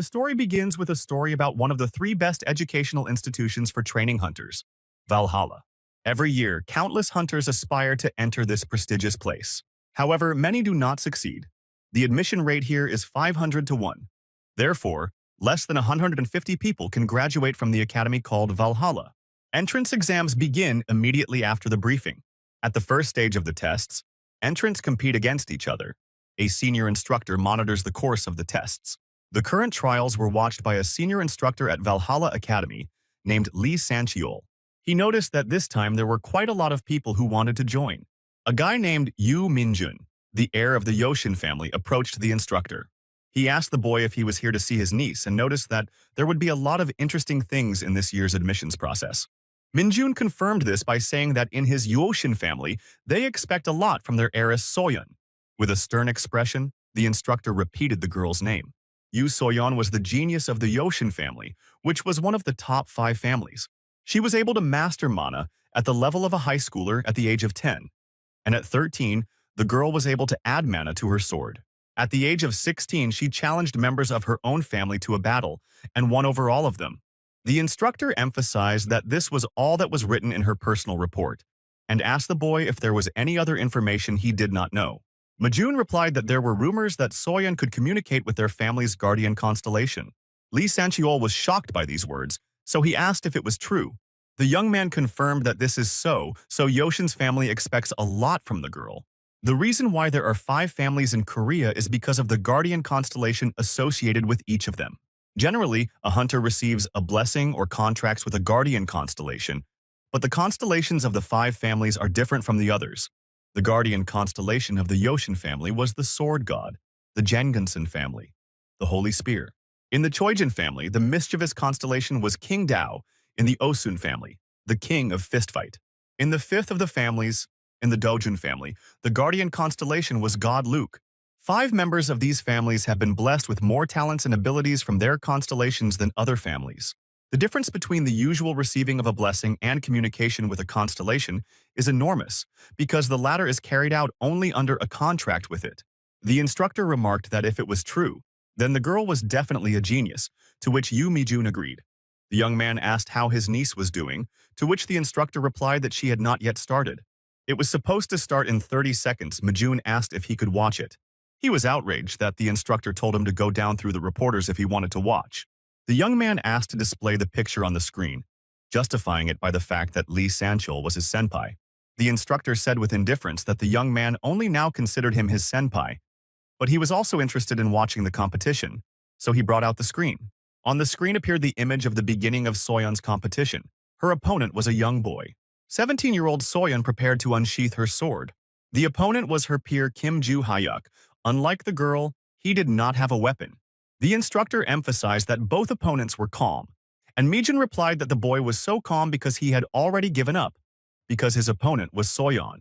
The story begins with a story about one of the three best educational institutions for training hunters, Valhalla. Every year, countless hunters aspire to enter this prestigious place. However, many do not succeed. The admission rate here is 500 to 1. Therefore, less than 150 people can graduate from the academy called Valhalla. Entrance exams begin immediately after the briefing. At the first stage of the tests, entrants compete against each other. A senior instructor monitors the course of the tests. The current trials were watched by a senior instructor at Valhalla Academy named Lee Sanchiol. He noticed that this time there were quite a lot of people who wanted to join. A guy named Yu Minjun, the heir of the Yoshin family, approached the instructor. He asked the boy if he was here to see his niece and noticed that there would be a lot of interesting things in this year's admissions process. Minjun confirmed this by saying that in his Yoshin family, they expect a lot from their heiress Soyeon. With a stern expression, the instructor repeated the girl's name. Yu Soyeon was the genius of the Yoshin family, which was one of the top 5 families. She was able to master mana at the level of a high schooler at the age of 10. And at 13, the girl was able to add mana to her sword. At the age of 16, she challenged members of her own family to a battle and won over all of them. The instructor emphasized that this was all that was written in her personal report and asked the boy if there was any other information he did not know. Majun replied that there were rumors that Soyeon could communicate with their family's guardian constellation. Lee Sanchiol was shocked by these words, so he asked if it was true. The young man confirmed that this is so Yoshin's family expects a lot from the girl. The reason why there are 5 families in Korea is because of the guardian constellation associated with each of them. Generally, a hunter receives a blessing or contracts with a guardian constellation, but the constellations of the 5 families are different from the others. The guardian constellation of the Yoshin family was the Sword God, the Jengunsen family, the Holy Spear. In the Choijin family, the mischievous constellation was King Dao. In the Osun family, the King of Fistfight. In the 5th of the families, in the Dojun family, the guardian constellation was God Luke. 5 members of these families have been blessed with more talents and abilities from their constellations than other families. The difference between the usual receiving of a blessing and communication with a constellation is enormous, because the latter is carried out only under a contract with it. The instructor remarked that if it was true, then the girl was definitely a genius, to which Yu Mijun agreed. The young man asked how his niece was doing, to which the instructor replied that she had not yet started. It was supposed to start in 30 seconds. Mijun asked if he could watch it. He was outraged that the instructor told him to go down through the reporters if he wanted to watch. The young man asked to display the picture on the screen, justifying it by the fact that Lee Sanchul was his senpai. The instructor said with indifference that the young man only now considered him his senpai, but he was also interested in watching the competition, so he brought out the screen. On the screen appeared the image of the beginning of Soyeon's competition. Her opponent was a young boy. 17-year-old Soyeon prepared to unsheath her sword. The opponent was her peer Kim Ju Hyuk. Unlike the girl, he did not have a weapon. The instructor emphasized that both opponents were calm, and Mijun replied that the boy was so calm because he had already given up, because his opponent was Soyeon.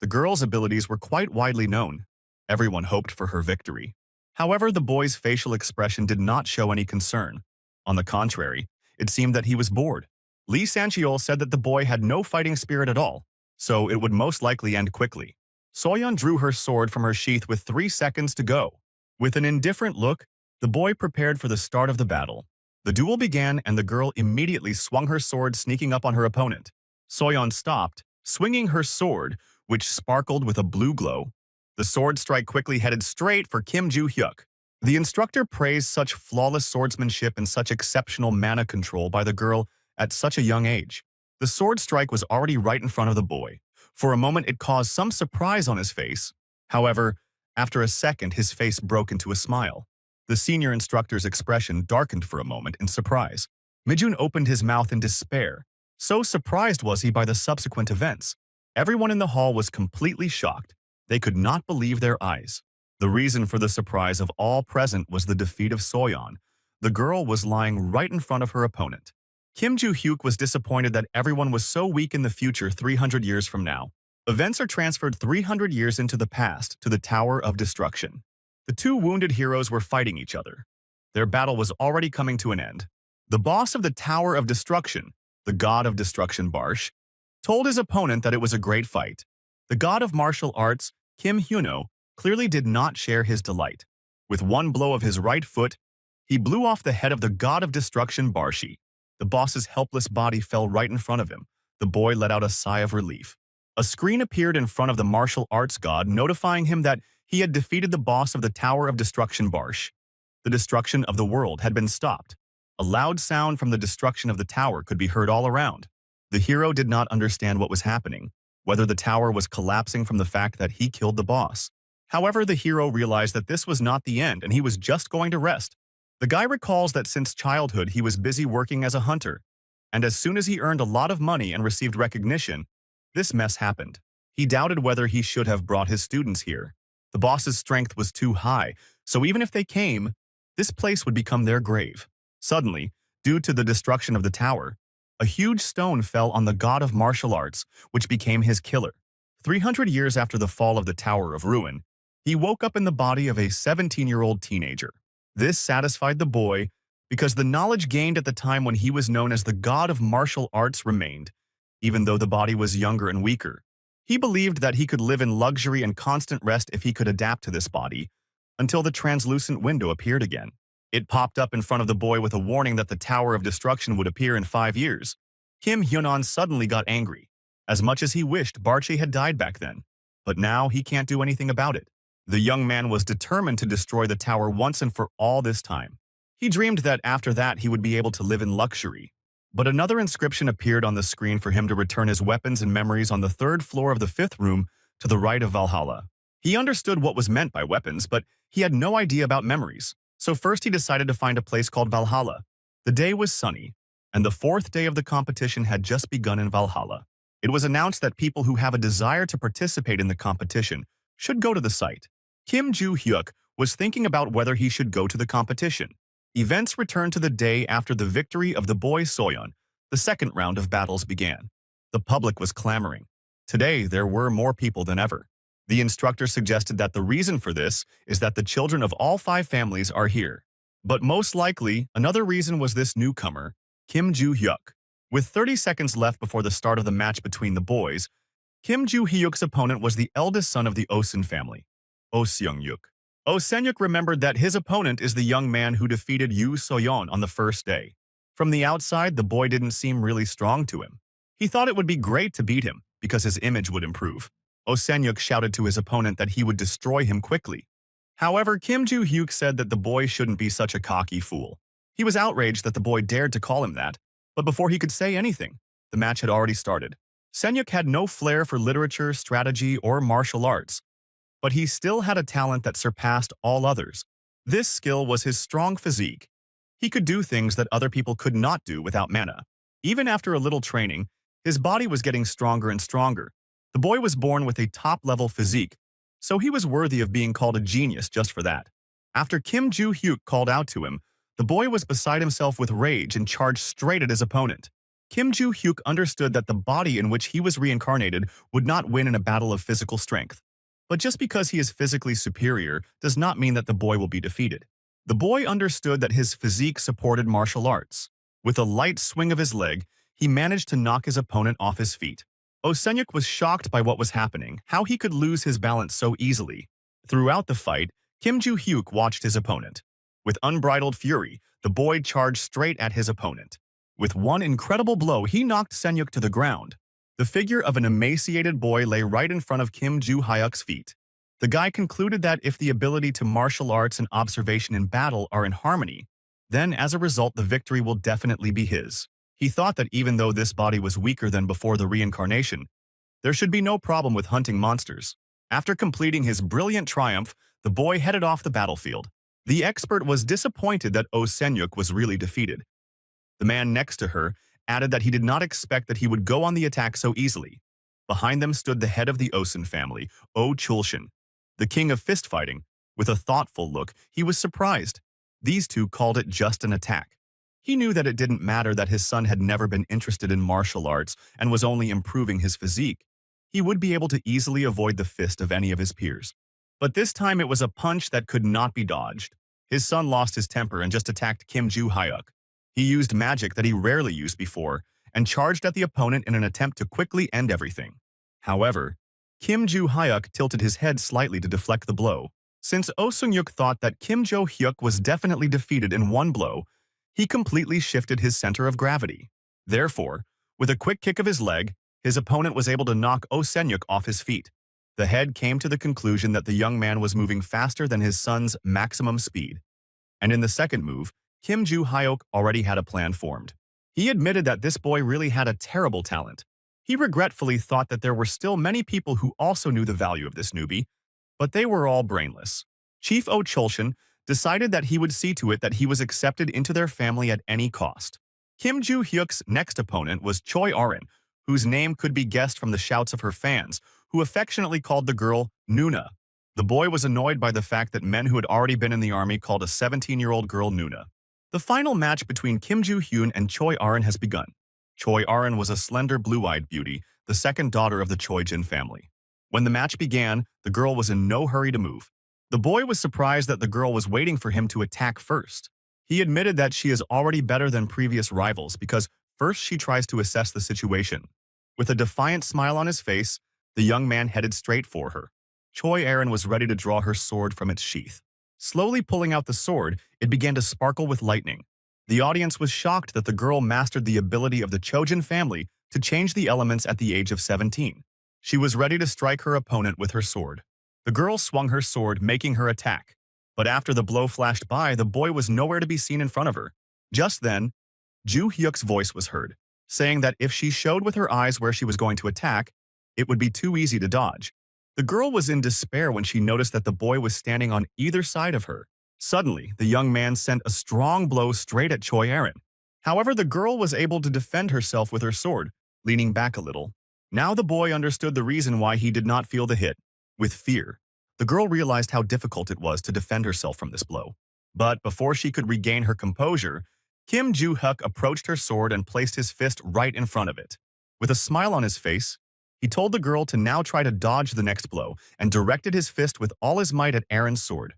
The girl's abilities were quite widely known. Everyone hoped for her victory. However, the boy's facial expression did not show any concern. On the contrary, it seemed that he was bored. Lee Sanchiol said that the boy had no fighting spirit at all, so it would most likely end quickly. Soyeon drew her sword from her sheath with 3 seconds to go. With an indifferent look, the boy prepared for the start of the battle. The duel began and the girl immediately swung her sword, sneaking up on her opponent. Soyeon stopped, swinging her sword, which sparkled with a blue glow. The sword strike quickly headed straight for Kim Ju Hyuk. The instructor praised such flawless swordsmanship and such exceptional mana control by the girl at such a young age. The sword strike was already right in front of the boy. For a moment, it caused some surprise on his face. However, after a second, his face broke into a smile. The senior instructor's expression darkened for a moment in surprise. Mijun opened his mouth in despair. So surprised was he by the subsequent events. Everyone in the hall was completely shocked. They could not believe their eyes. The reason for the surprise of all present was the defeat of Soyeon. The girl was lying right in front of her opponent. Kim Ju Hyuk was disappointed that everyone was so weak in the future 300 years from now. Events are transferred 300 years into the past to the Tower of Destruction. The 2 wounded heroes were fighting each other. Their battle was already coming to an end. The boss of the Tower of Destruction, the god of destruction Barsh, told his opponent that it was a great fight. The god of martial arts, Kim Hyuno, clearly did not share his delight. With one blow of his right foot, He blew off the head of the god of destruction Barshi. The boss's helpless body fell right in front of him. The boy let out a sigh of relief. A screen appeared in front of the martial arts god, notifying him that he had defeated the boss of the Tower of Destruction Barsh. The destruction of the world had been stopped. A loud sound from the destruction of the tower could be heard all around. The hero did not understand what was happening, whether the tower was collapsing from the fact that he killed the boss. However, the hero realized that this was not the end and he was just going to rest. The guy recalls that since childhood he was busy working as a hunter, and as soon as he earned a lot of money and received recognition, this mess happened. He doubted whether he should have brought his students here. The boss's strength was too high, so even if they came, this place would become their grave. Suddenly, due to the destruction of the tower, a huge stone fell on the god of martial arts, which became his killer. 300 years after the fall of the Tower of Ruin, he woke up in the body of a 17-year-old teenager. This satisfied the boy because the knowledge gained at the time when he was known as the god of martial arts remained, even though the body was younger and weaker. He believed that he could live in luxury and constant rest if he could adapt to this body, until the translucent window appeared again. It popped up in front of the boy with a warning that the Tower of Destruction would appear in 5 years. Kim Hyunan suddenly got angry. As much as he wished Barche had died back then, but now he can't do anything about it. The young man was determined to destroy the tower once and for all this time. He dreamed that after that he would be able to live in luxury. But another inscription appeared on the screen for him to return his weapons and memories on the 3rd floor of the 5th room to the right of Valhalla. He understood what was meant by weapons, but he had no idea about memories. So first he decided to find a place called Valhalla. The day was sunny, and the 4th day of the competition had just begun in Valhalla. It was announced that people who have a desire to participate in the competition should go to the site. Kim Joo-hyuk was thinking about whether he should go to the competition. Events returned to the day after the victory of the boy Soyeon. The 2nd round of battles began. The public was clamoring. Today, there were more people than ever. The instructor suggested that the reason for this is that the children of all 5 families are here. But most likely, another reason was this newcomer, Kim Joo-hyuk. With 30 seconds left before the start of the match between the boys, Kim Joo-hyuk's opponent was the eldest son of the Osun family, Oh Seung-yuk. Oh Seung-yuk remembered that his opponent is the young man who defeated Yoo Soyeon on the 1st day. From the outside, the boy didn't seem really strong to him. He thought it would be great to beat him, because his image would improve. Oh Seung-yuk shouted to his opponent that he would destroy him quickly. However, Kim Joo-hyuk said that the boy shouldn't be such a cocky fool. He was outraged that the boy dared to call him that, but before he could say anything, the match had already started. Seung-yuk had no flair for literature, strategy, or martial arts, but he still had a talent that surpassed all others. This skill was his strong physique. He could do things that other people could not do without mana. Even after a little training, his body was getting stronger and stronger. The boy was born with a top-level physique, so he was worthy of being called a genius just for that. After Kim Joo-hyuk called out to him, the boy was beside himself with rage and charged straight at his opponent. Kim Joo-hyuk understood that the body in which he was reincarnated would not win in a battle of physical strength. But just because he is physically superior does not mean that the boy will be defeated. The boy understood that his physique supported martial arts. With a light swing of his leg, he managed to knock his opponent off his feet. Oh Seung-yuk was shocked by what was happening, how he could lose his balance so easily. Throughout the fight, Kim Joo-hyuk watched his opponent. With unbridled fury, the boy charged straight at his opponent. With one incredible blow, he knocked Seung-yuk to the ground. The figure of an emaciated boy lay right in front of Kim Joo-hyuk's feet. The guy concluded that if the ability to martial arts and observation in battle are in harmony, then as a result the victory will definitely be his. He thought that even though this body was weaker than before the reincarnation, there should be no problem with hunting monsters. After completing his brilliant triumph, the boy headed off the battlefield. The expert was disappointed that Oh Seung-yuk was really defeated. The man next to her added that he did not expect that he would go on the attack so easily. Behind them stood the head of the Osun family, Oh Chulshin, the king of fist-fighting. With a thoughtful look, he was surprised. These two called it just an attack. He knew that it didn't matter that his son had never been interested in martial arts and was only improving his physique. He would be able to easily avoid the fist of any of his peers. But this time it was a punch that could not be dodged. His son lost his temper and just attacked Kim Joo-hyuk. He used magic that he rarely used before and charged at the opponent in an attempt to quickly end everything. However, Kim Joo-hyuk tilted his head slightly to deflect the blow. Since Oh Sung-yuk thought that Kim Jo-hyuk was definitely defeated in one blow, he completely shifted his center of gravity. Therefore, with a quick kick of his leg, his opponent was able to knock Oh Sen-yuk off his feet. The head came to the conclusion that the young man was moving faster than his son's maximum speed. And in the second move, Kim Joo-hyuk already had a plan formed. He admitted that this boy really had a terrible talent. He regretfully thought that there were still many people who also knew the value of this newbie, but they were all brainless. Chief Oh Chulshan decided that he would see to it that he was accepted into their family at any cost. Kim Joo-hyuk's next opponent was Choi Arin, whose name could be guessed from the shouts of her fans, who affectionately called the girl Nuna. The boy was annoyed by the fact that men who had already been in the army called a 17-year-old girl Nuna. The final match between Kim Joo-hyun and Choi Arin has begun. Choi Arin was a slender, blue-eyed beauty, the second daughter of the Choi Jin family. When the match began, the girl was in no hurry to move. The boy was surprised that the girl was waiting for him to attack first. He admitted that she is already better than previous rivals because first she tries to assess the situation. With a defiant smile on his face, the young man headed straight for her. Choi Arin was ready to draw her sword from its sheath. Slowly pulling out the sword, it began to sparkle with lightning. The audience was shocked that the girl mastered the ability of the Chojin family to change the elements at the age of 17. She was ready to strike her opponent with her sword. The girl swung her sword, making her attack. But after the blow flashed by, the boy was nowhere to be seen in front of her. Just then, Joo-hyuk's voice was heard, saying that if she showed with her eyes where she was going to attack, it would be too easy to dodge. The girl was in despair when she noticed that the boy was standing on either side of her. Suddenly, the young man sent a strong blow straight at Choi Arin. However, the girl was able to defend herself with her sword, leaning back a little. Now the boy understood the reason why he did not feel the hit. With fear, the girl realized how difficult it was to defend herself from this blow. But before she could regain her composure, Kim Joo-hyuk approached her sword and placed his fist right in front of it. With a smile on his face, he told the girl to now try to dodge the next blow and directed his fist with all his might at Arin's sword.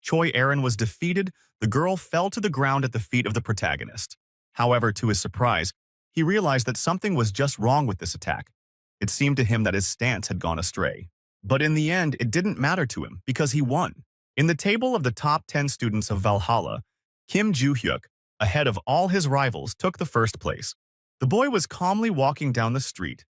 Choi Arin was defeated. The girl fell to the ground at the feet of the protagonist. However, to his surprise, he realized that something was just wrong with this attack. It seemed to him that his stance had gone astray. But in the end, it didn't matter to him because he won. In the table of the top 10 students of Valhalla, Kim Joo-hyuk, ahead of all his rivals, took the first place. The boy was calmly walking down the street,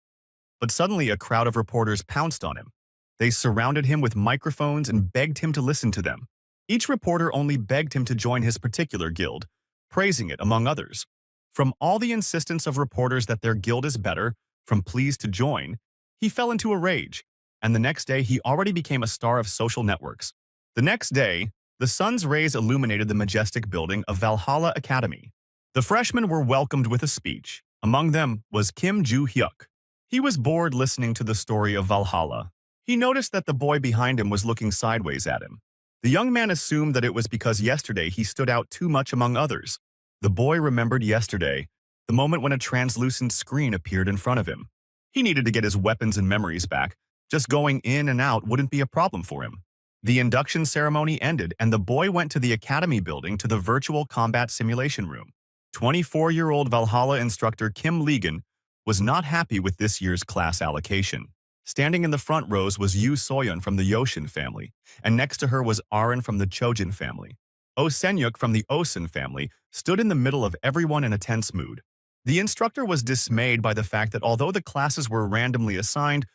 but suddenly a crowd of reporters pounced on him. They surrounded him with microphones and begged him to listen to them. Each reporter only begged him to join his particular guild, praising it among others. From all the insistence of reporters that their guild is better, from pleas to join, he fell into a rage, and the next day he already became a star of social networks. The next day, the sun's rays illuminated the majestic building of Valhalla Academy. The freshmen were welcomed with a speech. Among them was Kim Joo-hyuk. He was bored listening to the story of Valhalla. He noticed that the boy behind him was looking sideways at him. The young man assumed that it was because yesterday he stood out too much among others. The boy remembered yesterday, the moment when a translucent screen appeared in front of him. He needed to get his weapons and memories back. Just going in and out wouldn't be a problem for him. The induction ceremony ended, and the boy went to the academy building to the virtual combat simulation room. 24-year-old Valhalla instructor Kim Legan was not happy with this year's class allocation. Standing in the front rows was Yoo Soyeon from the Yoshin family, and next to her was Arin from the Chojin family. Oh Sen-yuk from the Osun family stood in the middle of everyone in a tense mood. The instructor was dismayed by the fact that although the classes were randomly assigned,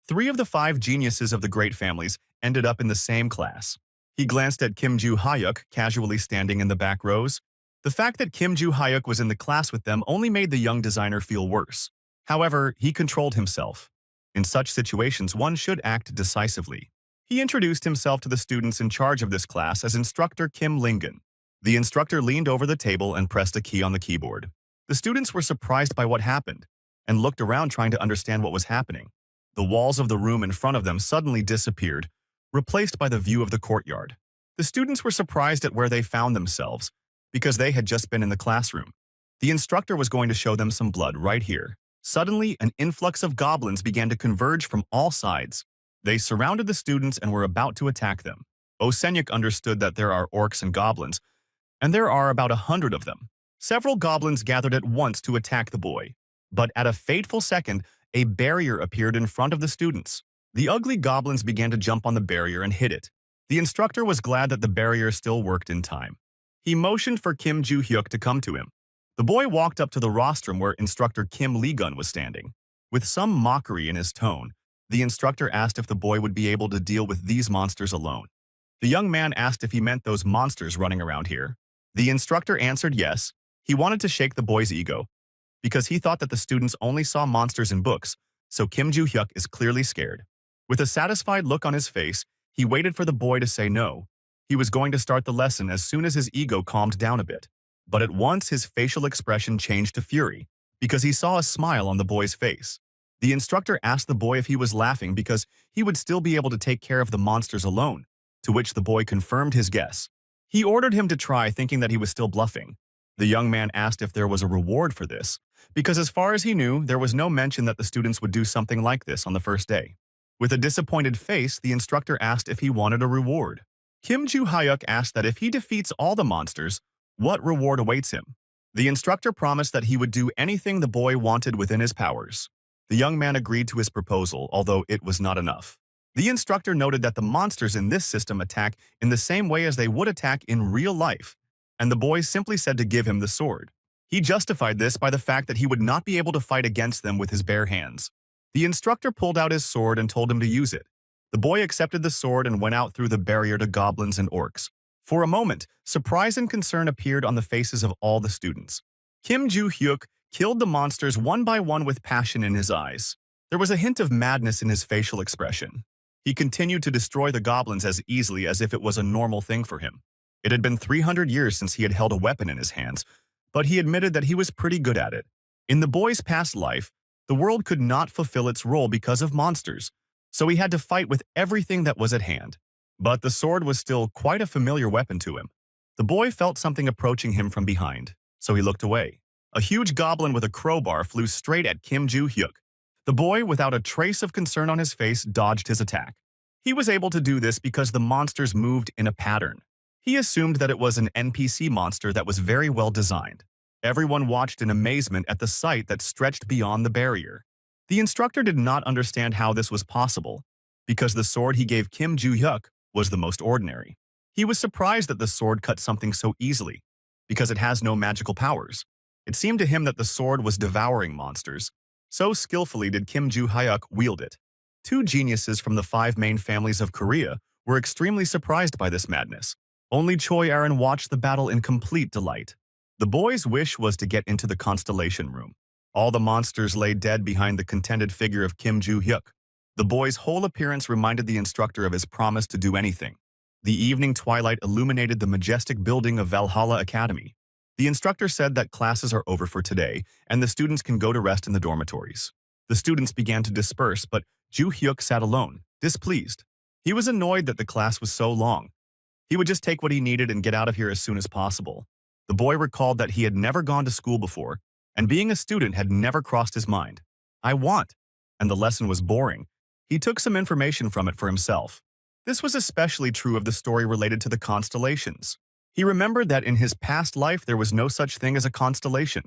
3 of the 5 geniuses of the great families ended up in the same class. He glanced at Kim Joo-hyuk, casually standing in the back rows. The fact that Kim Joo-hyuk was in the class with them only made the young designer feel worse. However, he controlled himself. In such situations, one should act decisively. He introduced himself to the students in charge of this class as Instructor Kim Lingen. The instructor leaned over the table and pressed a key on the keyboard. The students were surprised by what happened and looked around trying to understand what was happening. The walls of the room in front of them suddenly disappeared, replaced by the view of the courtyard. The students were surprised at where they found themselves because they had just been in the classroom. The instructor was going to show them some blood right here. Suddenly, an influx of goblins began to converge from all sides. They surrounded the students and were about to attack them. Oh Sen-yuk understood that there are orcs and goblins, and there are about 100 of them. Several goblins gathered at once to attack the boy. But at a fateful second, a barrier appeared in front of the students. The ugly goblins began to jump on the barrier and hit it. The instructor was glad that the barrier still worked in time. He motioned for Kim Joo-hyuk to come to him. The boy walked up to the rostrum where instructor Kim Lee-gun was standing. With some mockery in his tone, the instructor asked if the boy would be able to deal with these monsters alone. The young man asked if he meant those monsters running around here. The instructor answered yes. He wanted to shake the boy's ego, because he thought that the students only saw monsters in books, so Kim Joo-hyuk is clearly scared. With a satisfied look on his face, he waited for the boy to say no. He was going to start the lesson as soon as his ego calmed down a bit. But at once his facial expression changed to fury, because he saw a smile on the boy's face. The instructor asked the boy if he was laughing because he would still be able to take care of the monsters alone, to which the boy confirmed his guess. He ordered him to try, thinking that he was still bluffing. The young man asked if there was a reward for this, because as far as he knew, there was no mention that the students would do something like this on the first day. With a disappointed face, the instructor asked if he wanted a reward. Kim Joo-hyuk asked that if he defeats all the monsters, what reward awaits him. The instructor promised that he would do anything the boy wanted within his powers. The young man agreed to his proposal, although it was not enough. The instructor noted that the monsters in this system attack in the same way as they would attack in real life, and the boy simply said to give him the sword. He justified this by the fact that he would not be able to fight against them with his bare hands. The instructor pulled out his sword and told him to use it. The boy accepted the sword and went out through the barrier to goblins and orcs. For a moment, surprise and concern appeared on the faces of all the students. Kim Joo-hyuk killed the monsters one by one with passion in his eyes. There was a hint of madness in his facial expression. He continued to destroy the goblins as easily as if it was a normal thing for him. It had been 300 years since he had held a weapon in his hands, but he admitted that he was pretty good at it. In the boy's past life, the world could not fulfill its role because of monsters, so he had to fight with everything that was at hand. But the sword was still quite a familiar weapon to him. The boy felt something approaching him from behind, so he looked away. A huge goblin with a crowbar flew straight at Kim Joo-hyuk. The boy, without a trace of concern on his face, dodged his attack. He was able to do this because the monsters moved in a pattern. He assumed that it was an NPC monster that was very well designed. Everyone watched in amazement at the sight that stretched beyond the barrier. The instructor did not understand how this was possible, because the sword he gave Kim Joo-hyuk was the most ordinary. He was surprised that the sword cut something so easily, because it has no magical powers. It seemed to him that the sword was devouring monsters. So skillfully did Kim Joo-hyuk wield it. Two geniuses from the 5 main families of Korea were extremely surprised by this madness. Only Choi Aaron watched the battle in complete delight. The boy's wish was to get into the constellation room. All the monsters lay dead behind the contented figure of Kim Joo-hyuk. The boy's whole appearance reminded the instructor of his promise to do anything. The evening twilight illuminated the majestic building of Valhalla Academy. The instructor said that classes are over for today, and the students can go to rest in the dormitories. The students began to disperse, but Joo-hyuk sat alone, displeased. He was annoyed that the class was so long. He would just take what he needed and get out of here as soon as possible. The boy recalled that he had never gone to school before, and being a student had never crossed his mind. I want. And the lesson was boring. He took some information from it for himself. This was especially true of the story related to the constellations. He remembered that in his past life there was no such thing as a constellation.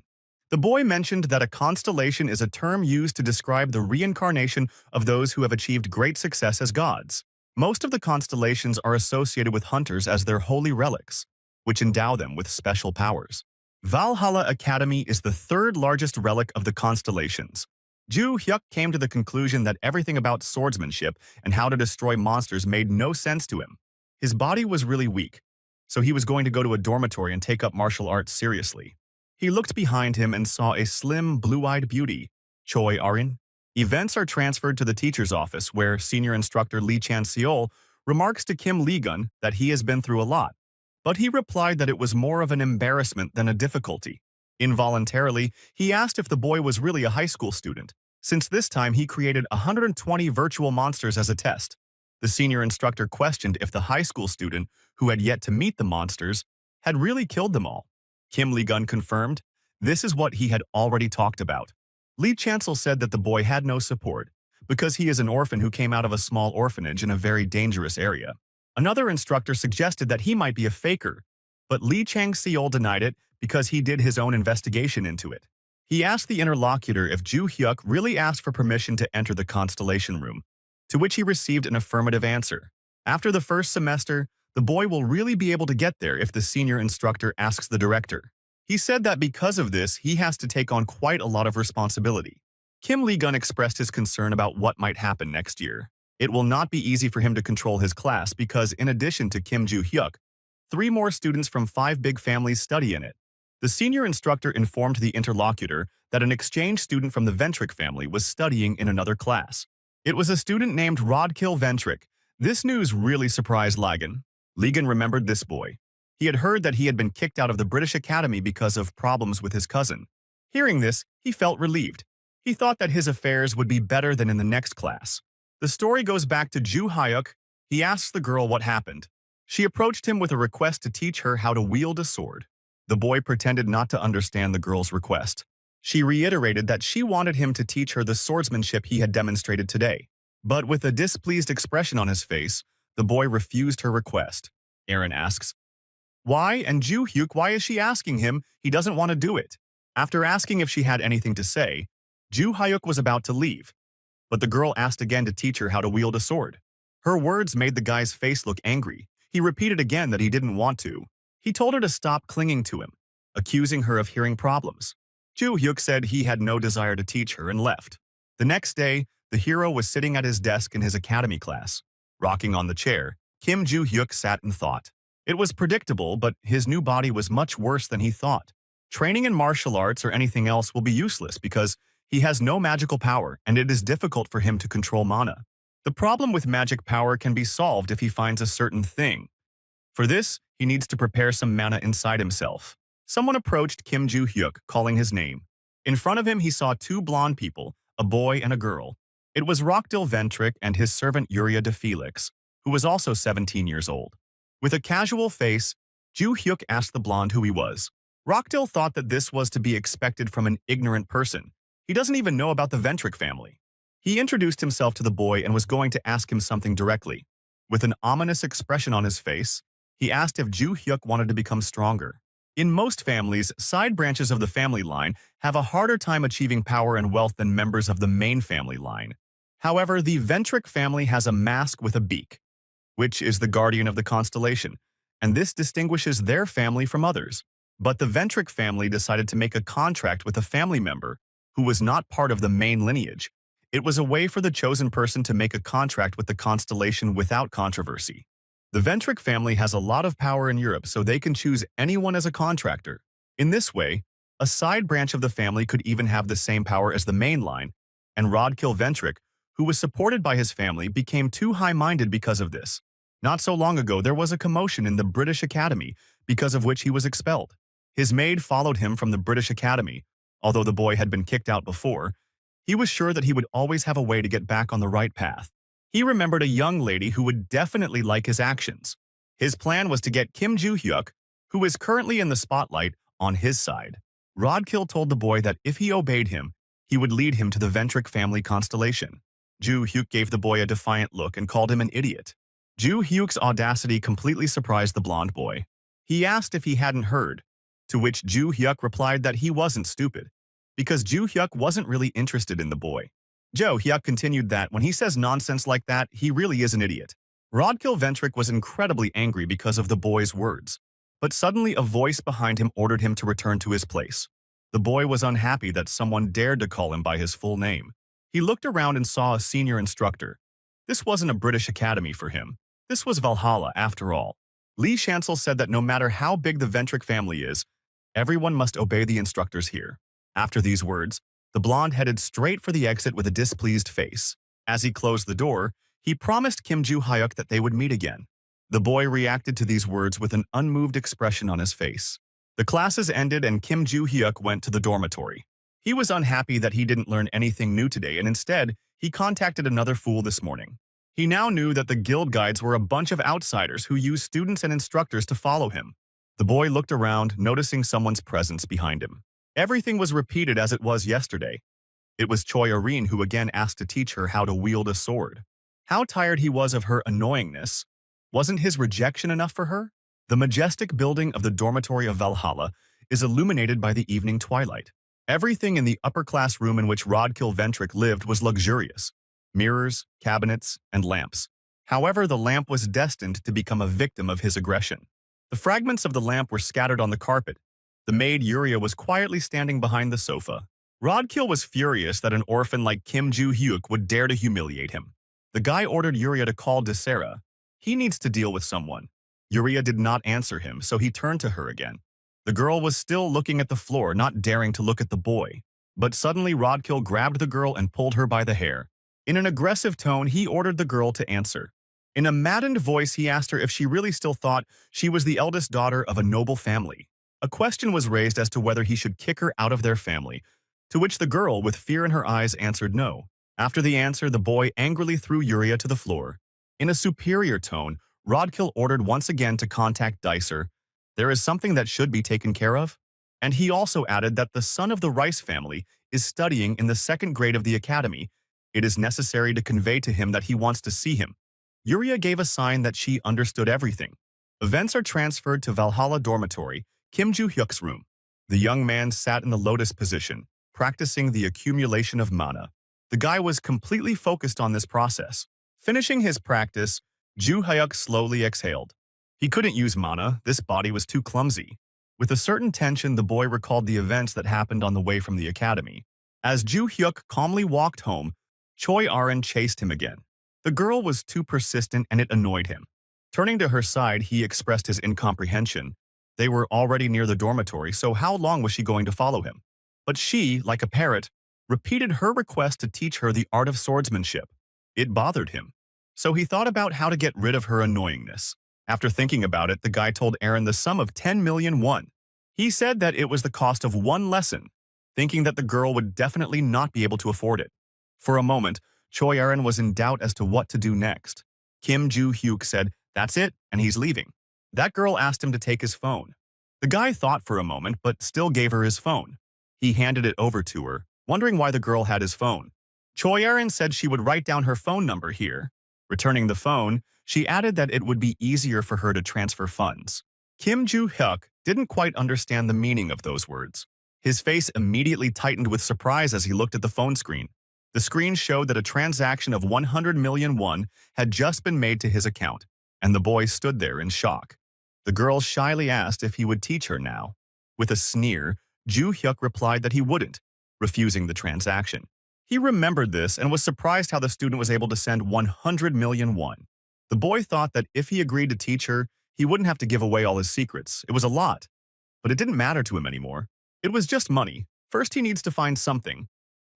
The boy mentioned that a constellation is a term used to describe the reincarnation of those who have achieved great success as gods. Most of the constellations are associated with hunters as their holy relics, which endow them with special powers. Valhalla Academy is the 3rd largest relic of the constellations. Joo-hyuk came to the conclusion that everything about swordsmanship and how to destroy monsters made no sense to him. His body was really weak, so he was going to go to a dormitory and take up martial arts seriously. He looked behind him and saw a slim, blue-eyed beauty, Choi Aaron. Events are transferred to the teacher's office, where senior instructor Lee Chan-seol remarks to Kim Lee-gun that he has been through a lot. But he replied that it was more of an embarrassment than a difficulty. Involuntarily, he asked if the boy was really a high school student, since this time he created 120 virtual monsters as a test. The senior instructor questioned if the high school student, who had yet to meet the monsters, had really killed them all. Kim Lee-gun confirmed this is what he had already talked about. Lee Chancel said that the boy had no support, because he is an orphan who came out of a small orphanage in a very dangerous area. Another instructor suggested that he might be a faker, but Lee Chang-seol denied it because he did his own investigation into it. He asked the interlocutor if Joo-hyuk really asked for permission to enter the constellation room, to which he received an affirmative answer. After the first semester, the boy will really be able to get there if the senior instructor asks the director. He said that because of this, he has to take on quite a lot of responsibility. Kim Lee-gun expressed his concern about what might happen next year. It will not be easy for him to control his class because, in addition to Kim Joo-hyuk, 3 more students from 5 big families study in it. The senior instructor informed the interlocutor that an exchange student from the Ventrick family was studying in another class. It was a student named Rodkill Ventrick. This news really surprised Lagan. Legan remembered this boy. He had heard that he had been kicked out of the British Academy because of problems with his cousin. Hearing this, he felt relieved. He thought that his affairs would be better than in the next class. The story goes back to Joo Hyuk. He asks the girl what happened. She approached him with a request to teach her how to wield a sword. The boy pretended not to understand the girl's request. She reiterated that she wanted him to teach her the swordsmanship he had demonstrated today. But with a displeased expression on his face, the boy refused her request. Aaron asks, "Why? And Joo Hyuk, why is she asking him? He doesn't want to do it." After asking if she had anything to say, Joo Hyuk was about to leave, but the girl asked again to teach her how to wield a sword. Her words made the guy's face look angry. He repeated again that he didn't want to. He told her to stop clinging to him, accusing her of hearing problems. Joo Hyuk said he had no desire to teach her and left. The next day, the hero was sitting at his desk in his academy class. Rocking on the chair, Kim Joo Hyuk sat and thought. It was predictable, but his new body was much worse than he thought. Training in martial arts or anything else will be useless because he has no magical power and it is difficult for him to control mana. The problem with magic power can be solved if he finds a certain thing. For this, he needs to prepare some mana inside himself. Someone approached Kim Joo Hyuk, calling his name. In front of him, he saw 2 blonde people, a boy and a girl. It was Rockdil Ventrick and his servant Yuria de Felix, who was also 17 years old. With a casual face, Joo Hyuk asked the blonde who he was. Rockdil thought that this was to be expected from an ignorant person. He doesn't even know about the Ventrick family. He introduced himself to the boy and was going to ask him something directly. With an ominous expression on his face, he asked if Joo Hyuk wanted to become stronger. In most families, side branches of the family line have a harder time achieving power and wealth than members of the main family line. However, the Ventrick family has a mask with a beak, which is the guardian of the constellation, and this distinguishes their family from others. But the Ventrick family decided to make a contract with a family member who was not part of the main lineage. It was a way for the chosen person to make a contract with the constellation without controversy. The Ventrick family has a lot of power in Europe, so they can choose anyone as a contractor. In this way, a side branch of the family could even have the same power as the main line, and Rodkill Ventrick, who was supported by his family, became too high-minded because of this. Not so long ago, there was a commotion in the British Academy, because of which he was expelled. His maid followed him from the British Academy. Although the boy had been kicked out before, he was sure that he would always have a way to get back on the right path. He remembered a young lady who would definitely like his actions. His plan was to get Kim Joo Hyuk, who is currently in the spotlight, on his side. Rodkill told the boy that if he obeyed him, he would lead him to the Ventrick family constellation. Joo Hyuk gave the boy a defiant look and called him an idiot. Joo Hyuk's audacity completely surprised the blonde boy. He asked if he hadn't heard, to which Joo Hyuk replied that he wasn't stupid, because Joo Hyuk wasn't really interested in the boy. Joo Hyuk continued that when he says nonsense like that, he really is an idiot. Rodkill Ventrick was incredibly angry because of the boy's words, but suddenly a voice behind him ordered him to return to his place. The boy was unhappy that someone dared to call him by his full name. He looked around and saw a senior instructor. This wasn't a British academy for him. This was Valhalla, after all. Lee Chancel said that no matter how big the Ventrick family is, everyone must obey the instructors here. After these words, the blonde headed straight for the exit with a displeased face. As he closed the door, he promised Kim Joo Hyuk that they would meet again. The boy reacted to these words with an unmoved expression on his face. The classes ended and Kim Joo Hyuk went to the dormitory. He was unhappy that he didn't learn anything new today, and instead, he contacted another fool this morning. He now knew that the guild guides were a bunch of outsiders who used students and instructors to follow him. The boy looked around, noticing someone's presence behind him. Everything was repeated as it was yesterday. It was Choi Arin who again asked to teach her how to wield a sword. How tired he was of her annoyingness. Wasn't his rejection enough for her? The majestic building of the dormitory of Valhalla is illuminated by the evening twilight. Everything in the upper-class room in which Rodkill Ventrick lived was luxurious. Mirrors, cabinets, and lamps. However, the lamp was destined to become a victim of his aggression. The fragments of the lamp were scattered on the carpet. The maid Yuria was quietly standing behind the sofa. Rodkill was furious that an orphan like Kim Joo-hyuk would dare to humiliate him. The guy ordered Yuria to call Desera. He needs to deal with someone. Yuria did not answer him, so he turned to her again. The girl was still looking at the floor, not daring to look at the boy. But suddenly Rodkill grabbed the girl and pulled her by the hair. In an aggressive tone, he ordered the girl to answer. In a maddened voice, he asked her if she really still thought she was the eldest daughter of a noble family. A question was raised as to whether he should kick her out of their family, to which the girl, with fear in her eyes, answered no. After the answer, the boy angrily threw Yuria to the floor. In a superior tone, Rodkill ordered once again to contact Dicer. There is something that should be taken care of. And he also added that the son of the Rice family is studying in the 2nd grade of the academy. It is necessary to convey to him that he wants to see him. Yuria gave a sign that she understood everything. Events are transferred to Valhalla dormitory, Kim Joo-hyuk's room. The young man sat in the lotus position, practicing the accumulation of mana. The guy was completely focused on this process. Finishing his practice, Joo-hyuk slowly exhaled. He couldn't use mana, this body was too clumsy. With a certain tension, the boy recalled the events that happened on the way from the academy. As Joo-hyuk calmly walked home, Choi Arin chased him again. The girl was too persistent and it annoyed him. Turning to her side, he expressed his incomprehension. They were already near the dormitory, so how long was she going to follow him? But she, like a parrot, repeated her request to teach her the art of swordsmanship. It bothered him. So he thought about how to get rid of her annoyingness. After thinking about it, the guy told Aaron the sum of 10 million won. He said that it was the cost of one lesson, thinking that the girl would definitely not be able to afford it. For a moment, Choi Aaron was in doubt as to what to do next. Kim Joo-hyuk said, "That's it," and he's leaving. That girl asked him to take his phone. The guy thought for a moment, but still gave her his phone. He handed it over to her, wondering why the girl had his phone. Choi Aaron said she would write down her phone number here. Returning the phone, she added that it would be easier for her to transfer funds. Kim Joo-hyuk didn't quite understand the meaning of those words. His face immediately tightened with surprise as he looked at the phone screen. The screen showed that a transaction of 100 million won had just been made to his account, and the boy stood there in shock. The girl shyly asked if he would teach her now. With a sneer, Joo-hyuk replied that he wouldn't, refusing the transaction. He remembered this and was surprised how the student was able to send 100 million won. The boy thought that if he agreed to teach her, he wouldn't have to give away all his secrets. It was a lot. But it didn't matter to him anymore. It was just money. First he needs to find something,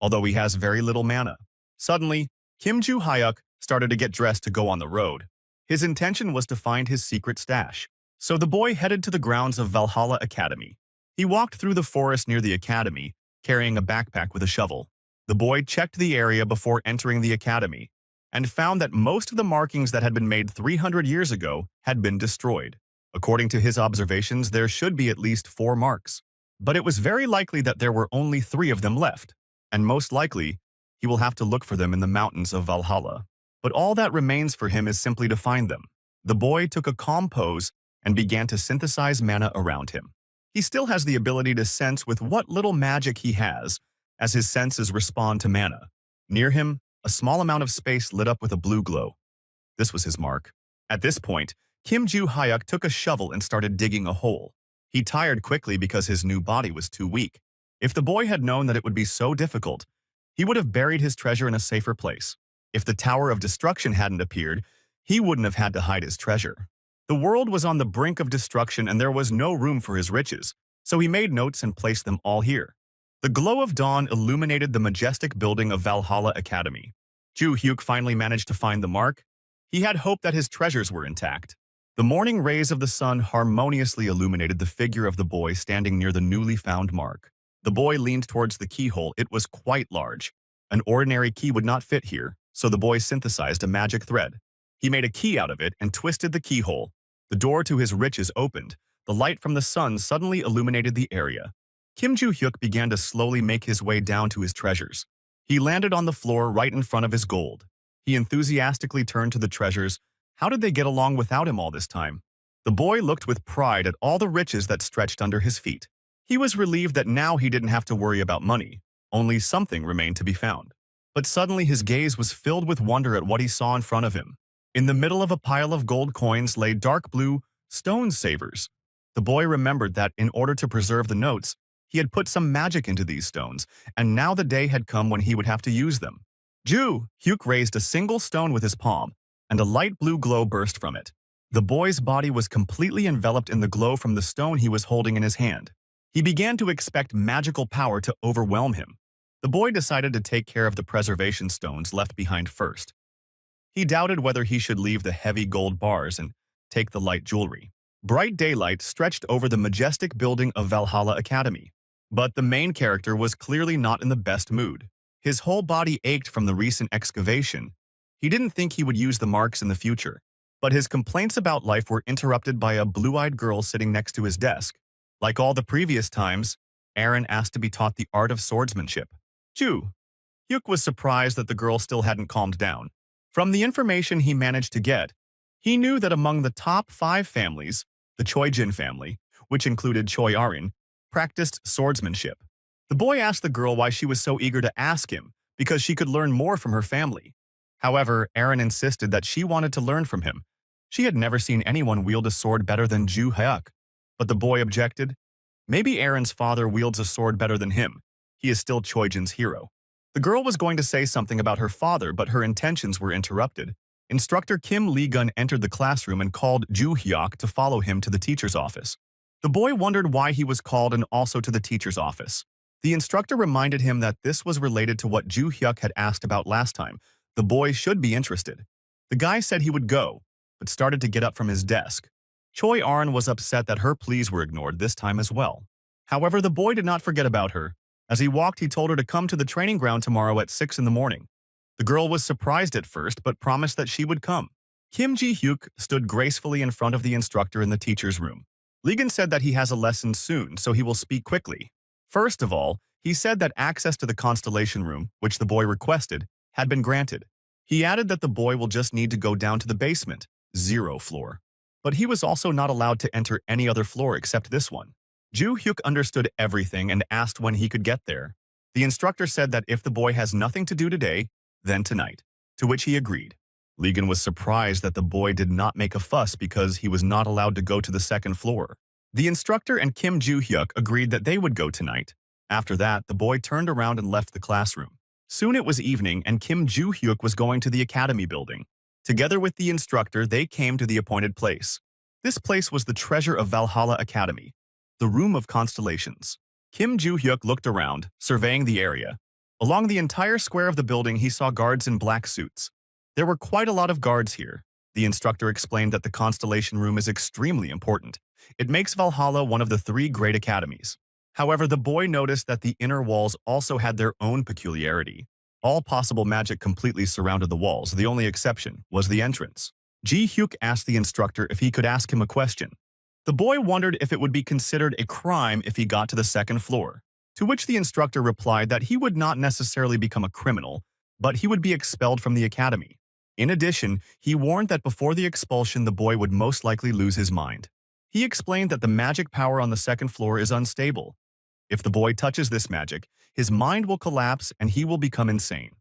although he has very little mana. Suddenly, Kim Joo-hyuk started to get dressed to go on the road. His intention was to find his secret stash. So the boy headed to the grounds of Valhalla Academy. He walked through the forest near the academy, carrying a backpack with a shovel. The boy checked the area before entering the academy and found that most of the markings that had been made 300 years ago had been destroyed. According to his observations, there should be at least 4 marks. But it was very likely that there were only 3 of them left, and most likely, he will have to look for them in the mountains of Valhalla. But all that remains for him is simply to find them. The boy took a calm pose and began to synthesize mana around him. He still has the ability to sense with what little magic he has, as his senses respond to mana. Near him, a small amount of space lit up with a blue glow. This was his mark. At this point, Kim Joo-hyuk took a shovel and started digging a hole. He tired quickly because his new body was too weak. If the boy had known that it would be so difficult, he would have buried his treasure in a safer place. If the Tower of Destruction hadn't appeared, he wouldn't have had to hide his treasure. The world was on the brink of destruction and there was no room for his riches, so he made notes and placed them all here. The glow of dawn illuminated the majestic building of Valhalla Academy. Joo-hyuk finally managed to find the mark. He had hoped that his treasures were intact. The morning rays of the sun harmoniously illuminated the figure of the boy standing near the newly found mark. The boy leaned towards the keyhole. It was quite large. An ordinary key would not fit here, so the boy synthesized a magic thread. He made a key out of it and twisted the keyhole. The door to his riches opened. The light from the sun suddenly illuminated the area. Kim Joo-hyuk began to slowly make his way down to his treasures. He landed on the floor right in front of his gold. He enthusiastically turned to the treasures. How did they get along without him all this time? The boy looked with pride at all the riches that stretched under his feet. He was relieved that now he didn't have to worry about money. Only something remained to be found. But suddenly his gaze was filled with wonder at what he saw in front of him. In the middle of a pile of gold coins lay dark blue stone savers. The boy remembered that in order to preserve the notes, he had put some magic into these stones, and now the day had come when he would have to use them. Hyuk raised a single stone with his palm, and a light blue glow burst from it. The boy's body was completely enveloped in the glow from the stone he was holding in his hand. He began to expect magical power to overwhelm him. The boy decided to take care of the preservation stones left behind first. He doubted whether he should leave the heavy gold bars and take the light jewelry. Bright daylight stretched over the majestic building of Valhalla Academy. But the main character was clearly not in the best mood. His whole body ached from the recent excavation. He didn't think he would use the marks in the future. But his complaints about life were interrupted by a blue-eyed girl sitting next to his desk. Like all the previous times, Aaron asked to be taught the art of swordsmanship. Hyuk was surprised that the girl still hadn't calmed down. From the information he managed to get, he knew that among the top 5 families, the Choijin family, which included Choi Arin, practiced swordsmanship. The boy asked the girl why she was so eager to ask him, because she could learn more from her family. However, Aaron insisted that she wanted to learn from him. She had never seen anyone wield a sword better than Hyuk. But the boy objected. Maybe Aaron's father wields a sword better than him. He is still Choijin's hero. The girl was going to say something about her father, but her intentions were interrupted. Instructor Kim Lee-gun entered the classroom and called Hyuk to follow him to the teacher's office. The boy wondered why he was called and also to the teacher's office. The instructor reminded him that this was related to what Hyuk had asked about last time. The boy should be interested. The guy said he would go, but started to get up from his desk. Choi Arin was upset that her pleas were ignored this time as well. However, the boy did not forget about her. As he walked, he told her to come to the training ground tomorrow at 6 in the morning. The girl was surprised at first, but promised that she would come. Kim Ji-hyuk stood gracefully in front of the instructor in the teacher's room. Lee-gun said that he has a lesson soon, so he will speak quickly. First of all, he said that access to the constellation room, which the boy requested, had been granted. He added that the boy will just need to go down to the basement, 0 floor. But he was also not allowed to enter any other floor except this one. Hyuk understood everything and asked when he could get there. The instructor said that if the boy has nothing to do today, then tonight, to which he agreed. Lee-gun was surprised that the boy did not make a fuss because he was not allowed to go to the second floor. The instructor and Kim Ji-hyuk agreed that they would go tonight. After that, the boy turned around and left the classroom. Soon it was evening and Kim Ji-hyuk was going to the academy building. Together with the instructor, they came to the appointed place. This place was the treasure of Valhalla Academy, the room of constellations. Kim Ji-hyuk looked around, surveying the area. Along the entire square of the building, he saw guards in black suits. There were quite a lot of guards here. The instructor explained that the constellation room is extremely important. It makes Valhalla one of the 3 great academies. However, the boy noticed that the inner walls also had their own peculiarity. All possible magic completely surrounded the walls. The only exception was the entrance. Ji-hyuk asked the instructor if he could ask him a question. The boy wondered if it would be considered a crime if he got to the second floor, to which the instructor replied that he would not necessarily become a criminal, but he would be expelled from the academy. In addition, he warned that before the expulsion the boy would most likely lose his mind. He explained that the magic power on the second floor is unstable. If the boy touches this magic, his mind will collapse and he will become insane.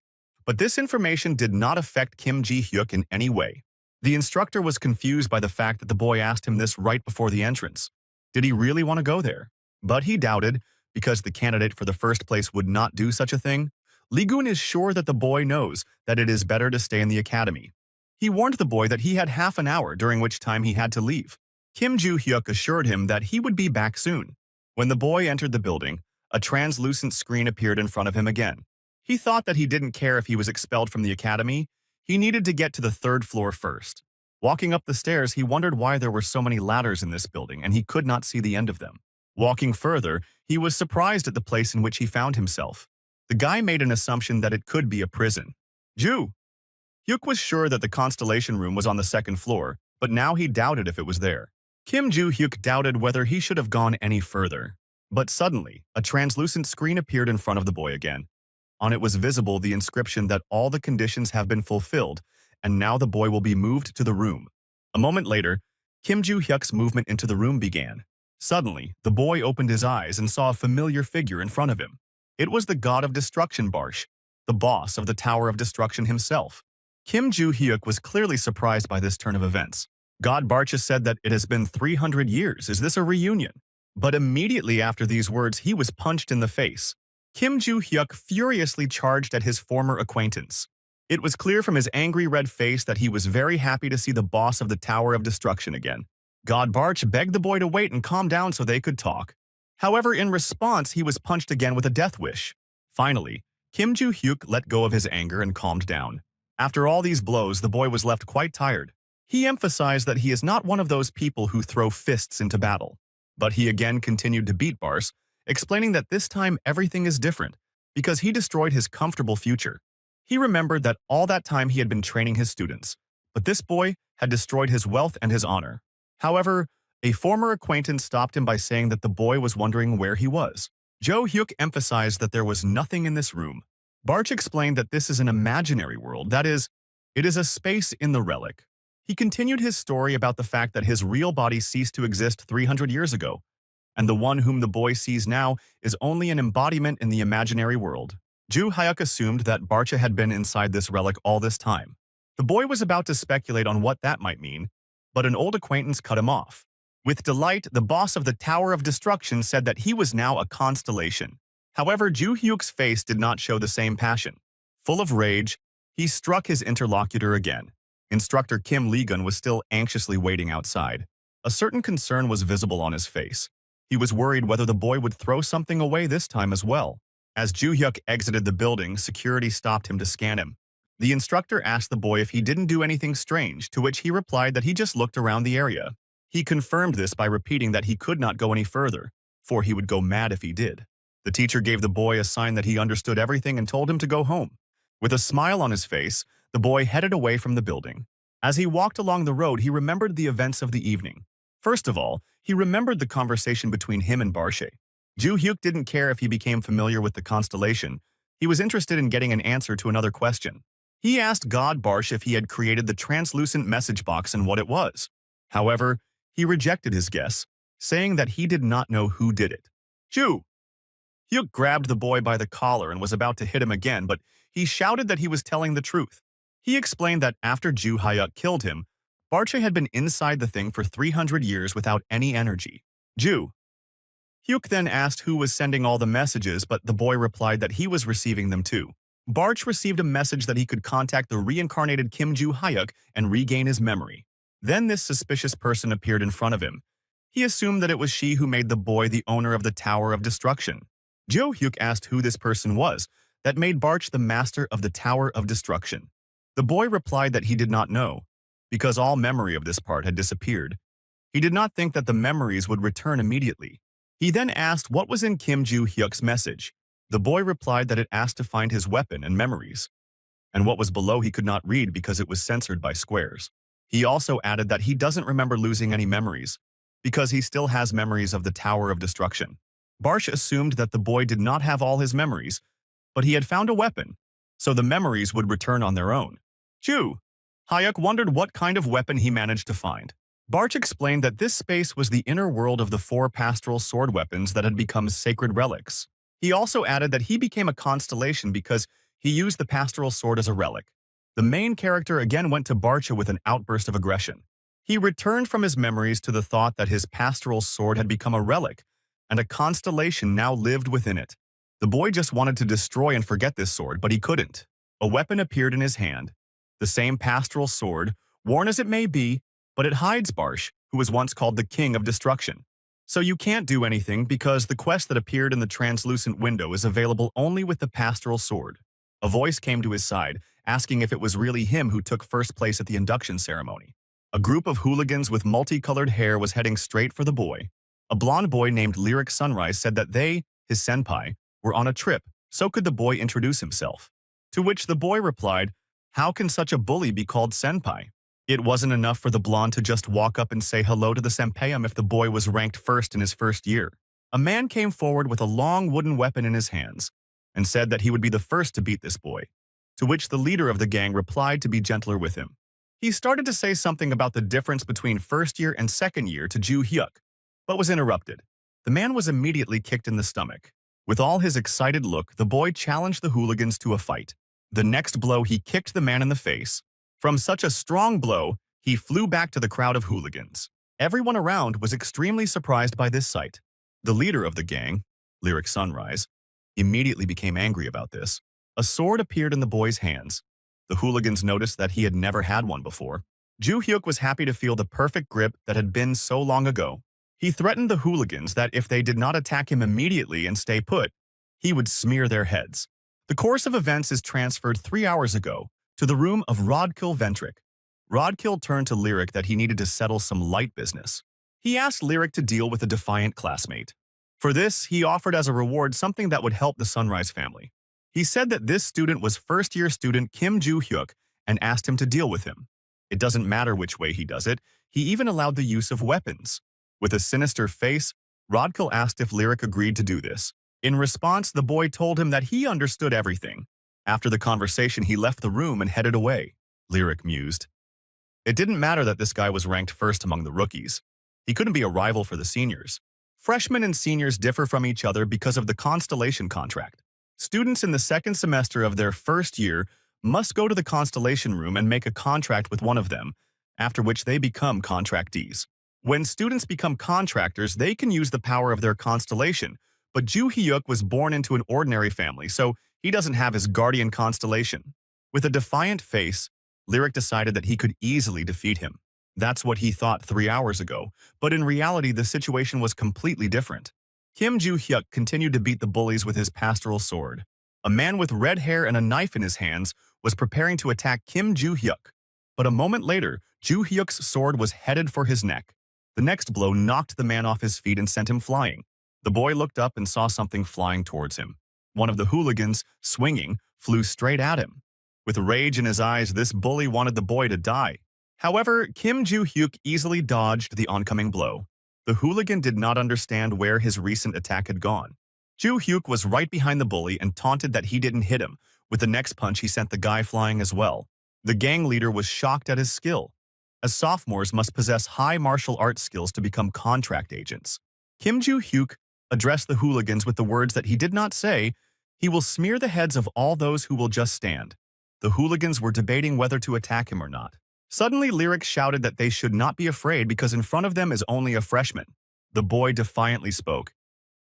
But this information did not affect Kim Ji-hyuk in any way. The instructor was confused by the fact that the boy asked him this right before the entrance. Did he really want to go there? But he doubted, because the candidate for the first place would not do such a thing. Lee-gun is sure that the boy knows that it is better to stay in the academy. He warned the boy that he had half an hour during which time he had to leave. Kim Ji-hyuk assured him that he would be back soon. When the boy entered the building, a translucent screen appeared in front of him again. He thought that he didn't care if he was expelled from the academy. He needed to get to the 3rd floor first. Walking up the stairs, he wondered why there were so many ladders in this building and he could not see the end of them. Walking further, he was surprised at the place in which he found himself. The guy made an assumption that it could be a prison. Hyuk was sure that the constellation room was on the 2nd floor, but now he doubted if it was there. Kim Ji-hyuk doubted whether he should have gone any further. But suddenly, a translucent screen appeared in front of the boy again. On it was visible the inscription that all the conditions have been fulfilled, and now the boy will be moved to the room. A moment later, Kim Ji-hyuk's movement into the room began. Suddenly, the boy opened his eyes and saw a familiar figure in front of him. It was the god of destruction Barsh, the boss of the Tower of Destruction himself. Kim Joo-hyuk was clearly surprised by this turn of events. God Barcha said that it has been 300 years. Is this a reunion? But immediately after these words, he was punched in the face. Kim Joo-hyuk furiously charged at his former acquaintance. It was clear from his angry red face that he was very happy to see the boss of the Tower of Destruction again. God Barch begged the boy to wait and calm down so they could talk. However, in response, he was punched again with a death wish. Finally, Kim Joo-hyuk let go of his anger and calmed down. After all these blows, the boy was left quite tired. He emphasized that he is not one of those people who throw fists into battle. But he again continued to beat Bars, explaining that this time everything is different, because he destroyed his comfortable future. He remembered that all that time he had been training his students, but this boy had destroyed his wealth and his honor. However, a former acquaintance stopped him by saying that the boy was wondering where he was. Jo-hyuk emphasized that there was nothing in this room. Barch explained that this is an imaginary world, that is, it is a space in the relic. He continued his story about the fact that his real body ceased to exist 300 years ago, and the one whom the boy sees now is only an embodiment in the imaginary world. Joo-hyuk assumed that Barcha had been inside this relic all this time. The boy was about to speculate on what that might mean, but an old acquaintance cut him off. With delight, the boss of the Tower of Destruction said that he was now a constellation. However, Joo-hyuk's face did not show the same passion. Full of rage, he struck his interlocutor again. Instructor Kim Lee-gun was still anxiously waiting outside. A certain concern was visible on his face. He was worried whether the boy would throw something away this time as well. As Joo-hyuk exited the building, security stopped him to scan him. The instructor asked the boy if he didn't do anything strange, to which he replied that he just looked around the area. He confirmed this by repeating that he could not go any further, for he would go mad if he did. The teacher gave the boy a sign that he understood everything and told him to go home. With a smile on his face, the boy headed away from the building. As he walked along the road, he remembered the events of the evening. First of all, he remembered the conversation between him and Barche. Joo-hyuk didn't care if he became familiar with the constellation. He was interested in getting an answer to another question. He asked God Barche if he had created the translucent message box and what it was. However, he rejected his guess, saying that he did not know who did it. Joo-hyuk grabbed the boy by the collar and was about to hit him again, but he shouted that he was telling the truth. He explained that after Joo-hyuk killed him, Barche had been inside the thing for 300 years without any energy. Joo-hyuk then asked who was sending all the messages, but the boy replied that he was receiving them too. Barch received a message that he could contact the reincarnated Kim Joo-hyuk and regain his memory. Then this suspicious person appeared in front of him. He assumed that it was she who made the boy the owner of the Tower of Destruction. Jo-hyuk asked who this person was that made Barch the master of the Tower of Destruction. The boy replied that he did not know, because all memory of this part had disappeared. He did not think that the memories would return immediately. He then asked what was in Kim Joo-hyuk's message. The boy replied that it asked to find his weapon and memories, and what was below he could not read because it was censored by squares. He also added that he doesn't remember losing any memories, because he still has memories of the Tower of Destruction. Barch assumed that the boy did not have all his memories, but he had found a weapon, so the memories would return on their own. Joo-hyuk wondered what kind of weapon he managed to find. Barch explained that this space was the inner world of the 4 pastoral sword weapons that had become sacred relics. He also added that he became a constellation because he used the pastoral sword as a relic. The main character again went to Barcha with an outburst of aggression. He returned from his memories to the thought that his pastoral sword had become a relic, and a constellation now lived within it. The boy just wanted to destroy and forget this sword, but he couldn't. A weapon appeared in his hand, the same pastoral sword, worn as it may be, but it hides Barch, who was once called the King of Destruction. So you can't do anything because the quest that appeared in the translucent window is available only with the pastoral sword. A voice came to his side, asking if it was really him who took first place at the induction ceremony. A group of hooligans with multicolored hair was heading straight for the boy. A blonde boy named Lyric Sunrise said that they, his senpai, were on a trip, so could the boy introduce himself. To which the boy replied, "How can such a bully be called senpai?" It wasn't enough for the blonde to just walk up and say hello to the senpaium if the boy was ranked first in his first year. A man came forward with a long wooden weapon in his hands and said that he would be the first to beat this boy, to which the leader of the gang replied to be gentler with him. He started to say something about the difference between first year and second year to Joo-hyuk, but was interrupted. The man was immediately kicked in the stomach. With all his excited look, the boy challenged the hooligans to a fight. The next blow, he kicked the man in the face. From such a strong blow, he flew back to the crowd of hooligans. Everyone around was extremely surprised by this sight. The leader of the gang, Lyric Sunrise, immediately became angry about this. A sword appeared in the boy's hands. The hooligans noticed that he had never had one before. Ju Hyuk was happy to feel the perfect grip that had been so long ago. He threatened the hooligans that if they did not attack him immediately and stay put, he would smear their heads. The course of events is transferred 3 hours ago to the room of Rodkill Ventric. Rodkill turned to Lyric that he needed to settle some light business. He asked Lyric to deal with a defiant classmate. For this, he offered as a reward something that would help the Sunrise family. He said that this student was first-year student Kim Ju Hyuk and asked him to deal with him. It doesn't matter which way he does it, he even allowed the use of weapons. With a sinister face, Rodkill asked if Lyric agreed to do this. In response, the boy told him that he understood everything. After the conversation, he left the room and headed away. Lyric mused. It didn't matter that this guy was ranked first among the rookies. He couldn't be a rival for the seniors. Freshmen and seniors differ from each other because of the Constellation contract. Students in the second semester of their first year must go to the Constellation room and make a contract with one of them, after which they become contractees. When students become contractors, they can use the power of their constellation, but Ju Hyuk was born into an ordinary family, so he doesn't have his guardian constellation. With a defiant face, Lyric decided that he could easily defeat him. That's what he thought 3 hours ago, but in reality the situation was completely different. Kim Ju Hyuk continued to beat the bullies with his pastoral sword. A man with red hair and a knife in his hands was preparing to attack Kim Ju Hyuk, but a moment later, Ju Hyuk's sword was headed for his neck. The next blow knocked the man off his feet and sent him flying. The boy looked up and saw something flying towards him. One of the hooligans, swinging, flew straight at him. With rage in his eyes, this bully wanted the boy to die. However, Kim Ju Hyuk easily dodged the oncoming blow. The hooligan did not understand where his recent attack had gone. Ju Hyuk was right behind the bully and taunted that he didn't hit him. With the next punch, he sent the guy flying as well. The gang leader was shocked at his skill, as sophomores must possess high martial arts skills to become contract agents. Kim Ju Hyuk addressed the hooligans with the words that he did not say, "He will smear the heads of all those who will just stand." The hooligans were debating whether to attack him or not. Suddenly, Lyric shouted that they should not be afraid because in front of them is only a freshman. The boy defiantly spoke.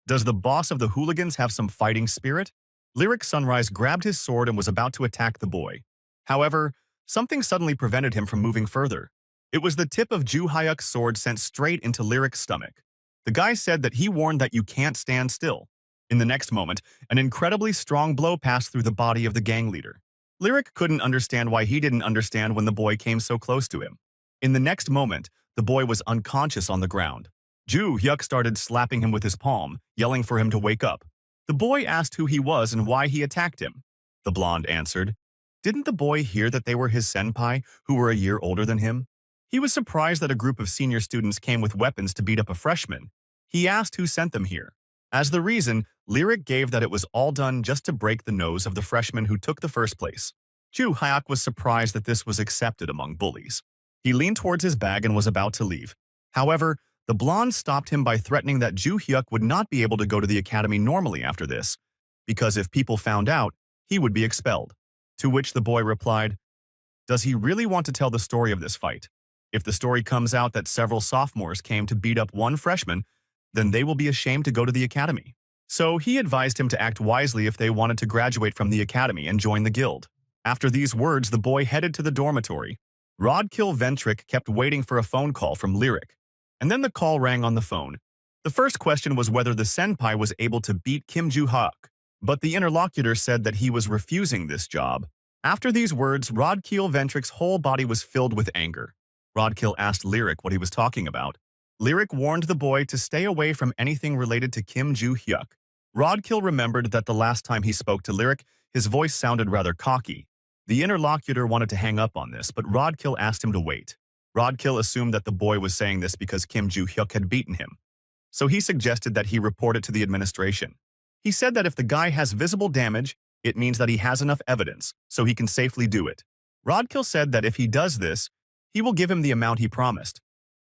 "Does the boss of the hooligans have some fighting spirit?" Lyric Sunrise grabbed his sword and was about to attack the boy. However, something suddenly prevented him from moving further. It was the tip of Ju Hyuk's sword sent straight into Lyric's stomach. The guy said that he warned that you can't stand still. In the next moment, an incredibly strong blow passed through the body of the gang leader. Lyric couldn't understand why he didn't understand when the boy came so close to him. In the next moment, the boy was unconscious on the ground. Ju Hyuk started slapping him with his palm, yelling for him to wake up. The boy asked who he was and why he attacked him. The blonde answered, "Didn't the boy hear that they were his senpai, who were a year older than him?" He was surprised that a group of senior students came with weapons to beat up a freshman. He asked who sent them here. As the reason, Lyric gave that it was all done just to break the nose of the freshman who took the first place. Ju Hyuk was surprised that this was accepted among bullies. He leaned towards his bag and was about to leave. However, the blonde stopped him by threatening that Ju Hyuk would not be able to go to the academy normally after this, because if people found out, he would be expelled. To which the boy replied, "Does he really want to tell the story of this fight? If the story comes out that several sophomores came to beat up one freshman, then they will be ashamed to go to the academy." So he advised him to act wisely if they wanted to graduate from the academy and join the guild. After these words, the boy headed to the dormitory. Rodkill Ventric kept waiting for a phone call from Lyric, and then the call rang on the phone. The first question was whether the senpai was able to beat Kim Ju Hyuk, but the interlocutor said that he was refusing this job. After these words, Rodkill Ventric's whole body was filled with anger. Rodkill asked Lyric what he was talking about. Lyric warned the boy to stay away from anything related to Kim Ju Hyuk. Rodkill remembered that the last time he spoke to Lyric, his voice sounded rather cocky. The interlocutor wanted to hang up on this, but Rodkill asked him to wait. Rodkill assumed that the boy was saying this because Kim Ju Hyuk had beaten him. So he suggested that he report it to the administration. He said that if the guy has visible damage, it means that he has enough evidence, so he can safely do it. Rodkill said that if he does this, he will give him the amount he promised,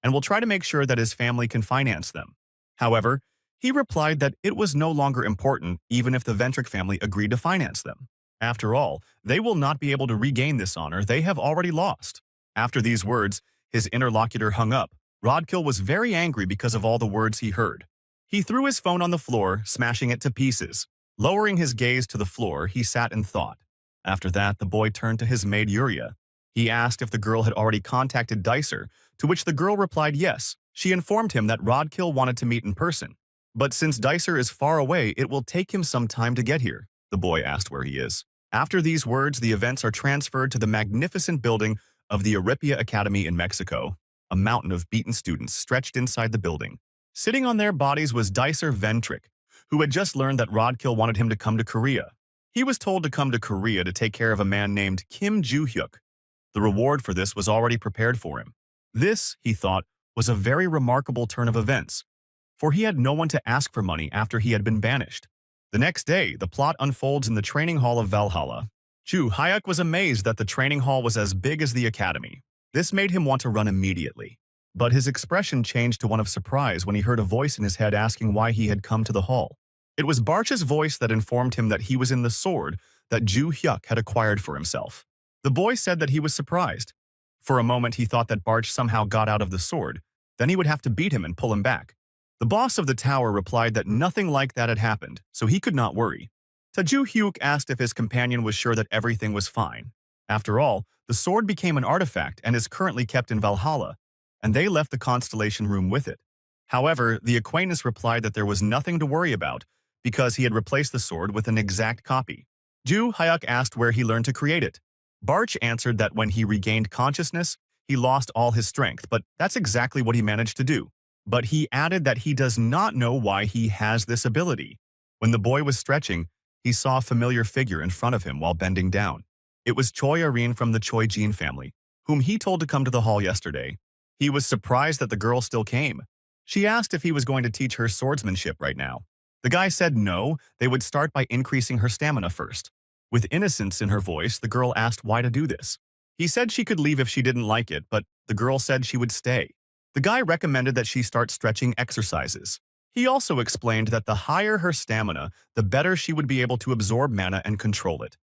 and will try to make sure that his family can finance them. However, he replied that it was no longer important even if the Ventric family agreed to finance them. After all, they will not be able to regain this honor they have already lost. After these words, his interlocutor hung up. Rodkill was very angry because of all the words he heard. He threw his phone on the floor, smashing it to pieces. Lowering his gaze to the floor, he sat and thought. After that, the boy turned to his maid Yuria. He asked if the girl had already contacted Dicer, to which the girl replied yes. She informed him that Rodkill wanted to meet in person. But since Dicer is far away, it will take him some time to get here. The boy asked where he is. After these words, the events are transferred to the magnificent building of the Aripia Academy in Mexico. A mountain of beaten students stretched inside the building. Sitting on their bodies was Dicer Ventric, who had just learned that Rodkill wanted him to come to Korea. He was told to come to Korea to take care of a man named Kim Joo-hyuk. The reward for this was already prepared for him. This, he thought, was a very remarkable turn of events, for he had no one to ask for money after he had been banished. The next day, the plot unfolds in the training hall of Valhalla. Joo-hyuk was amazed that the training hall was as big as the academy. This made him want to run immediately. But his expression changed to one of surprise when he heard a voice in his head asking why he had come to the hall. It was Barch's voice that informed him that he was in the sword that Joo-hyuk had acquired for himself. The boy said that he was surprised. For a moment, he thought that Barch somehow got out of the sword. Then he would have to beat him and pull him back. The boss of the tower replied that nothing like that had happened, so he could not worry. Joo-hyuk asked if his companion was sure that everything was fine. After all, the sword became an artifact and is currently kept in Valhalla, and they left the constellation room with it. However, the acquaintance replied that there was nothing to worry about because he had replaced the sword with an exact copy. Joo-hyuk asked where he learned to create it. Barch answered that when he regained consciousness, he lost all his strength, but that's exactly what he managed to do. But he added that he does not know why he has this ability. When the boy was stretching, he saw a familiar figure in front of him while bending down. It was Choi Arin from the Choi Jin family, whom he told to come to the hall yesterday. He was surprised that the girl still came. She asked if he was going to teach her swordsmanship right now. The guy said no, they would start by increasing her stamina first. With innocence in her voice, the girl asked why to do this. He said she could leave if she didn't like it, but the girl said she would stay. The guy recommended that she start stretching exercises. He also explained that the higher her stamina, the better she would be able to absorb mana and control it.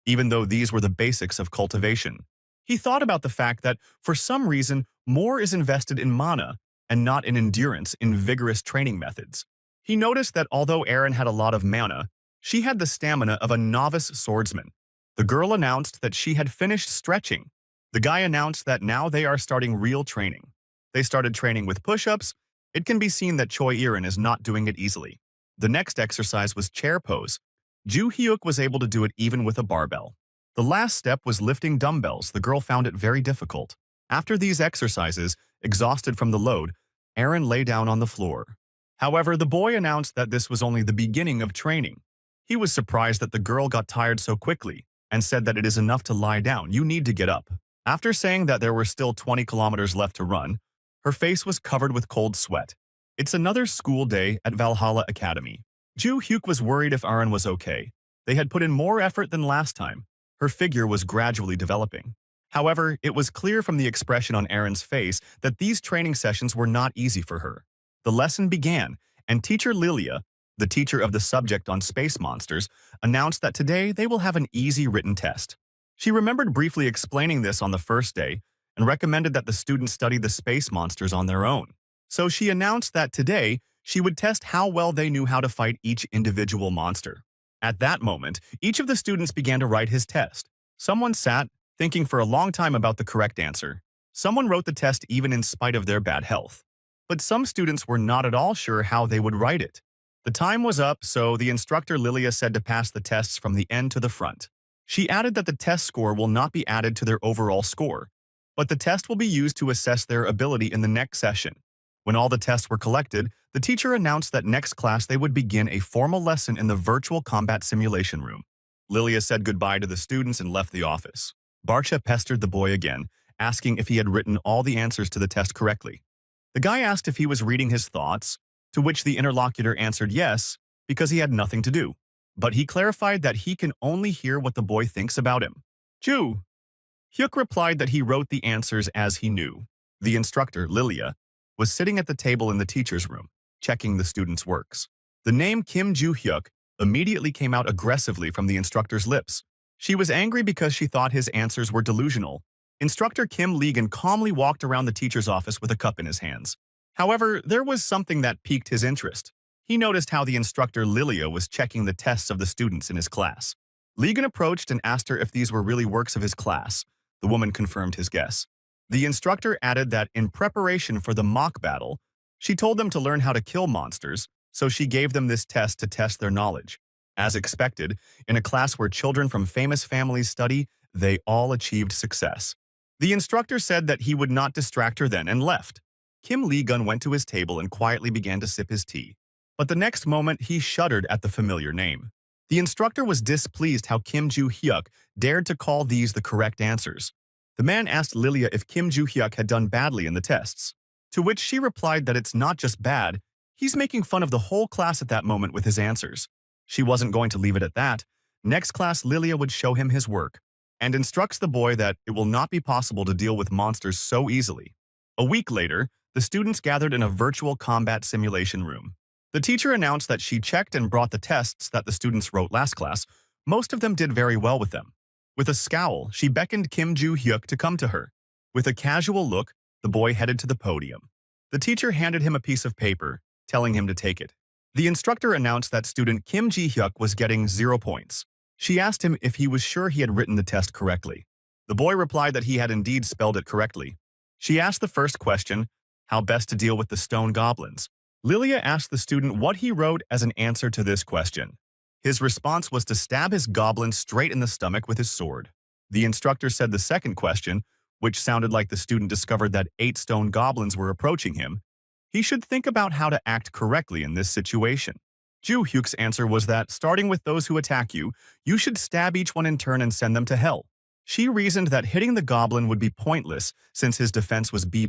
Even though these were the basics of cultivation. He thought about the fact that, for some reason, more is invested in mana and not in endurance in vigorous training methods. He noticed that although Erin had a lot of mana, she had the stamina of a novice swordsman. The girl announced that she had finished stretching. The guy announced that now they are starting real training. They started training with push-ups. It can be seen that Choi Erin is not doing it easily. The next exercise was chair pose. Joo-hyuk was able to do it even with a barbell. The last step was lifting dumbbells. The girl found it very difficult. After these exercises, exhausted from the load, Erin lay down on the floor. However, the boy announced that this was only the beginning of training. He was surprised that the girl got tired so quickly and said that it is enough to lie down, you need to get up. After saying that there were still 20 kilometers left to run, her face was covered with cold sweat. It's another school day at Valhalla Academy. Joo-hyuk was worried if Erin was okay. They had put in more effort than last time. Her figure was gradually developing. However, it was clear from the expression on Erin's face that these training sessions were not easy for her. The lesson began, and teacher Lilia, the teacher of the subject on space monsters, announced that today they will have an easy written test. She remembered briefly explaining this on the first day and recommended that the students study the space monsters on their own. So she announced that today she would test how well they knew how to fight each individual monster. At that moment, each of the students began to write his test. Someone sat, thinking for a long time about the correct answer. Someone wrote the test even in spite of their bad health. But some students were not at all sure how they would write it. The time was up, so the instructor Lilia said to pass the tests from the end to the front. She added that the test score will not be added to their overall score, but the test will be used to assess their ability in the next session. When all the tests were collected, the teacher announced that next class they would begin a formal lesson in the virtual combat simulation room. Lilia said goodbye to the students and left the office. Barcha pestered the boy again, asking if he had written all the answers to the test correctly. The guy asked if he was reading his thoughts, to which the interlocutor answered yes, because he had nothing to do. But he clarified that he can only hear what the boy thinks about him. Joo-hyuk replied that he wrote the answers as he knew. The instructor, Lilia, was sitting at the table in the teacher's room, checking the students' works. The name Kim Joo-hyuk immediately came out aggressively from the instructor's lips. She was angry because she thought his answers were delusional. Instructor Kim Legan calmly walked around the teacher's office with a cup in his hands. However, there was something that piqued his interest. He noticed how the instructor Lilia was checking the tests of the students in his class. Legan approached and asked her if these were really works of his class. The woman confirmed his guess. The instructor added that in preparation for the mock battle, she told them to learn how to kill monsters, so she gave them this test to test their knowledge. As expected, in a class where children from famous families study, they all achieved success. The instructor said that he would not distract her then and left. Kim Lee-gun went to his table and quietly began to sip his tea. But the next moment, he shuddered at the familiar name. The instructor was displeased how Kim Joo-hyuk dared to call these the correct answers. The man asked Lilia if Kim Joo-hyuk had done badly in the tests, to which she replied that it's not just bad, he's making fun of the whole class at that moment with his answers. She wasn't going to leave it at that. Next class, Lilia would show him his work, and instructs the boy that it will not be possible to deal with monsters so easily. A week later, the students gathered in a virtual combat simulation room. The teacher announced that she checked and brought the tests that the students wrote last class. Most of them did very well with them. With a scowl, she beckoned Kim Joo-hyuk to come to her. With a casual look, the boy headed to the podium. The teacher handed him a piece of paper, telling him to take it. The instructor announced that student Kim Ji-hyuk was getting 0 points. She asked him if he was sure he had written the test correctly. The boy replied that he had indeed spelled it correctly. She asked the first question, how best to deal with the stone goblins. Lilia asked the student what he wrote as an answer to this question. His response was to stab his goblin straight in the stomach with his sword. The instructor said the second question, which sounded like the student discovered that 8 stone goblins were approaching him. He should think about how to act correctly in this situation. Joo-hyuk's answer was that, starting with those who attack you, you should stab each one in turn and send them to hell. She reasoned that hitting the goblin would be pointless since his defense was B+,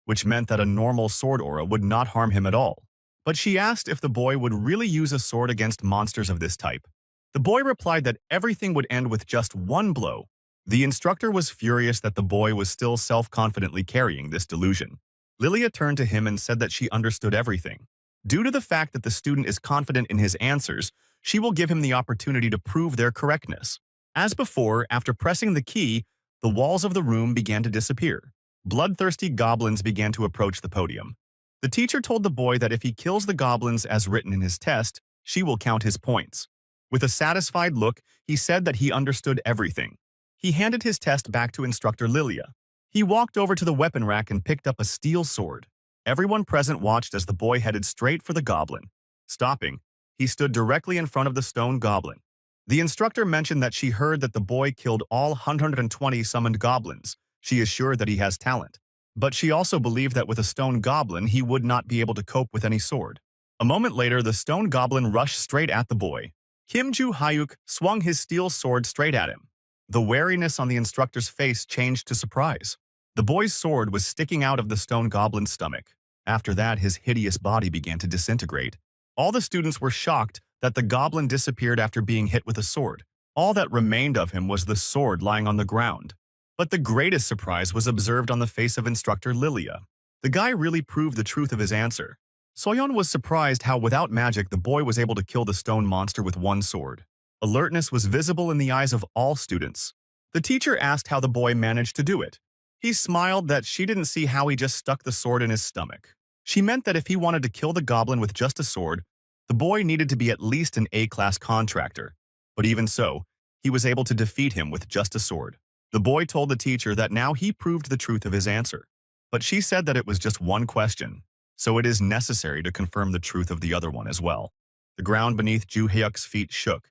which meant that a normal sword aura would not harm him at all. But she asked if the boy would really use a sword against monsters of this type. The boy replied that everything would end with just one blow. The instructor was furious that the boy was still self-confidently carrying this delusion. Lilia turned to him and said that she understood everything. Due to the fact that the student is confident in his answers, she will give him the opportunity to prove their correctness. As before, after pressing the key, the walls of the room began to disappear. Bloodthirsty goblins began to approach the podium. The teacher told the boy that if he kills the goblins as written in his test, she will count his points. With a satisfied look, he said that he understood everything. He handed his test back to instructor Lilia. He walked over to the weapon rack and picked up a steel sword. Everyone present watched as the boy headed straight for the goblin. Stopping, he stood directly in front of the stone goblin. The instructor mentioned that she heard that the boy killed all 120 summoned goblins. She is sure that he has talent. But she also believed that with a stone goblin, he would not be able to cope with any sword. A moment later, the stone goblin rushed straight at the boy. Kim Joo-hyuk swung his steel sword straight at him. The wariness on the instructor's face changed to surprise. The boy's sword was sticking out of the stone goblin's stomach. After that, his hideous body began to disintegrate. All the students were shocked that the goblin disappeared after being hit with a sword. All that remained of him was the sword lying on the ground. But the greatest surprise was observed on the face of instructor Lilia. The guy really proved the truth of his answer. Soyeon was surprised how without magic the boy was able to kill the stone monster with one sword. Alertness was visible in the eyes of all students. The teacher asked how the boy managed to do it. He smiled that she didn't see how he just stuck the sword in his stomach. She meant that if he wanted to kill the goblin with just a sword, the boy needed to be at least an A-class contractor. But even so, he was able to defeat him with just a sword. The boy told the teacher that now he proved the truth of his answer. But she said that it was just one question, so it is necessary to confirm the truth of the other one as well. The ground beneath Joo-hyuk's feet shook.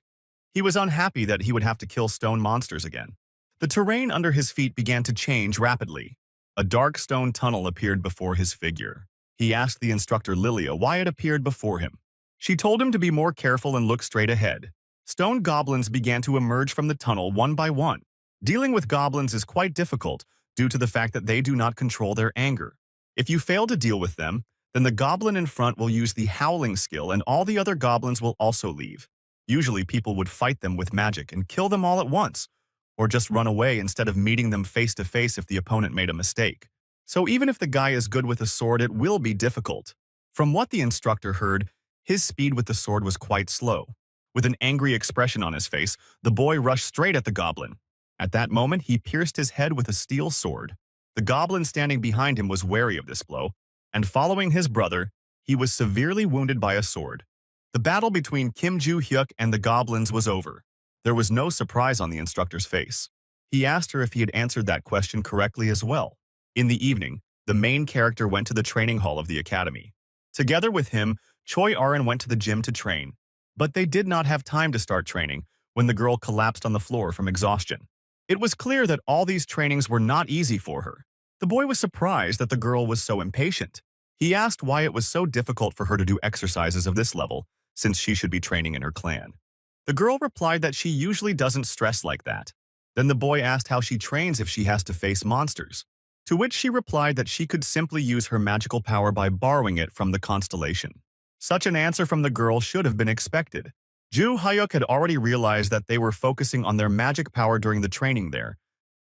He was unhappy that he would have to kill stone monsters again. The terrain under his feet began to change rapidly. A dark stone tunnel appeared before his figure. He asked the instructor Lilia why it appeared before him. She told him to be more careful and look straight ahead. Stone goblins began to emerge from the tunnel one by one. Dealing with goblins is quite difficult due to the fact that they do not control their anger. If you fail to deal with them, then the goblin in front will use the howling skill and all the other goblins will also leave. Usually people would fight them with magic and kill them all at once, or just run away instead of meeting them face to face if the opponent made a mistake. So even if the guy is good with a sword, it will be difficult. From what the instructor heard, his speed with the sword was quite slow. With an angry expression on his face, the boy rushed straight at the goblin. At that moment, he pierced his head with a steel sword. The goblin standing behind him was wary of this blow, and following his brother, he was severely wounded by a sword. The battle between Kim Joo-hyuk and the goblins was over. There was no surprise on the instructor's face. He asked her if he had answered that question correctly as well. In the evening, the main character went to the training hall of the academy. Together with him, Choi Arin went to the gym to train. But they did not have time to start training when the girl collapsed on the floor from exhaustion. It was clear that all these trainings were not easy for her. The boy was surprised that the girl was so impatient. He asked why it was so difficult for her to do exercises of this level, since she should be training in her clan. The girl replied that she usually doesn't stress like that. Then the boy asked how she trains if she has to face monsters, to which she replied that she could simply use her magical power by borrowing it from the constellation. Such an answer from the girl should have been expected. Joo-hyuk had already realized that they were focusing on their magic power during the training there,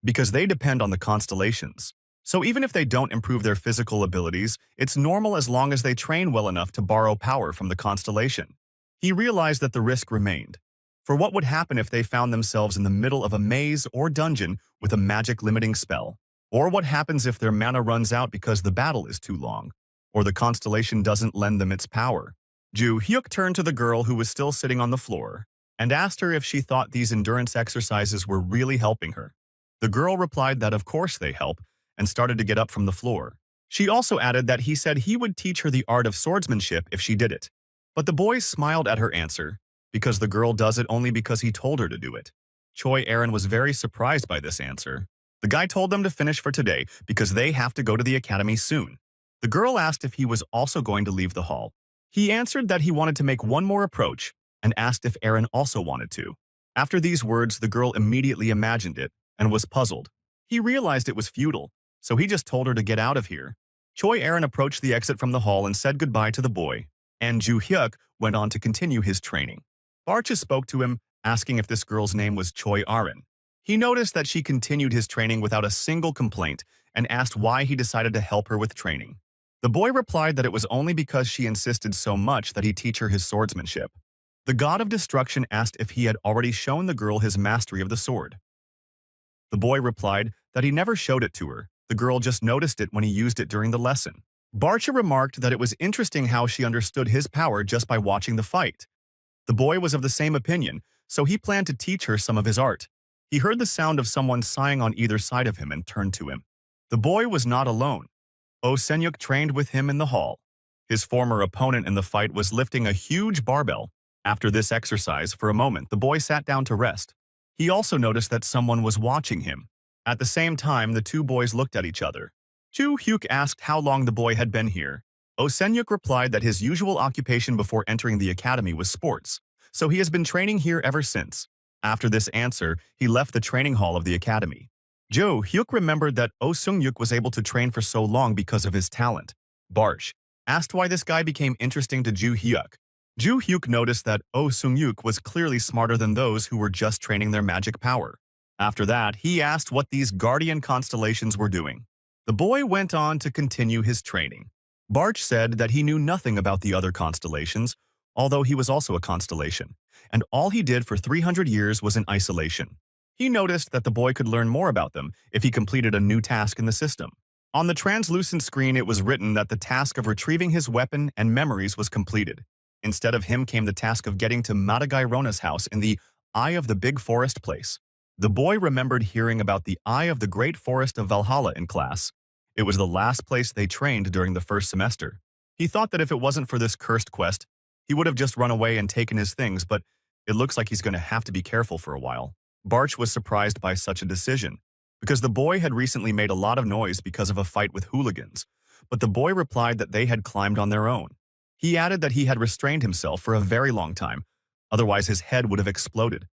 because they depend on the constellations. So even if they don't improve their physical abilities, it's normal as long as they train well enough to borrow power from the constellation. He realized that the risk remained. For what would happen if they found themselves in the middle of a maze or dungeon with a magic limiting spell? Or what happens if their mana runs out because the battle is too long? Or the constellation doesn't lend them its power? Joo-hyuk turned to the girl who was still sitting on the floor and asked her if she thought these endurance exercises were really helping her. The girl replied that of course they help and started to get up from the floor. She also added that he said he would teach her the art of swordsmanship if she did it. But the boy smiled at her answer because the girl does it only because he told her to do it. Choi Arin was very surprised by this answer. The guy told them to finish for today because they have to go to the academy soon. The girl asked if he was also going to leave the hall. He answered that he wanted to make one more approach and asked if Arin also wanted to. After these words, the girl immediately imagined it and was puzzled. He realized it was futile, so he just told her to get out of here. Choi Arin approached the exit from the hall and said goodbye to the boy, and Joo-hyuk went on to continue his training. Barcha spoke to him, asking if this girl's name was Choi Arin. He noticed that she continued his training without a single complaint and asked why he decided to help her with training. The boy replied that it was only because she insisted so much that he teach her his swordsmanship. The god of destruction asked if he had already shown the girl his mastery of the sword. The boy replied that he never showed it to her. The girl just noticed it when he used it during the lesson. Barcha remarked that it was interesting how she understood his power just by watching the fight. The boy was of the same opinion, so he planned to teach her some of his art. He heard the sound of someone sighing on either side of him and turned to him. The boy was not alone. Oh Senyuk trained with him in the hall. His former opponent in the fight was lifting a huge barbell. After this exercise, for a moment, the boy sat down to rest. He also noticed that someone was watching him. At the same time, the two boys looked at each other. Joo-hyuk asked how long the boy had been here. Oh Senyuk replied that his usual occupation before entering the academy was sports, so he has been training here ever since. After this answer, he left the training hall of the academy. Joo-hyuk remembered that Oh Senyuk was able to train for so long because of his talent. Barch asked why this guy became interesting to Joo-hyuk. Joo-hyuk noticed that Oh Senyuk was clearly smarter than those who were just training their magic power. After that, he asked what these guardian constellations were doing. The boy went on to continue his training. Barch said that he knew nothing about the other constellations, although he was also a constellation, and all he did for 300 years was in isolation. He noticed that the boy could learn more about them if he completed a new task in the system. On the translucent screen, it was written that the task of retrieving his weapon and memories was completed. Instead of him came the task of getting to Madagairona's house in the Eye of the Big Forest place. The boy remembered hearing about the Eye of the Great Forest of Valhalla in class. It was the last place they trained during the first semester. He thought that if it wasn't for this cursed quest, he would have just run away and taken his things, but it looks like he's going to have to be careful for a while. Barch was surprised by such a decision, because the boy had recently made a lot of noise because of a fight with hooligans, but the boy replied that they had climbed on their own. He added that he had restrained himself for a very long time, otherwise his head would have exploded,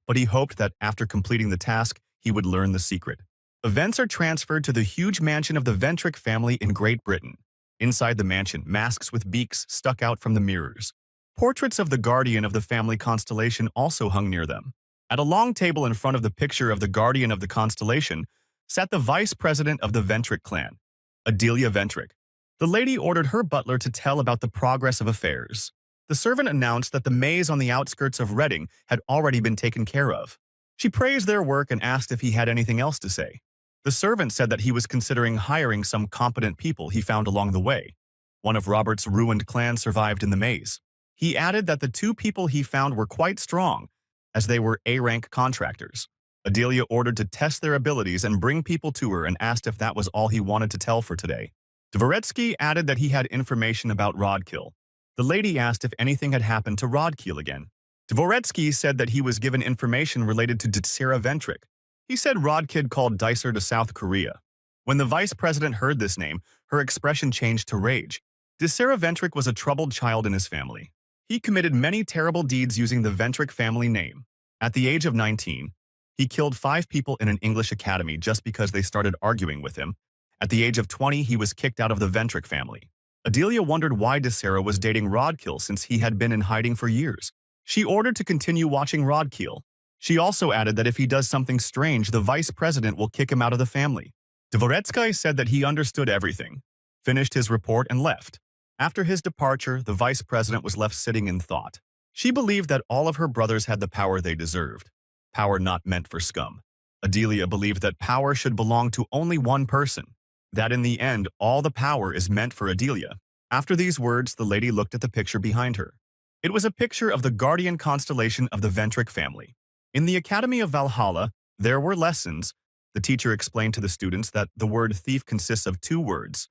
but he hoped that after completing the task, he would learn the secret. Events are transferred to the huge mansion of the Ventric family in Great Britain. Inside the mansion, masks with beaks stuck out from the mirrors. Portraits of the guardian of the family constellation also hung near them. At a long table in front of the picture of the guardian of the constellation sat the vice president of the Ventric clan, Adelia Ventric. The lady ordered her butler to tell about the progress of affairs. The servant announced that the maze on the outskirts of Reading had already been taken care of. She praised their work and asked if he had anything else to say. The servant said that he was considering hiring some competent people he found along the way. One of Robert's ruined clans survived in the maze. He added that the two people he found were quite strong, as they were A-rank contractors. Adelia ordered to test their abilities and bring people to her and asked if that was all he wanted to tell for today. Dvoretsky added that he had information about Rodkill. The lady asked if anything had happened to Rodkill again. Dvoretsky said that he was given information related to Dtsera Ventrik. He said Rodkid called Dicer to South Korea. When the vice president heard this name, her expression changed to rage. Dtsera Ventrik was a troubled child in his family. He committed many terrible deeds using the Ventrik family name. At the age of 19, he killed 5 people in an English academy just because they started arguing with him. At the age of 20, he was kicked out of the Ventrik family. Adelia wondered why Dtsera was dating Rodkill since he had been in hiding for years. She ordered to continue watching Rodkill. She also added that if he does something strange, the vice president will kick him out of the family. Dvoretsky said that he understood everything, finished his report, and left. After his departure, the vice president was left sitting in thought. She believed that all of her brothers had the power they deserved. Power not meant for scum. Adelia believed that power should belong to only one person. That in the end, all the power is meant for Adelia. After these words, the lady looked at the picture behind her. It was a picture of the guardian constellation of the Ventrik family. In the Academy of Valhalla, there were lessons. The teacher explained to the students that the word thief consists of 2 words,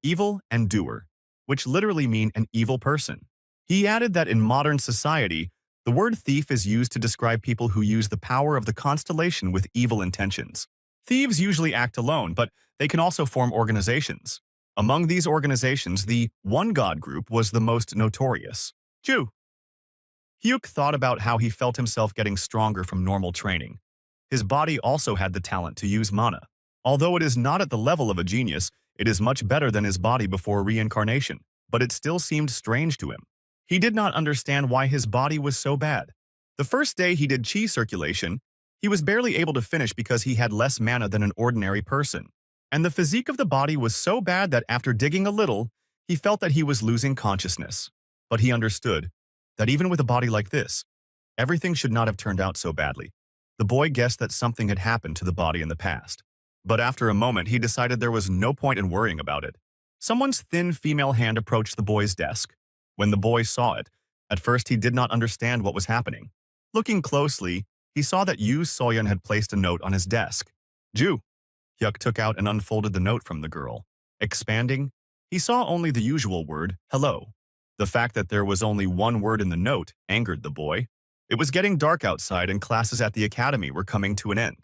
evil and doer, which literally mean an evil person. He added that in modern society, the word thief is used to describe people who use the power of the constellation with evil intentions. Thieves usually act alone, but they can also form organizations. Among these organizations, the One God Group was the most notorious. Jew. Hyuk thought about how he felt himself getting stronger from normal training. His body also had the talent to use mana. Although it is not at the level of a genius, it is much better than his body before reincarnation, but it still seemed strange to him. He did not understand why his body was so bad. The first day he did chi circulation, he was barely able to finish because he had less mana than an ordinary person. And the physique of the body was so bad that after digging a little, he felt that he was losing consciousness. But he understood that even with a body like this, everything should not have turned out so badly. The boy guessed that something had happened to the body in the past. But after a moment, he decided there was no point in worrying about it. Someone's thin female hand approached the boy's desk. When the boy saw it, at first he did not understand what was happening. Looking closely, he saw that Yu Soyeon had placed a note on his desk. Ju. Hyuk took out and unfolded the note from the girl. Expanding, he saw only the usual word, hello. The fact that there was only one word in the note angered the boy. It was getting dark outside and classes at the academy were coming to an end.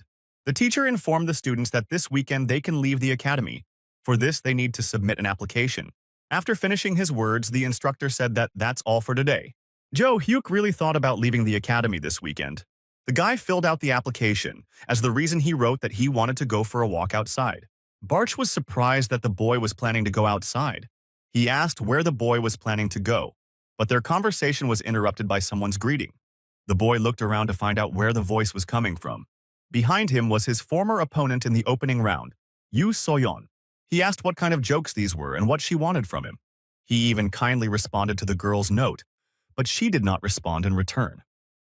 The teacher informed the students that this weekend they can leave the academy. For this, they need to submit an application. After finishing his words, the instructor said that that's all for today. Hyuk really thought about leaving the academy this weekend. The guy filled out the application, as the reason he wrote that he wanted to go for a walk outside. Barch was surprised that the boy was planning to go outside. He asked where the boy was planning to go, but their conversation was interrupted by someone's greeting. The boy looked around to find out where the voice was coming from. Behind him was his former opponent in the opening round, Yu Soyeon. He asked what kind of jokes these were and what she wanted from him. He even kindly responded to the girl's note, but she did not respond in return.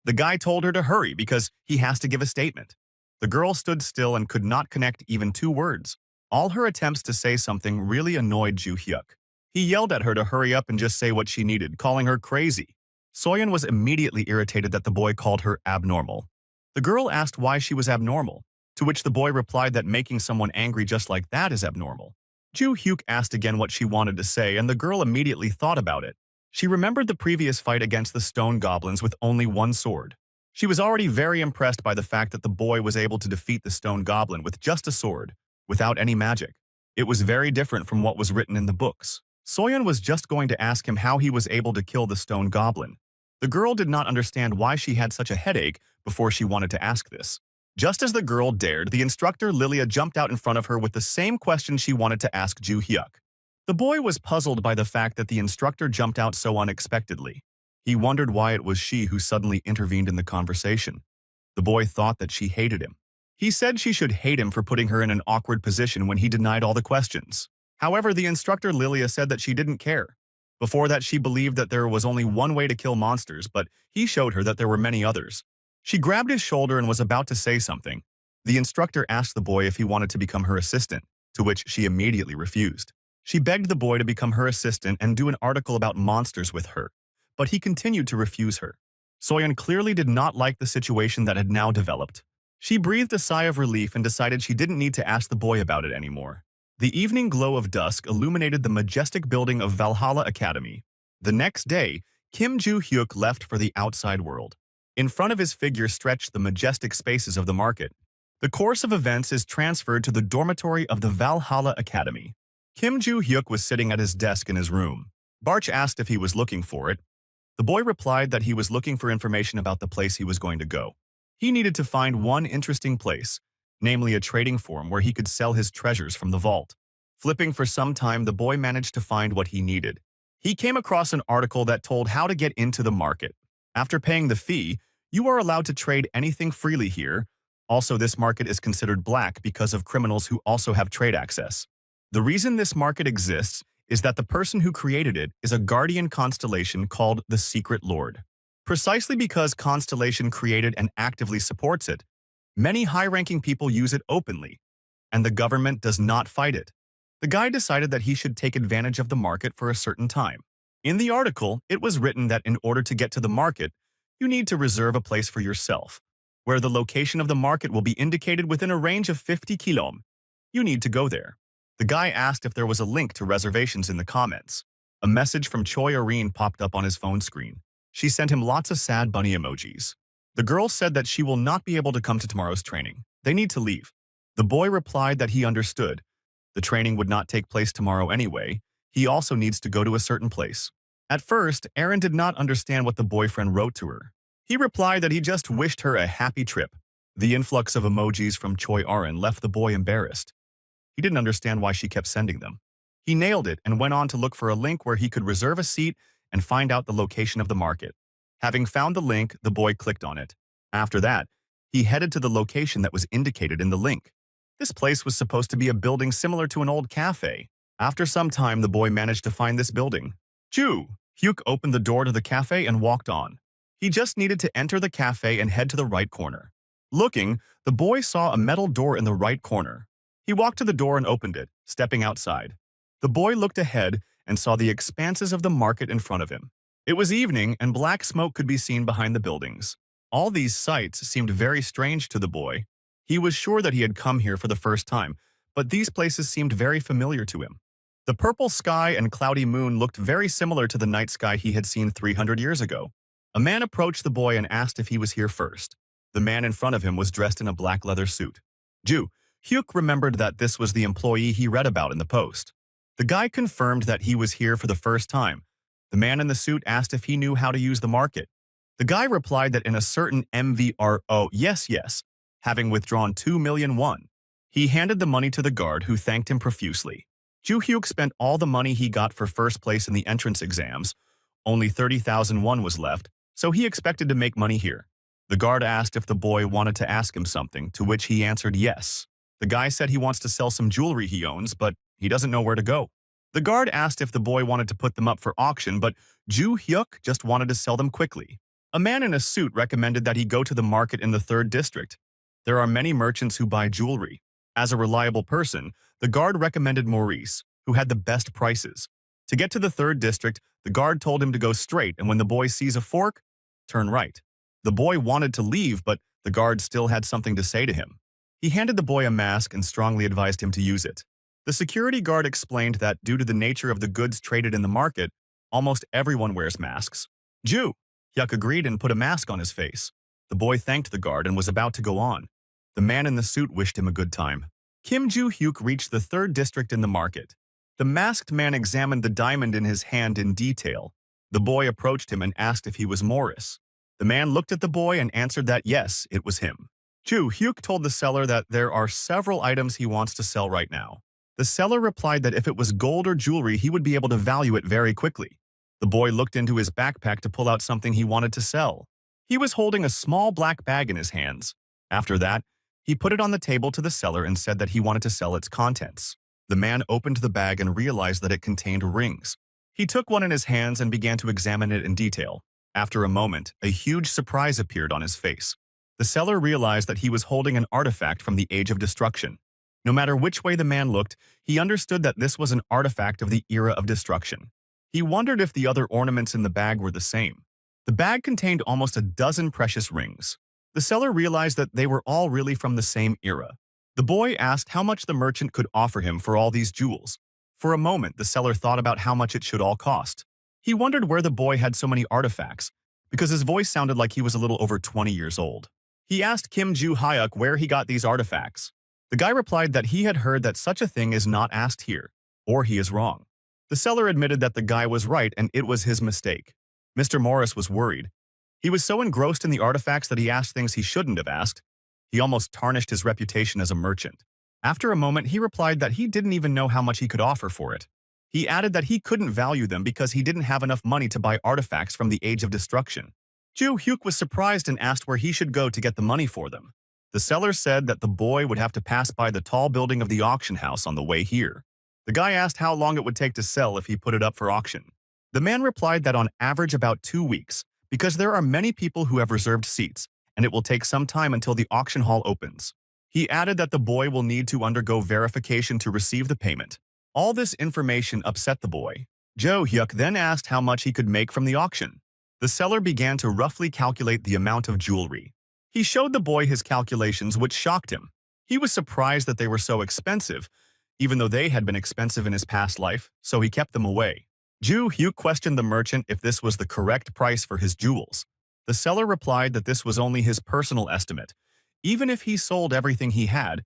The guy told her to hurry because he has to give a statement. The girl stood still and could not connect even 2 words. All her attempts to say something really annoyed Ju Hyuk. He yelled at her to hurry up and just say what she needed, calling her crazy. Soyeon was immediately irritated that the boy called her abnormal. The girl asked why she was abnormal, to which the boy replied that making someone angry just like that is abnormal. Ju Hyuk asked again what she wanted to say, and the girl immediately thought about it. She remembered the previous fight against the stone goblins with only one sword. She was already very impressed by the fact that the boy was able to defeat the stone goblin with just a sword, without any magic. It was very different from what was written in the books. Soyeon was just going to ask him how he was able to kill the stone goblin. The girl did not understand why she had such a headache before she wanted to ask this. Just as the girl dared, the instructor Lilia jumped out in front of her with the same question she wanted to ask Ju Hyuk. The boy was puzzled by the fact that the instructor jumped out so unexpectedly. He wondered why it was she who suddenly intervened in the conversation. The boy thought that she hated him. He said she should hate him for putting her in an awkward position when he denied all the questions. However, the instructor Lilia said that she didn't care. Before that, she believed that there was only one way to kill monsters, but he showed her that there were many others. She grabbed his shoulder and was about to say something. The instructor asked the boy if he wanted to become her assistant, to which she immediately refused. She begged the boy to become her assistant and do an article about monsters with her, but he continued to refuse her. Soyeon clearly did not like the situation that had now developed. She breathed a sigh of relief and decided she didn't need to ask the boy about it anymore. The evening glow of dusk illuminated the majestic building of Valhalla Academy. The next day, Kim Joo-hyuk left for the outside world. In front of his figure stretched the majestic spaces of the market. The course of events is transferred to the dormitory of the Valhalla Academy. Kim Joo-hyuk was sitting at his desk in his room. Barch asked if he was looking for it. The boy replied that he was looking for information about the place he was going to go. He needed to find one interesting place, namely a trading forum where he could sell his treasures from the vault. Flipping for some time, the boy managed to find what he needed. He came across an article that told how to get into the market. After paying the fee, you are allowed to trade anything freely here. Also, this market is considered black because of criminals who also have trade access. The reason this market exists is that the person who created it is a guardian constellation called the Secret Lord. Precisely because Constellation created and actively supports it, many high-ranking people use it openly, and the government does not fight it. The guy decided that he should take advantage of the market for a certain time. In the article, it was written that in order to get to the market, you need to reserve a place for yourself, where the location of the market will be indicated within a range of 50 km. You need to go there. The guy asked if there was a link to reservations in the comments. A message from Choi Irene popped up on his phone screen. She sent him lots of sad bunny emojis. The girl said that she will not be able to come to tomorrow's training. They need to leave. The boy replied that he understood. The training would not take place tomorrow anyway. He also needs to go to a certain place. At first, Aaron did not understand what the boyfriend wrote to her. He replied that he just wished her a happy trip. The influx of emojis from Choi Aaron left the boy embarrassed. He didn't understand why she kept sending them. He nailed it and went on to look for a link where he could reserve a seat and find out the location of the market. Having found the link, the boy clicked on it. After that, he headed to the location that was indicated in the link. This place was supposed to be a building similar to an old cafe. After some time, the boy managed to find this building. Hyuk opened the door to the cafe and walked on. He just needed to enter the cafe and head to the right corner. Looking, the boy saw a metal door in the right corner. He walked to the door and opened it, stepping outside. The boy looked ahead and saw the expanses of the market in front of him. It was evening, and black smoke could be seen behind the buildings. All these sights seemed very strange to the boy. He was sure that he had come here for the first time, but these places seemed very familiar to him. The purple sky and cloudy moon looked very similar to the night sky he had seen 300 years ago. A man approached the boy and asked if he was here first. The man in front of him was dressed in a black leather suit. Hyuk remembered that this was the employee he read about in the post. The guy confirmed that he was here for the first time. The man in the suit asked if he knew how to use the market. The guy replied that in a certain MVRO, yes, having withdrawn 2 million won. He handed the money to the guard, who thanked him profusely. Hyuk spent all the money he got for first place in the entrance exams. Only 30,000 won was left, so he expected to make money here. The guard asked if the boy wanted to ask him something, to which he answered yes. The guy said he wants to sell some jewelry he owns, but he doesn't know where to go. The guard asked if the boy wanted to put them up for auction, but Hyuk just wanted to sell them quickly. A man in a suit recommended that he go to the market in the 3rd district. There are many merchants who buy jewelry. As a reliable person, the guard recommended Maurice, who had the best prices. To get to the 3rd district, the guard told him to go straight, and when the boy sees a fork, turn right. The boy wanted to leave, but the guard still had something to say to him. He handed the boy a mask and strongly advised him to use it. The security guard explained that due to the nature of the goods traded in the market, almost everyone wears masks. Hyuk agreed and put a mask on his face. The boy thanked the guard and was about to go on. The man in the suit wished him a good time. Kim Joo-hyuk reached the 3rd district in the market. The masked man examined the diamond in his hand in detail. The boy approached him and asked if he was Morris. The man looked at the boy and answered that yes, it was him. Hyuk told the seller that there are several items he wants to sell right now. The seller replied that if it was gold or jewelry, he would be able to value it very quickly. The boy looked into his backpack to pull out something he wanted to sell. He was holding a small black bag in his hands. After that, he put it on the table to the seller and said that he wanted to sell its contents. The man opened the bag and realized that it contained rings. He took one in his hands and began to examine it in detail. After a moment, a huge surprise appeared on his face. The seller realized that he was holding an artifact from the Age of Destruction. No matter which way the man looked, he understood that this was an artifact of the Era of Destruction. He wondered if the other ornaments in the bag were the same. The bag contained almost a dozen precious rings. The seller realized that they were all really from the same era. The boy asked how much the merchant could offer him for all these jewels. For a moment, the seller thought about how much it should all cost. He wondered where the boy had so many artifacts, because his voice sounded like he was a little over 20 years old. He asked Kim Joo-hyuk where he got these artifacts. The guy replied that he had heard that such a thing is not asked here, or he is wrong. The seller admitted that the guy was right and it was his mistake. Mr. Morris was worried. He was so engrossed in the artifacts that he asked things he shouldn't have asked. He almost tarnished his reputation as a merchant. After a moment, he replied that he didn't even know how much he could offer for it. He added that he couldn't value them because he didn't have enough money to buy artifacts from the Age of Destruction. Joo-hyuk was surprised and asked where he should go to get the money for them. The seller said that the boy would have to pass by the tall building of the auction house on the way here. The guy asked how long it would take to sell if he put it up for auction. The man replied that on average about 2 weeks, because there are many people who have reserved seats, and it will take some time until the auction hall opens. He added that the boy will need to undergo verification to receive the payment. All this information upset the boy. Joo-hyuk then asked how much he could make from the auction. The seller began to roughly calculate the amount of jewelry. He showed the boy his calculations, which shocked him. He was surprised that they were so expensive, even though they had been expensive in his past life, so he kept them away. Joo-hyuk questioned the merchant if this was the correct price for his jewels. The seller replied that this was only his personal estimate. Even if he sold everything he had,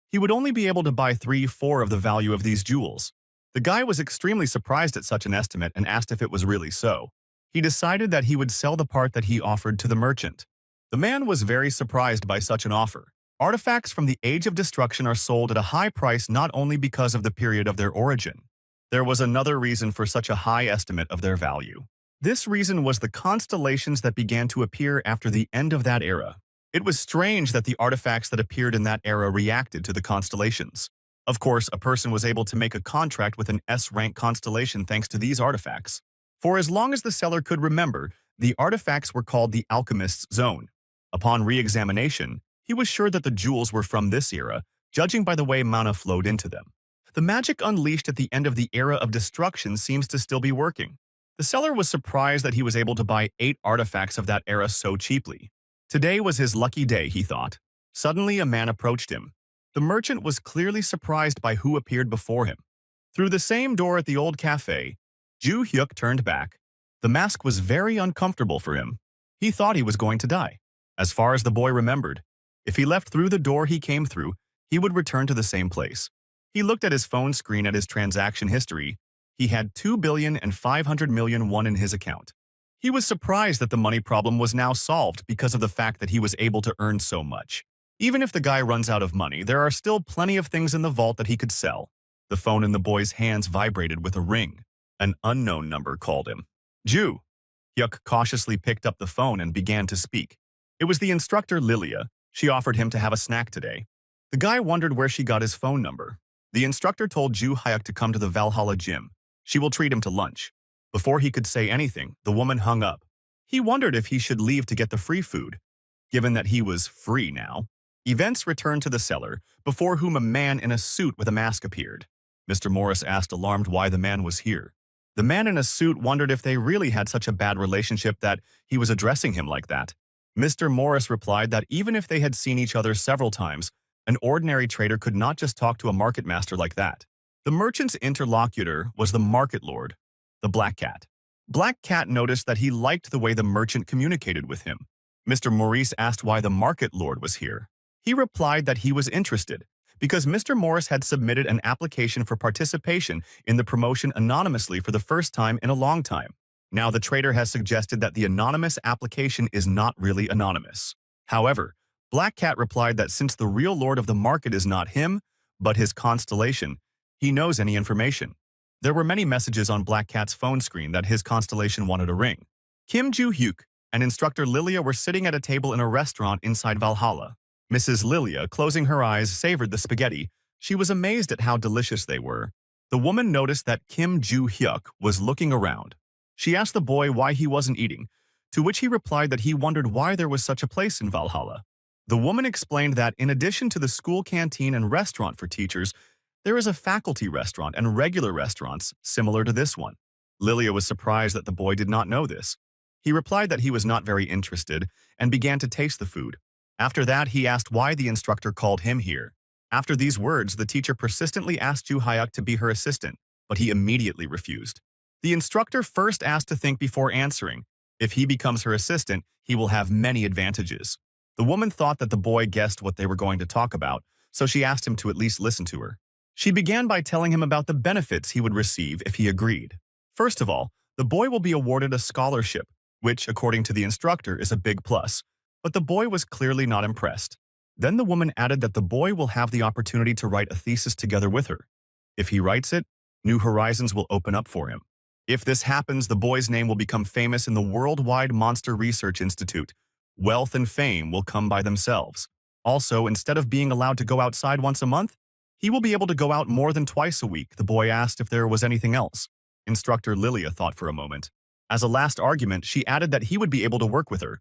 he would only be able to buy 3/4 of the value of these jewels. The guy was extremely surprised at such an estimate and asked if it was really so. He decided that he would sell the part that he offered to the merchant. The man was very surprised by such an offer. Artifacts from the Age of Destruction are sold at a high price not only because of the period of their origin. There was another reason for such a high estimate of their value. This reason was the constellations that began to appear after the end of that era. It was strange that the artifacts that appeared in that era reacted to the constellations. Of course, a person was able to make a contract with an S-rank constellation thanks to these artifacts. For as long as the seller could remember, the artifacts were called the Alchemist's Zone. Upon re-examination, he was sure that the jewels were from this era, judging by the way mana flowed into them. The magic unleashed at the end of the Era of Destruction seems to still be working. The seller was surprised that he was able to buy 8 artifacts of that era so cheaply. Today was his lucky day, he thought. Suddenly, a man approached him. The merchant was clearly surprised by who appeared before him. Through the same door at the old cafe, Joo-hyuk turned back. The mask was very uncomfortable for him. He thought he was going to die. As far as the boy remembered, if he left through the door he came through, he would return to the same place. He looked at his phone screen at his transaction history. He had 2,500,000,000 won in his account. He was surprised that the money problem was now solved because of the fact that he was able to earn so much. Even if the guy runs out of money, there are still plenty of things in the vault that he could sell. The phone in the boy's hands vibrated with a ring. An unknown number called him. Joo-hyuk cautiously picked up the phone and began to speak. It was the instructor Lilia. She offered him to have a snack today. The guy wondered where she got his phone number. The instructor told Joo-hyuk to come to the Valhalla gym. She will treat him to lunch. Before he could say anything, the woman hung up. He wondered if he should leave to get the free food, given that he was free now. Events returned to the cellar, before whom a man in a suit with a mask appeared. Mr. Morris asked alarmed why the man was here. The man in a suit wondered if they really had such a bad relationship that he was addressing him like that. Mr. Morris replied that even if they had seen each other several times, an ordinary trader could not just talk to a market master like that. The merchant's interlocutor was the market lord, the Black Cat. Black Cat noticed that he liked the way the merchant communicated with him. Mr. Maurice asked why the market lord was here. He replied that he was interested, because Mr. Morris had submitted an application for participation in the promotion anonymously for the first time in a long time. Now the trader has suggested that the anonymous application is not really anonymous. However, Black Cat replied that since the real lord of the market is not him, but his constellation, he knows any information. There were many messages on Black Cat's phone screen that his constellation wanted a ring. Kim Joo-hyuk and instructor Lilia were sitting at a table in a restaurant inside Valhalla. Mrs. Lilia, closing her eyes, savored the spaghetti. She was amazed at how delicious they were. The woman noticed that Kim Joo-hyuk was looking around. She asked the boy why he wasn't eating, to which he replied that he wondered why there was such a place in Valhalla. The woman explained that in addition to the school canteen and restaurant for teachers, there is a faculty restaurant and regular restaurants similar to this one. Lilia was surprised that the boy did not know this. He replied that he was not very interested and began to taste the food. After that, he asked why the instructor called him here. After these words, the teacher persistently asked Joo-hyuk to be her assistant, but he immediately refused. The instructor first asked to think before answering. If he becomes her assistant, he will have many advantages. The woman thought that the boy guessed what they were going to talk about, so she asked him to at least listen to her. She began by telling him about the benefits he would receive if he agreed. First of all, the boy will be awarded a scholarship, which, according to the instructor, is a big plus, but the boy was clearly not impressed. Then the woman added that the boy will have the opportunity to write a thesis together with her. If he writes it, new horizons will open up for him. If this happens, the boy's name will become famous in the Worldwide Monster Research Institute. Wealth and fame will come by themselves. Also, instead of being allowed to go outside once a month, he will be able to go out more than twice a week. The boy asked if there was anything else. Instructor Lilia thought for a moment. As a last argument, she added that he would be able to work with her,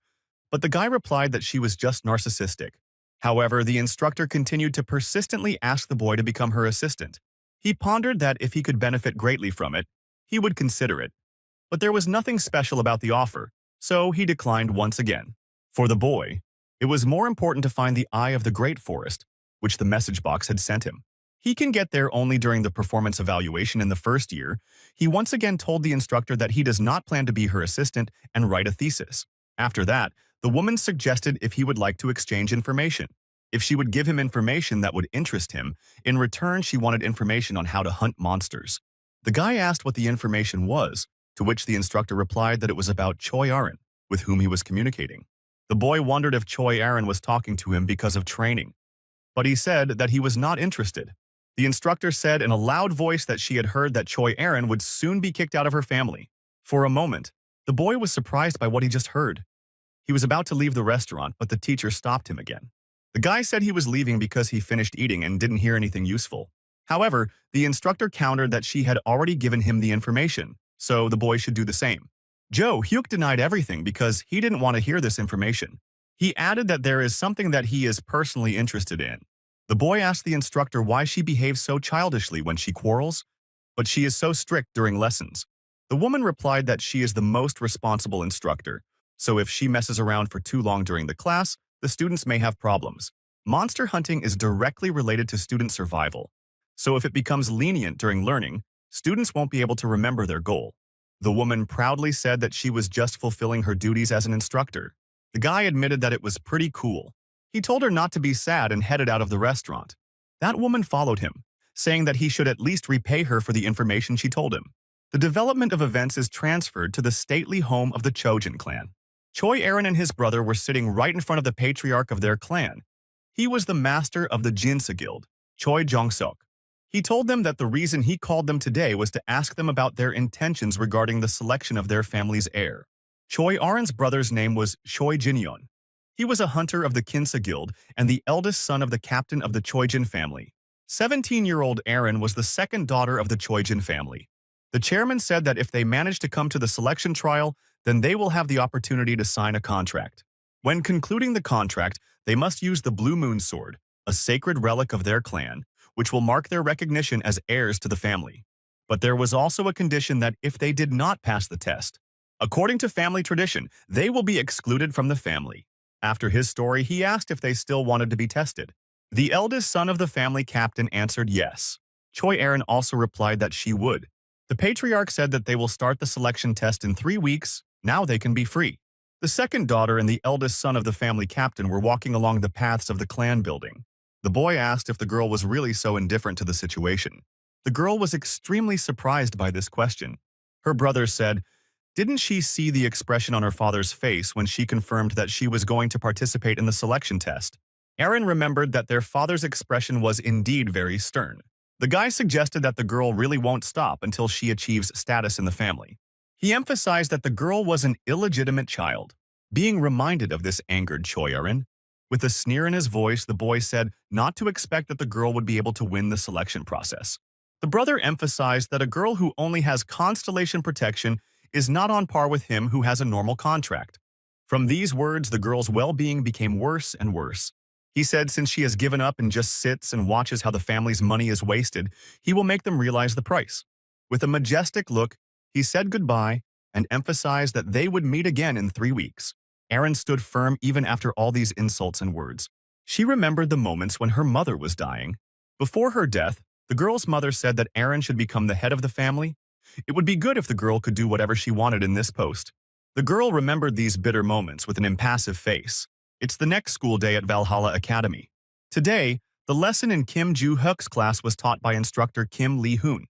but the guy replied that she was just narcissistic. However, the instructor continued to persistently ask the boy to become her assistant. He pondered that if he could benefit greatly from it, he would consider it. But there was nothing special about the offer, so he declined once again. For the boy, it was more important to find the Eye of the Great Forest, which the message box had sent him. He can get there only during the performance evaluation in the first year. He once again told the instructor that he does not plan to be her assistant and write a thesis. After that, the woman suggested if he would like to exchange information. If she would give him information that would interest him, in return she wanted information on how to hunt monsters. The guy asked what the information was, to which the instructor replied that it was about Choi Aaron, with whom he was communicating. The boy wondered if Choi Aaron was talking to him because of training, but he said that he was not interested. The instructor said in a loud voice that she had heard that Choi Aaron would soon be kicked out of her family. For a moment, the boy was surprised by what he just heard. He was about to leave the restaurant, but the teacher stopped him again. The guy said he was leaving because he finished eating and didn't hear anything useful. However, the instructor countered that she had already given him the information, so the boy should do the same. Joo-hyuk denied everything because he didn't want to hear this information. He added that there is something that he is personally interested in. The boy asked the instructor why she behaves so childishly when she quarrels, but she is so strict during lessons. The woman replied that she is the most responsible instructor, so if she messes around for too long during the class, the students may have problems. Monster hunting is directly related to student survival, so if it becomes lenient during learning, students won't be able to remember their goal. The woman proudly said that she was just fulfilling her duties as an instructor. The guy admitted that it was pretty cool. He told her not to be sad and headed out of the restaurant. That woman followed him, saying that he should at least repay her for the information she told him. The development of events is transferred to the stately home of the Chojin clan. Choi Aaron and his brother were sitting right in front of the patriarch of their clan. He was the master of the Jinsa Guild, Choi Jong-suk. He told them that the reason he called them today was to ask them about their intentions regarding the selection of their family's heir. Choi Aaron's brother's name was Choi Jin-yeon. He was a hunter of the Kinsa Guild and the eldest son of the captain of the Choijin family. 17-year-old Aaron was the second daughter of the Choijin family. The chairman said that if they manage to come to the selection trial, then they will have the opportunity to sign a contract. When concluding the contract, they must use the Blue Moon Sword, a sacred relic of their clan, which will mark their recognition as heirs to the family. But there was also a condition that if they did not pass the test, according to family tradition, they will be excluded from the family. After his story, he asked if they still wanted to be tested. The eldest son of the family captain answered yes. Choi Aaron also replied that she would. The patriarch said that they will start the selection test in 3 weeks. Now they can be free. The second daughter and the eldest son of the family captain were walking along the paths of the clan building. The boy asked if the girl was really so indifferent to the situation. The girl was extremely surprised by this question. Her brother said, "Didn't she see the expression on her father's face when she confirmed that she was going to participate in the selection test?" Aaron remembered that their father's expression was indeed very stern. The guy suggested that the girl really won't stop until she achieves status in the family. He emphasized that the girl was an illegitimate child. Being reminded of this angered Choi Aaron. With a sneer in his voice, the boy said not to expect that the girl would be able to win the selection process. The brother emphasized that a girl who only has constellation protection is not on par with him who has a normal contract. From these words, the girl's well-being became worse and worse. He said since she has given up and just sits and watches how the family's money is wasted, he will make them realize the price. With a majestic look, he said goodbye and emphasized that they would meet again in 3 weeks. Erin stood firm even after all these insults and words. She remembered the moments when her mother was dying. Before her death, the girl's mother said that Erin should become the head of the family. It would be good if the girl could do whatever she wanted in this post. The girl remembered these bitter moments with an impassive face. It's the next school day at Valhalla Academy. Today, the lesson in Kim Joo-hyuk's class was taught by instructor Kim Lee-hoon.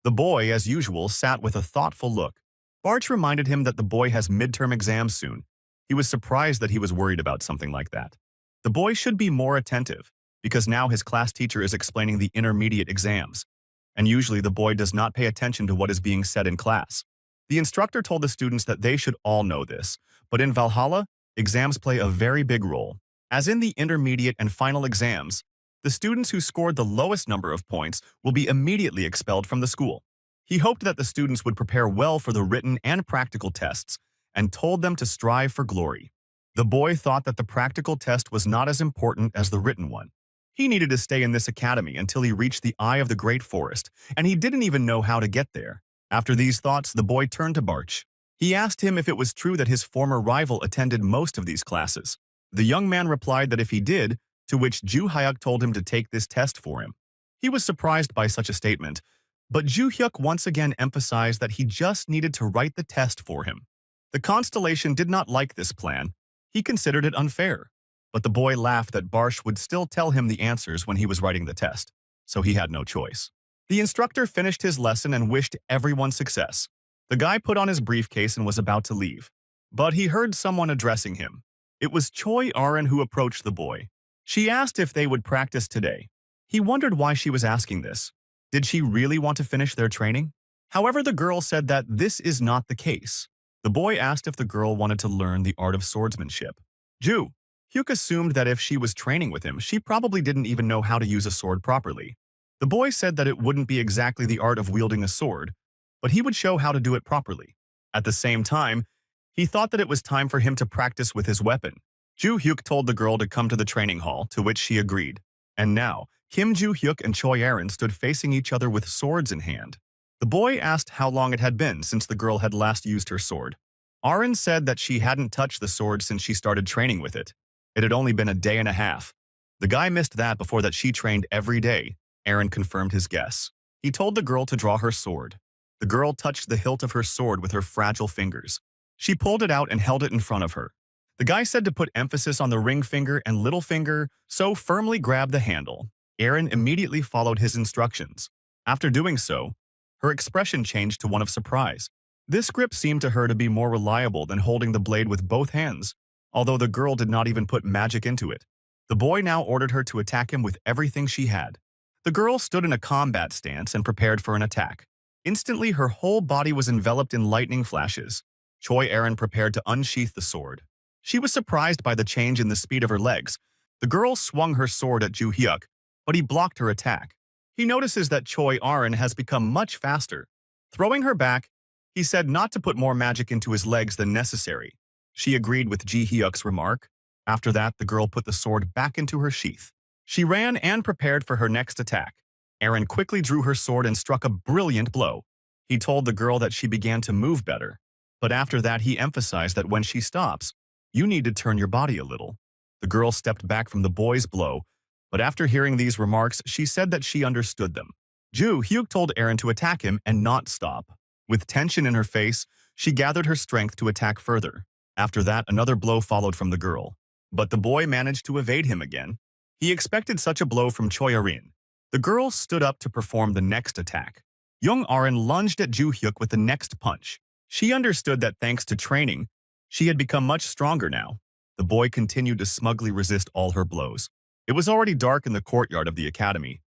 The boy, as usual, sat with a thoughtful look. Barch reminded him that the boy has midterm exams soon. He was surprised that he was worried about something like that. The boy should be more attentive, because now his class teacher is explaining the intermediate exams. And usually the boy does not pay attention to what is being said in class. The instructor told the students that they should all know this, but in Valhalla, exams play a very big role. As in the intermediate and final exams, the students who scored the lowest number of points will be immediately expelled from the school. He hoped that the students would prepare well for the written and practical tests, and told them to strive for glory. The boy thought that the practical test was not as important as the written one. He needed to stay in this academy until he reached the eye of the great forest, and he didn't even know how to get there. After these thoughts, the boy turned to Barch. He asked him if it was true that his former rival attended most of these classes. The young man replied that if he did, to which Joo-hyuk told him to take this test for him. He was surprised by such a statement, but Joo-hyuk once again emphasized that he just needed to write the test for him. The constellation did not like this plan. He considered it unfair. But the boy laughed that Barch would still tell him the answers when he was writing the test, so he had no choice. The instructor finished his lesson and wished everyone success. The guy put on his briefcase and was about to leave. But he heard someone addressing him. It was Choi Arin who approached the boy. She asked if they would practice today. He wondered why she was asking this. Did she really want to finish their training? However, the girl said that this is not the case. The boy asked if the girl wanted to learn the art of swordsmanship. Joo-hyuk assumed that if she was training with him, she probably didn't even know how to use a sword properly. The boy said that it wouldn't be exactly the art of wielding a sword, but he would show how to do it properly. At the same time, he thought that it was time for him to practice with his weapon. Joo-hyuk told the girl to come to the training hall, to which she agreed. And now, Kim Joo-hyuk and Choi Arin stood facing each other with swords in hand. The boy asked how long it had been since the girl had last used her sword. Arin said that she hadn't touched the sword since she started training with it. It had only been a day and a half. The guy missed that before that she trained every day. Arin confirmed his guess. He told the girl to draw her sword. The girl touched the hilt of her sword with her fragile fingers. She pulled it out and held it in front of her. The guy said to put emphasis on the ring finger and little finger, so firmly grabbed the handle. Arin immediately followed his instructions. After doing so, her expression changed to one of surprise. This grip seemed to her to be more reliable than holding the blade with both hands, although the girl did not even put magic into it. The boy now ordered her to attack him with everything she had. The girl stood in a combat stance and prepared for an attack. Instantly, her whole body was enveloped in lightning flashes. Choi Arin prepared to unsheath the sword. She was surprised by the change in the speed of her legs. The girl swung her sword at Joo-hyuk, but he blocked her attack. He notices that Choi Arin has become much faster. Throwing her back, he said not to put more magic into his legs than necessary. She agreed with Ji-hyuk's remark. After that, the girl put the sword back into her sheath. She ran and prepared for her next attack. Arin quickly drew her sword and struck a brilliant blow. He told the girl that she began to move better. But after that, he emphasized that when she stops, you need to turn your body a little. The girl stepped back from the boy's blow, but after hearing these remarks, she said that she understood them. Joo-hyuk told Arin to attack him and not stop. With tension in her face, she gathered her strength to attack further. After that, another blow followed from the girl. But the boy managed to evade him again. He expected such a blow from Choi Arin. The girl stood up to perform the next attack. Young Arin lunged at Joo-hyuk with the next punch. She understood that thanks to training, she had become much stronger now. The boy continued to smugly resist all her blows. It was already dark in the courtyard of the academy.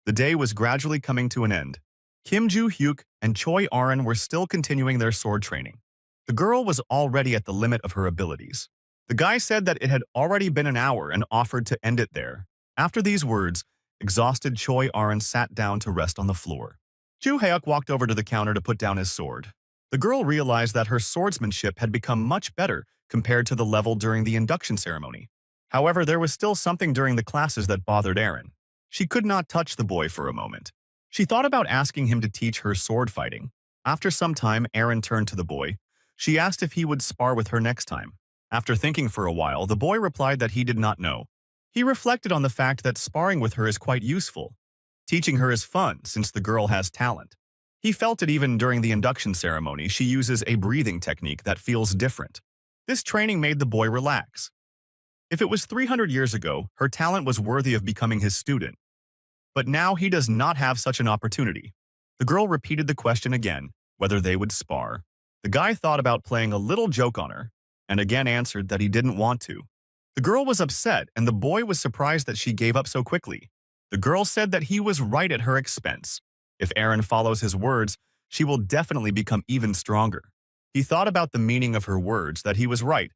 The day was gradually coming to an end. Kim Joo-hyuk and Choi Arin were still continuing their sword training. The girl was already at the limit of her abilities. The guy said that it had already been an hour and offered to end it there. After these words, exhausted Choi Arin sat down to rest on the floor. Ju Hyuk walked over to the counter to put down his sword. The girl realized that her swordsmanship had become much better compared to the level during the induction ceremony. However, there was still something during the classes that bothered Erin. She could not touch the boy for a moment. She thought about asking him to teach her sword fighting. After some time, Erin turned to the boy. She asked if he would spar with her next time. After thinking for a while, the boy replied that he did not know. He reflected on the fact that sparring with her is quite useful. Teaching her is fun since the girl has talent. He felt it even during the induction ceremony. She uses a breathing technique that feels different. This training made the boy relax. If it was 300 years ago, her talent was worthy of becoming his student. But now he does not have such an opportunity. The girl repeated the question again, whether they would spar. The guy thought about playing a little joke on her, and again answered that he didn't want to. The girl was upset, and the boy was surprised that she gave up so quickly. The girl said that he was right at her expense. If Erin follows his words, she will definitely become even stronger. He thought about the meaning of her words, that he was right,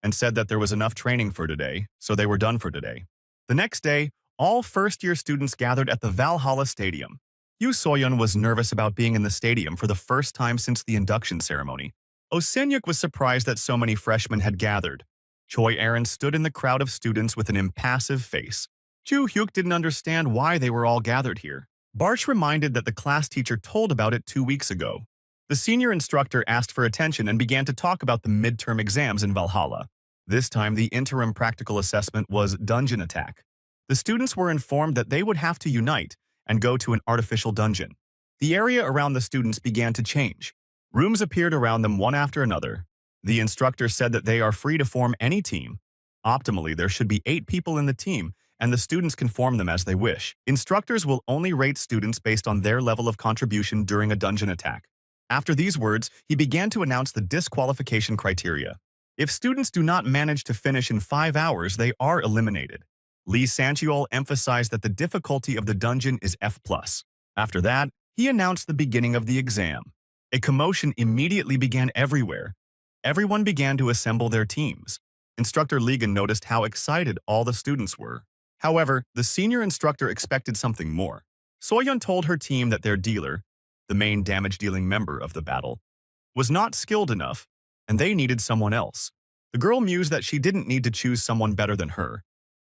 and said that there was enough training for today, so they were done for today. The next day, all first-year students gathered at the Valhalla Stadium. Yoo Soyeon was nervous about being in the stadium for the first time since the induction ceremony. Oh Senyuk was surprised that so many freshmen had gathered. Choi Erin stood in the crowd of students with an impassive face. Ju Hyuk didn't understand why they were all gathered here. Barsh reminded that the class teacher told about it 2 weeks ago. The senior instructor asked for attention and began to talk about the midterm exams in Valhalla. This time, the interim practical assessment was dungeon attack. The students were informed that they would have to unite and go to an artificial dungeon. The area around the students began to change. Rooms appeared around them one after another. The instructor said that they are free to form any team. Optimally, there should be 8 people in the team, and the students can form them as they wish. Instructors will only rate students based on their level of contribution during a dungeon attack. After these words, he began to announce the disqualification criteria. If students do not manage to finish in 5 hours, they are eliminated. Lee Sancheol emphasized that the difficulty of the dungeon is F+. After that, he announced the beginning of the exam. A commotion immediately began everywhere. Everyone began to assemble their teams. Instructor Ligon noticed how excited all the students were. However, the senior instructor expected something more. Soyeon told her team that their dealer, the main damage-dealing member of the battle, was not skilled enough, and they needed someone else. The girl mused that she didn't need to choose someone better than her.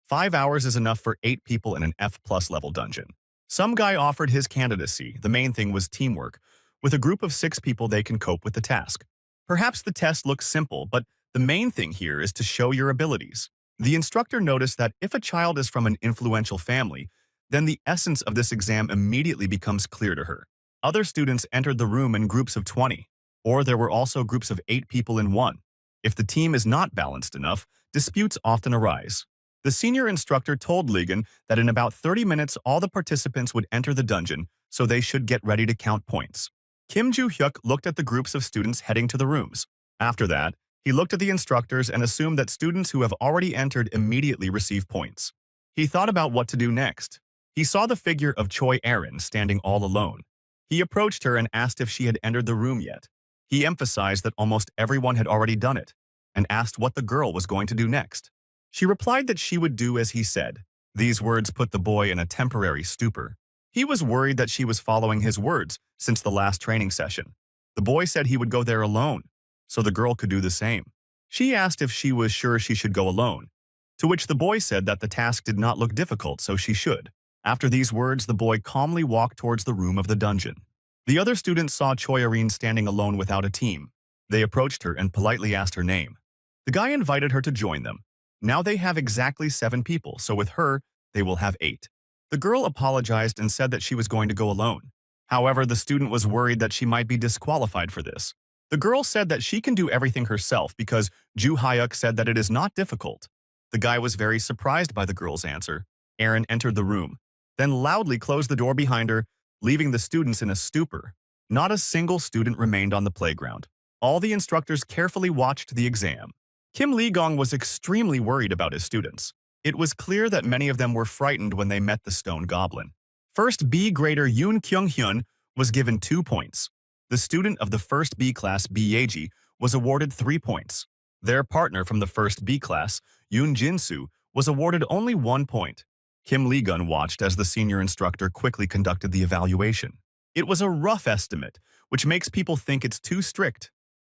5 hours is enough for 8 people in an F+ level dungeon. Some guy offered his candidacy. The main thing was teamwork. With a group of 6 people, they can cope with the task. Perhaps the test looks simple, but the main thing here is to show your abilities. The instructor noticed that if a child is from an influential family, then the essence of this exam immediately becomes clear to her. Other students entered the room in groups of 20, or there were also groups of 8 people in one. If the team is not balanced enough, disputes often arise. The senior instructor told Ligon that in about 30 minutes all the participants would enter the dungeon, so they should get ready to count points. Kim Joo-hyuk looked at the groups of students heading to the rooms. After that, he looked at the instructors and assumed that students who have already entered immediately receive points. He thought about what to do next. He saw the figure of Choi Erin standing all alone. He approached her and asked if she had entered the room yet. He emphasized that almost everyone had already done it, and asked what the girl was going to do next. She replied that she would do as he said. These words put the boy in a temporary stupor. He was worried that she was following his words since the last training session. The boy said he would go there alone, so the girl could do the same. She asked if she was sure she should go alone, to which the boy said that the task did not look difficult, so she should. After these words, the boy calmly walked towards the room of the dungeon. The other students saw Choi Erin standing alone without a team. They approached her and politely asked her name. The guy invited her to join them. Now they have exactly 7 people, so with her, they will have 8. The girl apologized and said that she was going to go alone. However, the student was worried that she might be disqualified for this. The girl said that she can do everything herself because Ju Hyuk said that it is not difficult. The guy was very surprised by the girl's answer. Erin entered the room, then loudly closed the door behind her, leaving the students in a stupor. Not a single student remained on the playground. All the instructors carefully watched the exam. Kim Lee-gong was extremely worried about his students. It was clear that many of them were frightened when they met the stone goblin. First B grader Yoon Kyung-hyun was given 2 points. The student of the first B class, B Yeji, was awarded 3 points. Their partner from the first B class, Yoon Jin-soo, was awarded only 1 point. Kim Lee-gun watched as the senior instructor quickly conducted the evaluation. It was a rough estimate, which makes people think it's too strict,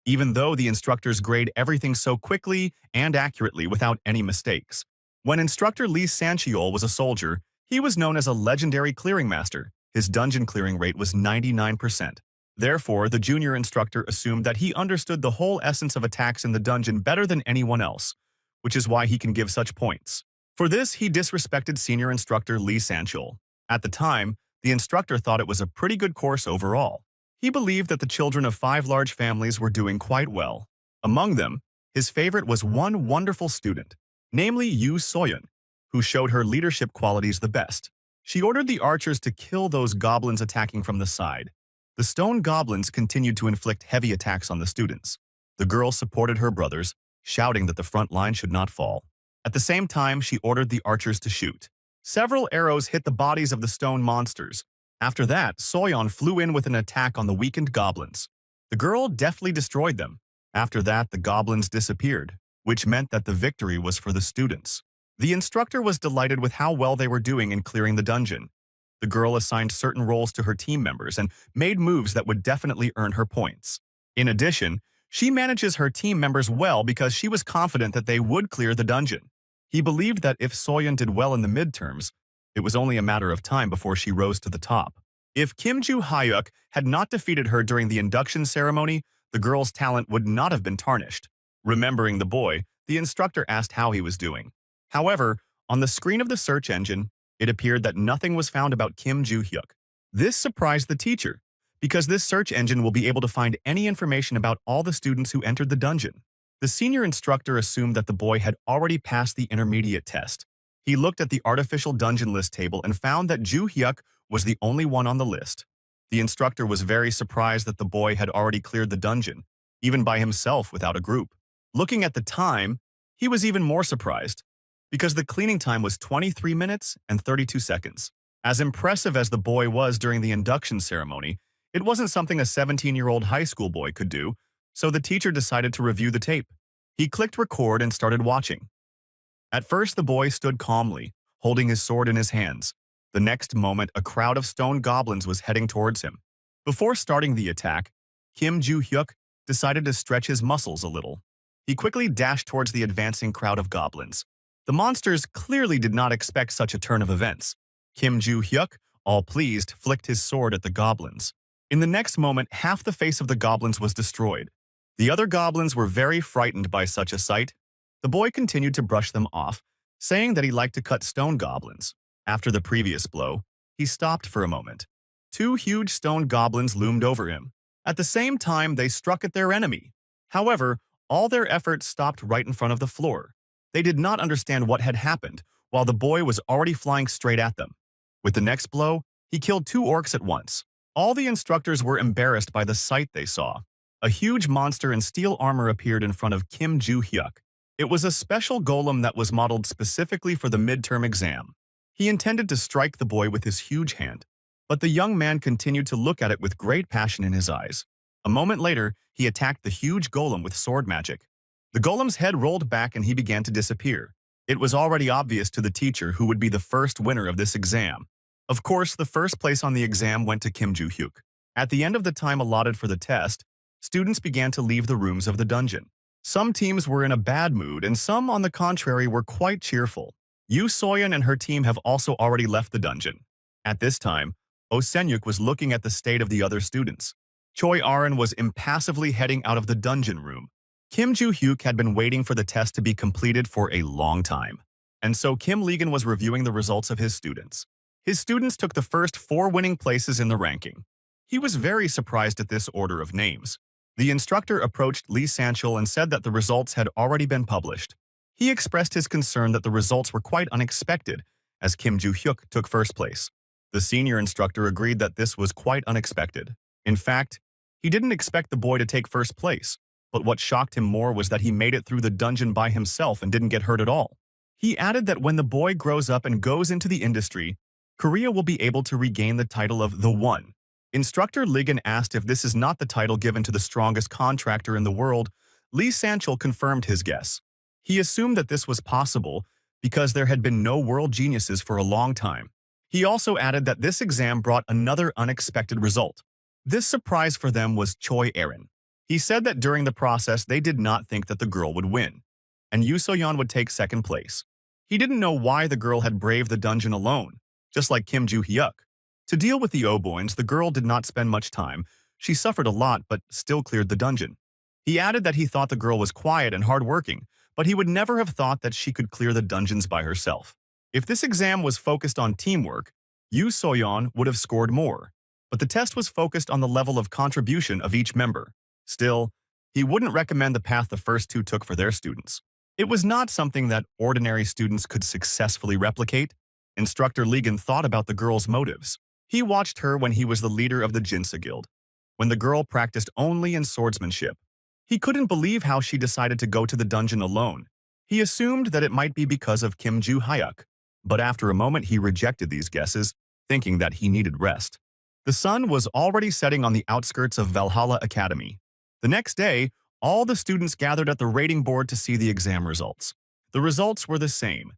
even though the instructors grade everything so quickly and accurately without any mistakes. When instructor Lee Sancheol was a soldier, he was known as a legendary clearing master. His dungeon clearing rate was 99%. Therefore, the junior instructor assumed that he understood the whole essence of attacks in the dungeon better than anyone else, which is why he can give such points. For this, he disrespected senior instructor Lee Sancheol. At the time, the instructor thought it was a pretty good course overall. He believed that the children of 5 large families were doing quite well. Among them, his favorite was one wonderful student, namely Yu Soyeon, who showed her leadership qualities the best. She ordered the archers to kill those goblins attacking from the side. The stone goblins continued to inflict heavy attacks on the students. The girl supported her brothers, shouting that the front line should not fall. At the same time, she ordered the archers to shoot. Several arrows hit the bodies of the stone monsters. After that, Soyeon flew in with an attack on the weakened goblins. The girl deftly destroyed them. After that, the goblins disappeared, which meant that the victory was for the students. The instructor was delighted with how well they were doing in clearing the dungeon. The girl assigned certain roles to her team members and made moves that would definitely earn her points. In addition, she manages her team members well because she was confident that they would clear the dungeon. He believed that if Soyeon did well in the midterms, it was only a matter of time before she rose to the top. If Kim Joo-hyuk had not defeated her during the induction ceremony, the girl's talent would not have been tarnished. Remembering the boy, the instructor asked how he was doing. However, on the screen of the search engine, it appeared that nothing was found about Kim Joo-hyuk. This surprised the teacher, because this search engine will be able to find any information about all the students who entered the dungeon. The senior instructor assumed that the boy had already passed the intermediate test. He looked at the artificial dungeon list table and found that Joo-hyuk was the only one on the list. The instructor was very surprised that the boy had already cleared the dungeon, even by himself without a group. Looking at the time, he was even more surprised, because the cleaning time was 23 minutes and 32 seconds. As impressive as the boy was during the induction ceremony, it wasn't something a 17-year-old high school boy could do, so the teacher decided to review the tape. He clicked record and started watching. At first, the boy stood calmly, holding his sword in his hands. The next moment, a crowd of stone goblins was heading towards him. Before starting the attack, Kim Joo-hyuk decided to stretch his muscles a little. He quickly dashed towards the advancing crowd of goblins. The monsters clearly did not expect such a turn of events. Kim Joo-hyuk, all pleased, flicked his sword at the goblins. In the next moment, half the face of the goblins was destroyed. The other goblins were very frightened by such a sight. The boy continued to brush them off, saying that he liked to cut stone goblins. After the previous blow, he stopped for a moment. 2 huge stone goblins loomed over him. At the same time, they struck at their enemy. However, all their efforts stopped right in front of the floor. They did not understand what had happened, while the boy was already flying straight at them. With the next blow, he killed 2 orcs at once. All the instructors were embarrassed by the sight they saw. A huge monster in steel armor appeared in front of Kim Joo-hyuk. It was a special golem that was modeled specifically for the midterm exam. He intended to strike the boy with his huge hand, but the young man continued to look at it with great passion in his eyes. A moment later, he attacked the huge golem with sword magic. The golem's head rolled back and he began to disappear. It was already obvious to the teacher who would be the first winner of this exam. Of course, the first place on the exam went to Kim Joo-hyuk. At the end of the time allotted for the test, students began to leave the rooms of the dungeon. Some teams were in a bad mood and some, on the contrary, were quite cheerful. Yu Soyeon and her team have also already left the dungeon. At this time, Oh Senyuk was looking at the state of the other students. Choi Aron was impassively heading out of the dungeon room. Kim Joo-hyuk had been waiting for the test to be completed for a long time, and so Kim Legan was reviewing the results of his students. His students took the first 4 winning places in the ranking. He was very surprised at this order of names. The instructor approached Lee Sancheol and said that the results had already been published. He expressed his concern that the results were quite unexpected, as Kim Joo-hyuk took first place. The senior instructor agreed that this was quite unexpected. In fact, he didn't expect the boy to take first place, but what shocked him more was that he made it through the dungeon by himself and didn't get hurt at all. He added that when the boy grows up and goes into the industry, Korea will be able to regain the title of The One. Instructor Ligon asked if this is not the title given to the strongest contractor in the world. Lee Sancheol confirmed his guess. He assumed that this was possible because there had been no world geniuses for a long time. He also added that this exam brought another unexpected result. This surprise for them was Choi Erin. He said that during the process they did not think that the girl would win, and Yoo So-yeon would take second place. He didn't know why the girl had braved the dungeon alone, just like Kim Joo-hyuk. To deal with the Oboins, the girl did not spend much time. She suffered a lot but still cleared the dungeon. He added that he thought the girl was quiet and hardworking, but he would never have thought that she could clear the dungeons by herself. If this exam was focused on teamwork, Yoo So-yeon would have scored more, but the test was focused on the level of contribution of each member. Still, he wouldn't recommend the path the first two took for their students. It was not something that ordinary students could successfully replicate. Instructor Ligon thought about the girl's motives. He watched her when he was the leader of the Jinsa Guild, when the girl practiced only in swordsmanship. He couldn't believe how she decided to go to the dungeon alone. He assumed that it might be because of Kim Joo-hyuk, but after a moment he rejected these guesses, thinking that he needed rest. The sun was already setting on the outskirts of Valhalla Academy. The next day, all the students gathered at the rating board to see the exam results. The results were the same.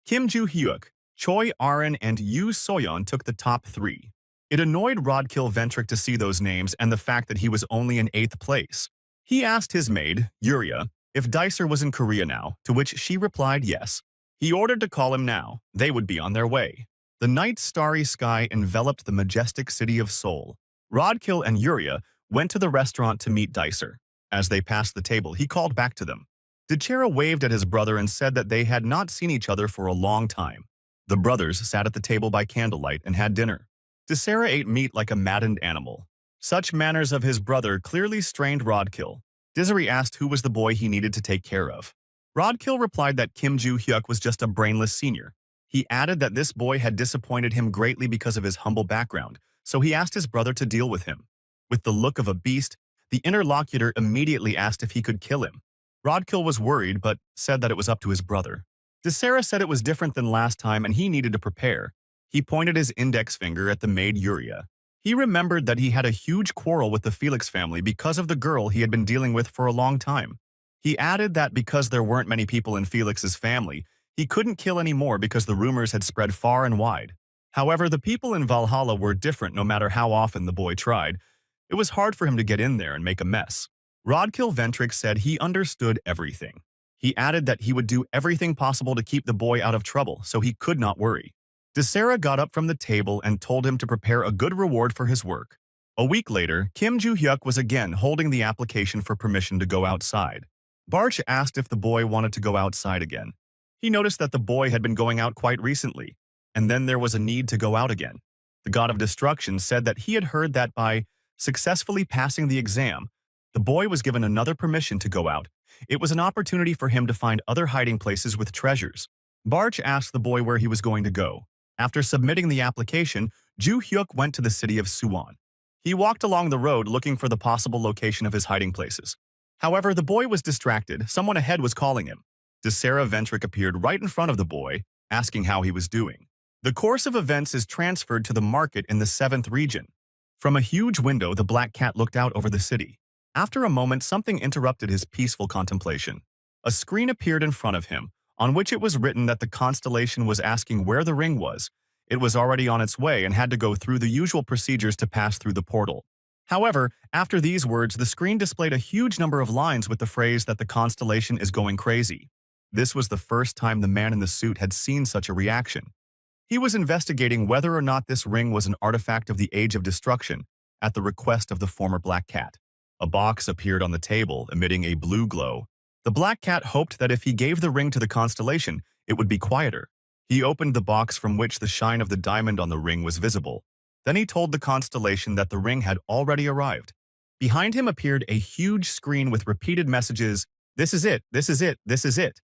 Kim Joo-hyuk, Choi Erin, and Yoo So-yeon took the top 3. It annoyed Rodkill Ventric to see those names and the fact that he was only in 8th place. He asked his maid, Yuria, if Dicer was in Korea now, to which she replied yes. He ordered to call him now. They would be on their way. The night's starry sky enveloped the majestic city of Seoul. Rodkill and Yuria went to the restaurant to meet Dicer. As they passed the table, he called back to them. Dechera waved at his brother and said that they had not seen each other for a long time. The brothers sat at the table by candlelight and had dinner. Dechera ate meat like a maddened animal. Such manners of his brother clearly strained Rodkill. Dizeri asked who was the boy he needed to take care of. Rodkill replied that Kim Joo-hyuk was just a brainless senior. He added that this boy had disappointed him greatly because of his humble background, so he asked his brother to deal with him. With the look of a beast, the interlocutor immediately asked if he could kill him. Rodkill was worried but said that it was up to his brother. Dechera said it was different than last time and he needed to prepare. He pointed his index finger at the maid Yuria. He remembered that he had a huge quarrel with the Felix family because of the girl he had been dealing with for a long time. He added that because there weren't many people in Felix's family, he couldn't kill any more because the rumors had spread far and wide. However, the people in Valhalla were different no matter how often the boy tried. It was hard for him to get in there and make a mess. Rodkill Ventric said he understood everything. He added that he would do everything possible to keep the boy out of trouble, so he could not worry. Dechera got up from the table and told him to prepare a good reward for his work. A week later, Kim Joo-hyuk was again holding the application for permission to go outside. Barch asked if the boy wanted to go outside again. He noticed that the boy had been going out quite recently, and then there was a need to go out again. The god of destruction said that he had heard that by successfully passing the exam, the boy was given another permission to go out. It was an opportunity for him to find other hiding places with treasures. Barch asked the boy where he was going to go. After submitting the application, Joo-hyuk went to the city of Suwon. He walked along the road looking for the possible location of his hiding places. However, the boy was distracted. Someone ahead was calling him. Dechera Ventric appeared right in front of the boy, asking how he was doing. The course of events is transferred to the market in the 7th region. From a huge window, the black cat looked out over the city. After a moment, something interrupted his peaceful contemplation. A screen appeared in front of him, on which it was written that the constellation was asking where the ring was. It was already on its way and had to go through the usual procedures to pass through the portal. However, after these words, the screen displayed a huge number of lines with the phrase that the constellation is going crazy. This was the first time the man in the suit had seen such a reaction. He was investigating whether or not this ring was an artifact of the Age of Destruction, at the request of the former Black Cat. A box appeared on the table, emitting a blue glow. The Black Cat hoped that if he gave the ring to the constellation, it would be quieter. He opened the box from which the shine of the diamond on the ring was visible. Then he told the constellation that the ring had already arrived. Behind him appeared a huge screen with repeated messages, "This is it, this is it, this is it."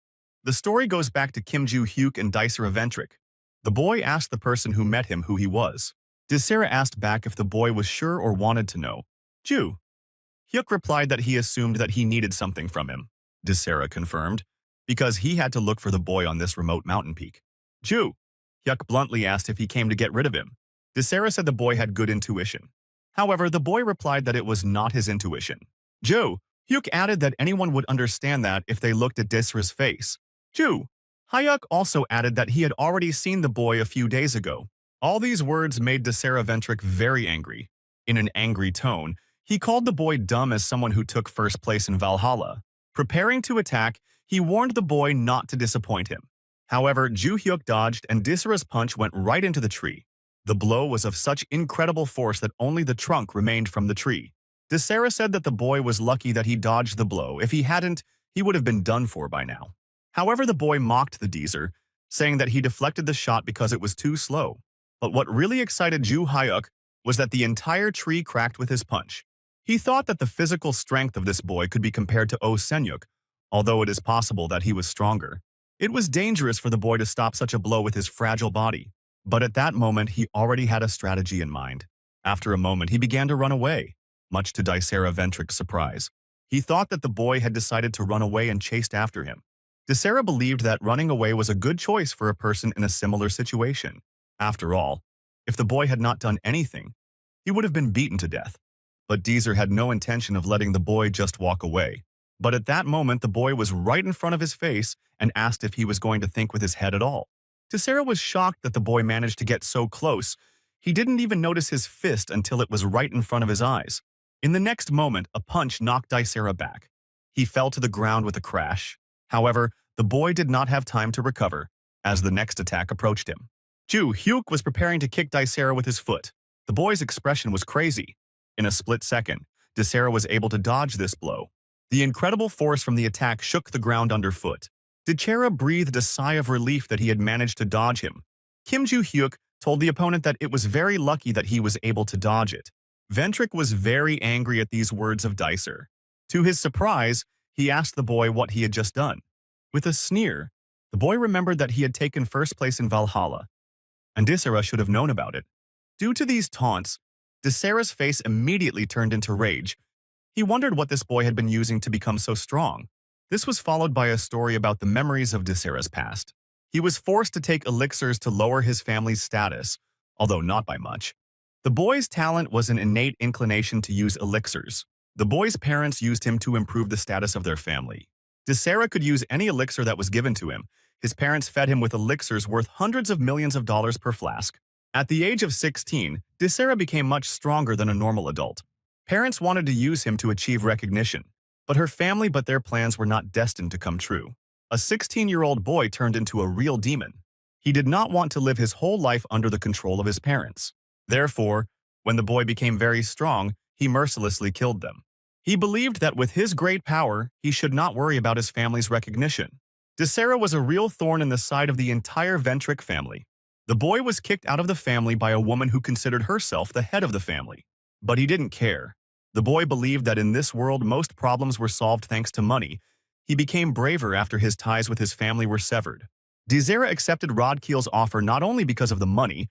The story goes back to Kim Joo-hyuk and Dicera Ventric. The boy asked the person who met him who he was. Dicera asked back if the boy was sure or wanted to know. Joo-hyuk replied that he assumed that he needed something from him. Dicera confirmed, because he had to look for the boy on this remote mountain peak. Joo-hyuk bluntly asked if he came to get rid of him. Dicera said the boy had good intuition. However, the boy replied that it was not his intuition. Joo-hyuk added that anyone would understand that if they looked at Dicera's face. Joo-hyuk also added that he had already seen the boy a few days ago. All these words made Desera Ventric very angry. In an angry tone, he called the boy dumb as someone who took first place in Valhalla. Preparing to attack, he warned the boy not to disappoint him. However, Ju Hyuk dodged and Desera's punch went right into the tree. The blow was of such incredible force that only the trunk remained from the tree. Desera said that the boy was lucky that he dodged the blow. If he hadn't, he would have been done for by now. However, the boy mocked the Deezer, saying that he deflected the shot because it was too slow. But what really excited Ju Hyuk was that the entire tree cracked with his punch. He thought that the physical strength of this boy could be compared to Oh Senyuk, although it is possible that he was stronger. It was dangerous for the boy to stop such a blow with his fragile body. But at that moment, he already had a strategy in mind. After a moment, he began to run away, much to Desera Ventric's surprise. He thought that the boy had decided to run away and chased after him. Desera believed that running away was a good choice for a person in a similar situation. After all, if the boy had not done anything, he would have been beaten to death. But Deezer had no intention of letting the boy just walk away. But at that moment, the boy was right in front of his face and asked if he was going to think with his head at all. Desera was shocked that the boy managed to get so close. He didn't even notice his fist until it was right in front of his eyes. In the next moment, a punch knocked Desera back. He fell to the ground with a crash. However, the boy did not have time to recover, as the next attack approached him. Ju Hyuk was preparing to kick Desera with his foot. The boy's expression was crazy. In a split second, Desera was able to dodge this blow. The incredible force from the attack shook the ground underfoot. Desera breathed a sigh of relief that he had managed to dodge him. Kim Ju Hyuk told the opponent that it was very lucky that he was able to dodge it. Ventric was very angry at these words of Dicer. To his surprise, he asked the boy what he had just done. With a sneer, the boy remembered that he had taken first place in Valhalla, and Desera should have known about it. Due to these taunts, Desera's face immediately turned into rage. He wondered what this boy had been using to become so strong. This was followed by a story about the memories of Desera's past. He was forced to take elixirs to lower his family's status, although not by much. The boy's talent was an innate inclination to use elixirs. The boy's parents used him to improve the status of their family. Desera could use any elixir that was given to him. His parents fed him with elixirs worth hundreds of millions of dollars per flask. At the age of 16, Desera became much stronger than a normal adult. Parents wanted to use him to achieve recognition, but their plans were not destined to come true. A 16-year-old boy turned into a real demon. He did not want to live his whole life under the control of his parents. Therefore, when the boy became very strong, he mercilessly killed them. He believed that with his great power, he should not worry about his family's recognition. Desera was a real thorn in the side of the entire Ventric family. The boy was kicked out of the family by a woman who considered herself the head of the family. But he didn't care. The boy believed that in this world most problems were solved thanks to money. He became braver after his ties with his family were severed. Desera accepted Rodkeel's offer not only because of the money,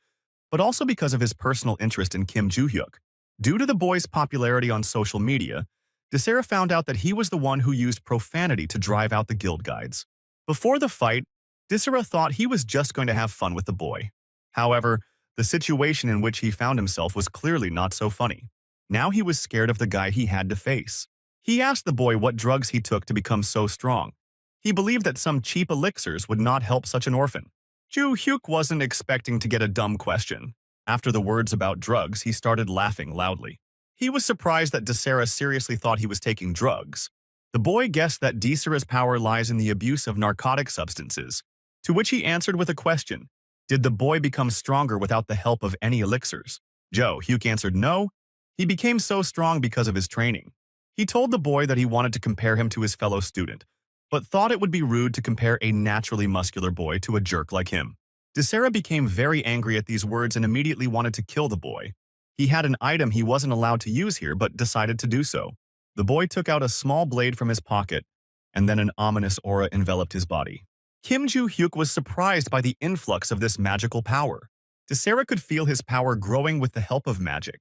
but also because of his personal interest in Kim Ju Hyuk. Due to the boy's popularity on social media, Desera found out that he was the one who used profanity to drive out the guild guides. Before the fight, Desera thought he was just going to have fun with the boy. However, the situation in which he found himself was clearly not so funny. Now he was scared of the guy he had to face. He asked the boy what drugs he took to become so strong. He believed that some cheap elixirs would not help such an orphan. Ju Hyuk wasn't expecting to get a dumb question. After the words about drugs, he started laughing loudly. He was surprised that Desera seriously thought he was taking drugs. The boy guessed that Desera's power lies in the abuse of narcotic substances, to which he answered with a question. Did the boy become stronger without the help of any elixirs? Ju Hyuk answered no. He became so strong because of his training. He told the boy that he wanted to compare him to his fellow student, but thought it would be rude to compare a naturally muscular boy to a jerk like him. Desera became very angry at these words and immediately wanted to kill the boy. He had an item he wasn't allowed to use here but decided to do so. The boy took out a small blade from his pocket, and then an ominous aura enveloped his body. Kim Ju Hyuk was surprised by the influx of this magical power. Desera could feel his power growing with the help of magic.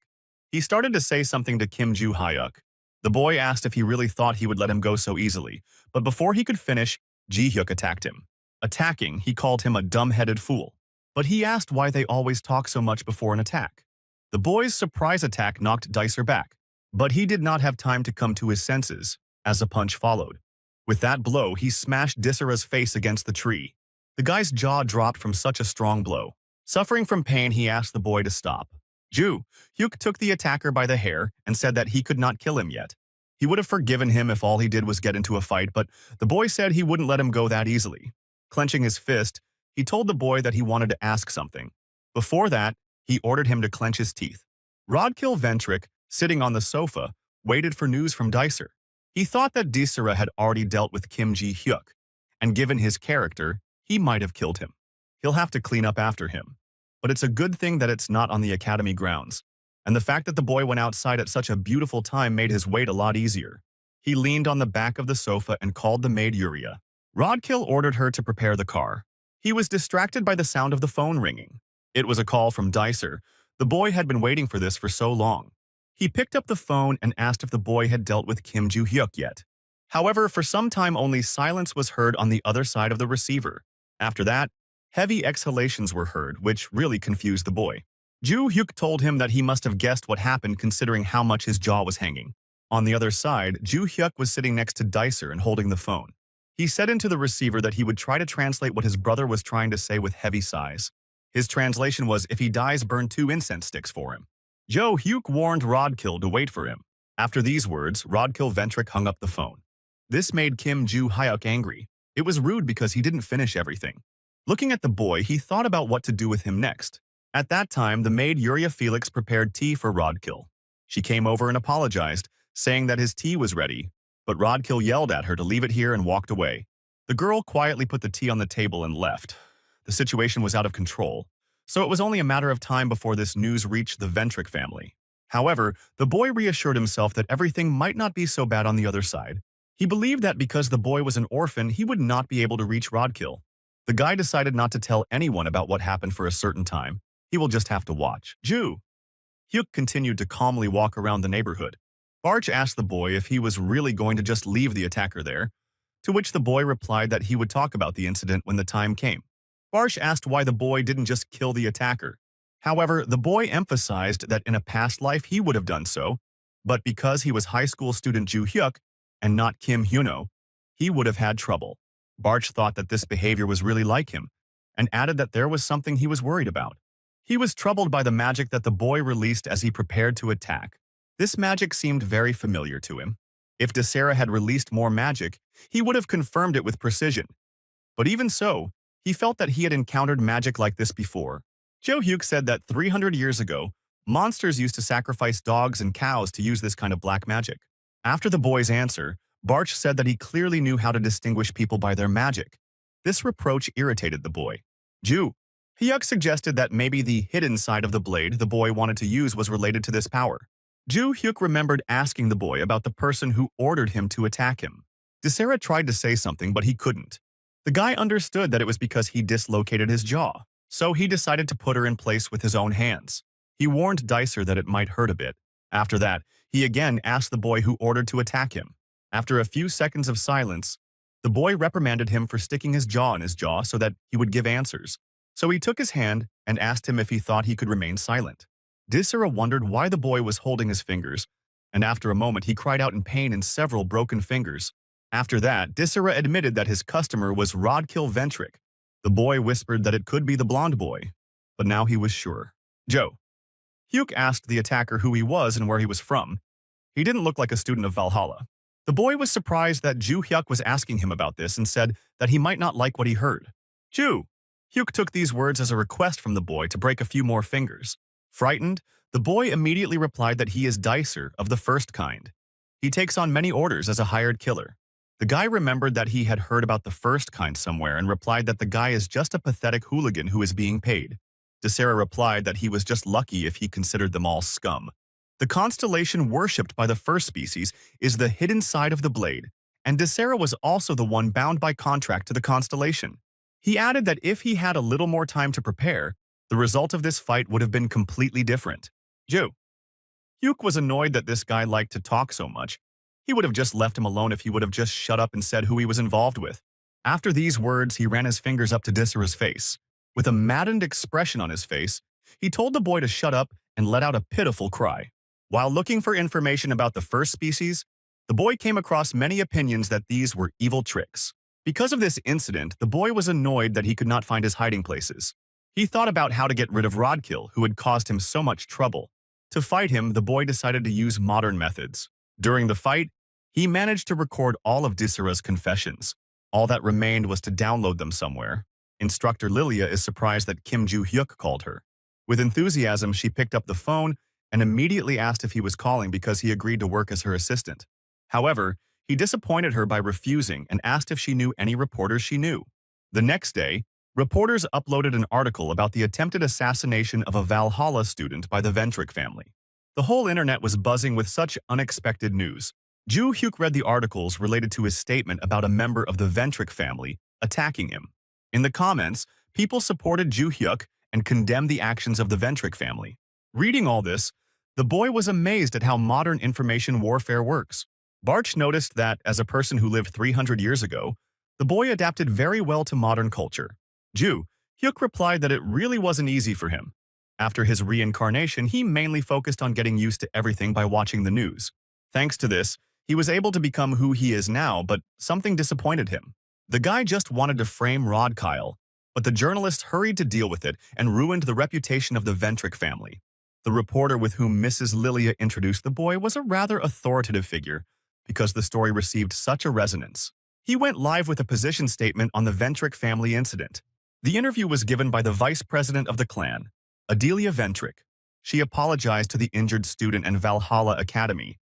He started to say something to Kim Ju Hyuk. The boy asked if he really thought he would let him go so easily, but before he could finish, Ji Hyuk attacked him. Attacking, he called him a dumb-headed fool. But he asked why they always talk so much before an attack. The boy's surprise attack knocked Dicer back, but he did not have time to come to his senses, as a punch followed. With that blow, he smashed Desera's face against the tree. The guy's jaw dropped from such a strong blow. Suffering from pain, he asked the boy to stop. Hyuk took the attacker by the hair and said that he could not kill him yet. He would have forgiven him if all he did was get into a fight, but the boy said he wouldn't let him go that easily. Clenching his fist, he told the boy that he wanted to ask something. Before that, he ordered him to clench his teeth. Rodkill Ventric, sitting on the sofa, waited for news from Dicer. He thought that Disera had already dealt with Kim Ji-hyuk, and given his character, he might have killed him. He'll have to clean up after him. But it's a good thing that it's not on the academy grounds, and the fact that the boy went outside at such a beautiful time made his wait a lot easier. He leaned on the back of the sofa and called the maid Yuria. Rodkill ordered her to prepare the car. He was distracted by the sound of the phone ringing. It was a call from Dicer. The boy had been waiting for this for so long. He picked up the phone and asked if the boy had dealt with Kim Ji-hyuk yet. However, for some time only silence was heard on the other side of the receiver. After that, heavy exhalations were heard, which really confused the boy. Ju-hyuk told him that he must have guessed what happened considering how much his jaw was hanging. On the other side, Ju-hyuk was sitting next to Dicer and holding the phone. He said into the receiver that he would try to translate what his brother was trying to say with heavy sighs. His translation was, if he dies, burn 2 incense sticks for him. Jo-hyuk warned Rodkill to wait for him. After these words, Rodkill Ventric hung up the phone. This made Kim Ju-hyuk angry. It was rude because he didn't finish everything. Looking at the boy, he thought about what to do with him next. At that time, the maid Yuria Felix prepared tea for Rodkill. She came over and apologized, saying that his tea was ready, but Rodkill yelled at her to leave it here and walked away. The girl quietly put the tea on the table and left. The situation was out of control, so it was only a matter of time before this news reached the Ventric family. However, the boy reassured himself that everything might not be so bad on the other side. He believed that because the boy was an orphan, he would not be able to reach Rodkill. The guy decided not to tell anyone about what happened for a certain time. He will just have to watch. Hyuk continued to calmly walk around the neighborhood. Barch asked the boy if he was really going to just leave the attacker there, to which the boy replied that he would talk about the incident when the time came. Barch asked why the boy didn't just kill the attacker. However, the boy emphasized that in a past life he would have done so, but because he was high school student Ju-hyuk and not Kim Hyuno, he would have had trouble. Barch thought that this behavior was really like him, and added that there was something he was worried about. He was troubled by the magic that the boy released as he prepared to attack. This magic seemed very familiar to him. If Disera had released more magic, he would have confirmed it with precision. But even so, he felt that he had encountered magic like this before. Jo-hyuk said that 300 years ago, monsters used to sacrifice dogs and cows to use this kind of black magic. After the boy's answer, Barch said that he clearly knew how to distinguish people by their magic. This reproach irritated the boy. Hyuk suggested that maybe the hidden side of the blade the boy wanted to use was related to this power. Hyuk remembered asking the boy about the person who ordered him to attack him. Disera tried to say something, but he couldn't. The guy understood that it was because he dislocated his jaw, so he decided to put her in place with his own hands. He warned Dicer that it might hurt a bit. After that, he again asked the boy who ordered to attack him. After a few seconds of silence, the boy reprimanded him for sticking his jaw in his jaw so that he would give answers. So he took his hand and asked him if he thought he could remain silent. Disera wondered why the boy was holding his fingers, and after a moment he cried out in pain in several broken fingers. After that, Disera admitted that his customer was Rodkill Ventric. The boy whispered that it could be the blonde boy, but now he was sure. Hyuk asked the attacker who he was and where he was from. He didn't look like a student of Valhalla. The boy was surprised that Ju-hyuk was asking him about this and said that he might not like what he heard. Hyuk took these words as a request from the boy to break a few more fingers. Frightened, the boy immediately replied that he is Dicer of the first kind. He takes on many orders as a hired killer. The guy remembered that he had heard about the first kind somewhere and replied that the guy is just a pathetic hooligan who is being paid. Disera replied that he was just lucky if he considered them all scum. The constellation worshipped by the first species is the hidden side of the blade, and Disera was also the one bound by contract to the constellation. He added that if he had a little more time to prepare, the result of this fight would have been completely different. Hyuk was annoyed that this guy liked to talk so much. He would have just left him alone if he would have just shut up and said who he was involved with. After these words, he ran his fingers up to Disera's face. With a maddened expression on his face, he told the boy to shut up and let out a pitiful cry. While looking for information about the first species, the boy came across many opinions that these were evil tricks. Because of this incident, the boy was annoyed that he could not find his hiding places. He thought about how to get rid of Rodkill, who had caused him so much trouble. To fight him, the boy decided to use modern methods. During the fight, he managed to record all of Disara's confessions. All that remained was to download them somewhere. Instructor Lilia is surprised that Kim Joo-hyuk called her. With enthusiasm, she picked up the phone and immediately asked if he was calling because he agreed to work as her assistant. However, he disappointed her by refusing and asked if she knew any reporters she knew. The next day, reporters uploaded an article about the attempted assassination of a Valhalla student by the Ventric family. The whole internet was buzzing with such unexpected news. Joo-hyuk read the articles related to his statement about a member of the Ventric family attacking him. In the comments, people supported Joo-hyuk and condemned the actions of the Ventric family. Reading all this, the boy was amazed at how modern information warfare works. Barch noticed that, as a person who lived 300 years ago, the boy adapted very well to modern culture. Joo-hyuk replied that it really wasn't easy for him. After his reincarnation, he mainly focused on getting used to everything by watching the news. Thanks to this, he was able to become who he is now, but something disappointed him. The guy just wanted to frame Rodkill, but the journalist hurried to deal with it and ruined the reputation of the Ventric family. The reporter with whom Mrs. Lilia introduced the boy was a rather authoritative figure because the story received such a resonance. He went live with a position statement on the Ventric family incident. The interview was given by the vice president of the clan, Adelia Ventric. She apologized to the injured student and Valhalla Academy.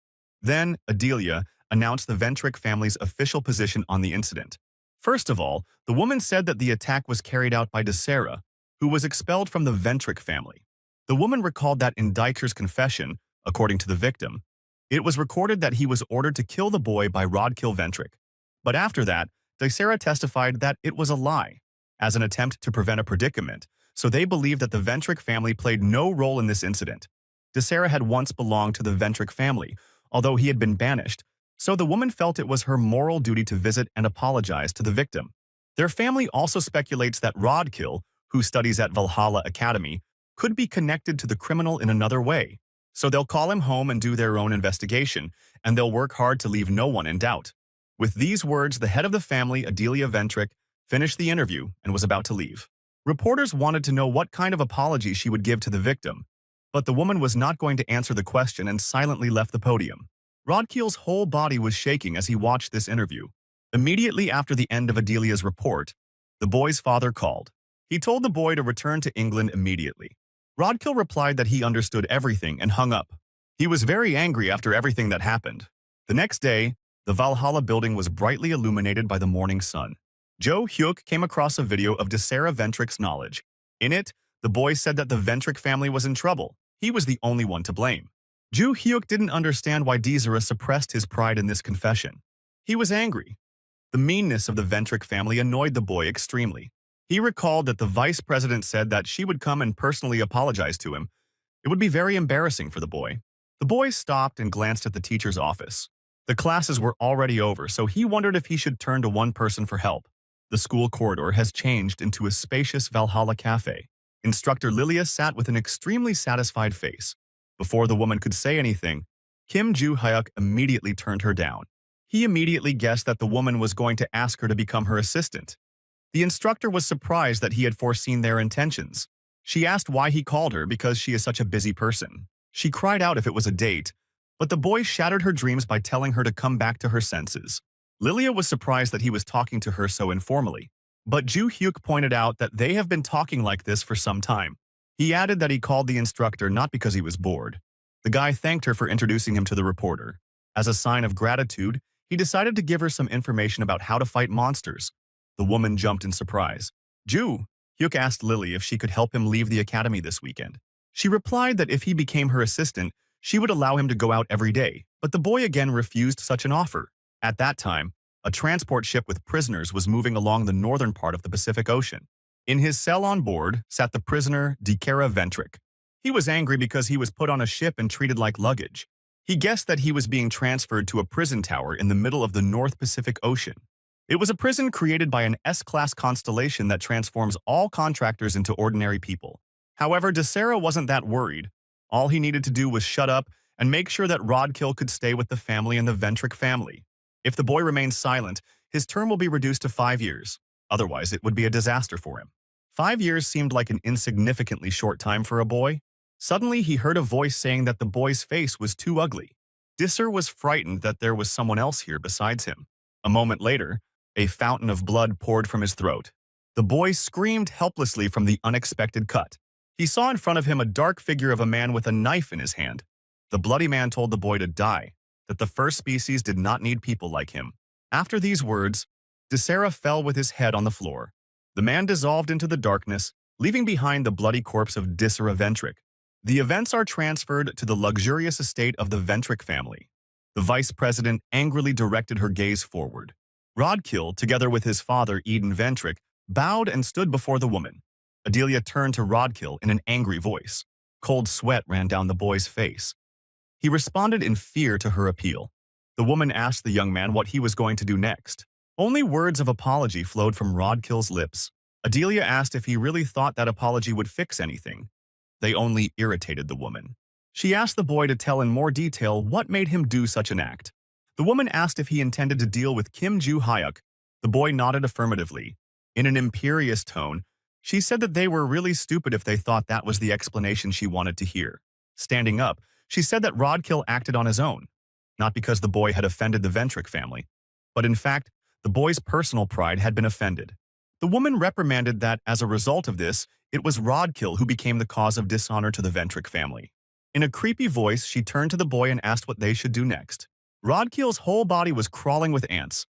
Then, Adelia announced the Ventric family's official position on the incident. First of all, the woman said that the attack was carried out by Desera, who was expelled from the Ventric family. The woman recalled that in Dijker's confession, according to the victim, it was recorded that he was ordered to kill the boy by Rodkill Ventric. But after that, Desera testified that it was a lie, as an attempt to prevent a predicament, so they believed that the Ventric family played no role in this incident. Desera had once belonged to the Ventric family, although he had been banished, so the woman felt it was her moral duty to visit and apologize to the victim. Their family also speculates that Rodkill, who studies at Valhalla Academy, could be connected to the criminal in another way. So they'll call him home and do their own investigation, and they'll work hard to leave no one in doubt. With these words, the head of the family, Adelia Ventric, finished the interview and was about to leave. Reporters wanted to know what kind of apology she would give to the victim, but the woman was not going to answer the question and silently left the podium. Rodkill's whole body was shaking as he watched this interview. Immediately after the end of Adelia's report, the boy's father called. He told the boy to return to England immediately. Rodkill replied that he understood everything and hung up. He was very angry after everything that happened. The next day, the Valhalla building was brightly illuminated by the morning sun. Joo-hyuk came across a video of Desera Ventric's knowledge. In it, the boy said that the Ventric family was in trouble. He was the only one to blame. Joo-hyuk didn't understand why Desera suppressed his pride in this confession. He was angry. The meanness of the Ventric family annoyed the boy extremely. He recalled that the vice president said that she would come and personally apologize to him. It would be very embarrassing for the boy. The boy stopped and glanced at the teacher's office. The classes were already over, so he wondered if he should turn to one person for help. The school corridor has changed into a spacious Valhalla cafe. Instructor Lilia sat with an extremely satisfied face. Before the woman could say anything, Kim Joo-hyuk immediately turned her down. He immediately guessed that the woman was going to ask her to become her assistant. The instructor was surprised that he had foreseen their intentions. She asked why he called her because she is such a busy person. She cried out if it was a date, but the boy shattered her dreams by telling her to come back to her senses. Lilia was surprised that he was talking to her so informally, but Joo-hyuk pointed out that they have been talking like this for some time. He added that he called the instructor not because he was bored. The guy thanked her for introducing him to the reporter. As a sign of gratitude, he decided to give her some information about how to fight monsters. The woman jumped in surprise. Joo-hyuk asked Lily if she could help him leave the academy this weekend. She replied that if he became her assistant, she would allow him to go out every day, but the boy again refused such an offer. At that time, a transport ship with prisoners was moving along the northern part of the Pacific Ocean. In his cell on board sat the prisoner Desera Ventric. He was angry because he was put on a ship and treated like luggage. He guessed that he was being transferred to a prison tower in the middle of the North Pacific Ocean. It was a prison created by an S-class constellation that transforms all contractors into ordinary people. However, Desera wasn't that worried. All he needed to do was shut up and make sure that Rodkill could stay with the family and the Ventric family. If the boy remains silent, his term will be reduced to 5 years. Otherwise, it would be a disaster for him. 5 years seemed like an insignificantly short time for a boy. Suddenly, he heard a voice saying that the boy's face was too ugly. Disser was frightened that there was someone else here besides him. A moment later, a fountain of blood poured from his throat. The boy screamed helplessly from the unexpected cut. He saw in front of him a dark figure of a man with a knife in his hand. The bloody man told the boy to die, that the first species did not need people like him. After these words, Disera fell with his head on the floor. The man dissolved into the darkness, leaving behind the bloody corpse of Disera Ventric. The events are transferred to the luxurious estate of the Ventric family. The vice president angrily directed her gaze forward. Rodkill, together with his father Eden Ventric, bowed and stood before the woman. Adelia turned to Rodkill in an angry voice. Cold sweat ran down the boy's face. He responded in fear to her appeal. The woman asked the young man what he was going to do next. Only words of apology flowed from Rodkill's lips. Adelia asked if he really thought that apology would fix anything. They only irritated the woman. She asked the boy to tell in more detail what made him do such an act. The woman asked if he intended to deal with Kim Joo-hyuk. The boy nodded affirmatively. In an imperious tone, she said that they were really stupid if they thought that was the explanation she wanted to hear. Standing up, she said that Rodkill acted on his own, not because the boy had offended the Ventric family, but in fact, the boy's personal pride had been offended. The woman reprimanded that, as a result of this, it was Rodkill who became the cause of dishonor to the Ventric family. In a creepy voice, she turned to the boy and asked what they should do next. Rodkill's whole body was crawling with ants.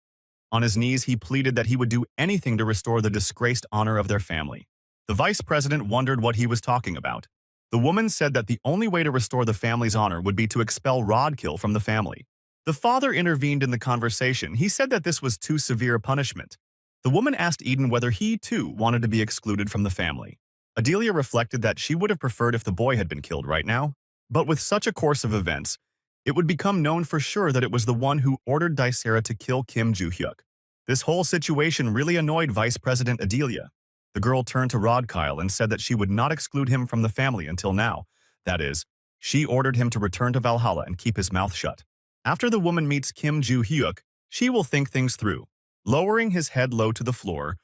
On his knees, he pleaded that he would do anything to restore the disgraced honor of their family. The vice president wondered what he was talking about. The woman said that the only way to restore the family's honor would be to expel Rodkill from the family. The father intervened in the conversation. He said that this was too severe a punishment. The woman asked Eden whether he, too, wanted to be excluded from the family. Adelia reflected that she would have preferred if the boy had been killed right now. But with such a course of events, it would become known for sure that it was the one who ordered Disera to kill Kim Joo-hyuk. This whole situation really annoyed Vice President Adelia. The girl turned to Rodkill and said that she would not exclude him from the family until now. That is, she ordered him to return to Valhalla and keep his mouth shut. After the woman meets Kim Joo-hyuk, she will think things through. Lowering his head low to the floor,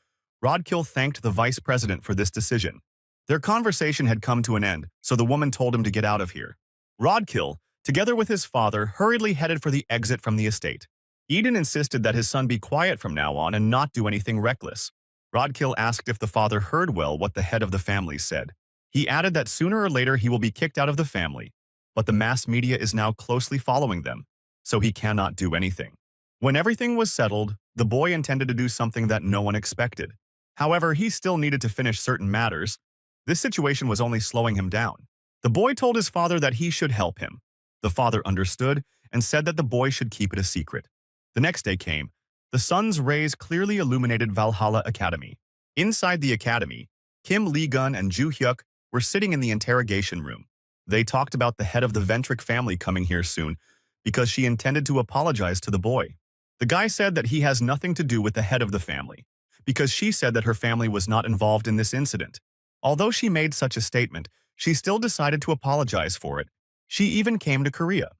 Rodkill thanked the vice president for this decision. Their conversation had come to an end, so the woman told him to get out of here. Rodkill, together with his father, hurriedly headed for the exit from the estate. Eden insisted that his son be quiet from now on and not do anything reckless. Rodkill asked if the father heard well what the head of the family said. He added that sooner or later he will be kicked out of the family, but the mass media is now closely following them, so he cannot do anything. When everything was settled, the boy intended to do something that no one expected. However, he still needed to finish certain matters. This situation was only slowing him down. The boy told his father that he should help him. The father understood and said that the boy should keep it a secret. The next day came. The sun's rays clearly illuminated Valhalla Academy. Inside the academy, Kim Lee-gun and Joo-hyuk were sitting in the interrogation room. They talked about the head of the Ventric family coming here soon because she intended to apologize to the boy. The guy said that he has nothing to do with the head of the family because she said that her family was not involved in this incident. Although she made such a statement, she still decided to apologize for it. She even came to Korea.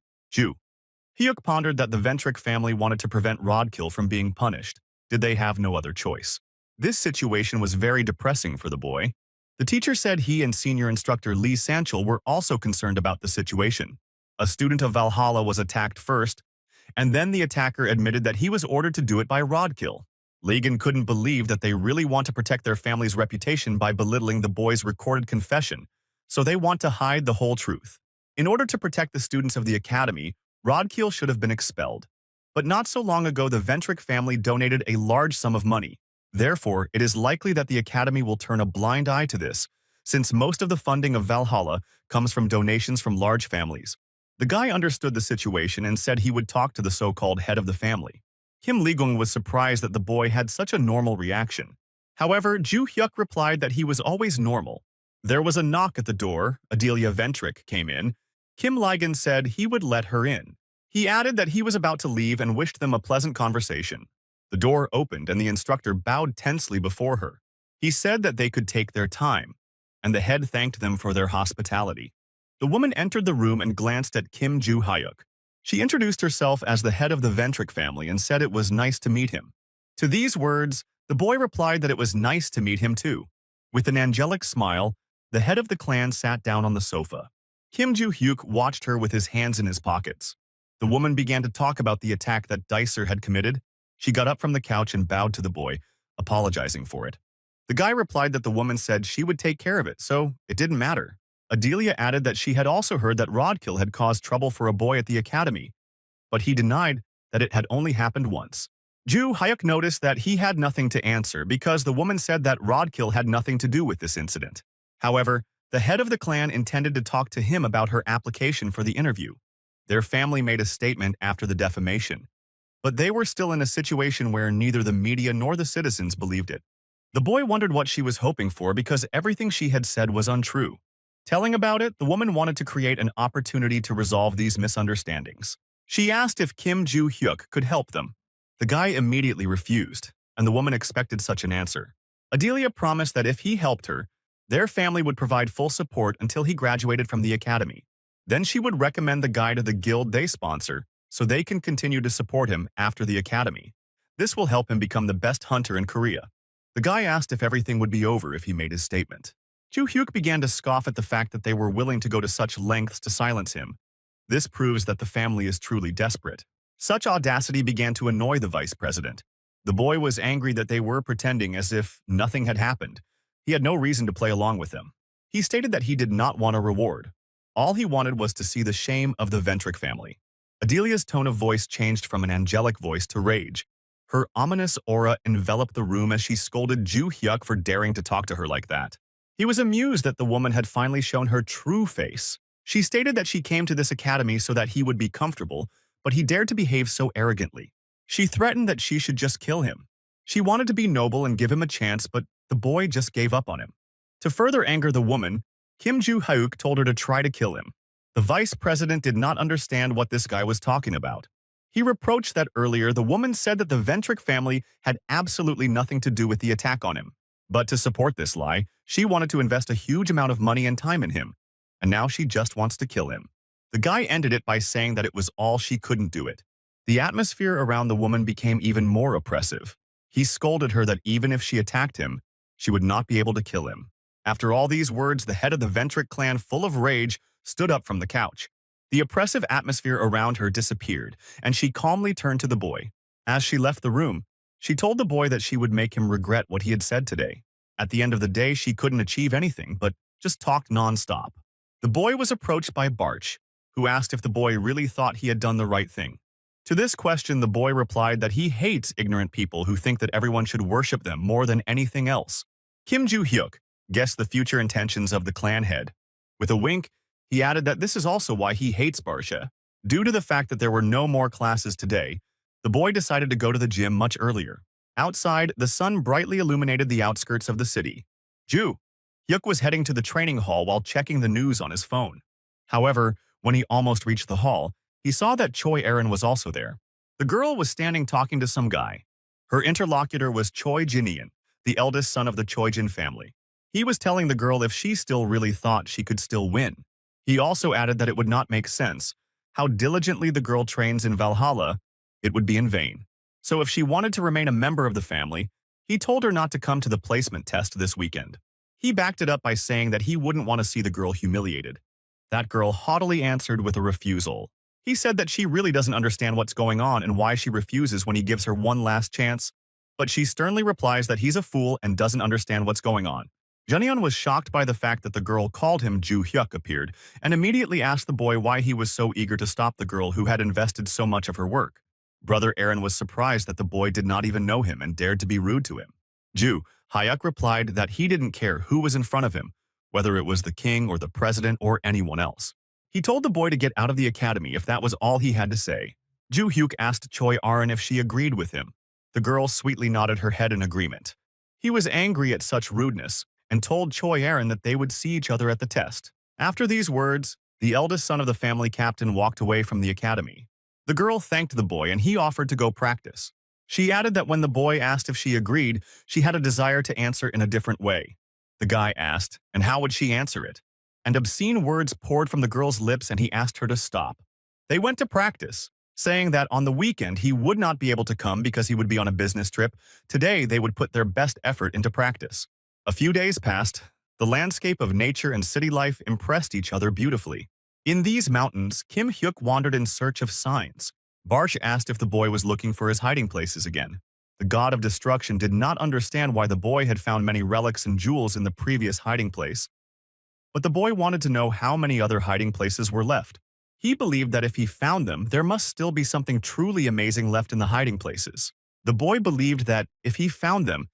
Hyuk pondered that the Ventric family wanted to prevent Rodkill from being punished. Did they have no other choice? This situation was very depressing for the boy. The teacher said he and senior instructor Lee Sanchul were also concerned about the situation. A student of Valhalla was attacked first, and then the attacker admitted that he was ordered to do it by Rodkill. Legan couldn't believe that they really want to protect their family's reputation by belittling the boy's recorded confession, so they want to hide the whole truth. In order to protect the students of the academy, Rodkill should have been expelled. But not so long ago, the Ventric family donated a large sum of money. Therefore, it is likely that the academy will turn a blind eye to this, since most of the funding of Valhalla comes from donations from large families. The guy understood the situation and said he would talk to the so-called head of the family. Kim Lee-gung was surprised that the boy had such a normal reaction. However, Joo-hyuk replied that he was always normal. There was a knock at the door. Adelia Ventric came in. Kim Lee-gun said he would let her in. He added that he was about to leave and wished them a pleasant conversation. The door opened and the instructor bowed tensely before her. He said that they could take their time, and the head thanked them for their hospitality. The woman entered the room and glanced at Kim Joo-hyuk. She introduced herself as the head of the Ventric family and said it was nice to meet him. To these words, the boy replied that it was nice to meet him too. With an angelic smile, the head of the clan sat down on the sofa. Kim Joo-hyuk watched her with his hands in his pockets. The woman began to talk about the attack that Dicer had committed. She got up from the couch and bowed to the boy, apologizing for it. The guy replied that the woman said she would take care of it, so it didn't matter. Adelia added that she had also heard that Rodkill had caused trouble for a boy at the academy, but he denied that it had only happened once. Joo Hyuk noticed that he had nothing to answer because the woman said that Rodkill had nothing to do with this incident. However, the head of the clan intended to talk to him about her application for the interview. Their family made a statement after the defamation, but they were still in a situation where neither the media nor the citizens believed it. The boy wondered what she was hoping for because everything she had said was untrue. Telling about it, the woman wanted to create an opportunity to resolve these misunderstandings. She asked if Kim Joo-hyuk could help them. The guy immediately refused, and the woman expected such an answer. Adelia promised that if he helped her, their family would provide full support until he graduated from the academy. Then she would recommend the guy to the guild they sponsor so they can continue to support him after the academy. This will help him become the best hunter in Korea. The guy asked if everything would be over if he made his statement. Joo-hyuk began to scoff at the fact that they were willing to go to such lengths to silence him. This proves that the family is truly desperate. Such audacity began to annoy the vice president. The boy was angry that they were pretending as if nothing had happened. He had no reason to play along with them. He stated that he did not want a reward. All he wanted was to see the shame of the Ventric family. Adelia's tone of voice changed from an angelic voice to rage. Her ominous aura enveloped the room as she scolded Joo-hyuk for daring to talk to her like that. He was amused that the woman had finally shown her true face. She stated that she came to this academy so that he would be comfortable, but he dared to behave so arrogantly. She threatened that she should just kill him. She wanted to be noble and give him a chance, but the boy just gave up on him. To further anger the woman, Kim Joo-hyuk told her to try to kill him. The vice president did not understand what this guy was talking about. He reproached that earlier the woman said that the Ventric family had absolutely nothing to do with the attack on him. But to support this lie, she wanted to invest a huge amount of money and time in him, and now she just wants to kill him. The guy ended it by saying that it was all she couldn't do it. The atmosphere around the woman became even more oppressive. He scolded her that even if she attacked him, she would not be able to kill him. After all these words, the head of the Ventric clan, full of rage, stood up from the couch. The oppressive atmosphere around her disappeared, and she calmly turned to the boy. As she left the room, she told the boy that she would make him regret what he had said today. At the end of the day, she couldn't achieve anything, but just talked non-stop. The boy was approached by Barch, who asked if the boy really thought he had done the right thing. To this question, the boy replied that he hates ignorant people who think that everyone should worship them more than anything else. Kim Joo-hyuk guessed the future intentions of the clan head. With a wink, he added that this is also why he hates Barsha. Due to the fact that there were no more classes today, the boy decided to go to the gym much earlier. Outside, the sun brightly illuminated the outskirts of the city. Joo-hyuk was heading to the training hall while checking the news on his phone. However, when he almost reached the hall, he saw that Choi Erin was also there. The girl was standing talking to some guy. Her interlocutor was Choi Jinian, the eldest son of the Choijin family. He was telling the girl if she still really thought she could still win. He also added that it would not make sense. How diligently the girl trains in Valhalla, it would be in vain. So if she wanted to remain a member of the family, he told her not to come to the placement test this weekend. He backed it up by saying that he wouldn't want to see the girl humiliated. That girl haughtily answered with a refusal. He said that she really doesn't understand what's going on and why she refuses when he gives her one last chance, but she sternly replies that he's a fool and doesn't understand what's going on. Jeonyeon was shocked by the fact that the girl called him Joo-hyuk appeared and immediately asked the boy why he was so eager to stop the girl who had invested so much of her work. Brother Aaron was surprised that the boy did not even know him and dared to be rude to him. Joo-hyuk replied that he didn't care who was in front of him, whether it was the king or the president or anyone else. He told the boy to get out of the academy if that was all he had to say. Joo-hyuk asked Choi Erin if she agreed with him. The girl sweetly nodded her head in agreement. He was angry at such rudeness and told Choi Erin that they would see each other at the test. After these words, the eldest son of the family captain walked away from the academy. The girl thanked the boy and he offered to go practice. She added that when the boy asked if she agreed, she had a desire to answer in a different way. The guy asked, and how would she answer it? And obscene words poured from the girl's lips and he asked her to stop. They went to practice, saying that on the weekend he would not be able to come because he would be on a business trip. Today they would put their best effort into practice. A few days passed. The landscape of nature and city life impressed each other beautifully. In these mountains, Kim Hyuk wandered in search of signs. Barsh asked if the boy was looking for his hiding places again. The god of destruction did not understand why the boy had found many relics and jewels in the previous hiding place, but the boy wanted to know how many other hiding places were left. He believed that if he found them, there must still be something truly amazing left in the hiding places. The boy believed that if he found them,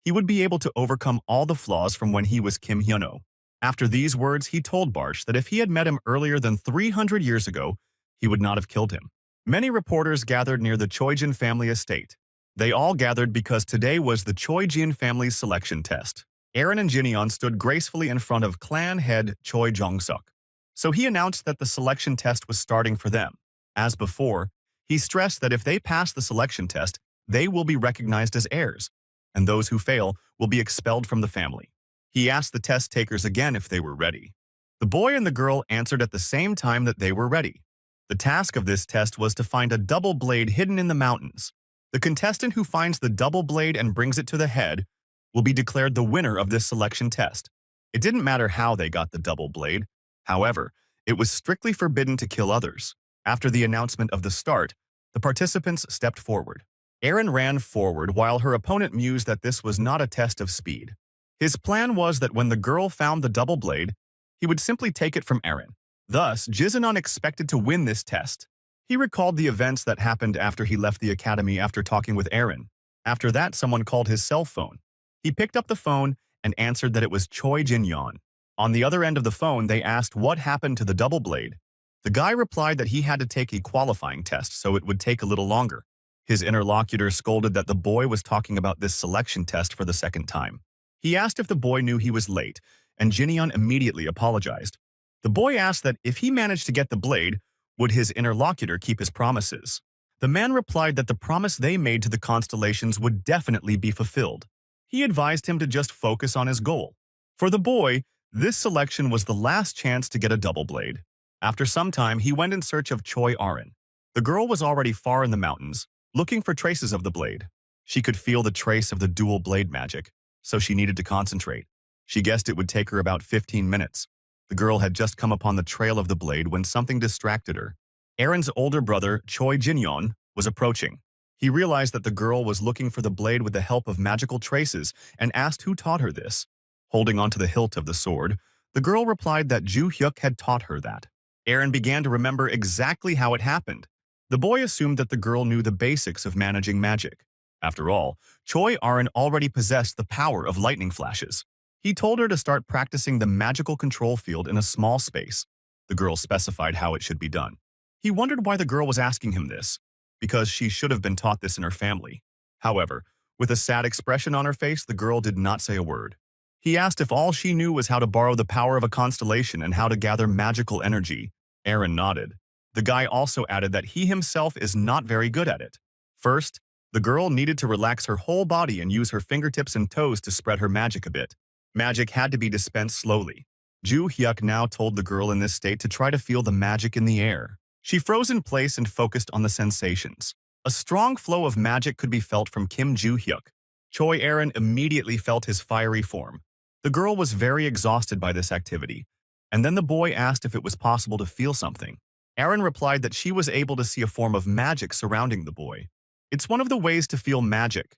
he would be able to overcome all the flaws from when he was Kim Hyuno. After these words, he told Barsh that if he had met him earlier than 300 years ago, he would not have killed him. Many reporters gathered near the Choijin family estate. They all gathered because today was the Choijin family's selection test. Aaron and Jinyeon stood gracefully in front of clan head Choi Jong-suk. So he announced that the selection test was starting for them. As before, he stressed that if they pass the selection test, they will be recognized as heirs, and those who fail will be expelled from the family. He asked the test takers again if they were ready. The boy and the girl answered at the same time that they were ready. The task of this test was to find a double blade hidden in the mountains. The contestant who finds the double blade and brings it to the head will be declared the winner of this selection test. It didn't matter how they got the double blade. However, it was strictly forbidden to kill others. After the announcement of the start, the participants stepped forward. Aaron ran forward while her opponent mused that this was not a test of speed. His plan was that when the girl found the double blade, he would simply take it from Aaron. Thus, Jizeon expected to win this test. He recalled the events that happened after he left the academy after talking with Aaron. After that, someone called his cell phone. He picked up the phone and answered that it was Choi Jin-yeon. On the other end of the phone, they asked what happened to the double blade. The guy replied that he had to take a qualifying test, so it would take a little longer. His interlocutor scolded that the boy was talking about this selection test for the second time. He asked if the boy knew he was late, and Jinyeon immediately apologized. The boy asked that if he managed to get the blade, would his interlocutor keep his promises? The man replied that the promise they made to the constellations would definitely be fulfilled. He advised him to just focus on his goal. For the boy, this selection was the last chance to get a double blade. After some time, he went in search of Choi Arin. The girl was already far in the mountains, looking for traces of the blade. She could feel the trace of the dual blade magic, so she needed to concentrate. She guessed it would take her about 15 minutes. The girl had just come upon the trail of the blade when something distracted her. Aaron's older brother, Choi Jin-yeon, was approaching. He realized that the girl was looking for the blade with the help of magical traces and asked who taught her this. Holding onto the hilt of the sword, the girl replied that Ju Hyuk had taught her that. Aaron began to remember exactly how it happened. The boy assumed that the girl knew the basics of managing magic. After all, Choi Arin already possessed the power of lightning flashes. He told her to start practicing the magical control field in a small space. The girl specified how it should be done. He wondered why the girl was asking him this, because she should have been taught this in her family. However, with a sad expression on her face, the girl did not say a word. He asked if all she knew was how to borrow the power of a constellation and how to gather magical energy. Aaron nodded. The guy also added that he himself is not very good at it. First, the girl needed to relax her whole body and use her fingertips and toes to spread her magic a bit. Magic had to be dispensed slowly. Ju Hyuk now told the girl in this state to try to feel the magic in the air. She froze in place and focused on the sensations. A strong flow of magic could be felt from Kim Ju Hyuk. Choi Aaron immediately felt his fiery form. The girl was very exhausted by this activity, and then the boy asked if it was possible to feel something. Aaron replied that she was able to see a form of magic surrounding the boy. It's one of the ways to feel magic,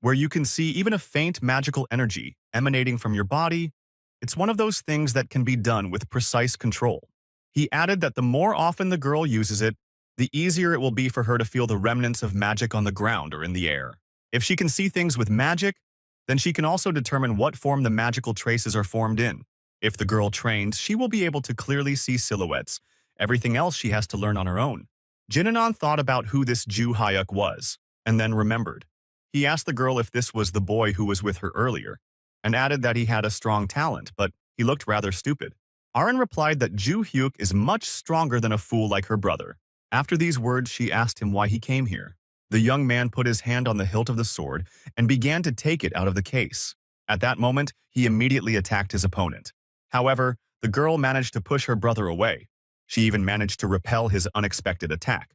where you can see even a faint magical energy emanating from your body. It's one of those things that can be done with precise control. He added that the more often the girl uses it, the easier it will be for her to feel the remnants of magic on the ground or in the air. If she can see things with magic, then she can also determine what form the magical traces are formed in. If the girl trains, she will be able to clearly see silhouettes. Everything else she has to learn on her own. Jinyeon thought about who this Ju Hyuk was, and then remembered. He asked the girl if this was the boy who was with her earlier, and added that he had a strong talent, but he looked rather stupid. Arin replied that Ju Hyuk is much stronger than a fool like her brother. After these words, she asked him why he came here. The young man put his hand on the hilt of the sword and began to take it out of the case. At that moment, he immediately attacked his opponent. However, the girl managed to push her brother away. She even managed to repel his unexpected attack.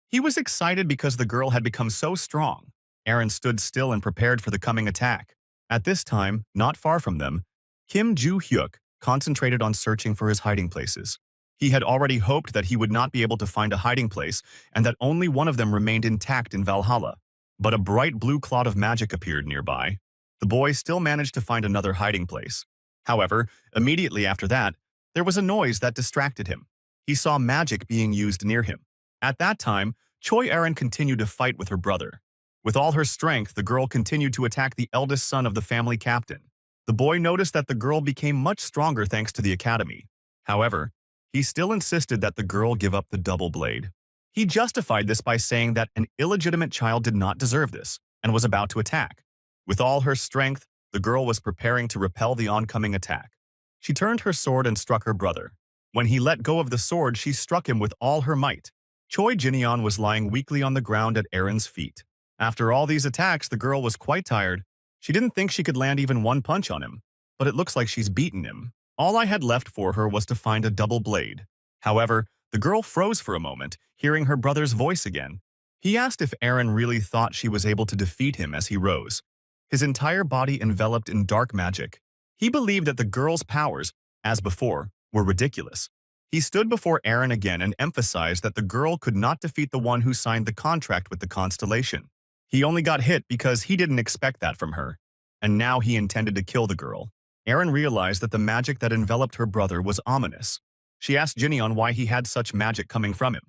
He was excited because the girl had become so strong. Aaron stood still and prepared for the coming attack. At this time, not far from them, Kim Joo-hyuk concentrated on searching for his hiding places. He had already hoped that he would not be able to find a hiding place and that only one of them remained intact in Valhalla. But a bright blue cloud of magic appeared nearby. The boy still managed to find another hiding place. However, immediately after that, there was a noise that distracted him. He saw magic being used near him. At that time, Choi Erin continued to fight with her brother. With all her strength, the girl continued to attack the eldest son of the family captain. The boy noticed that the girl became much stronger thanks to the academy. However, he still insisted that the girl give up the double blade. He justified this by saying that an illegitimate child did not deserve this and was about to attack. With all her strength, the girl was preparing to repel the oncoming attack. She turned her sword and struck her brother. When he let go of the sword, she struck him with all her might. Choi Jin-yeon was lying weakly on the ground at Erin's feet. After all these attacks, the girl was quite tired. She didn't think she could land even one punch on him, but it looks like she's beaten him. All I had left for her was to find a double blade. However, the girl froze for a moment, hearing her brother's voice again. He asked if Erin really thought she was able to defeat him as he rose. His entire body enveloped in dark magic. He believed that the girl's powers, as before, were ridiculous. He stood before Erin again and emphasized that the girl could not defeat the one who signed the contract with the constellation. He only got hit because he didn't expect that from her, and now he intended to kill the girl. Erin realized that the magic that enveloped her brother was ominous. She asked Jin-yeon why he had such magic coming from him.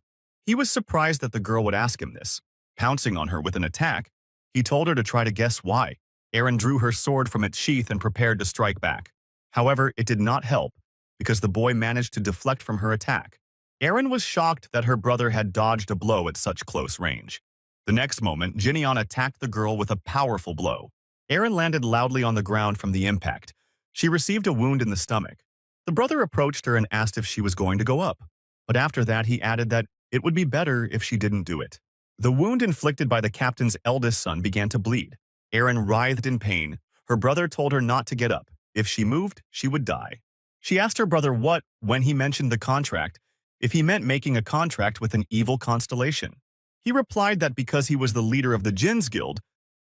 He was surprised that the girl would ask him this. Pouncing on her with an attack, he told her to try to guess why. Erin drew her sword from its sheath and prepared to strike back. However, it did not help, because the boy managed to deflect from her attack. Erin was shocked that her brother had dodged a blow at such close range. The next moment, Jin-yeon attacked the girl with a powerful blow. Erin landed loudly on the ground from the impact. She received a wound in the stomach. The brother approached her and asked if she was going to go up. But after that, he added that it would be better if she didn't do it. The wound inflicted by the captain's eldest son began to bleed. Erin writhed in pain. Her brother told her not to get up. If she moved, she would die. She asked her brother what, when he mentioned the contract, if he meant making a contract with an evil constellation. He replied that because he was the leader of the Jin's Guild,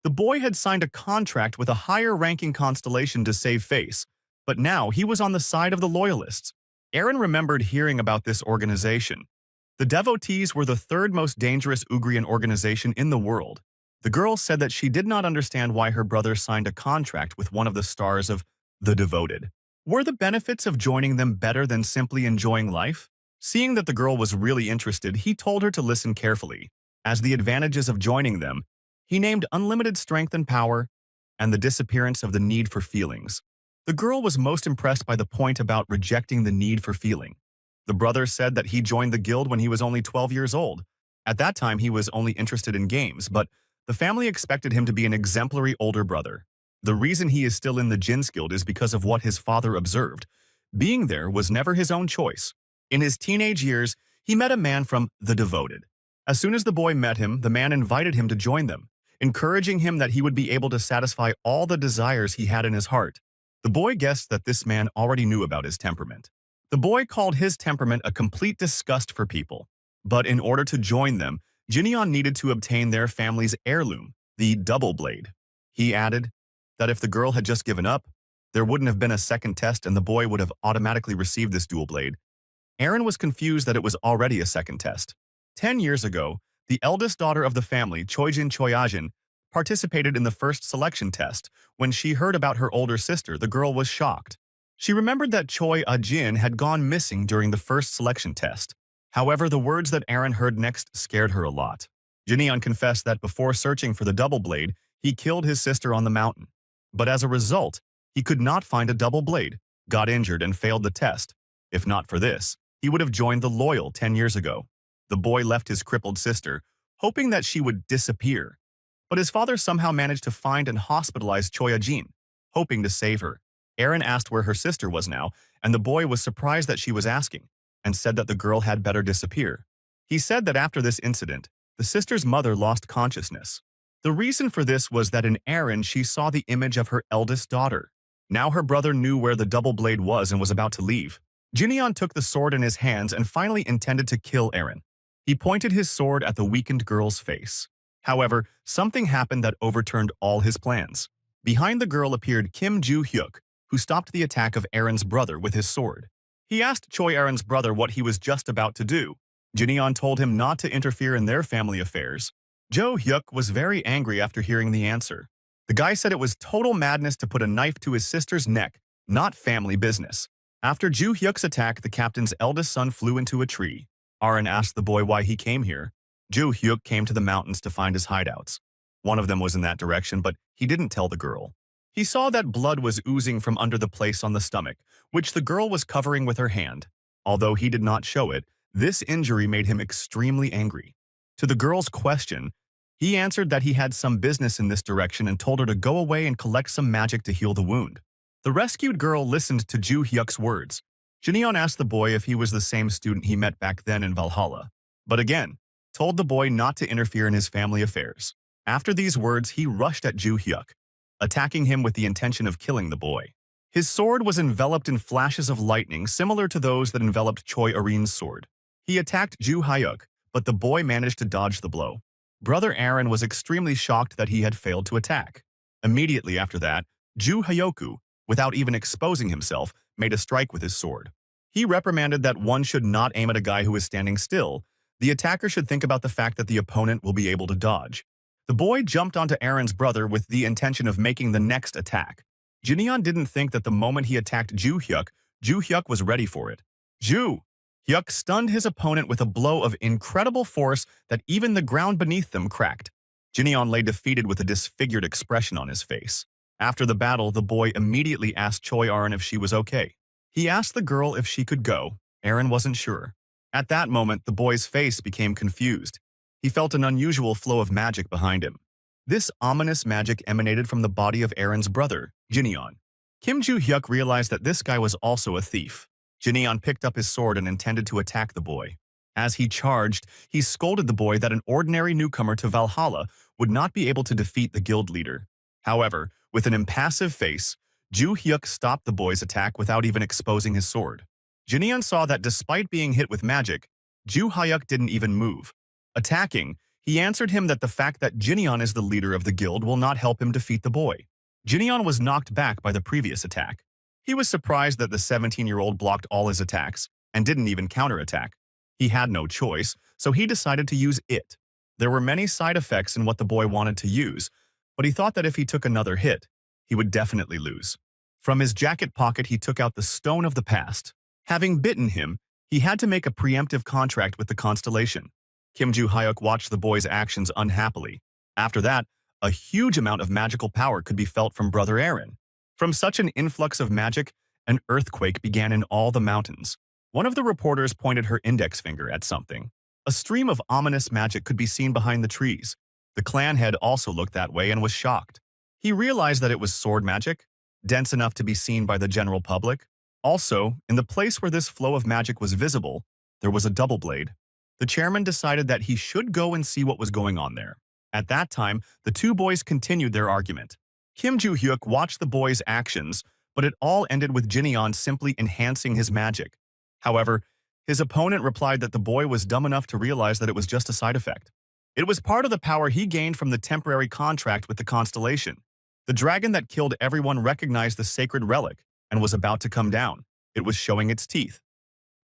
the boy had signed a contract with a higher-ranking constellation to save face, but now he was on the side of the loyalists. Erin remembered hearing about this organization. The devotees were the third most dangerous Ugrian organization in the world. The girl said that she did not understand why her brother signed a contract with one of the stars of the devoted. Were the benefits of joining them better than simply enjoying life? Seeing that the girl was really interested, he told her to listen carefully. As the advantages of joining them, he named unlimited strength and power and the disappearance of the need for feelings. The girl was most impressed by the point about rejecting the need for feeling. The brother said that he joined the guild when he was only 12 years old. At that time, he was only interested in games, but the family expected him to be an exemplary older brother. The reason he is still in the Jin's Guild is because of what his father observed. Being there was never his own choice. In his teenage years, he met a man from the devoted. As soon as the boy met him, the man invited him to join them, encouraging him that he would be able to satisfy all the desires he had in his heart. The boy guessed that this man already knew about his temperament. The boy called his temperament a complete disgust for people. But in order to join them, Jin-yeon needed to obtain their family's heirloom, the double blade. He added that if the girl had just given up, there wouldn't have been a second test and the boy would have automatically received this dual blade. Erin was confused that it was already a second test. 10 years ago, the eldest daughter of the family, Choijin Choyajin, participated in the first selection test. When she heard about her older sister, the girl was shocked. She remembered that Choi Ah-jin had gone missing during the first selection test. However, the words that Erin heard next scared her a lot. Jin-yeon confessed that before searching for the double blade, he killed his sister on the mountain. But as a result, he could not find a double blade, got injured and failed the test. If not for this, he would have joined the Loyal 10 years ago. The boy left his crippled sister, hoping that she would disappear. But his father somehow managed to find and hospitalize Choi Ah-jin, hoping to save her. Erin asked where her sister was now, and the boy was surprised that she was asking, and said that the girl had better disappear. He said that after this incident, the sister's mother lost consciousness. The reason for this was that in Erin she saw the image of her eldest daughter. Now her brother knew where the double blade was and was about to leave. Jin-yeon took the sword in his hands and finally intended to kill Erin. He pointed his sword at the weakened girl's face. However, something happened that overturned all his plans. Behind the girl appeared Kim Joo-hyuk, who stopped the attack of Aaron's brother with his sword. He asked Choi Aaron's brother what he was just about to do. Jineon told him not to interfere in their family affairs. Jo-hyuk was very angry after hearing the answer. The guy said it was total madness to put a knife to his sister's neck, not family business. After Jo-hyuk's attack, the captain's eldest son flew into a tree. Aaron asked the boy why he came here. Jo-hyuk came to the mountains to find his hideouts. One of them was in that direction, but he didn't tell the girl. He saw that blood was oozing from under the place on the stomach, which the girl was covering with her hand. Although he did not show it, this injury made him extremely angry. To the girl's question, he answered that he had some business in this direction and told her to go away and collect some magic to heal the wound. The rescued girl listened to Jo-hyuk's words. Jineon asked the boy if he was the same student he met back then in Valhalla, but again, told the boy not to interfere in his family affairs. After these words, he rushed at Jo-hyuk, attacking him with the intention of killing the boy. His sword was enveloped in flashes of lightning similar to those that enveloped Choi Aaron's sword. He attacked Jo-hyuk, but the boy managed to dodge the blow. Brother Aaron was extremely shocked that he had failed to attack. Immediately after that, Jo-hyoku, without even exposing himself, made a strike with his sword. He reprimanded that one should not aim at a guy who is standing still. The attacker should think about the fact that the opponent will be able to dodge. The boy jumped onto Aaron's brother with the intention of making the next attack. Jineon didn't think that the moment he attacked Jo-hyuk was ready for it. Jo-hyuk stunned his opponent with a blow of incredible force that even the ground beneath them cracked. Jineon lay defeated with a disfigured expression on his face. After the battle, the boy immediately asked Choi Aaron if she was okay. He asked the girl if she could go. Aaron wasn't sure. At that moment, the boy's face became confused. He felt an unusual flow of magic behind him. This ominous magic emanated from the body of Aaron's brother, Jineon. Kim Joo-hyuk realized that this guy was also a thief. Jineon picked up his sword and intended to attack the boy. As he charged, he scolded the boy that an ordinary newcomer to Valhalla would not be able to defeat the guild leader. However, with an impassive face, Jo-hyuk stopped the boy's attack without even exposing his sword. Jineon saw that despite being hit with magic, Jo-hyuk didn't even move. Attacking, he answered him that the fact that Jineon is the leader of the guild will not help him defeat the boy. Jineon was knocked back by the previous attack. He was surprised that the 17-year-old blocked all his attacks and didn't even counterattack. He had no choice, so he decided to use it. There were many side effects in what the boy wanted to use, but he thought that if he took another hit, he would definitely lose. From his jacket pocket, he took out the Stone of the Past. Having bitten him, he had to make a preemptive contract with the constellation. Kim Joo-hyuk watched the boy's actions unhappily. After that, a huge amount of magical power could be felt from Brother Aaron. From such an influx of magic, an earthquake began in all the mountains. One of the reporters pointed her index finger at something. A stream of ominous magic could be seen behind the trees. The clan head also looked that way and was shocked. He realized that it was sword magic, dense enough to be seen by the general public. Also, in the place where this flow of magic was visible, there was a double blade. The chairman decided that he should go and see what was going on there. At that time, the two boys continued their argument. Kim Joo-hyuk watched the boys' actions, but it all ended with Jineon simply enhancing his magic. However, his opponent replied that the boy was dumb enough to realize that it was just a side effect. It was part of the power he gained from the temporary contract with the constellation. The dragon that killed everyone recognized the sacred relic and was about to come down. It was showing its teeth,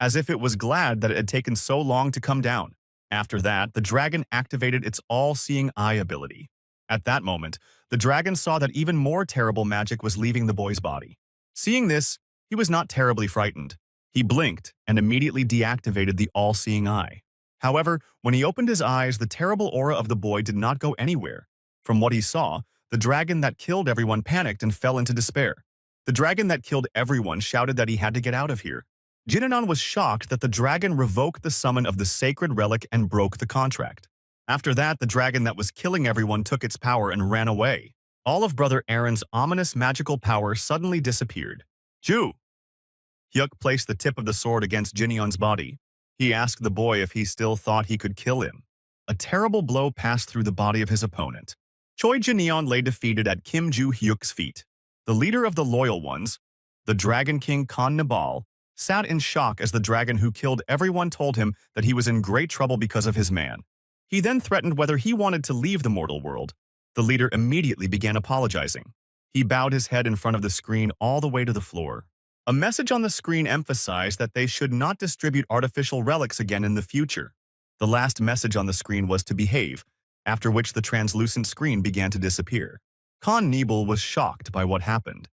as if it was glad that it had taken so long to come down. After that, the dragon activated its all-seeing eye ability. At that moment, the dragon saw that even more terrible magic was leaving the boy's body. Seeing this, he was not terribly frightened. He blinked and immediately deactivated the all-seeing eye. However, when he opened his eyes, the terrible aura of the boy did not go anywhere. From what he saw, the dragon that killed everyone panicked and fell into despair. The dragon that killed everyone shouted that he had to get out of here. Jineon was shocked that the dragon revoked the summon of the sacred relic and broke the contract. After that, the dragon that was killing everyone took its power and ran away. All of Brother Aaron's ominous magical power suddenly disappeared. Joo-hyuk placed the tip of the sword against Jineon's body. He asked the boy if he still thought he could kill him. A terrible blow passed through the body of his opponent. Choi Jineon lay defeated at Kim Joo-hyuk's feet. The leader of the Loyal Ones, the Dragon King Khan Nabal, sat in shock as the dragon who killed everyone told him that he was in great trouble because of his man. He then threatened whether he wanted to leave the mortal world. The leader immediately began apologizing. He bowed his head in front of the screen all the way to the floor. A message on the screen emphasized that they should not distribute artificial relics again in the future. The last message on the screen was to behave, after which the translucent screen began to disappear. Khan Nebel was shocked by what happened.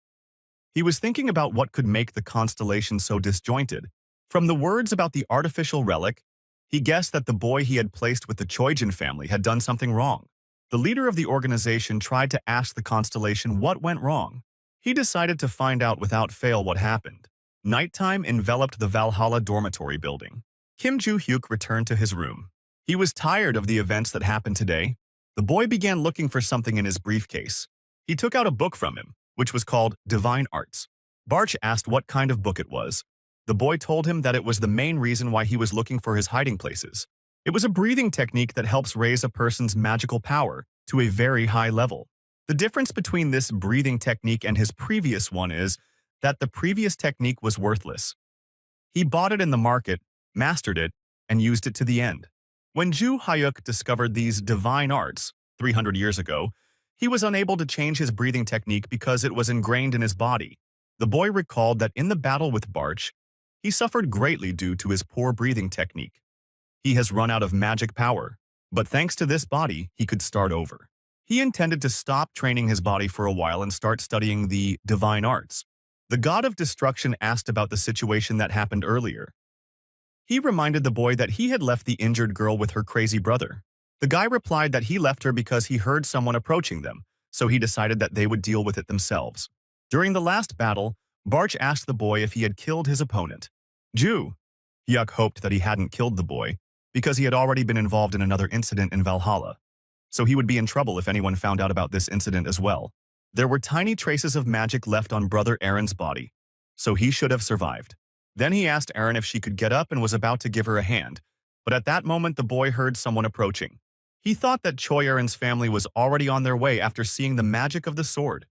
He was thinking about what could make the constellation so disjointed. From the words about the artificial relic, he guessed that the boy he had placed with the Choijin family had done something wrong. The leader of the organization tried to ask the constellation what went wrong. He decided to find out without fail what happened. Nighttime enveloped the Valhalla dormitory building. Kim Joo-hyuk returned to his room. He was tired of the events that happened today. The boy began looking for something in his briefcase. He took out a book from him, which was called Divine Arts. Barch asked what kind of book it was. The boy told him that it was the main reason why he was looking for his hiding places. It was a breathing technique that helps raise a person's magical power to a very high level. The difference between this breathing technique and his previous one is that the previous technique was worthless. He bought it in the market, mastered it, and used it to the end. When Joo Hyuk discovered these divine arts 300 years ago, he was unable to change his breathing technique because it was ingrained in his body. The boy recalled that in the battle with Barch, he suffered greatly due to his poor breathing technique. He has run out of magic power, but thanks to this body, he could start over. He intended to stop training his body for a while and start studying the divine arts. The god of destruction asked about the situation that happened earlier. He reminded the boy that he had left the injured girl with her crazy brother. The guy replied that he left her because he heard someone approaching them, so he decided that they would deal with it themselves. During the last battle, Barch asked the boy if he had killed his opponent. Joo Hyuk hoped that he hadn't killed the boy, because he had already been involved in another incident in Valhalla, so he would be in trouble if anyone found out about this incident as well. There were tiny traces of magic left on Brother Aaron's body, so he should have survived. Then he asked Aaron if she could get up and was about to give her a hand, but at that moment the boy heard someone approaching. He thought that Choi Aaron's family was already on their way after seeing the magic of the sword.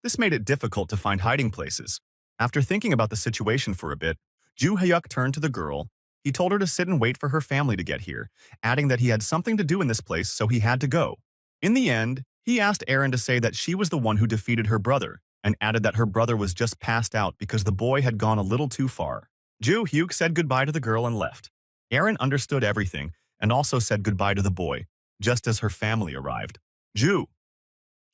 This made it difficult to find hiding places. After thinking about the situation for a bit, Joo Hyuk turned to the girl. He told her to sit and wait for her family to get here, adding that he had something to do in this place, so he had to go. In the end, he asked Aaron to say that she was the one who defeated her brother, and added that her brother was just passed out because the boy had gone a little too far. Joo Hyuk said goodbye to the girl and left. Aaron understood everything and also said goodbye to the boy, just as her family arrived. Joo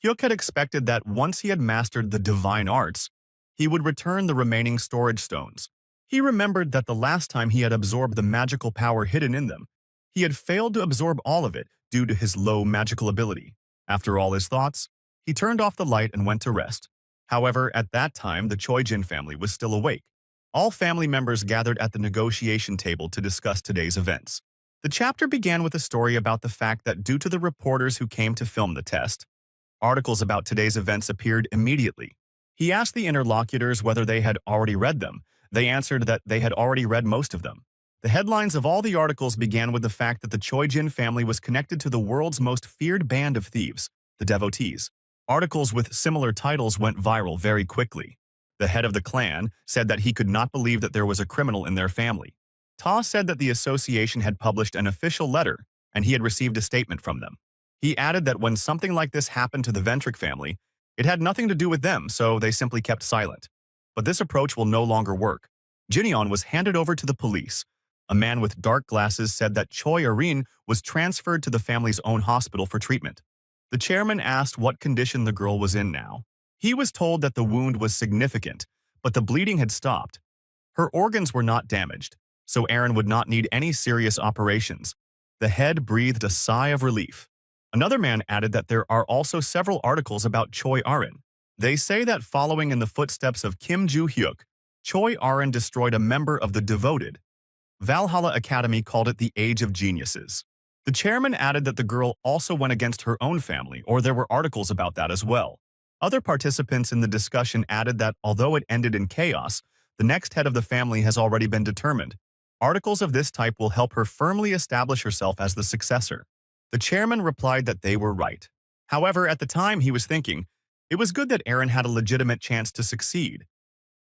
Hyuk had expected that once he had mastered the divine arts, he would return the remaining storage stones. He remembered that the last time he had absorbed the magical power hidden in them, he had failed to absorb all of it due to his low magical ability. After all his thoughts, he turned off the light and went to rest. However, at that time, the Choijin family was still awake. All family members gathered at the negotiation table to discuss today's events. The chapter began with a story about the fact that due to the reporters who came to film the test, articles about today's events appeared immediately. He asked the interlocutors whether they had already read them. They answered that they had already read most of them. The headlines of all the articles began with the fact that the Choijin family was connected to the world's most feared band of thieves, the Devotees. Articles with similar titles went viral very quickly. The head of the clan said that he could not believe that there was a criminal in their family. Ta said that the association had published an official letter and he had received a statement from them. He added that when something like this happened to the Ventric family, it had nothing to do with them, so they simply kept silent. But this approach will no longer work. Jinyeon was handed over to the police. A man with dark glasses said that Choi Erin was transferred to the family's own hospital for treatment. The chairman asked what condition the girl was in now. He was told that the wound was significant, but the bleeding had stopped. Her organs were not damaged, so Aaron would not need any serious operations. The head breathed a sigh of relief. Another man added that there are also several articles about Choi Aaron. They say that following in the footsteps of Kim Joo-hyuk, Choi Aaron destroyed a member of the devoted. Valhalla Academy called it the Age of Geniuses. The chairman added that the girl also went against her own family, or there were articles about that as well. Other participants in the discussion added that although it ended in chaos, the next head of the family has already been determined. Articles of this type will help her firmly establish herself as the successor. The chairman replied that they were right. However, at the time he was thinking, it was good that Aaron had a legitimate chance to succeed.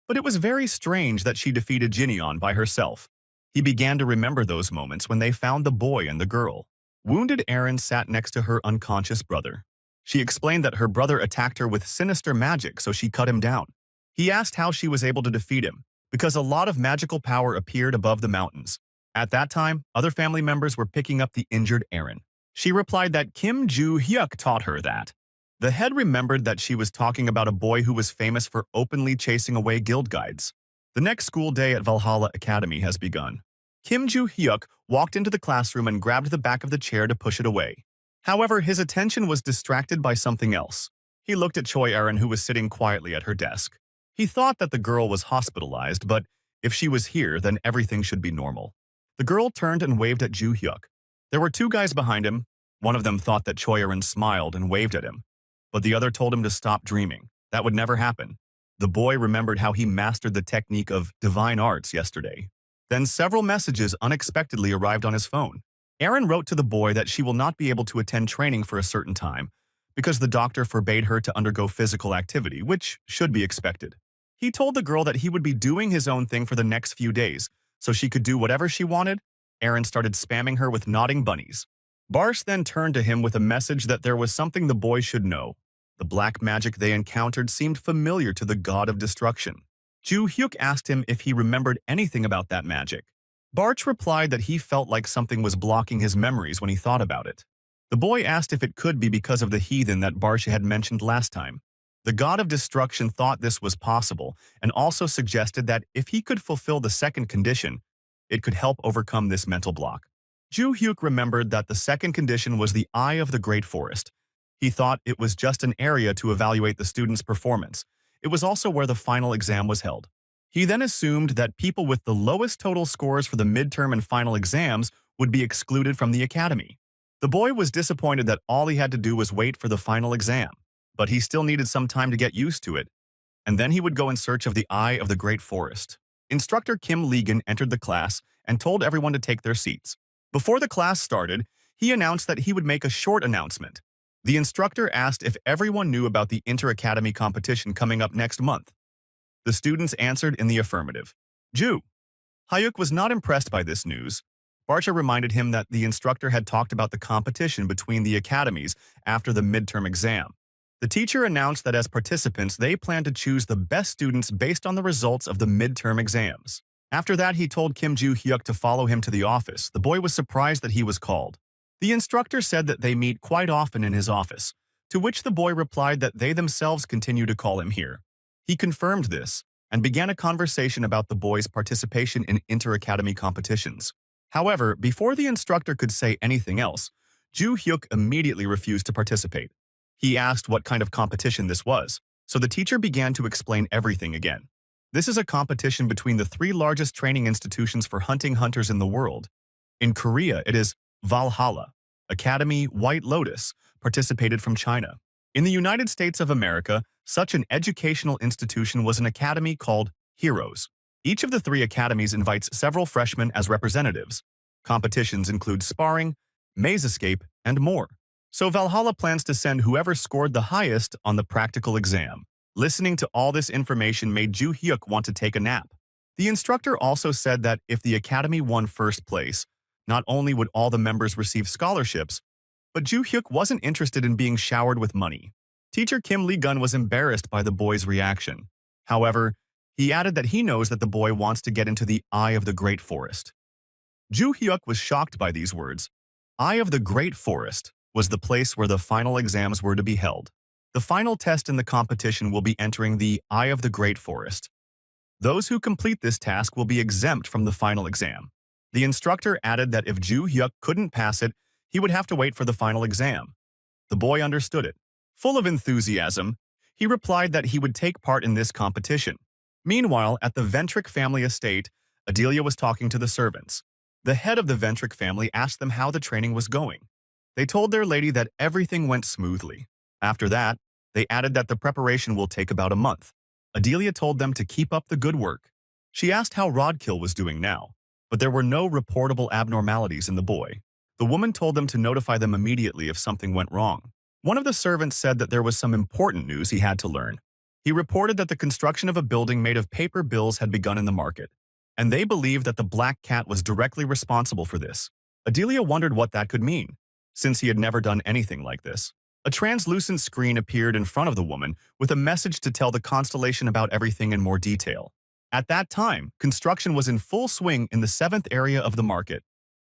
But it was very strange that she defeated Jinyeon by herself. He began to remember those moments when they found the boy and the girl. Wounded Aaron sat next to her unconscious brother. She explained that her brother attacked her with sinister magic, so she cut him down. He asked how she was able to defeat him, because a lot of magical power appeared above the mountains. At that time, other family members were picking up the injured Aaron. She replied that Kim Joo-hyuk taught her that. The head remembered that she was talking about a boy who was famous for openly chasing away guild guides. The next school day at Valhalla Academy has begun. Kim Joo-hyuk walked into the classroom and grabbed the back of the chair to push it away. However, his attention was distracted by something else. He looked at Choi Erin, who was sitting quietly at her desk. He thought that the girl was hospitalized, but if she was here, then everything should be normal. The girl turned and waved at Joo-hyuk. There were two guys behind him. One of them thought that Choi Erin smiled and waved at him, but the other told him to stop dreaming. That would never happen. The boy remembered how he mastered the technique of divine arts yesterday. Then several messages unexpectedly arrived on his phone. Erin wrote to the boy that she will not be able to attend training for a certain time because the doctor forbade her to undergo physical activity, which should be expected. He told the girl that he would be doing his own thing for the next few days, so she could do whatever she wanted. Erin started spamming her with nodding bunnies. Barsh then turned to him with a message that there was something the boy should know. The black magic they encountered seemed familiar to the god of destruction. Joo-hyuk asked him if he remembered anything about that magic. Barch replied that he felt like something was blocking his memories when he thought about it. The boy asked if it could be because of the heathen that Barch had mentioned last time. The god of destruction thought this was possible and also suggested that if he could fulfill the second condition, it could help overcome this mental block. Joo-hyuk remembered that the second condition was the Eye of the Great Forest. He thought it was just an area to evaluate the student's performance. It was also where the final exam was held. He then assumed that people with the lowest total scores for the midterm and final exams would be excluded from the academy. The boy was disappointed that all he had to do was wait for the final exam, but he still needed some time to get used to it, and then he would go in search of the Eye of the Great Forest. Instructor Kim Legan entered the class and told everyone to take their seats. Before the class started, he announced that he would make a short announcement. The instructor asked if everyone knew about the inter-academy competition coming up next month. The students answered in the affirmative. Hyuk was not impressed by this news. Barcha reminded him that the instructor had talked about the competition between the academies after the midterm exam. The teacher announced that as participants, they planned to choose the best students based on the results of the midterm exams. After that, he told Kim Joo-hyuk to follow him to the office. The boy was surprised that he was called. The instructor said that they meet quite often in his office, to which the boy replied that they themselves continue to call him here. He confirmed this and began a conversation about the boy's participation in inter-academy competitions. However, before the instructor could say anything else, Joo-hyuk immediately refused to participate. He asked what kind of competition this was, so the teacher began to explain everything again. This is a competition between the three largest training institutions for hunting hunters in the world. In Korea, it is Valhalla, Academy White Lotus, participated from China. In the United States of America, such an educational institution was an academy called Heroes. Each of the three academies invites several freshmen as representatives. Competitions include sparring, maze escape, and more. So Valhalla plans to send whoever scored the highest on the practical exam. Listening to all this information made Joo-hyuk want to take a nap. The instructor also said that if the academy won first place, not only would all the members receive scholarships, but Joo-hyuk wasn't interested in being showered with money. Teacher Kim Lee-gun was embarrassed by the boy's reaction. However, he added that he knows that the boy wants to get into the Eye of the Great Forest. Joo-hyuk was shocked by these words. Eye of the Great Forest was the place where the final exams were to be held. The final test in the competition will be entering the Eye of the Great Forest. Those who complete this task will be exempt from the final exam. The instructor added that if Joo-hyuk couldn't pass it, he would have to wait for the final exam. The boy understood it. Full of enthusiasm, he replied that he would take part in this competition. Meanwhile, at the Ventric family estate, Adelia was talking to the servants. The head of the Ventric family asked them how the training was going. They told their lady that everything went smoothly. After that, they added that the preparation will take about a month. Adelia told them to keep up the good work. She asked how Rodkill was doing now, but there were no reportable abnormalities in the boy. The woman told them to notify them immediately if something went wrong. One of the servants said that there was some important news he had to learn. He reported that the construction of a building made of paper bills had begun in the market, and they believed that the black cat was directly responsible for this. Adelia wondered what that could mean, since he had never done anything like this. A translucent screen appeared in front of the woman with a message to tell the constellation about everything in more detail. At that time, construction was in full swing in the 7th area of the market.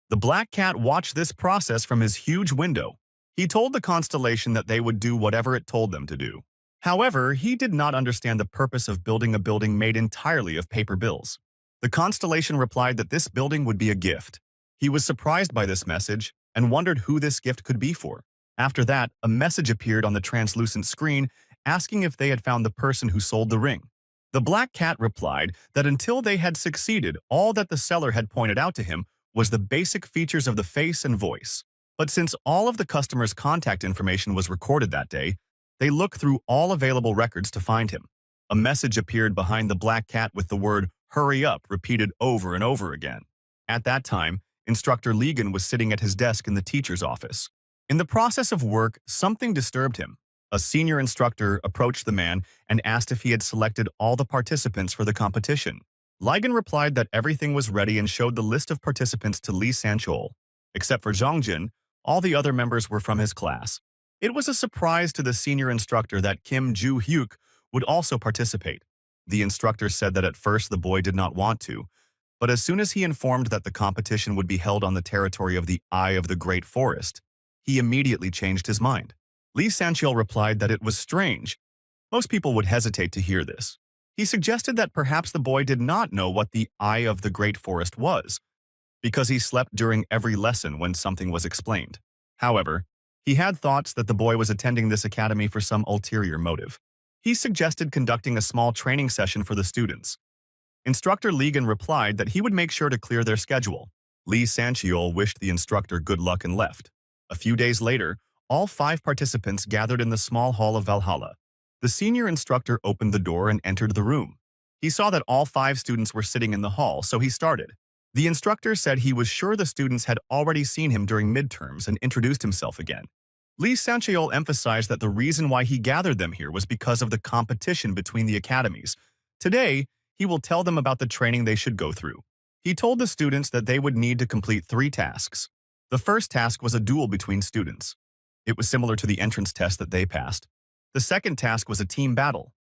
The black cat watched this process from his huge window. He told the constellation that they would do whatever it told them to do. However, he did not understand the purpose of building a building made entirely of paper bills. The constellation replied that this building would be a gift. He was surprised by this message and wondered who this gift could be for. After that, a message appeared on the translucent screen asking if they had found the person who sold the ring. The black cat replied that until they had succeeded, all that the seller had pointed out to him was the basic features of the face and voice. But since all of the customer's contact information was recorded that day, they looked through all available records to find him. A message appeared behind the black cat with the word "hurry up" repeated over and over again. At that time, Instructor Ligon was sitting at his desk in the teacher's office. In the process of work, something disturbed him. A senior instructor approached the man and asked if he had selected all the participants for the competition. Ligon replied that everything was ready and showed the list of participants to Lee Sanchol. Except for Zhongjin, all the other members were from his class. It was a surprise to the senior instructor that Kim Ju-hyuk would also participate. The instructor said that at first the boy did not want to, but as soon as he informed that the competition would be held on the territory of the Eye of the Great Forest, he immediately changed his mind. Lee Sanchil replied that it was strange. Most people would hesitate to hear this. He suggested that perhaps the boy did not know what the Eye of the Great Forest was, because he slept during every lesson when something was explained. However, he had thoughts that the boy was attending this academy for some ulterior motive. He suggested conducting a small training session for the students. Instructor Ligon replied that he would make sure to clear their schedule. Lee Sanchiol wished the instructor good luck and left. A few days later, all 5 participants gathered in the small hall of Valhalla. The senior instructor opened the door and entered the room. He saw that all 5 students were sitting in the hall, so he started. The instructor said he was sure the students had already seen him during midterms and introduced himself again. Lee Sanchiol emphasized that the reason why he gathered them here was because of the competition between the academies. Today, he will tell them about the training they should go through. He told the students that they would need to complete 3 tasks. The first task was a duel between students. It was similar to the entrance test that they passed. The second task was a team battle.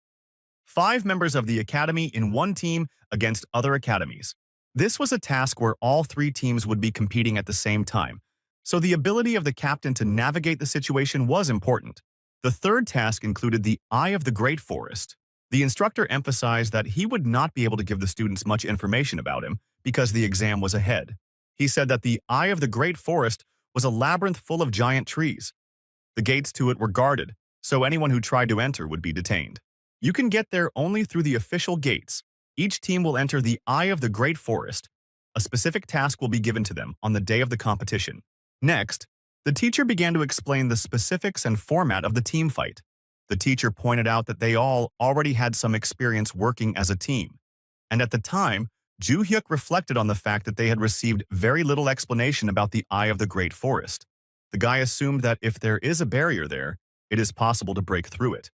5 members of the academy in one team against other academies. This was a task where all 3 teams would be competing at the same time, so the ability of the captain to navigate the situation was important. The third task included the Eye of the Great Forest. The instructor emphasized that he would not be able to give the students much information about him because the exam was ahead. He said that the Eye of the Great Forest was a labyrinth full of giant trees. The gates to it were guarded, so anyone who tried to enter would be detained. You can get there only through the official gates. Each team will enter the Eye of the Great Forest. A specific task will be given to them on the day of the competition. Next, the teacher began to explain the specifics and format of the team fight. The teacher pointed out that they all already had some experience working as a team. And at the time, Ju-hyuk reflected on the fact that they had received very little explanation about the Eye of the Great Forest. The guy assumed that if there is a barrier there, it is possible to break through it.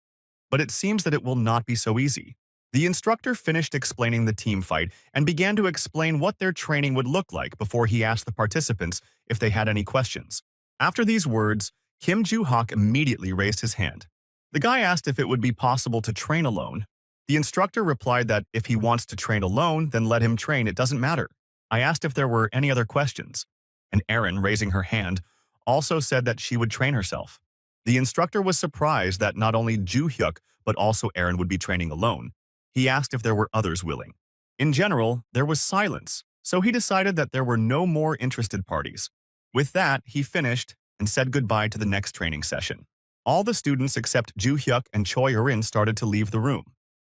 But it seems that it will not be so easy. The instructor finished explaining the team fight and began to explain what their training would look like before he asked the participants if they had any questions. After these words, Kim Ju-hak immediately raised his hand. The guy asked if it would be possible to train alone. The instructor replied that if he wants to train alone, then let him train, it doesn't matter. I asked if there were any other questions, and Erin, raising her hand, also said that she would train herself. The instructor was surprised that not only Ju-hyuk but also Erin would be training alone. He asked if there were others willing. In general, there was silence, so he decided that there were no more interested parties. With that, he finished and said goodbye to the next training session. All the students except Ju-hyuk and Choi Erin started to leave the room.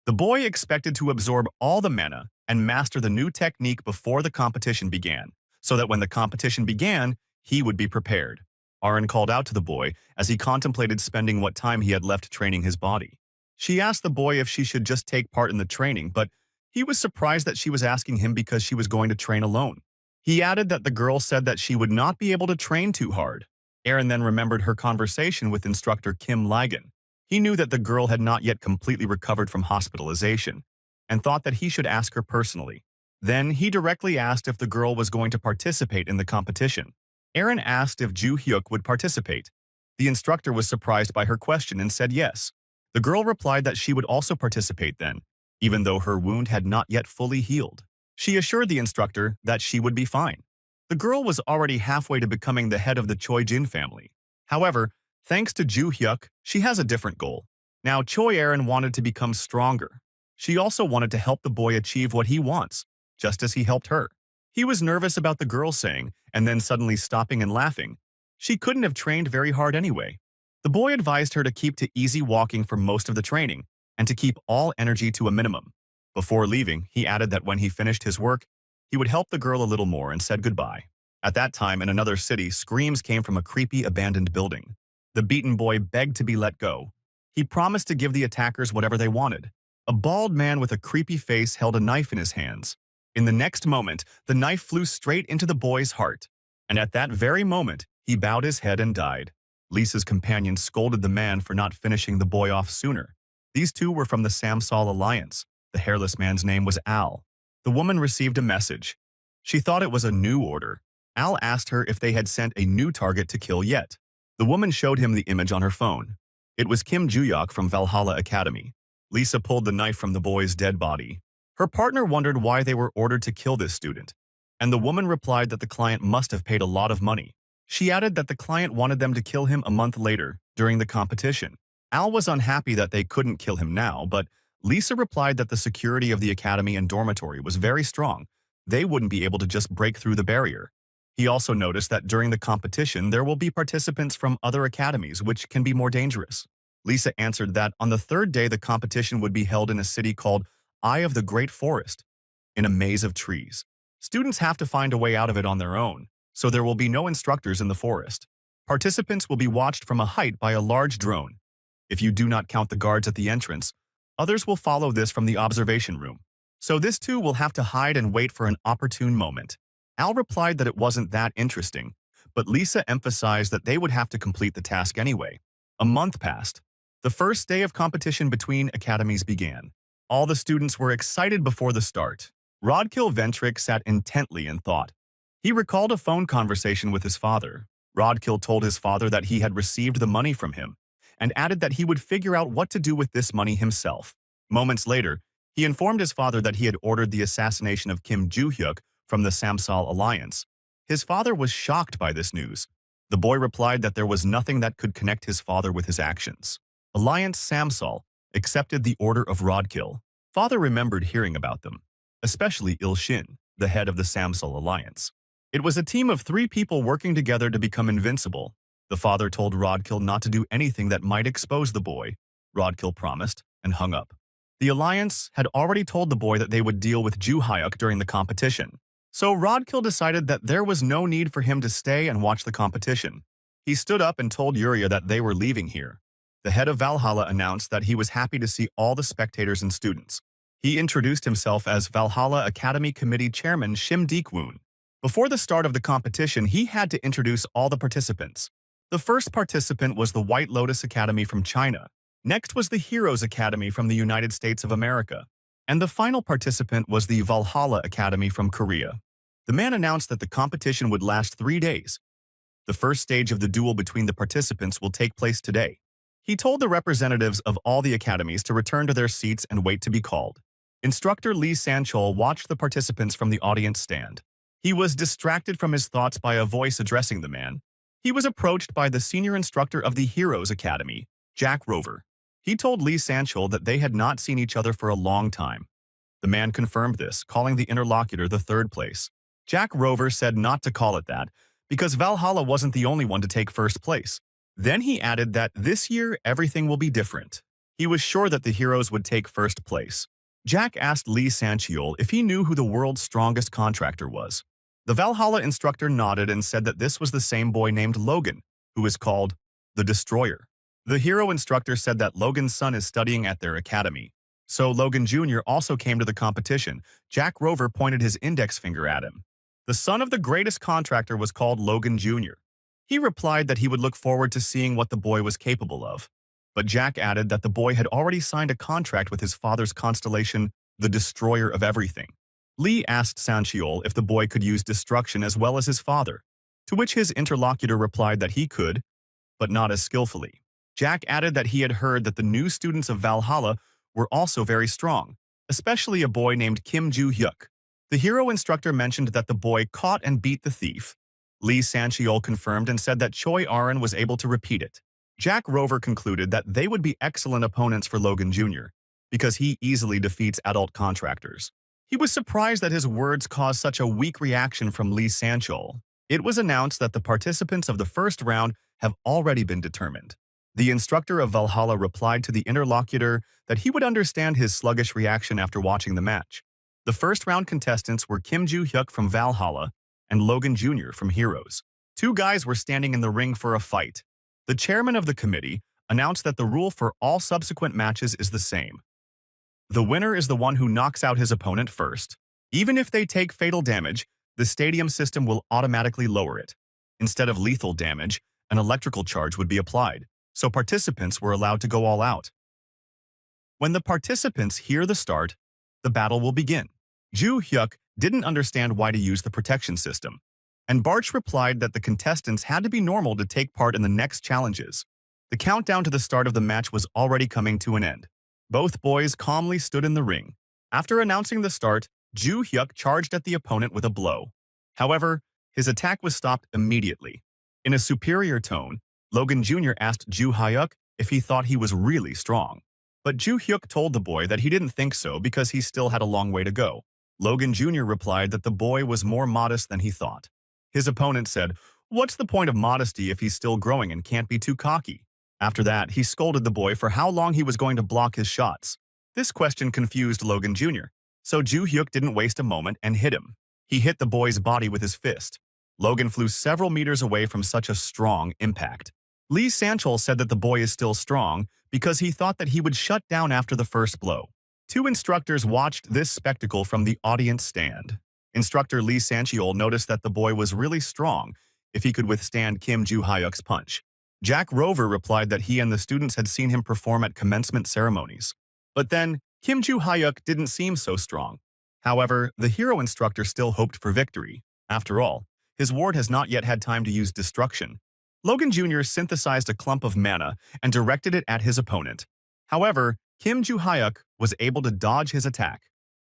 The boy expected to absorb all the mana and master the new technique before the competition began, so that when the competition began, he would be prepared. Erin called out to the boy as he contemplated spending what time he had left training his body. She asked the boy if she should just take part in the training, but he was surprised that she was asking him because she was going to train alone. He added that the girl said that she would not be able to train too hard. Erin then remembered her conversation with instructor Kim Ligon. He knew that the girl had not yet completely recovered from hospitalization and thought that he should ask her personally. Then he directly asked if the girl was going to participate in the competition. Erin asked if Ju-hyuk would participate. The instructor was surprised by her question and said yes. The girl replied that she would also participate then, even though her wound had not yet fully healed. She assured the instructor that she would be fine. The girl was already halfway to becoming the head of the Choi Jin family. However, thanks to Ju Hyuk, she has a different goal. Now Choi Aaron wanted to become stronger. She also wanted to help the boy achieve what he wants, just as he helped her. He was nervous about the girl saying, and then suddenly stopping and laughing. She couldn't have trained very hard anyway. The boy advised her to keep to easy walking for most of the training, and to keep all energy to a minimum. Before leaving, he added that when he finished his work, he would help the girl a little more and said goodbye. At that time, in another city, screams came from a creepy abandoned building. The beaten boy begged to be let go. He promised to give the attackers whatever they wanted. A bald man with a creepy face held a knife in his hands. In the next moment, the knife flew straight into the boy's heart. And at that very moment, he bowed his head and died. Lisa's companion scolded the man for not finishing the boy off sooner. These two were from the Samsal Alliance. The hairless man's name was Al. The woman received a message. She thought it was a new order. Al asked her if they had sent a new target to kill yet. The woman showed him the image on her phone. It was Kim Juyok from Valhalla Academy. Lisa pulled the knife from the boy's dead body. Her partner wondered why they were ordered to kill this student, and the woman replied that the client must have paid a lot of money. She added that the client wanted them to kill him a month later, during the competition. Al was unhappy that they couldn't kill him now, but Lisa replied that the security of the academy and dormitory was very strong. They wouldn't be able to just break through the barrier. He also noticed that during the competition, there will be participants from other academies, which can be more dangerous. Lisa answered that on the third day, the competition would be held in a city called Eye of the Great Forest, in a maze of trees. Students have to find a way out of it on their own, so there will be no instructors in the forest. Participants will be watched from a height by a large drone. If you do not count the guards at the entrance, others will follow this from the observation room. So this too will have to hide and wait for an opportune moment. Al replied that it wasn't that interesting, but Lisa emphasized that they would have to complete the task anyway. A month passed. The first day of competition between academies began. All the students were excited before the start. Rodkill Ventric sat intently and thought. He recalled a phone conversation with his father. Rodkill told his father that he had received the money from him, and added that he would figure out what to do with this money himself. Moments later, he informed his father that he had ordered the assassination of Kim Joo-hyuk from the Samsal Alliance. His father was shocked by this news. The boy replied that there was nothing that could connect his father with his actions. Alliance Samsal accepted the order of Rodkill. Father remembered hearing about them, especially Il Shin, the head of the Samsal Alliance. It was a team of 3 people working together to become invincible. The father told Rodkill not to do anything that might expose the boy. Rodkill promised and hung up. The Alliance had already told the boy that they would deal with Ju Hyuk during the competition. So Rodkill decided that there was no need for him to stay and watch the competition. He stood up and told Yuria that they were leaving here. The head of Valhalla announced that he was happy to see all the spectators and students. He introduced himself as Valhalla Academy Committee Chairman Shim Deek-woon. Before the start of the competition, he had to introduce all the participants. The first participant was the White Lotus Academy from China. Next was the Heroes Academy from the United States of America. And the final participant was the Valhalla Academy from Korea. The man announced that the competition would last 3 days. The first stage of the duel between the participants will take place today. He told the representatives of all the academies to return to their seats and wait to be called. Instructor Lee Sanchol watched the participants from the audience stand. He was distracted from his thoughts by a voice addressing the man. He was approached by the senior instructor of the Heroes Academy, Jack Rover. He told Lee Sanchol that they had not seen each other for a long time. The man confirmed this, calling the interlocutor the third place. Jack Rover said not to call it that, because Valhalla wasn't the only one to take first place. Then he added that this year everything will be different. He was sure that the heroes would take first place. Jack asked Lee Sanchiol if he knew who the world's strongest contractor was. The Valhalla instructor nodded and said that this was the same boy named Logan, who is called the Destroyer. The hero instructor said that Logan's son is studying at their academy. So Logan Jr. also came to the competition. Jack Rover pointed his index finger at him. The son of the greatest contractor was called Logan Jr. He replied that he would look forward to seeing what the boy was capable of. But Jack added that the boy had already signed a contract with his father's constellation, the Destroyer of Everything. Lee asked Sanchiol if the boy could use destruction as well as his father, to which his interlocutor replied that he could. but not as skillfully. Jack added that he had heard that the new students of Valhalla were also very strong, especially a boy named Kim Joo-hyuk. The hero instructor mentioned that the boy caught and beat the thief. Lee Sancheol confirmed and said that Choi Aron was able to repeat it. Jack Rover concluded that they would be excellent opponents for Logan Jr. because he easily defeats adult contractors. He was surprised that his words caused such a weak reaction from Lee Sancheol. It was announced that the participants of the first round have already been determined. The instructor of Valhalla replied to the interlocutor that he would understand his sluggish reaction after watching the match. The first-round contestants were Kim Joo-hyuk from Valhalla and Logan Jr. from Heroes. Two guys were standing in the ring for a fight. The chairman of the committee announced that the rule for all subsequent matches is the same. The winner is the one who knocks out his opponent first. Even if they take fatal damage, the stadium system will automatically lower it. Instead of lethal damage, an electrical charge would be applied, so participants were allowed to go all out. When the participants hear the start, the battle will begin. Joo-hyuk didn't understand why to use the protection system, and Barch replied that the contestants had to be normal to take part in the next challenges. The countdown to the start of the match was already coming to an end. Both boys calmly stood in the ring. After announcing the start, Joo-hyuk charged at the opponent with a blow. However, his attack was stopped immediately. In a superior tone, Logan Jr. asked Joo-hyuk if he thought he was really strong. But Joo-hyuk told the boy that he didn't think so because he still had a long way to go. Logan Jr. replied that the boy was more modest than he thought. His opponent said, "What's the point of modesty if he's still growing and can't be too cocky?" After that, he scolded the boy for how long he was going to block his shots. This question confused Logan Jr., so Joo-hyuk didn't waste a moment and hit him. He hit the boy's body with his fist. Logan flew several meters away from such a strong impact. Lee Sancheol said that the boy is still strong because he thought that he would shut down after the first blow. Two instructors watched this spectacle from the audience stand. Instructor Lee Sancheol noticed that the boy was really strong if he could withstand Kim Joo-hyuk's punch. Jack Rover replied that he and the students had seen him perform at commencement ceremonies. But then, Kim Joo-hyuk didn't seem so strong. However, the hero instructor still hoped for victory. After all, his ward has not yet had time to use destruction. Logan Jr. synthesized a clump of mana and directed it at his opponent. However, Kim Joo-hyuk was able to dodge his attack.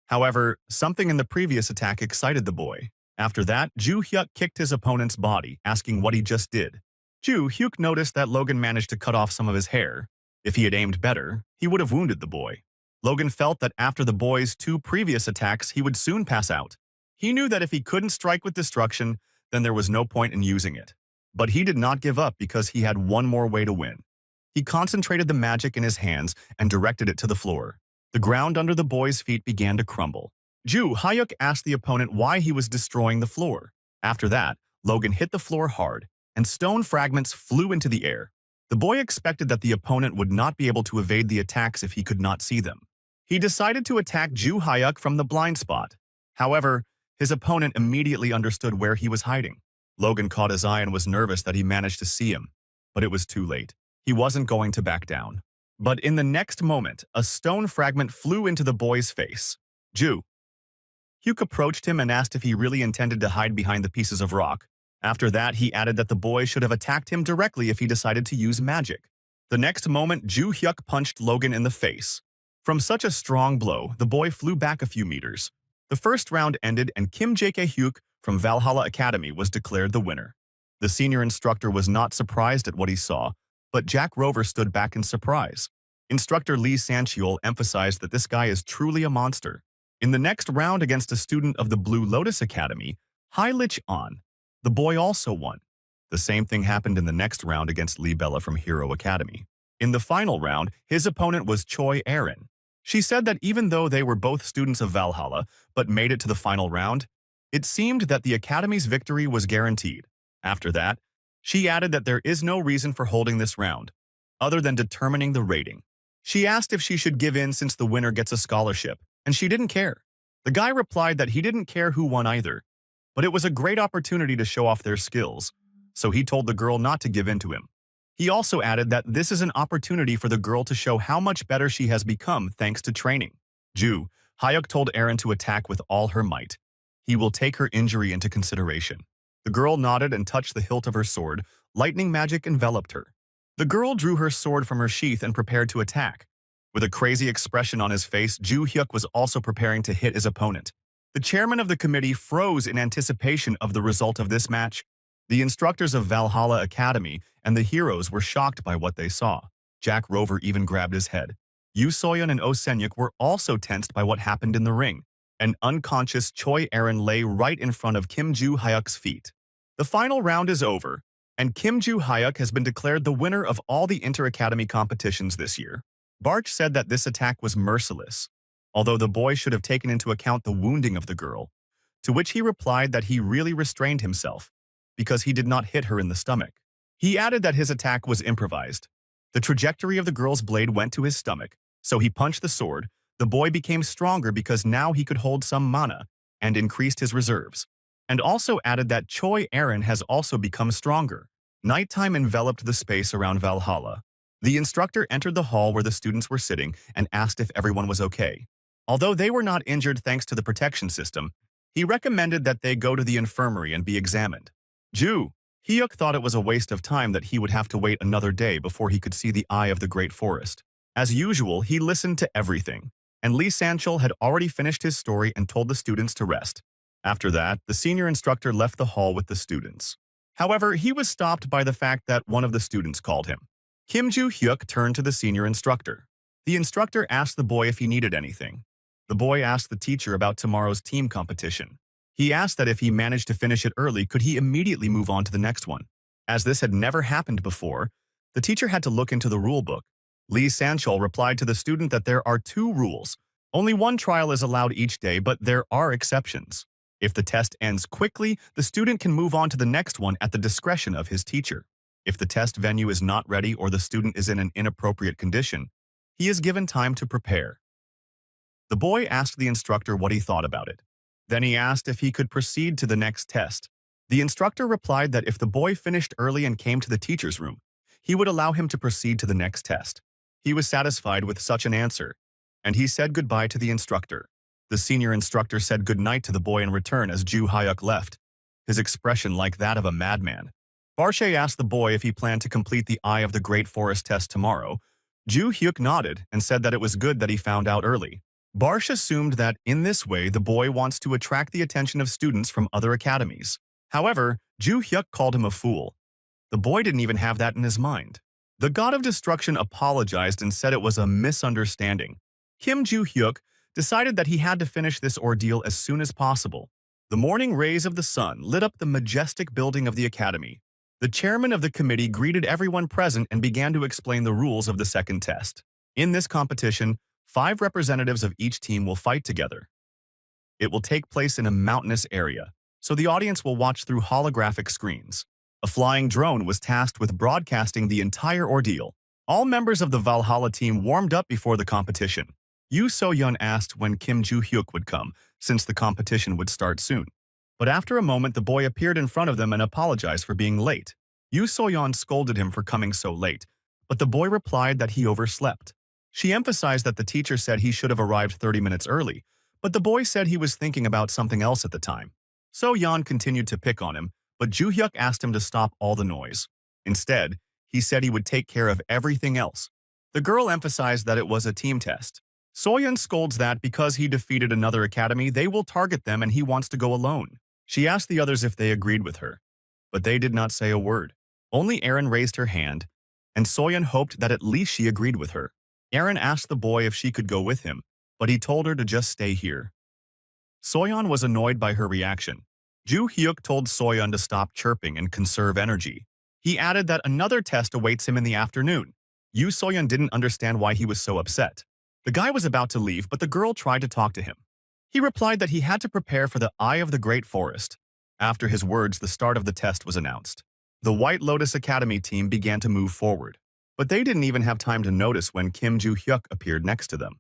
However, something in the previous attack excited the boy. After that, Joo-hyuk kicked his opponent's body, asking what he just did. Joo-hyuk noticed that Logan managed to cut off some of his hair. If he had aimed better, he would have wounded the boy. Logan felt that after the boy's two previous attacks, he would soon pass out. He knew that if he couldn't strike with destruction, then there was no point in using it. But he did not give up because he had one more way to win. He concentrated the magic in his hands and directed it to the floor. The ground under the boy's feet began to crumble. Joo-hyuk asked the opponent why he was destroying the floor. After that, Logan hit the floor hard, and stone fragments flew into the air. The boy expected that the opponent would not be able to evade the attacks if he could not see them. He decided to attack Joo-hyuk from the blind spot. However, his opponent immediately understood where he was hiding. Logan caught his eye and was nervous that he managed to see him, but it was too late. He wasn't going to back down. But in the next moment, a stone fragment flew into the boy's face. Joo-hyuk approached him and asked if he really intended to hide behind the pieces of rock. After that, he added that the boy should have attacked him directly if he decided to use magic. The next moment, Joo-hyuk punched Logan in the face. From such a strong blow, the boy flew back a few meters. The first round ended and Kim Jae-hyuk from Valhalla Academy was declared the winner. The senior instructor was not surprised at what he saw, but Jack Rover stood back in surprise. Instructor Lee Sancheol emphasized that this guy is truly a monster. In the next round against a student of the Blue Lotus Academy, Hai-lich An, the boy also won. The same thing happened in the next round against Lee Bella from Hero Academy. In the final round, his opponent was Choi Aron. She said that even though they were both students of Valhalla but made it to the final round, it seemed that the Academy's victory was guaranteed. After that, she added that there is no reason for holding this round, other than determining the rating. She asked if she should give in since the winner gets a scholarship, and she didn't care. The guy replied that he didn't care who won either, but it was a great opportunity to show off their skills, so he told the girl not to give in to him. He also added that this is an opportunity for the girl to show how much better she has become thanks to training. Joo-hyuk told Aron to attack with all her might. He will take her injury into consideration. The girl nodded and touched the hilt of her sword. Lightning magic enveloped her. The girl drew her sword from her sheath and prepared to attack. With a crazy expression on his face, Ju Hyuk was also preparing to hit his opponent. The chairman of the committee froze in anticipation of the result of this match. The instructors of Valhalla Academy and the heroes were shocked by what they saw. Jack Rover even grabbed his head. Yoo Soyeon and Oh Senyuk were also tensed by what happened in the ring. An unconscious Choi Aaron lay right in front of Kim Ju Hyuk's feet. The final round is over, and Kim Ju Hyuk has been declared the winner of all the inter-academy competitions this year. Barch said that this attack was merciless, although the boy should have taken into account the wounding of the girl, to which he replied that he really restrained himself because he did not hit her in the stomach. He added that his attack was improvised. The trajectory of the girl's blade went to his stomach, so he punched the sword. The boy became stronger because now he could hold some mana and increased his reserves, and also added that Choi Aaron has also become stronger. Nighttime enveloped the space around Valhalla. The instructor entered the hall where the students were sitting and asked if everyone was okay. Although they were not injured thanks to the protection system, he recommended that they go to the infirmary and be examined. Ju Hyuk thought it was a waste of time that he would have to wait another day before he could see the eye of the great forest. As usual, he listened to everything, and Lee Sanchul had already finished his story and told the students to rest. After that, the senior instructor left the hall with the students. However, he was stopped by the fact that one of the students called him. Kim Ju Hyuk turned to the senior instructor. The instructor asked the boy if he needed anything. The boy asked the teacher about tomorrow's team competition. He asked that if he managed to finish it early, could he immediately move on to the next one. As this had never happened before, the teacher had to look into the rule book. Lee Sanchul replied to the student that there are 2 rules. Only 1 trial is allowed each day, but there are exceptions. If the test ends quickly, the student can move on to the next one at the discretion of his teacher. If the test venue is not ready or the student is in an inappropriate condition, he is given time to prepare. The boy asked the instructor what he thought about it. Then he asked if he could proceed to the next test. The instructor replied that if the boy finished early and came to the teacher's room, he would allow him to proceed to the next test. He was satisfied with such an answer, and he said goodbye to the instructor. The senior instructor said goodnight to the boy in return as Ju Hyuk left, his expression like that of a madman. Barshay asked the boy if he planned to complete the Eye of the Great Forest test tomorrow. Ju Hyuk nodded and said that it was good that he found out early. Barsh assumed that in this way the boy wants to attract the attention of students from other academies. However, Ju Hyuk called him a fool. The boy didn't even have that in his mind. The god of destruction apologized and said it was a misunderstanding. Kim Ju Hyuk decided that he had to finish this ordeal as soon as possible. The morning rays of the sun lit up the majestic building of the academy. The chairman of the committee greeted everyone present and began to explain the rules of the second test. In this competition, 5 representatives of each team will fight together. It will take place in a mountainous area, so the audience will watch through holographic screens. A flying drone was tasked with broadcasting the entire ordeal. All members of the Valhalla team warmed up before the competition. Yoo So-yeon asked when Kim Ju Hyuk would come, since the competition would start soon. But after a moment, the boy appeared in front of them and apologized for being late. Yoo So-yeon scolded him for coming so late, but the boy replied that he overslept. She emphasized that the teacher said he should have arrived 30 minutes early, but the boy said he was thinking about something else at the time. So-yeon continued to pick on him, but Ju Hyuk asked him to stop all the noise. Instead, he said he would take care of everything else. The girl emphasized that it was a team test. So-yeon scolds that because he defeated another academy, they will target them and he wants to go alone. She asked the others if they agreed with her, but they did not say a word. Only Erin raised her hand, and So-yeon hoped that at least she agreed with her. Erin asked the boy if she could go with him, but he told her to just stay here. So-yeon was annoyed by her reaction. Ju Hyuk told So-yeon to stop chirping and conserve energy. He added that another test awaits him in the afternoon. Yoo So-yeon didn't understand why he was so upset. The guy was about to leave, but the girl tried to talk to him. He replied that he had to prepare for the Eye of the Great Forest. After his words, the start of the test was announced. The White Lotus Academy team began to move forward, but they didn't even have time to notice when Kim Ju Hyuk appeared next to them.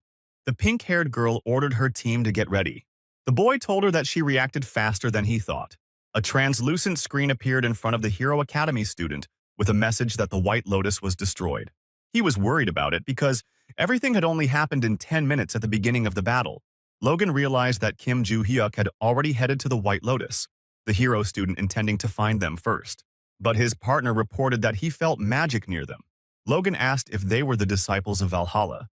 The pink-haired girl ordered her team to get ready. The boy told her that she reacted faster than he thought. A translucent screen appeared in front of the Hero Academy student with a message that the White Lotus was destroyed. He was worried about it because everything had only happened in 10 minutes at the beginning of the battle. Logan realized that Kim Ju Hyuk had already headed to the White Lotus, the hero student intending to find them first. But his partner reported that he felt magic near them. Logan asked if they were the disciples of Valhalla,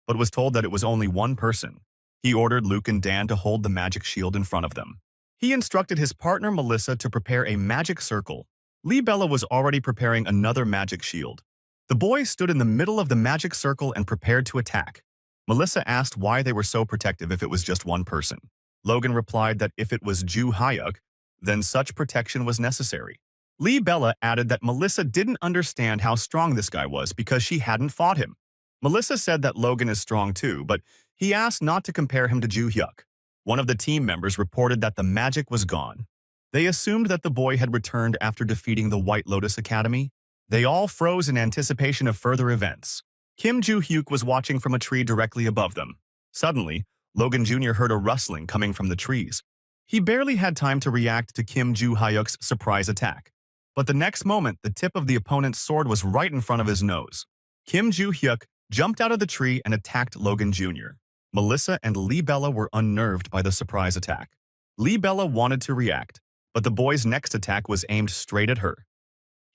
but was told that it was only one person. He ordered Luke and Dan to hold the magic shield in front of them. He instructed his partner Melissa to prepare a magic circle. Bella was already preparing another magic shield. The boys stood in the middle of the magic circle and prepared to attack. Melissa asked why they were so protective if it was just one person. Logan replied that if it was Ju Hyuk, then such protection was necessary. Bella added that Melissa didn't understand how strong this guy was because she hadn't fought him. Melissa said that Logan is strong too, but he asked not to compare him to Ju Hyuk. One of the team members reported that the magic was gone. They assumed that the boy had returned after defeating the White Lotus Academy. They all froze in anticipation of further events. Kim Ju-hyuk was watching from a tree directly above them. Suddenly, Logan Jr. heard a rustling coming from the trees. He barely had time to react to Kim Ju-hyuk's surprise attack. But the next moment, the tip of the opponent's sword was right in front of his nose. Kim Ju-hyuk jumped out of the tree and attacked Logan Jr. Melissa and Bella were unnerved by the surprise attack. Bella wanted to react, but the boy's next attack was aimed straight at her.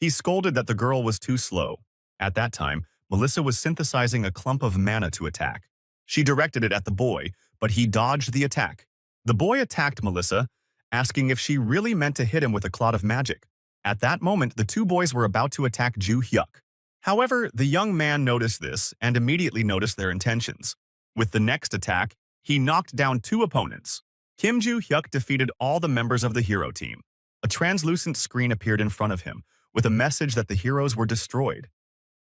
He scolded that the girl was too slow. At that time, Melissa was synthesizing a clump of mana to attack. She directed it at the boy, but he dodged the attack. The boy attacked Melissa, asking if she really meant to hit him with a cloud of magic. At that moment, the two boys were about to attack Ju-hyuk. However, the young man noticed this and immediately noticed their intentions. With the next attack, he knocked down two opponents. Kim Ju-hyuk defeated all the members of the hero team. A translucent screen appeared in front of him, with a message that the heroes were destroyed.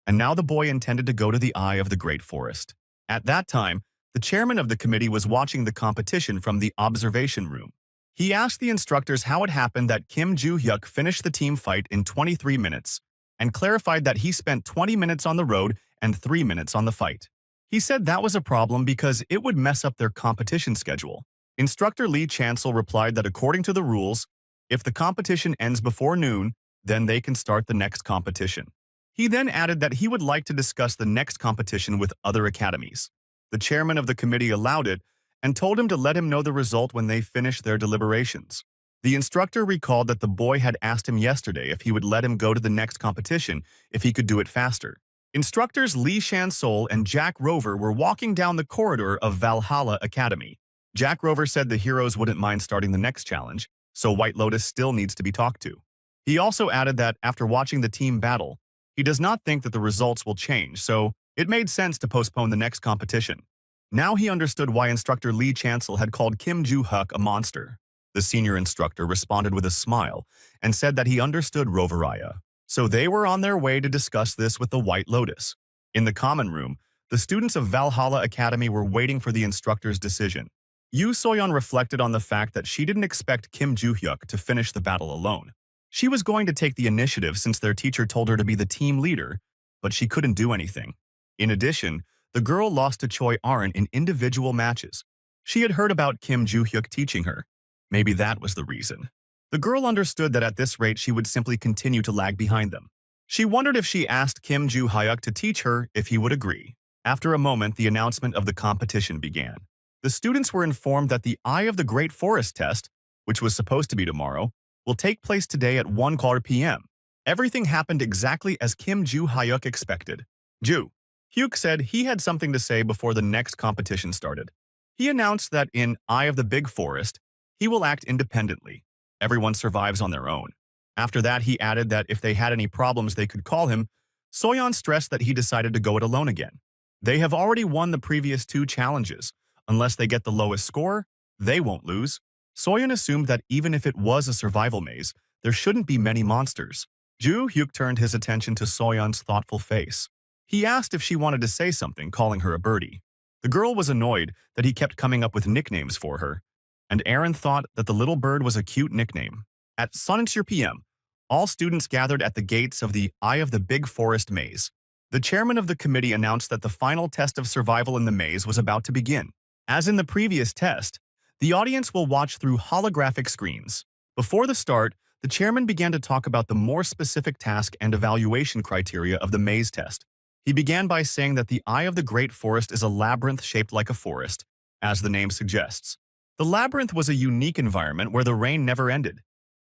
And now the boy intended to go to the Eye of the Great Forest. At that time, the chairman of the committee was watching the competition from the observation room. He asked the instructors how it happened that Kim Ju-hyuk finished the team fight in 23 minutes, and clarified that he spent 20 minutes on the road and 3 minutes on the fight. He said that was a problem because it would mess up their competition schedule. Instructor Lee Chancel replied that according to the rules, if the competition ends before noon, then they can start the next competition. He then added that he would like to discuss the next competition with other academies. The chairman of the committee allowed it and told him to let him know the result when they finished their deliberations. The instructor recalled that the boy had asked him yesterday if he would let him go to the next competition if he could do it faster. Instructors Lee Shan-sol and Jack Rover were walking down the corridor of Valhalla Academy. Jack Rover said the heroes wouldn't mind starting the next challenge, so White Lotus still needs to be talked to. He also added that after watching the team battle, he does not think that the results will change, so it made sense to postpone the next competition. Now he understood why instructor Lee Chancel had called Kim Ju-hyuk a monster. The senior instructor responded with a smile and said that he understood Roveraya. So they were on their way to discuss this with the White Lotus. In the common room, the students of Valhalla Academy were waiting for the instructor's decision. Yoo Soyeon reflected on the fact that she didn't expect Kim Ju-hyuk to finish the battle alone. She was going to take the initiative since their teacher told her to be the team leader, but she couldn't do anything. In addition, the girl lost to Choi Arin in individual matches. She had heard about Kim Ju-hyuk teaching her. Maybe that was the reason. The girl understood that at this rate she would simply continue to lag behind them. She wondered if she asked Kim Ju-hyuk to teach her if he would agree. After a moment, the announcement of the competition began. The students were informed that the Eye of the Great Forest test, which was supposed to be tomorrow, will take place today at 1:15 p.m. Everything happened exactly as Kim Ju-hyuk expected. Ju-hyuk said he had something to say before the next competition started. He announced that in Eye of the Big Forest, he will act independently. Everyone survives on their own. After that, he added that if they had any problems, they could call him. Soyeon stressed that he decided to go it alone again. They have already won the previous 2 challenges. Unless they get the lowest score, they won't lose. Soyeon assumed that even if it was a survival maze, there shouldn't be many monsters. Ju-hyuk turned his attention to Soyeon's thoughtful face. He asked if she wanted to say something, calling her a birdie. The girl was annoyed that he kept coming up with nicknames for her, and Aaron thought that the little bird was a cute nickname. At 1:00 p.m., all students gathered at the gates of the Eye of the Big Forest maze. The chairman of the committee announced that the final test of survival in the maze was about to begin. As in the previous test, the audience will watch through holographic screens. Before the start, the chairman began to talk about the more specific task and evaluation criteria of the maze test. He began by saying that the Eye of the Great Forest is a labyrinth shaped like a forest, as the name suggests. The labyrinth was a unique environment where the rain never ended,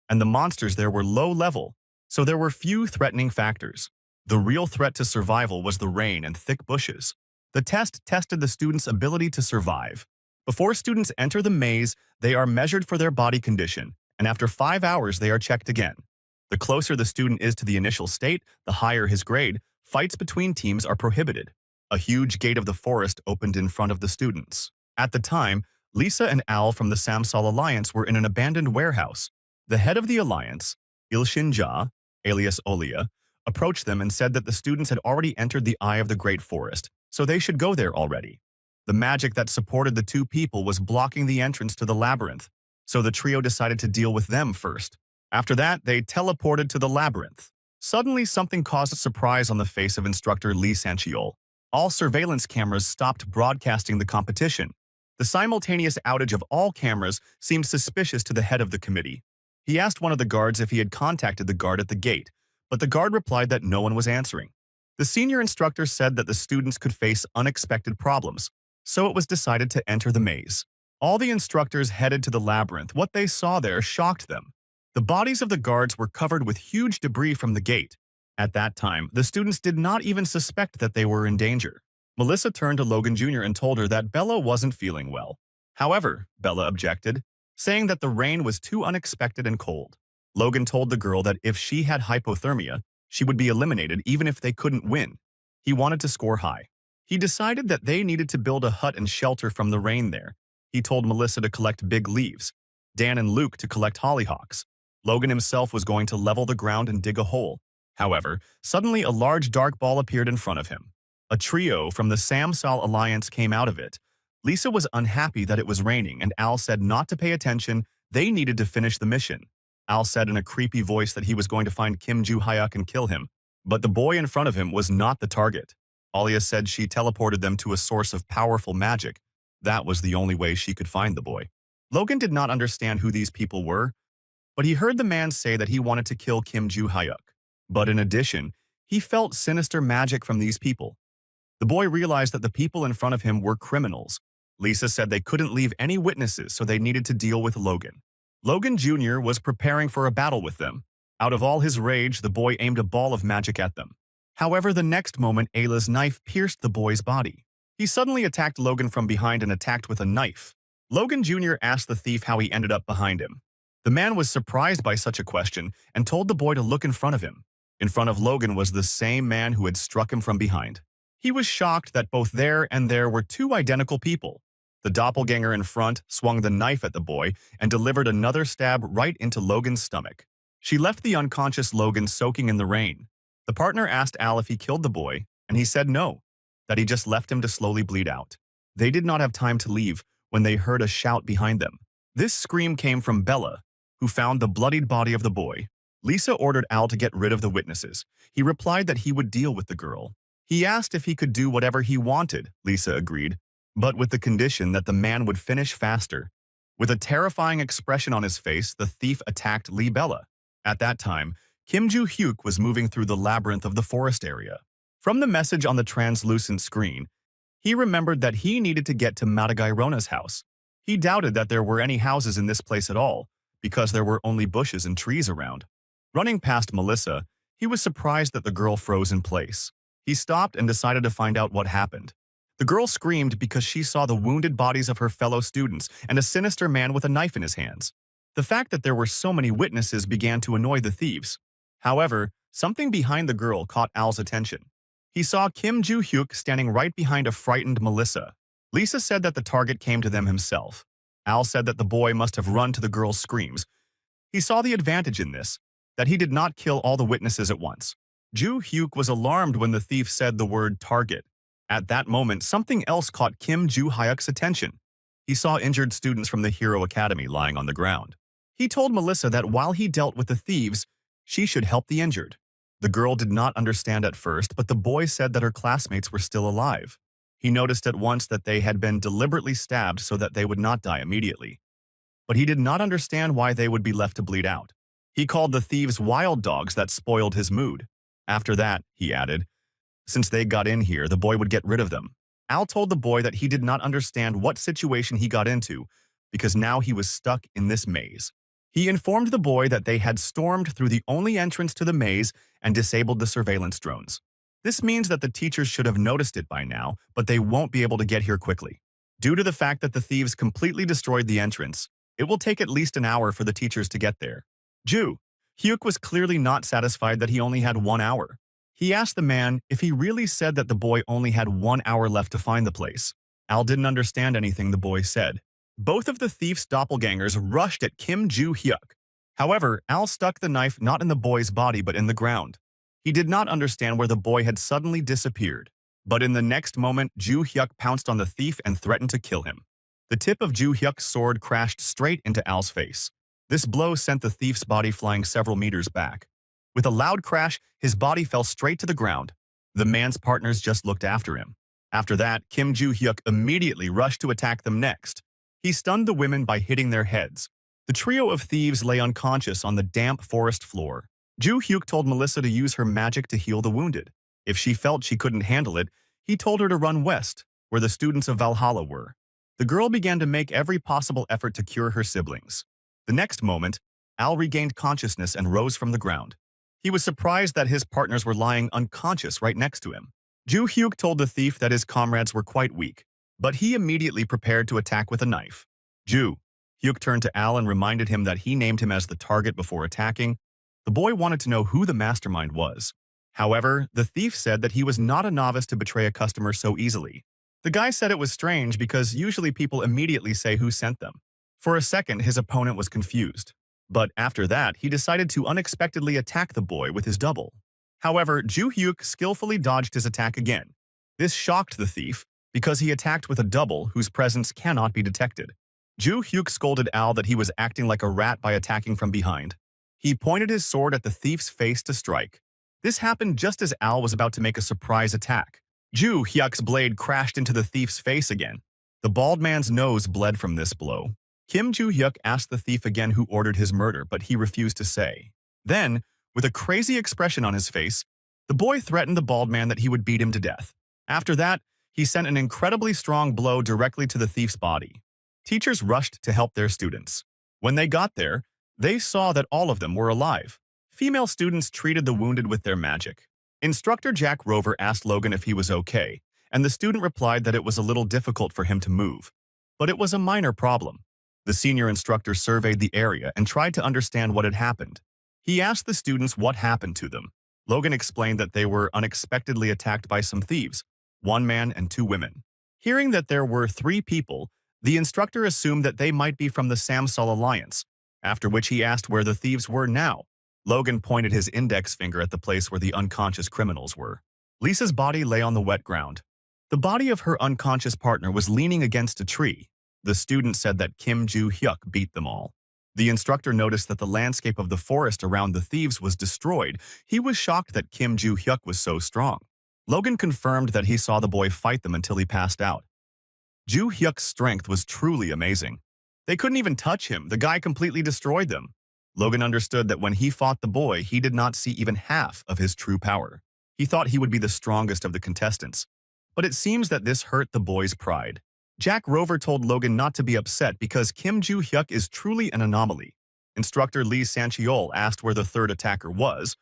and the monsters there were low level, so there were few threatening factors. The real threat to survival was the rain and thick bushes. The test tested the students' ability to survive. Before students enter the maze, they are measured for their body condition, and after 5 hours they are checked again. The closer the student is to the initial state, the higher his grade. Fights between teams are prohibited. A huge gate of the forest opened in front of the students. At the time, Lisa and Al from the Samsal Alliance were in an abandoned warehouse. The head of the alliance, Ilshinja, alias Olia, approached them and said that the students had already entered the eye of the great forest, so they should go there already. The magic that supported the two people was blocking the entrance to the labyrinth, so the trio decided to deal with them first. After that, they teleported to the labyrinth. Suddenly, something caused a surprise on the face of instructor Lee Sanchiol. All surveillance cameras stopped broadcasting the competition. The simultaneous outage of all cameras seemed suspicious to the head of the committee. He asked one of the guards if he had contacted the guard at the gate, but the guard replied that no one was answering. The senior instructor said that the students could face unexpected problems, so it was decided to enter the maze. All the instructors headed to the labyrinth. What they saw there shocked them. The bodies of the guards were covered with huge debris from the gate. At that time, the students did not even suspect that they were in danger. Melissa turned to Logan Jr. and told her that Bella wasn't feeling well. However, Bella objected, saying that the rain was too unexpected and cold. Logan told the girl that if she had hypothermia, she would be eliminated even if they couldn't win. He wanted to score high. He decided that they needed to build a hut and shelter from the rain there. He told Melissa to collect big leaves, Dan and Luke to collect hollyhocks. Logan himself was going to level the ground and dig a hole. However, suddenly a large dark ball appeared in front of him. A trio from the Samsal Alliance came out of it. Lisa was unhappy that it was raining, and Al said not to pay attention. They needed to finish the mission. Al said in a creepy voice that he was going to find Kim Joo-hyuk and kill him, but the boy in front of him was not the target. Alia said she teleported them to a source of powerful magic. That was the only way she could find the boy. Logan did not understand who these people were, but he heard the man say that he wanted to kill Kim Joo-hyuk. But in addition, he felt sinister magic from these people. The boy realized that the people in front of him were criminals. Lisa said they couldn't leave any witnesses, so they needed to deal with Logan. Logan Jr. was preparing for a battle with them. Out of all his rage, the boy aimed a ball of magic at them. However, the next moment, Ayla's knife pierced the boy's body. He suddenly attacked Logan from behind and attacked with a knife. Logan Jr. asked the thief how he ended up behind him. The man was surprised by such a question and told the boy to look in front of him. In front of Logan was the same man who had struck him from behind. He was shocked that both there and there were two identical people. The doppelganger in front swung the knife at the boy and delivered another stab right into Logan's stomach. She left the unconscious Logan soaking in the rain. The partner asked Al if he killed the boy, and he said no, that he just left him to slowly bleed out. They did not have time to leave when they heard a shout behind them. This scream came from Bella, who found the bloodied body of the boy. Lisa ordered Al to get rid of the witnesses. He replied that he would deal with the girl. He asked if he could do whatever he wanted. Lisa agreed, but with the condition that the man would finish faster. With a terrifying expression on his face, the thief attacked Lee Bella. At that time, Kim Joo-hyuk was moving through the labyrinth of the forest area. From the message on the translucent screen, he remembered that he needed to get to Madagai Rona's house. He doubted that there were any houses in this place at all, because there were only bushes and trees around. Running past Melissa, he was surprised that the girl froze in place. He stopped and decided to find out what happened. The girl screamed because she saw the wounded bodies of her fellow students and a sinister man with a knife in his hands. The fact that there were so many witnesses began to annoy the thieves. However, something behind the girl caught Al's attention. He saw Kim Joo-hyuk standing right behind a frightened Melissa. Lisa said that the target came to them himself. Al said that the boy must have run to the girl's screams. He saw the advantage in this, that he did not kill all the witnesses at once. Joo-hyuk was alarmed when the thief said the word target. At that moment, something else caught Kim Joo-hyuk's attention. He saw injured students from the Hero Academy lying on the ground. He told Melissa that while he dealt with the thieves, she should help the injured. The girl did not understand at first, but the boy said that her classmates were still alive. He noticed at once that they had been deliberately stabbed so that they would not die immediately. But he did not understand why they would be left to bleed out. He called the thieves wild dogs that spoiled his mood. After that, he added, since they got in here, the boy would get rid of them. Al told the boy that he did not understand what situation he got into because now he was stuck in this maze. He informed the boy that they had stormed through the only entrance to the maze and disabled the surveillance drones. This means that the teachers should have noticed it by now, but they won't be able to get here quickly. Due to the fact that the thieves completely destroyed the entrance, it will take at least an hour for the teachers to get there. Ju Hyuk was clearly not satisfied that he only had 1 hour. He asked the man if he really said that the boy only had 1 hour left to find the place. Al didn't understand anything the boy said. Both of the thief's doppelgangers rushed at Kim Ju Hyuk. However, Al stuck the knife not in the boy's body but in the ground. He did not understand where the boy had suddenly disappeared. But in the next moment, Ju Hyuk pounced on the thief and threatened to kill him. The tip of Ju Hyuk's sword crashed straight into Al's face. This blow sent the thief's body flying several meters back. With a loud crash, his body fell straight to the ground. The man's partners just looked after him. After that, Kim Ju Hyuk immediately rushed to attack them next. He stunned the women by hitting their heads. The trio of thieves lay unconscious on the damp forest floor. Ju Hyuk told Melissa to use her magic to heal the wounded. If she felt she couldn't handle it, he told her to run west, where the students of Valhalla were. The girl began to make every possible effort to cure her siblings. The next moment, Al regained consciousness and rose from the ground. He was surprised that his partners were lying unconscious right next to him. Ju Hyuk told the thief that his comrades were quite weak, but he immediately prepared to attack with a knife. Ju Hyuk turned to Al and reminded him that he named him as the target before attacking. The boy wanted to know who the mastermind was. However, the thief said that he was not a novice to betray a customer so easily. The guy said it was strange because usually people immediately say who sent them. For a second, his opponent was confused. But after that, he decided to unexpectedly attack the boy with his double. However, Ju Hyuk skillfully dodged his attack again. This shocked the thief because he attacked with a double whose presence cannot be detected. Ju Hyuk scolded Al that he was acting like a rat by attacking from behind. He pointed his sword at the thief's face to strike. This happened just as Al was about to make a surprise attack. Ju Hyuk's blade crashed into the thief's face again. The bald man's nose bled from this blow. Kim Ju Hyuk asked the thief again who ordered his murder, but he refused to say. Then, with a crazy expression on his face, the boy threatened the bald man that he would beat him to death. After that, he sent an incredibly strong blow directly to the thief's body. Teachers rushed to help their students. When they got there, they saw that all of them were alive. Female students treated the wounded with their magic. Instructor Jack Rover asked Logan if he was okay, and the student replied that it was a little difficult for him to move. But it was a minor problem. The senior instructor surveyed the area and tried to understand what had happened. He asked the students what happened to them. Logan explained that they were unexpectedly attacked by some thieves, 1 man and 2 women. Hearing that there were 3 people, the instructor assumed that they might be from the Samsol Alliance, after which he asked where the thieves were now. Logan pointed his index finger at the place where the unconscious criminals were. Lisa's body lay on the wet ground. The body of her unconscious partner was leaning against a tree. The student said that Kim Ju Hyuk beat them all. The instructor noticed that the landscape of the forest around the thieves was destroyed. He was shocked that Kim Ju Hyuk was so strong. Logan confirmed that he saw the boy fight them until he passed out. Ju Hyuk's strength was truly amazing. They couldn't even touch him. The guy completely destroyed them. Logan understood that when he fought the boy, he did not see even half of his true power. He thought he would be the strongest of the contestants. But it seems that this hurt the boy's pride. Jack Rover told Logan not to be upset because Kim Ju Hyuk is truly an anomaly. Instructor Lee Sancheol asked where the third attacker was.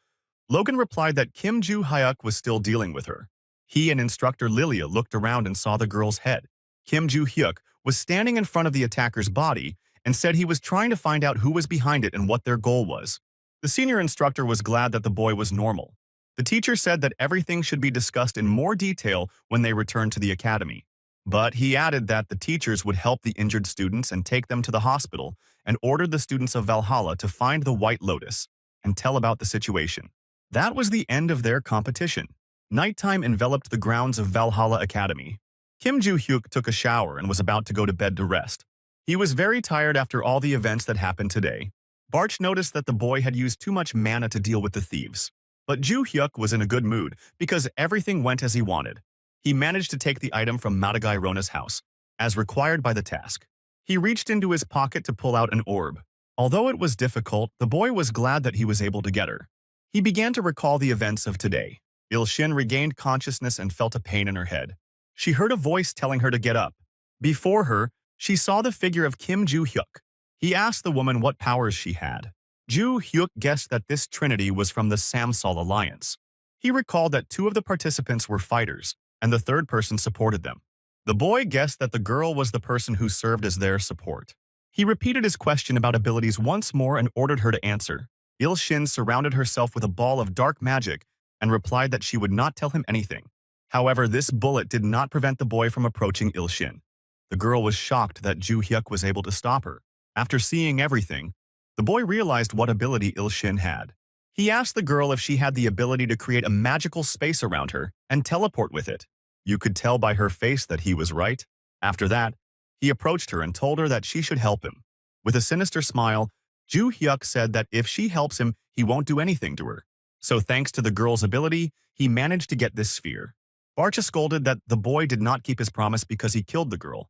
Logan replied that Kim Ju Hyuk was still dealing with her. He and instructor Lilia looked around and saw the girl's head. Kim Ju Hyuk was standing in front of the attacker's body and said he was trying to find out who was behind it and what their goal was. The senior instructor was glad that the boy was normal. The teacher said that everything should be discussed in more detail when they returned to the academy. But he added that the teachers would help the injured students and take them to the hospital and ordered the students of Valhalla to find the White Lotus and tell about the situation. That was the end of their competition. Nighttime enveloped the grounds of Valhalla Academy. Kim Ju Hyuk took a shower and was about to go to bed to rest. He was very tired after all the events that happened today. Barch noticed that the boy had used too much mana to deal with the thieves. But Ju Hyuk was in a good mood because everything went as he wanted. He managed to take the item from Madagai Rona's house, as required by the task. He reached into his pocket to pull out an orb. Although it was difficult, the boy was glad that he was able to get her. He began to recall the events of today. Il-shin regained consciousness and felt a pain in her head. She heard a voice telling her to get up. Before her, she saw the figure of Kim Ju Hyuk. He asked the woman what powers she had. Ju Hyuk guessed that this trinity was from the Samsol Alliance. He recalled that two of the participants were fighters, and the third person supported them. The boy guessed that the girl was the person who served as their support. He repeated his question about abilities once more and ordered her to answer. Il-shin surrounded herself with a ball of dark magic and replied that she would not tell him anything. However, this bullet did not prevent the boy from approaching Il-shin. The girl was shocked that Ju Hyuk was able to stop her. After seeing everything, the boy realized what ability Il-shin had. He asked the girl if she had the ability to create a magical space around her and teleport with it. You could tell by her face that he was right. After that, he approached her and told her that she should help him. With a sinister smile, Ju Hyuk said that if she helps him, he won't do anything to her. So thanks to the girl's ability, he managed to get this sphere. Barcha scolded that the boy did not keep his promise because he killed the girl,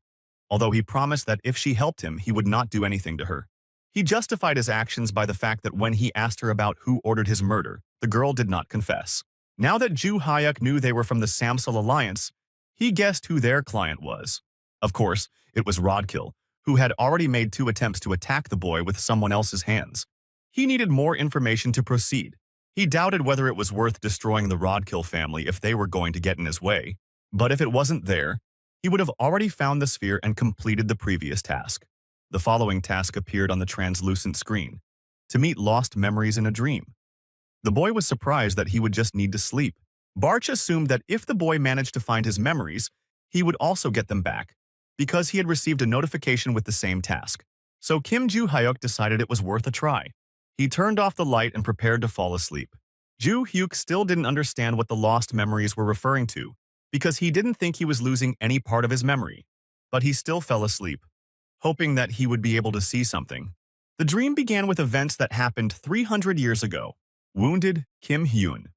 although he promised that if she helped him, he would not do anything to her. He justified his actions by the fact that when he asked her about who ordered his murder, the girl did not confess. Now that Ju Hyuk knew they were from the Samsol Alliance, he guessed who their client was. Of course, it was Rodkill, who had already made 2 attempts to attack the boy with someone else's hands. He needed more information to proceed. He doubted whether it was worth destroying the Rodkill family if they were going to get in his way. But if it wasn't there, he would have already found the sphere and completed the previous task. The following task appeared on the translucent screen: to meet lost memories in a dream. The boy was surprised that he would just need to sleep. Barch assumed that if the boy managed to find his memories, he would also get them back, because he had received a notification with the same task. So Kim Ju Hyuk decided it was worth a try. He turned off the light and prepared to fall asleep. Ju Hyuk still didn't understand what the lost memories were referring to, because he didn't think he was losing any part of his memory. But he still fell asleep, hoping that he would be able to see something. The dream began with events that happened 300 years ago. Wounded Kim Hyun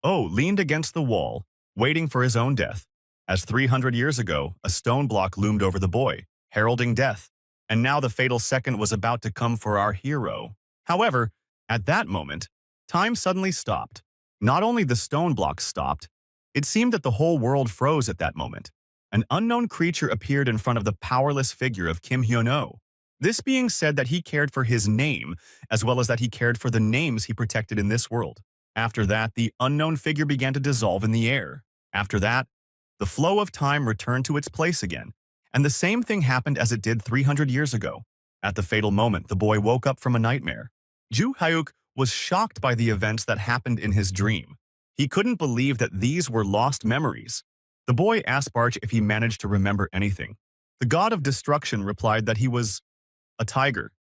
leaned against the wall, waiting for his own death. As 300 years ago, a stone block loomed over the boy, heralding death. And now the fatal second was about to come for our hero. However, at that moment, time suddenly stopped. Not only the stone block stopped, it seemed that the whole world froze at that moment. An unknown creature appeared in front of the powerless figure of Kim Hyun-oh. This being said that he cared for his name, as well as that he cared for the names he protected in this world. After that, the unknown figure began to dissolve in the air. After that, the flow of time returned to its place again, and the same thing happened as it did 300 years ago. At the fatal moment, the boy woke up from a nightmare. Ju Hyuk was shocked by the events that happened in his dream. He couldn't believe that these were lost memories. The boy asked Barch if he managed to remember anything. The god of destruction replied that he was a tiger.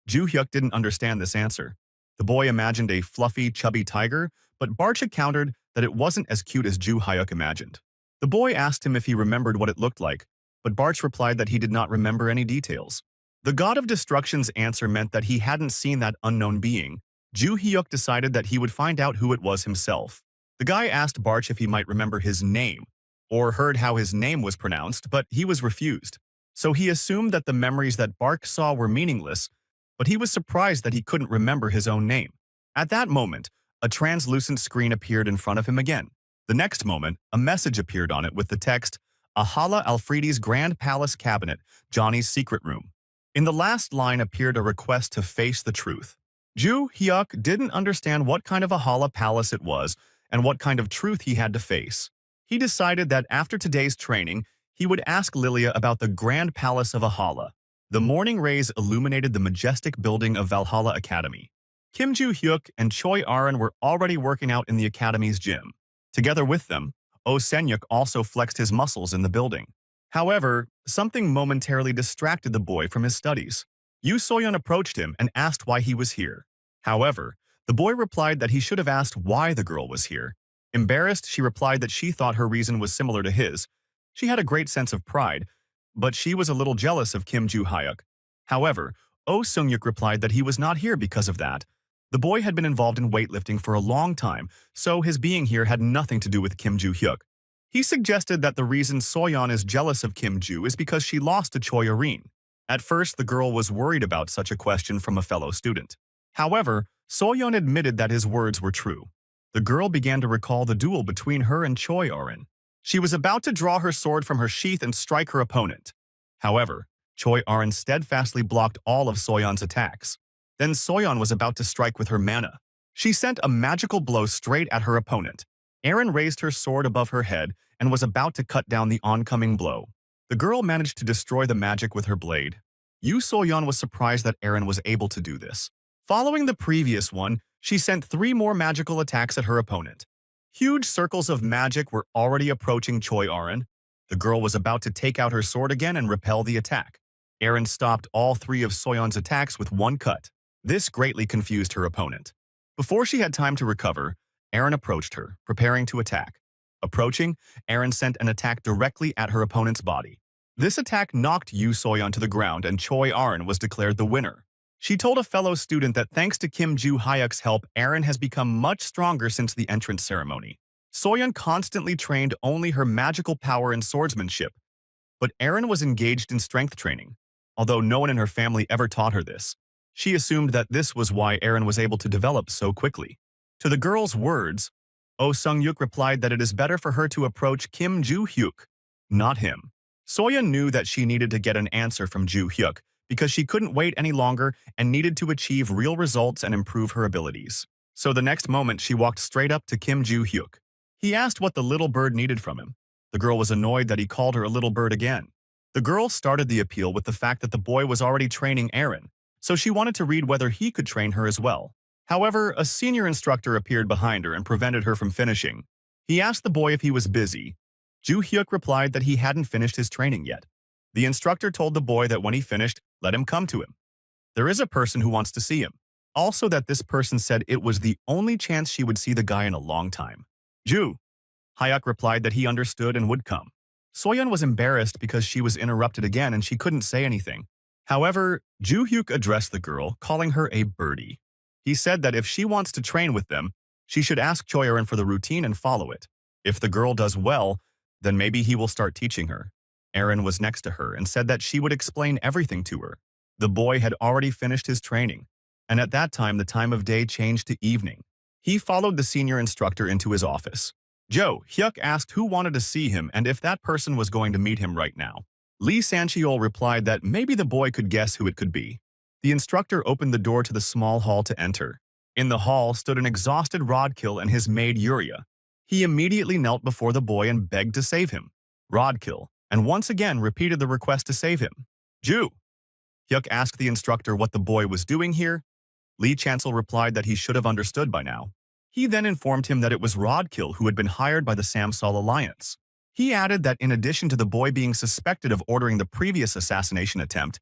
Ju Hyuk didn't understand this answer. The boy imagined a fluffy, chubby tiger, but Barcha countered that it wasn't as cute as Ju Hyuk imagined. The boy asked him if he remembered what it looked like, but Barch replied that he did not remember any details. The god of destruction's answer meant that he hadn't seen that unknown being. Ju Hyuk decided that he would find out who it was himself. The guy asked Barch if he might remember his name, or heard how his name was pronounced, but he was refused. So he assumed that the memories that Barch saw were meaningless, but he was surprised that he couldn't remember his own name. At that moment, a translucent screen appeared in front of him again. The next moment, a message appeared on it with the text, Ahala Alfredi's Grand Palace Cabinet, Johnny's Secret Room. In the last line appeared a request to face the truth. Ju Hyuk didn't understand what kind of Ahala Palace it was and what kind of truth he had to face. He decided that after today's training, he would ask Lilia about the Grand Palace of Ahala. The morning rays illuminated the majestic building of Valhalla Academy. Kim Ju Hyuk and Choi Aron were already working out in the academy's gym. Together with them, Oh Senyuk also flexed his muscles in the building. However, something momentarily distracted the boy from his studies. Yoo Soyeon approached him and asked why he was here. However, the boy replied that he should have asked why the girl was here. Embarrassed, she replied that she thought her reason was similar to his. She had a great sense of pride, but she was a little jealous of Kim Ju Hyuk. However, Oh Seonyuk replied that he was not here because of that. The boy had been involved in weightlifting for a long time, so his being here had nothing to do with Kim Ju Hyuk. He suggested that the reason Soyeon is jealous of Kim Ju is because she lost to Choi Arin. At first, the girl was worried about such a question from a fellow student. However, Soyeon admitted that his words were true. The girl began to recall the duel between her and Choi Arin. She was about to draw her sword from her sheath and strike her opponent. However, Choi Arin steadfastly blocked all of Soyeon's attacks. Then Soyeon was about to strike with her mana. She sent a magical blow straight at her opponent. Arin raised her sword above her head and was about to cut down the oncoming blow. The girl managed to destroy the magic with her blade. Yu Soyeon was surprised that Arin was able to do this. Following the previous one, she sent 3 more magical attacks at her opponent. Huge circles of magic were already approaching Choi Arin. The girl was about to take out her sword again and repel the attack. Arin stopped all 3 of Soyeon's attacks with one cut. This greatly confused her opponent. Before she had time to recover, Arin approached her, preparing to attack. Approaching, Arin sent an attack directly at her opponent's body. This attack knocked Yu Soyeon to the ground and Choi Arin was declared the winner. She told a fellow student that thanks to Kim Joo-hyuk's help, Arin has become much stronger since the entrance ceremony. Soyeon constantly trained only her magical power and swordsmanship, but Arin was engaged in strength training, although no one in her family ever taught her this. She assumed that this was why Arin was able to develop so quickly. To the girl's words, Oh Sung-yuk replied that it is better for her to approach Kim Joo-hyuk, not him. Soyeon knew that she needed to get an answer from Joo-hyuk because she couldn't wait any longer and needed to achieve real results and improve her abilities. So the next moment, she walked straight up to Kim Joo-hyuk. He asked what the little bird needed from him. The girl was annoyed that he called her a little bird again. The girl started the appeal with the fact that the boy was already training Arin, so she wanted to read whether he could train her as well. However, a senior instructor appeared behind her and prevented her from finishing. He asked the boy if he was busy. Joo-hyuk replied that he hadn't finished his training yet. The instructor told the boy that when he finished, let him come to him. There is a person who wants to see him. Also that this person said it was the only chance she would see the guy in a long time. Joo-hyuk replied that he understood and would come. Soyeon was embarrassed because she was interrupted again and she couldn't say anything. However, Joo-hyuk addressed the girl, calling her a birdie. He said that if she wants to train with them, she should ask Choi Arin for the routine and follow it. If the girl does well, then maybe he will start teaching her. Arin was next to her and said that she would explain everything to her. The boy had already finished his training, and at that time the time of day changed to evening. He followed the senior instructor into his office. Joo-hyuk asked who wanted to see him and if that person was going to meet him right now. Lee Sancheol replied that maybe the boy could guess who it could be. The instructor opened the door to the small hall to enter. In the hall stood an exhausted Rodkill and his maid Yuria. He immediately knelt before the boy and begged to save him. Rodkill, and once again repeated the request to save him. Joo-hyuk asked the instructor what the boy was doing here. Lee Chancel replied that he should have understood by now. He then informed him that it was Rodkill who had been hired by the Samsol Alliance. He added that in addition to the boy being suspected of ordering the previous assassination attempt,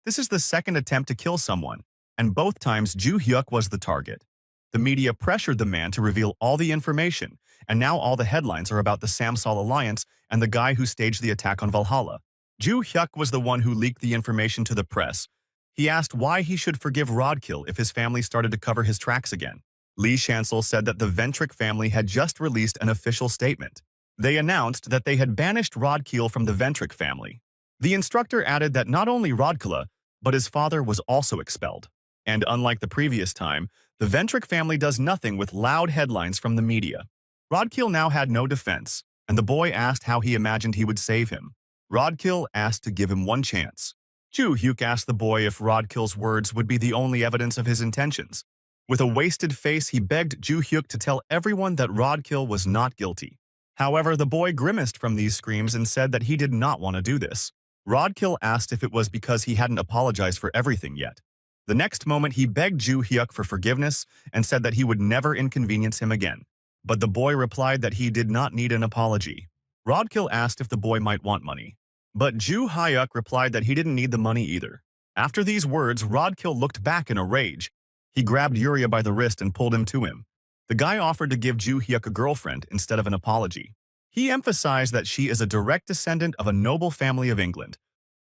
this is the second attempt to kill someone, and both times Joo-hyuk was the target. The media pressured the man to reveal all the information, and now all the headlines are about the Samsol Alliance and the guy who staged the attack on Valhalla. Joo-hyuk was the one who leaked the information to the press. He asked why he should forgive Rodkill if his family started to cover his tracks again. Lee Chancel said that the Ventric family had just released an official statement. They announced that they had banished Rodkill from the Ventric family. The instructor added that not only Rodkill, but his father was also expelled. And unlike the previous time, the Ventric family does nothing with loud headlines from the media. Rodkill now had no defense, and the boy asked how he imagined he would save him. Rodkill asked to give him one chance. Joo-hyuk asked the boy if Rodkill's words would be the only evidence of his intentions. With a wasted face, he begged Joo-hyuk to tell everyone that Rodkill was not guilty. However, the boy grimaced from these screams and said that he did not want to do this. Rodkill asked if it was because he hadn't apologized for everything yet. The next moment, he begged Joo-hyuk for forgiveness and said that he would never inconvenience him again. But the boy replied that he did not need an apology. Rodkill asked if the boy might want money. But Joo-hyuk replied that he didn't need the money either. After these words, Rodkill looked back in a rage. He grabbed Yuria by the wrist and pulled him to him. The guy offered to give Joo-hyuk a girlfriend instead of an apology. He emphasized that she is a direct descendant of a noble family of England.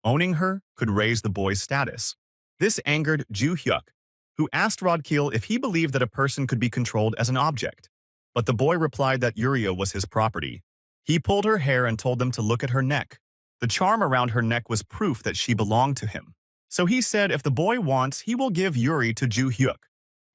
Owning her could raise the boy's status. This angered Joo-hyuk, who asked Rodkill if he believed that a person could be controlled as an object. But the boy replied that Yuria was his property. He pulled her hair and told them to look at her neck. The charm around her neck was proof that she belonged to him. So he said if the boy wants, he will give Yuri to Joo-hyuk.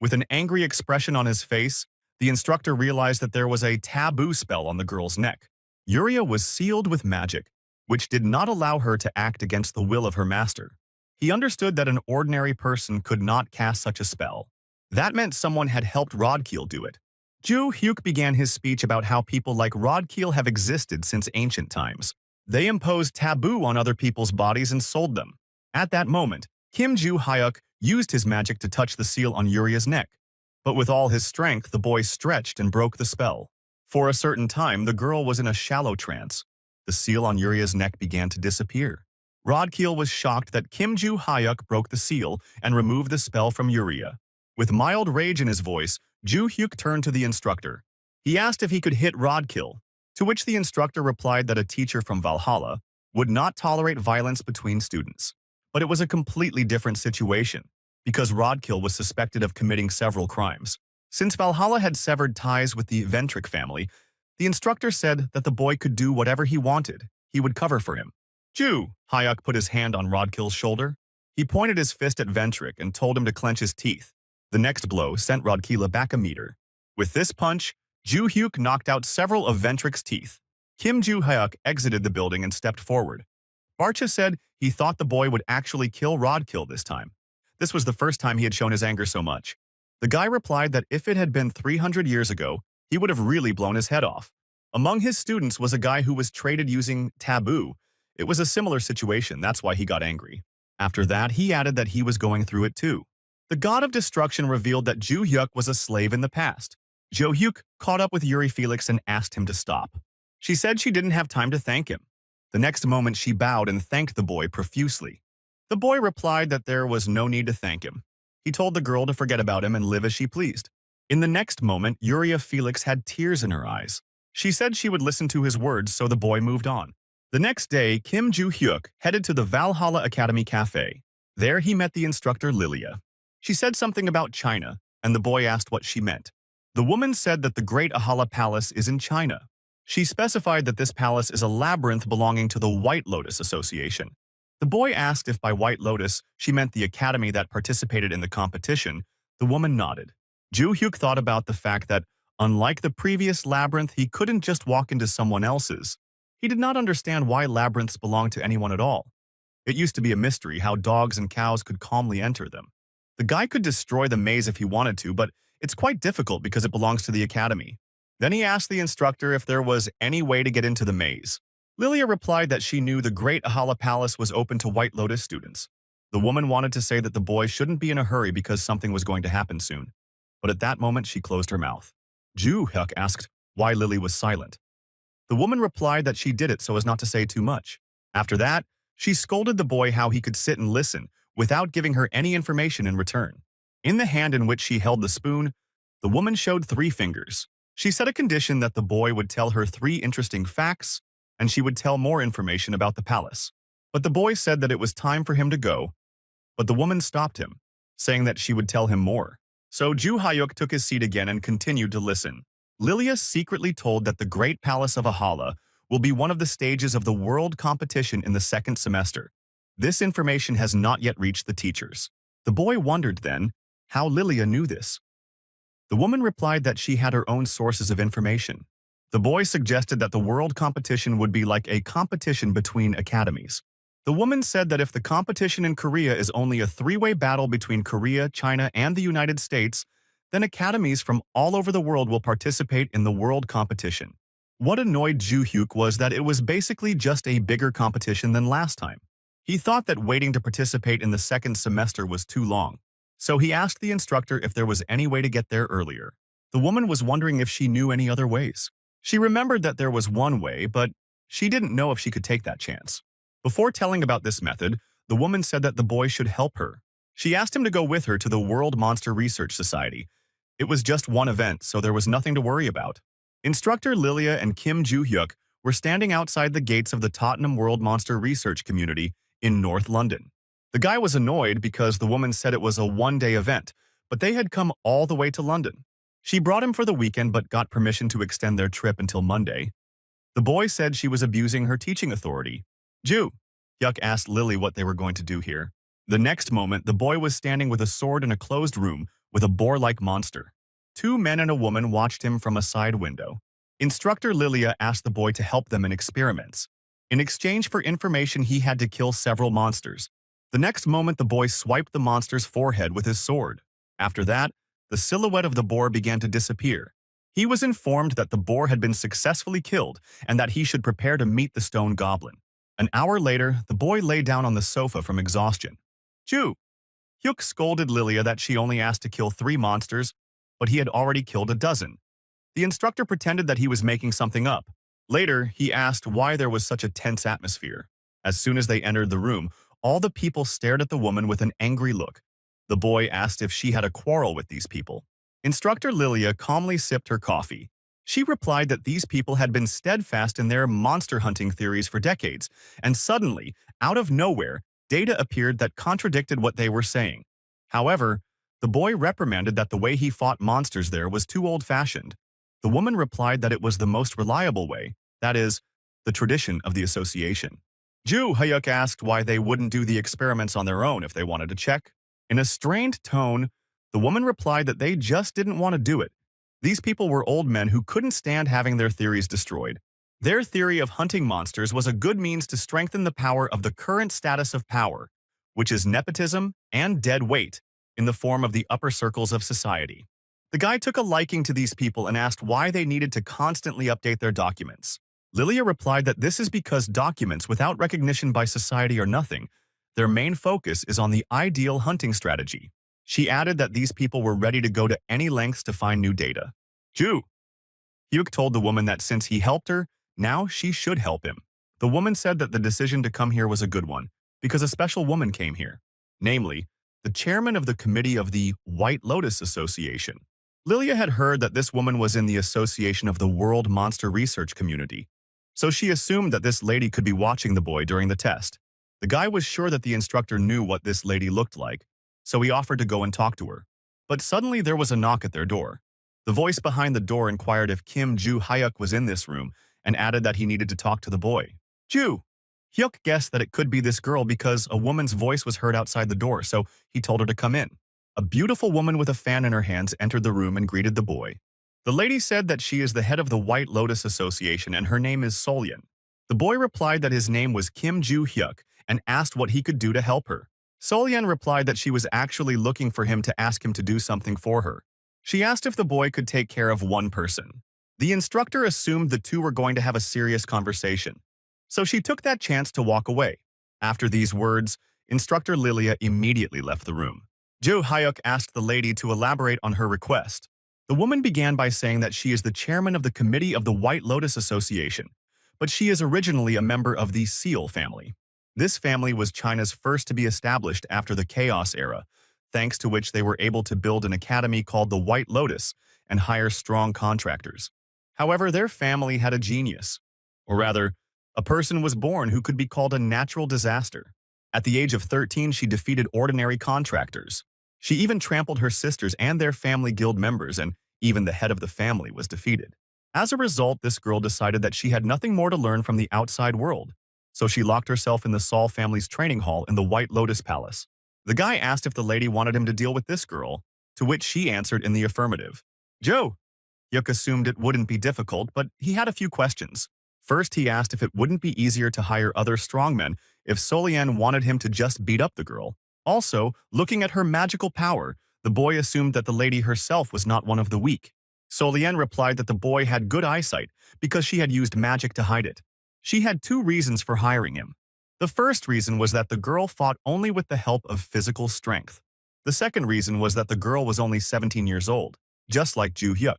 With an angry expression on his face, the instructor realized that there was a taboo spell on the girl's neck. Yuria was sealed with magic. which did not allow her to act against the will of her master. He understood that an ordinary person could not cast such a spell. That meant someone had helped Rodkeel do it. Ju Hyuk began his speech about how people like Rodkeel have existed since ancient times. They imposed taboo on other people's bodies and sold them. At that moment, Kim Ju Hyuk used his magic to touch the seal on Uria's neck. But with all his strength, the boy stretched and broke the spell. For a certain time, the girl was in a shallow trance. The seal on Uria's neck began to disappear. Rodkeel was shocked that Kim Ju Hyuk broke the seal and removed the spell from Uria. With mild rage in his voice, Ju Hyuk turned to the instructor. He asked if he could hit Rodkeel, to which the instructor replied that a teacher from Valhalla would not tolerate violence between students. But it was a completely different situation, because Rodkeel was suspected of committing several crimes. Since Valhalla had severed ties with the Ventric family, the instructor said that the boy could do whatever he wanted. He would cover for him. Ju Hyuk put his hand on Rodkeel's shoulder. He pointed his fist at Ventric and told him to clench his teeth. The next blow sent Rodkeel back a meter. With this punch, Ju Hyuk knocked out several of Ventric's teeth. Kim Ju Hyuk exited the building and stepped forward. Barcha said he thought the boy would actually kill Rodkeel this time. This was the first time he had shown his anger so much. The guy replied that if it had been 300 years ago, he would have really blown his head off. Among his students was a guy who was traded using taboo. It was a similar situation, that's why he got angry. After that, he added that he was going through it too. The god of destruction revealed that Ju Hyuk was a slave in the past. Jo Hyuk caught up with Yuri Felix and asked him to stop. She said she didn't have time to thank him. The next moment she bowed and thanked the boy profusely. The boy replied that there was no need to thank him. He told the girl to forget about him and live as she pleased. In the next moment, Yuria Felix had tears in her eyes. She said she would listen to his words, so the boy moved on. The next day, Kim Ju Hyuk headed to the Valhalla Academy Cafe. There he met the instructor Lilia. She said something about China, and the boy asked what she meant. The woman said that the Great Ahala Palace is in China. She specified that this palace is a labyrinth belonging to the White Lotus Association. The boy asked if by White Lotus she meant the academy that participated in the competition. The woman nodded. Ju Hyuk thought about the fact that, unlike the previous labyrinth, he couldn't just walk into someone else's. He did not understand why labyrinths belonged to anyone at all. It used to be a mystery how dogs and cows could calmly enter them. The guy could destroy the maze if he wanted to, but it's quite difficult because it belongs to the academy. Then he asked the instructor if there was any way to get into the maze. Lilia replied that she knew the Great Ahala Palace was open to White Lotus students. The woman wanted to say that the boy shouldn't be in a hurry because something was going to happen soon. But at that moment, she closed her mouth. Ju Hyuk asked why Lily was silent. The woman replied that she did it so as not to say too much. After that, she scolded the boy how he could sit and listen without giving her any information in return. In the hand in which she held the spoon, the woman showed 3 fingers. She set a condition that the boy would tell her 3 interesting facts, and she would tell more information about the palace. But the boy said that it was time for him to go, but the woman stopped him, saying that she would tell him more. So Ju Hyuk took his seat again and continued to listen. Lilia secretly told that the Great Palace of Ahala will be one of the stages of the world competition in the 2nd semester. This information has not yet reached the teachers. The boy wondered then how Lilia knew this. The woman replied that she had her own sources of information. The boy suggested that the world competition would be like a competition between academies. The woman said that if the competition in Korea is only a 3-way battle between Korea, China, and the United States, then academies from all over the world will participate in the world competition. What annoyed Ju Hyuk was that it was basically just a bigger competition than last time. He thought that waiting to participate in the 2nd semester was too long, so he asked the instructor if there was any way to get there earlier. The woman was wondering if she knew any other ways. She remembered that there was one way, but she didn't know if she could take that chance. Before telling about this method, the woman said that the boy should help her. She asked him to go with her to the World Monster Research Society. It was just one event, so there was nothing to worry about. Instructor Lilia and Kim Ju Hyuk were standing outside the gates of the Tottenham World Monster Research Community in North London. The guy was annoyed because the woman said it was a one-day event, but they had come all the way to London. She brought him for the weekend but got permission to extend their trip until Monday. The boy said she was abusing her teaching authority. Ju Hyuk asked Lily what they were going to do here. The next moment, the boy was standing with a sword in a closed room with a boar-like monster. 2 men and a woman watched him from a side window. Instructor Lilia asked the boy to help them in experiments. In exchange for information, he had to kill several monsters. The next moment, the boy swiped the monster's forehead with his sword. After that, the silhouette of the boar began to disappear. He was informed that the boar had been successfully killed and that he should prepare to meet the stone goblin. An hour later, the boy lay down on the sofa from exhaustion. Ju Hyuk scolded Lilia that she only asked to kill 3 monsters, but he had already killed a dozen. The instructor pretended that he was making something up. Later, he asked why there was such a tense atmosphere. As soon as they entered the room, all the people stared at the woman with an angry look. The boy asked if she had a quarrel with these people. Instructor Lilia calmly sipped her coffee. She replied that these people had been steadfast in their monster hunting theories for decades, and suddenly, out of nowhere, data appeared that contradicted what they were saying. However, the boy reprimanded that the way he fought monsters there was too old-fashioned. The woman replied that it was the most reliable way, that is, the tradition of the association. Ju Hyuk asked why they wouldn't do the experiments on their own if they wanted to check. In a strained tone, the woman replied that they just didn't want to do it. These people were old men who couldn't stand having their theories destroyed. Their theory of hunting monsters was a good means to strengthen the power of the current status of power, which is nepotism and dead weight, in the form of the upper circles of society. The guy took a liking to these people and asked why they needed to constantly update their documents. Lilia replied that this is because documents without recognition by society are nothing. Their main focus is on the ideal hunting strategy. She added that these people were ready to go to any lengths to find new data. Ju Hyuk told the woman that since he helped her, now she should help him. The woman said that the decision to come here was a good one, because a special woman came here. Namely, the chairman of the committee of the White Lotus Association. Lilia had heard that this woman was in the association of the World Monster Research Community, so she assumed that this lady could be watching the boy during the test. The guy was sure that the instructor knew what this lady looked like, so he offered to go and talk to her. But suddenly there was a knock at their door. The voice behind the door inquired if Kim Ju Hyuk was in this room and added that he needed to talk to the boy. Ju Hyuk guessed that it could be this girl because a woman's voice was heard outside the door, so he told her to come in. A beautiful woman with a fan in her hands entered the room and greeted the boy. The lady said that she is the head of the White Lotus Association and her name is Solyan. The boy replied that his name was Kim Ju Hyuk and asked what he could do to help her. Solyan replied that she was actually looking for him to ask him to do something for her. She asked if the boy could take care of one person. The instructor assumed the two were going to have a serious conversation, so she took that chance to walk away. After these words, Instructor Lilia immediately left the room. Ju Hyuk asked the lady to elaborate on her request. The woman began by saying that she is the chairman of the committee of the White Lotus Association, but she is originally a member of the Seal family. This family was China's first to be established after the Chaos era, thanks to which they were able to build an academy called the White Lotus and hire strong contractors. However, their family had a genius, or rather, a person was born who could be called a natural disaster. At the age of 13, she defeated ordinary contractors. She even trampled her sisters and their family guild members, and even the head of the family was defeated. As a result, this girl decided that she had nothing more to learn from the outside world, so she locked herself in the Sol family's training hall in the White Lotus Palace. The guy asked if the lady wanted him to deal with this girl, to which she answered in the affirmative. Joe Hyuk assumed it wouldn't be difficult, but he had a few questions. First, he asked if it wouldn't be easier to hire other strongmen if Solyan wanted him to just beat up the girl. Also, looking at her magical power, the boy assumed that the lady herself was not one of the weak. Solyan replied that the boy had good eyesight because she had used magic to hide it. She had 2 reasons for hiring him. The first reason was that the girl fought only with the help of physical strength. The second reason was that the girl was only 17 years old, just like Ju Hyuk.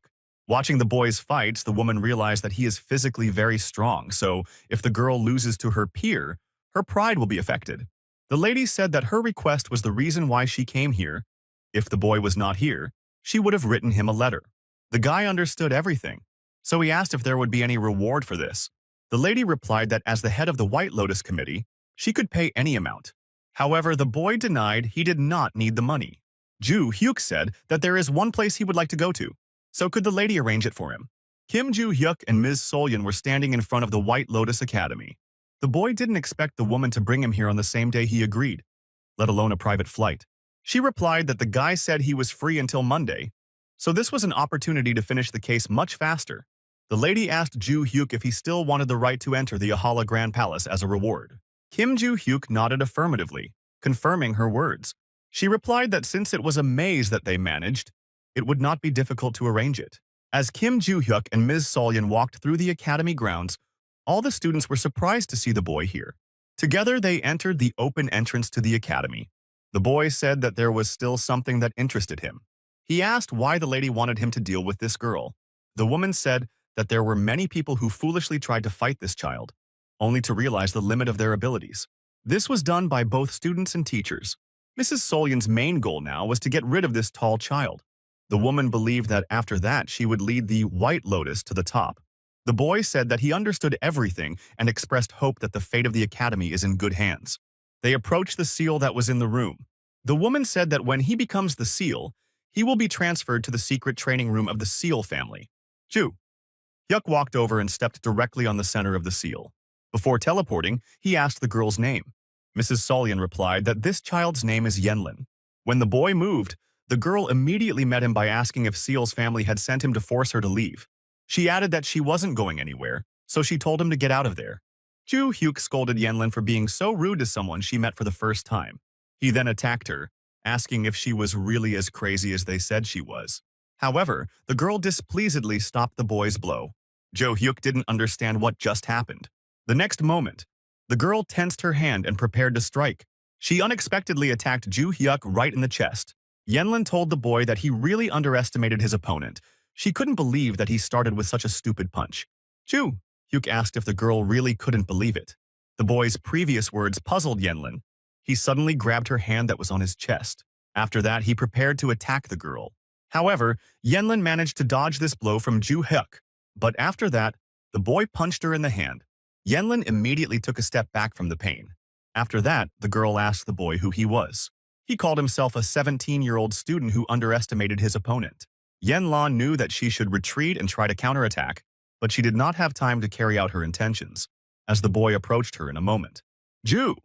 Watching the boy's fights, the woman realized that he is physically very strong, so if the girl loses to her peer, her pride will be affected. The lady said that her request was the reason why she came here. If the boy was not here, she would have written him a letter. The guy understood everything, so he asked if there would be any reward for this. The lady replied that as the head of the White Lotus Committee, she could pay any amount. However, the boy denied he did not need the money. Ju Hyuk said that there is one place he would like to go to, so could the lady arrange it for him. Kim Ju Hyuk and Ms. Solyan were standing in front of the White Lotus Academy. The boy didn't expect the woman to bring him here on the same day he agreed, let alone a private flight. She replied that the guy said he was free until Monday, so this was an opportunity to finish the case much faster. The lady asked Ju Hyuk if he still wanted the right to enter the Yahello Grand Palace as a reward. Kim Ju Hyuk nodded affirmatively, confirming her words. She replied that since it was a maze that they managed, it would not be difficult to arrange it. As Kim Ju Hyuk and Ms. Solyan walked through the academy grounds, all the students were surprised to see the boy here. Together, they entered the open entrance to the academy. The boy said that there was still something that interested him. He asked why the lady wanted him to deal with this girl. The woman said that there were many people who foolishly tried to fight this child, only to realize the limit of their abilities. This was done by both students and teachers. Mrs. Solyan's main goal now was to get rid of this tall child. The woman believed that after that she would lead the White Lotus to the top. The boy said that he understood everything and expressed hope that the fate of the academy is in good hands. They approached the seal that was in the room. The woman said that when he becomes the seal, he will be transferred to the secret training room of the seal family. Ju Hyuk walked over and stepped directly on the center of the seal. Before teleporting, he asked the girl's name. Mrs. Solyan replied that this child's name is Yenlin. When the boy moved, the girl immediately met him by asking if Seal's family had sent him to force her to leave. She added that she wasn't going anywhere, so she told him to get out of there. Ju Hyuk scolded Yenlin for being so rude to someone she met for the first time. He then attacked her, asking if she was really as crazy as they said she was. However, the girl displeasedly stopped the boy's blow. Jo Hyuk didn't understand what just happened. The next moment, the girl tensed her hand and prepared to strike. She unexpectedly attacked Ju Hyuk right in the chest. Yenlin told the boy that he really underestimated his opponent. She couldn't believe that he started with such a stupid punch. Ju Hyuk asked if the girl really couldn't believe it. The boy's previous words puzzled Yenlin. He suddenly grabbed her hand that was on his chest. After that, he prepared to attack the girl. However, Yenlin managed to dodge this blow from Ju Hyuk. But after that, the boy punched her in the hand. Yenlin immediately took a step back from the pain. After that, the girl asked the boy who he was. He called himself a 17-year-old student who underestimated his opponent. Yenlan knew that she should retreat and try to counterattack, but she did not have time to carry out her intentions, as the boy approached her in a moment. Ju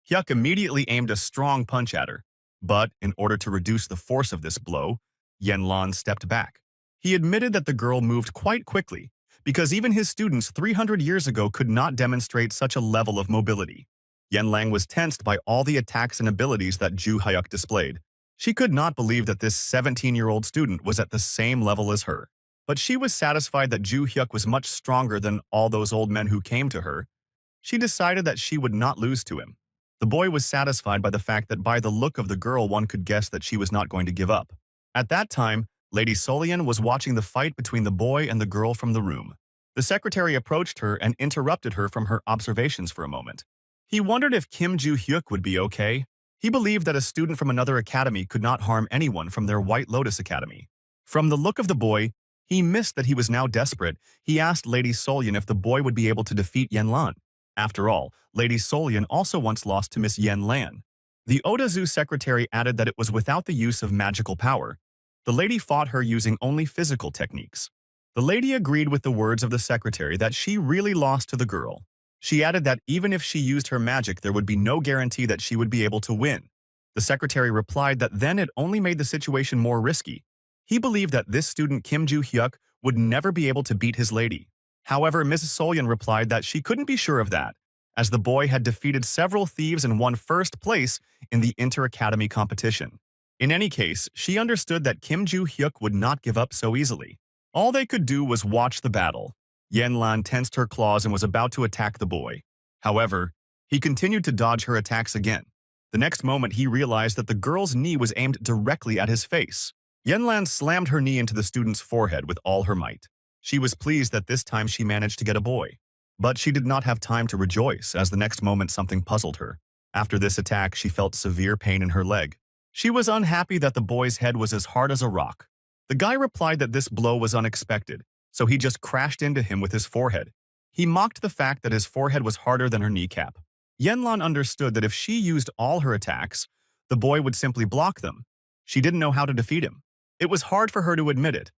Hyuk immediately aimed a strong punch at her, but in order to reduce the force of this blow, Yenlan stepped back. He admitted that the girl moved quite quickly, because even his students 300 years ago could not demonstrate such a level of mobility. Yenlang was tensed by all the attacks and abilities that Ju Hyuk displayed. She could not believe that this 17-year-old student was at the same level as her. But she was satisfied that Ju Hyuk was much stronger than all those old men who came to her. She decided that she would not lose to him. The boy was satisfied by the fact that by the look of the girl one could guess that she was not going to give up. At that time, Lady Solyan was watching the fight between the boy and the girl from the room. The secretary approached her and interrupted her from her observations for a moment. He wondered if Kim Ju Hyuk would be okay. He believed that a student from another academy could not harm anyone from their White Lotus Academy. From the look of the boy, he missed that he was now desperate. He asked Lady Solyan if the boy would be able to defeat Yenlan. After all, Lady Solyan also once lost to Miss Yenlan. The Odazu secretary added that it was without the use of magical power. The lady fought her using only physical techniques. The lady agreed with the words of the secretary that she really lost to the girl. She added that even if she used her magic, there would be no guarantee that she would be able to win. The secretary replied that then it only made the situation more risky. He believed that this student Kim Ju Hyuk would never be able to beat his lady. However, Mrs. Solyan replied that she couldn't be sure of that, as the boy had defeated several thieves and won first place in the inter-academy competition. In any case, she understood that Kim Ju Hyuk would not give up so easily. All they could do was watch the battle. Yenlan tensed her claws and was about to attack the boy. However, he continued to dodge her attacks again. The next moment, he realized that the girl's knee was aimed directly at his face. Yenlan slammed her knee into the student's forehead with all her might. She was pleased that this time she managed to get a boy. But she did not have time to rejoice, as the next moment something puzzled her. After this attack, she felt severe pain in her leg. She was unhappy that the boy's head was as hard as a rock. The guy replied that this blow was unexpected, so he just crashed into him with his forehead. He mocked the fact that his forehead was harder than her kneecap. Yenlan understood that if she used all her attacks, the boy would simply block them. She didn't know how to defeat him. It was hard for her to admit it,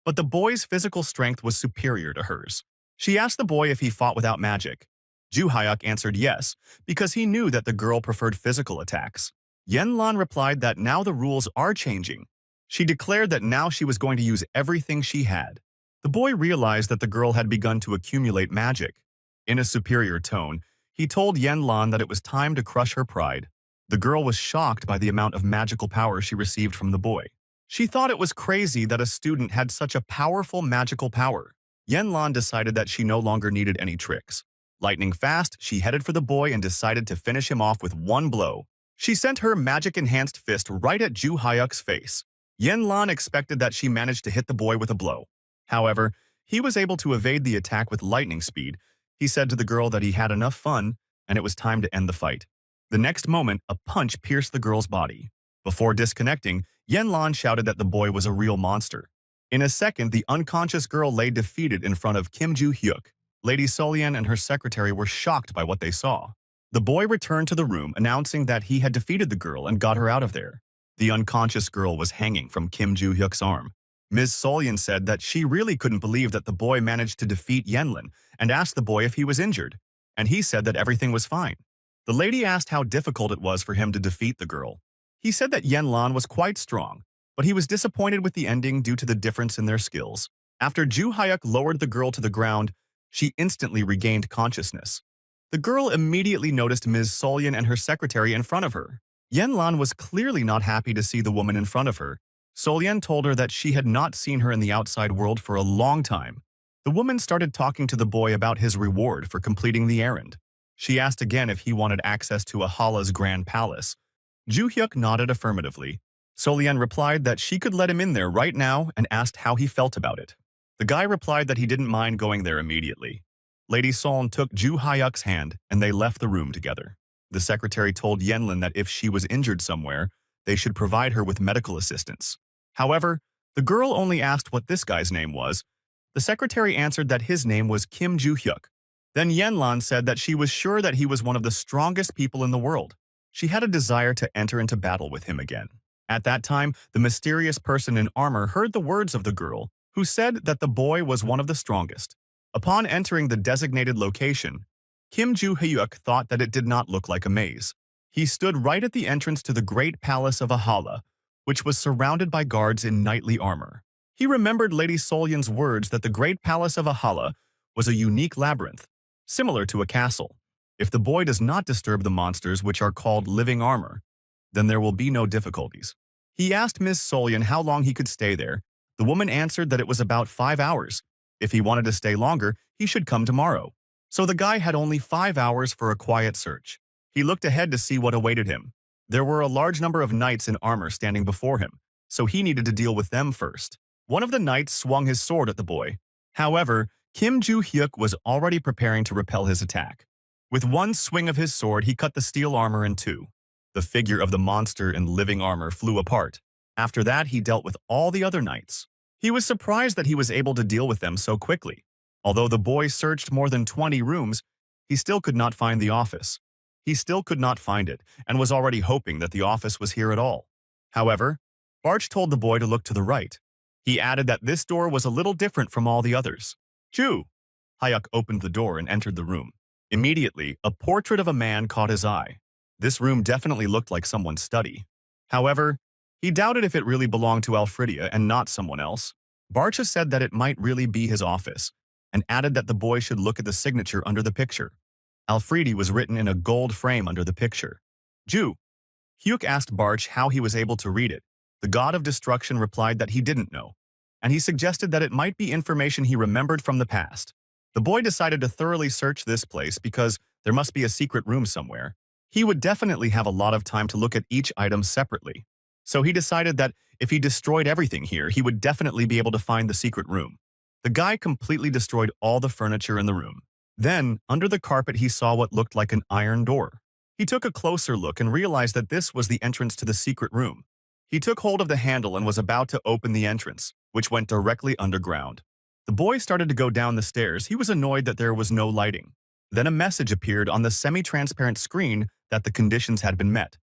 but the boy's physical strength was superior to hers. She asked the boy if he fought without magic. Ju Hyuk answered yes, because he knew that the girl preferred physical attacks. Yenlan replied that now the rules are changing. She declared that now she was going to use everything she had. The boy realized that the girl had begun to accumulate magic. In a superior tone, he told Yanlan that it was time to crush her pride. The girl was shocked by the amount of magical power she received from the boy. She thought it was crazy that a student had such a powerful magical power. Yanlan decided that she no longer needed any tricks. Lightning fast, she headed for the boy and decided to finish him off with one blow. She sent her magic-enhanced fist right at Ju Hyuk's face. Yanlan expected that she managed to hit the boy with a blow. However, he was able to evade the attack with lightning speed. He said to the girl that he had enough fun, and it was time to end the fight. The next moment, a punch pierced the girl's body. Before disconnecting, Yanlan shouted that the boy was a real monster. In a second, the unconscious girl lay defeated in front of Kim Ju-hyuk. Lady Solian and her secretary were shocked by what they saw. The boy returned to the room, announcing that he had defeated the girl and got her out of there. The unconscious girl was hanging from Kim Ju-hyuk's arm. Ms. Solian said that she really couldn't believe that the boy managed to defeat Yenlin and asked the boy if he was injured, and he said that everything was fine. The lady asked how difficult it was for him to defeat the girl. He said that Yenlan was quite strong, but he was disappointed with the ending due to the difference in their skills. After Ju Hyuk lowered the girl to the ground, she instantly regained consciousness. The girl immediately noticed Ms. Solian and her secretary in front of her. Yenlan was clearly not happy to see the woman in front of her. Solian told her that she had not seen her in the outside world for a long time. The woman started talking to the boy about his reward for completing the errand. She asked again if he wanted access to Ahala's grand palace. Ju-hyuk nodded affirmatively. Solian replied that she could let him in there right now and asked how he felt about it. The guy replied that he didn't mind going there immediately. Lady Soln took Ju Hyuk's hand and they left the room together. The secretary told Yenlin that if she was injured somewhere, they should provide her with medical assistance. However, the girl only asked what this guy's name was. The secretary answered that his name was Kim Ju-hyuk. Then Yenlan said that she was sure that he was one of the strongest people in the world. She had a desire to enter into battle with him again. At that time, the mysterious person in armor heard the words of the girl, who said that the boy was one of the strongest. Upon entering the designated location, Kim Ju-hyuk thought that it did not look like a maze. He stood right at the entrance to the great palace of Ahala, which was surrounded by guards in knightly armor. He remembered Lady Solian's words that the great palace of Ahala was a unique labyrinth, similar to a castle. If the boy does not disturb the monsters which are called living armor, then there will be no difficulties. He asked Ms. Solian how long he could stay there. The woman answered that it was about 5 hours. If he wanted to stay longer, he should come tomorrow. So the guy had only 5 hours for a quiet search. He looked ahead to see what awaited him. There were a large number of knights in armor standing before him, so he needed to deal with them first. One of the knights swung his sword at the boy. However, Kim Ju-hyuk was already preparing to repel his attack. With one swing of his sword, he cut the steel armor in two. The figure of the monster in living armor flew apart. After that, he dealt with all the other knights. He was surprised that he was able to deal with them so quickly. Although the boy searched more than 20 rooms, he still could not find the office. He still could not find it, and was already hoping that the office was here at all. However, Barch told the boy to look to the right. He added that this door was a little different from all the others. Ju Hyuk opened the door and entered the room. Immediately, a portrait of a man caught his eye. This room definitely looked like someone's study. However, he doubted if it really belonged to Alfredia and not someone else. Barcha said that it might really be his office, and added that the boy should look at the signature under the picture. Alfredi was written in a gold frame under the picture. Ju Hyuk asked Barch how he was able to read it. The god of destruction replied that he didn't know, and he suggested that it might be information he remembered from the past. The boy decided to thoroughly search this place because there must be a secret room somewhere. He would definitely have a lot of time to look at each item separately. So he decided that if he destroyed everything here, he would definitely be able to find the secret room. The guy completely destroyed all the furniture in the room. Then, under the carpet, he saw what looked like an iron door. He took a closer look and realized that this was the entrance to the secret room. He took hold of the handle and was about to open the entrance, which went directly underground. The boy started to go down the stairs. He was annoyed that there was no lighting. Then a message appeared on the semi-transparent screen that the conditions had been met.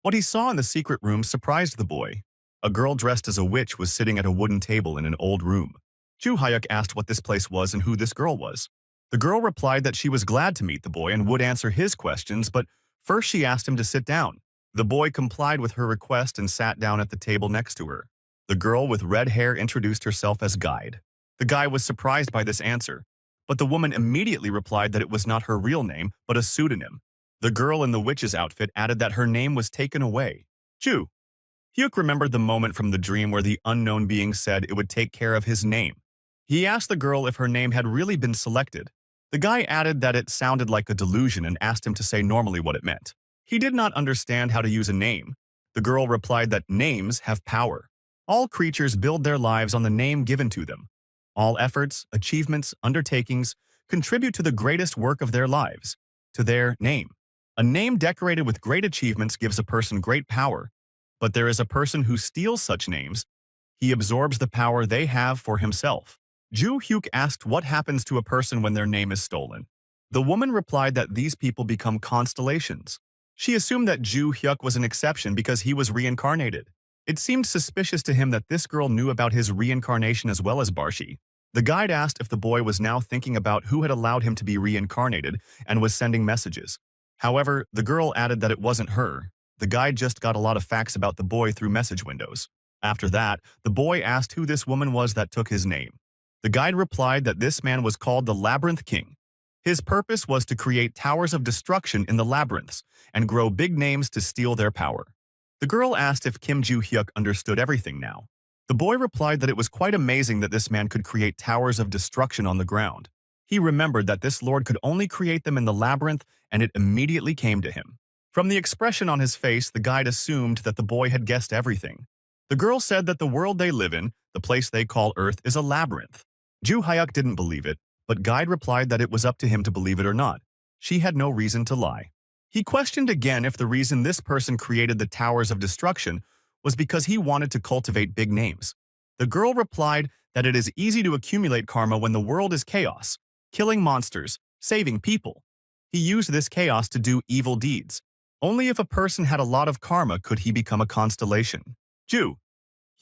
What he saw in the secret room surprised the boy. A girl dressed as a witch was sitting at a wooden table in an old room. Ju Hyuk asked what this place was and who this girl was. The girl replied that she was glad to meet the boy and would answer his questions, but first she asked him to sit down. The boy complied with her request and sat down at the table next to her. The girl with red hair introduced herself as guide. The guy was surprised by this answer, but the woman immediately replied that it was not her real name, but a pseudonym. The girl in the witch's outfit added that her name was taken away. Ju Hyuk remembered the moment from the dream where the unknown being said it would take care of his name. He asked the girl if her name had really been selected. The guy added that it sounded like a delusion and asked him to say normally what it meant. He did not understand how to use a name. The girl replied that names have power. All creatures build their lives on the name given to them. All efforts, achievements, undertakings contribute to the greatest work of their lives, to their name. A name decorated with great achievements gives a person great power, but there is a person who steals such names. He absorbs the power they have for himself. Ju Hyuk asked what happens to a person when their name is stolen. The woman replied that these people become constellations. She assumed that Ju Hyuk was an exception because he was reincarnated. It seemed suspicious to him that this girl knew about his reincarnation as well as Barshi. The guide asked if the boy was now thinking about who had allowed him to be reincarnated and was sending messages. However, the girl added that it wasn't her. The guide just got a lot of facts about the boy through message windows. After that, the boy asked who this woman was that took his name. The guide replied that this man was called the Labyrinth King. His purpose was to create towers of destruction in the labyrinths and grow big names to steal their power. The girl asked if Kim Ju Hyuk understood everything now. The boy replied that it was quite amazing that this man could create towers of destruction on the ground. He remembered that this lord could only create them in the labyrinth, and it immediately came to him. From the expression on his face, the guide assumed that the boy had guessed everything. The girl said that the world they live in, the place they call Earth, is a labyrinth. Ju Hyuk didn't believe it, but guide replied that it was up to him to believe it or not. She had no reason to lie. He questioned again if the reason this person created the towers of destruction was because he wanted to cultivate big names. The girl replied that it is easy to accumulate karma when the world is chaos, killing monsters, saving people. He used this chaos to do evil deeds. Only if a person had a lot of karma could he become a constellation. Ju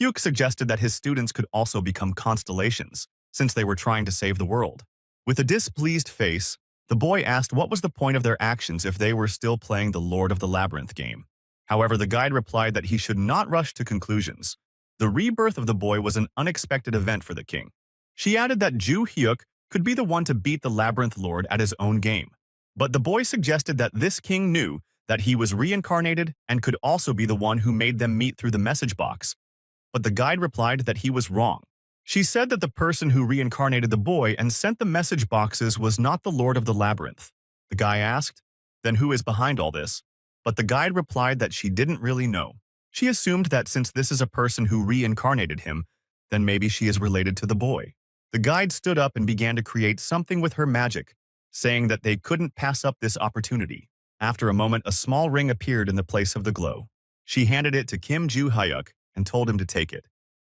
Hyuk suggested that his students could also become constellations, since they were trying to save the world. With a displeased face, the boy asked what was the point of their actions if they were still playing the Lord of the Labyrinth game. However, the guide replied that he should not rush to conclusions. The rebirth of the boy was an unexpected event for the king. She added that Ju Hyuk could be the one to beat the Labyrinth Lord at his own game. But the boy suggested that this king knew that he was reincarnated and could also be the one who made them meet through the message box. But the guide replied that he was wrong. She said that the person who reincarnated the boy and sent the message boxes was not the Lord of the Labyrinth. The guy asked, "Then who is behind all this?" But the guide replied that she didn't really know. She assumed that since this is a person who reincarnated him, then maybe she is related to the boy. The guide stood up and began to create something with her magic, saying that they couldn't pass up this opportunity. After a moment, a small ring appeared in the place of the glow. She handed it to Kim Ju Hyuk and told him to take it.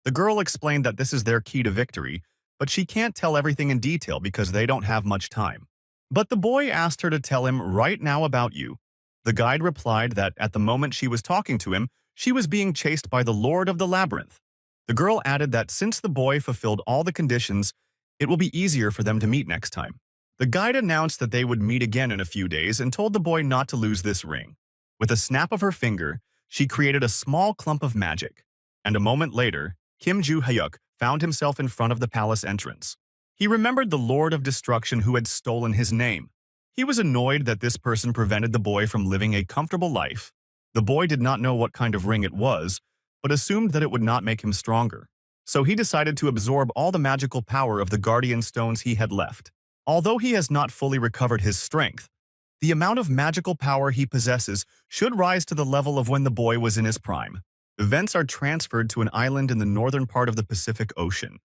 The girl explained that this is their key to victory, but she can't tell everything in detail because they don't have much time. But the boy asked her to tell him right now about you. The guide replied that at the moment she was talking to him, she was being chased by the Lord of the Labyrinth. The girl added that since the boy fulfilled all the conditions, it will be easier for them to meet next time. The guide announced that they would meet again in a few days and told the boy not to lose this ring. With a snap of her finger, she created a small clump of magic. And a moment later, Kim Ju Hyuk found himself in front of the palace entrance. He remembered the Lord of Destruction who had stolen his name. He was annoyed that this person prevented the boy from living a comfortable life. The boy did not know what kind of ring it was, but assumed that it would not make him stronger. So he decided to absorb all the magical power of the guardian stones he had left. Although he has not fully recovered his strength, the amount of magical power he possesses should rise to the level of when the boy was in his prime. Events are transferred to an island in the northern part of the Pacific Ocean.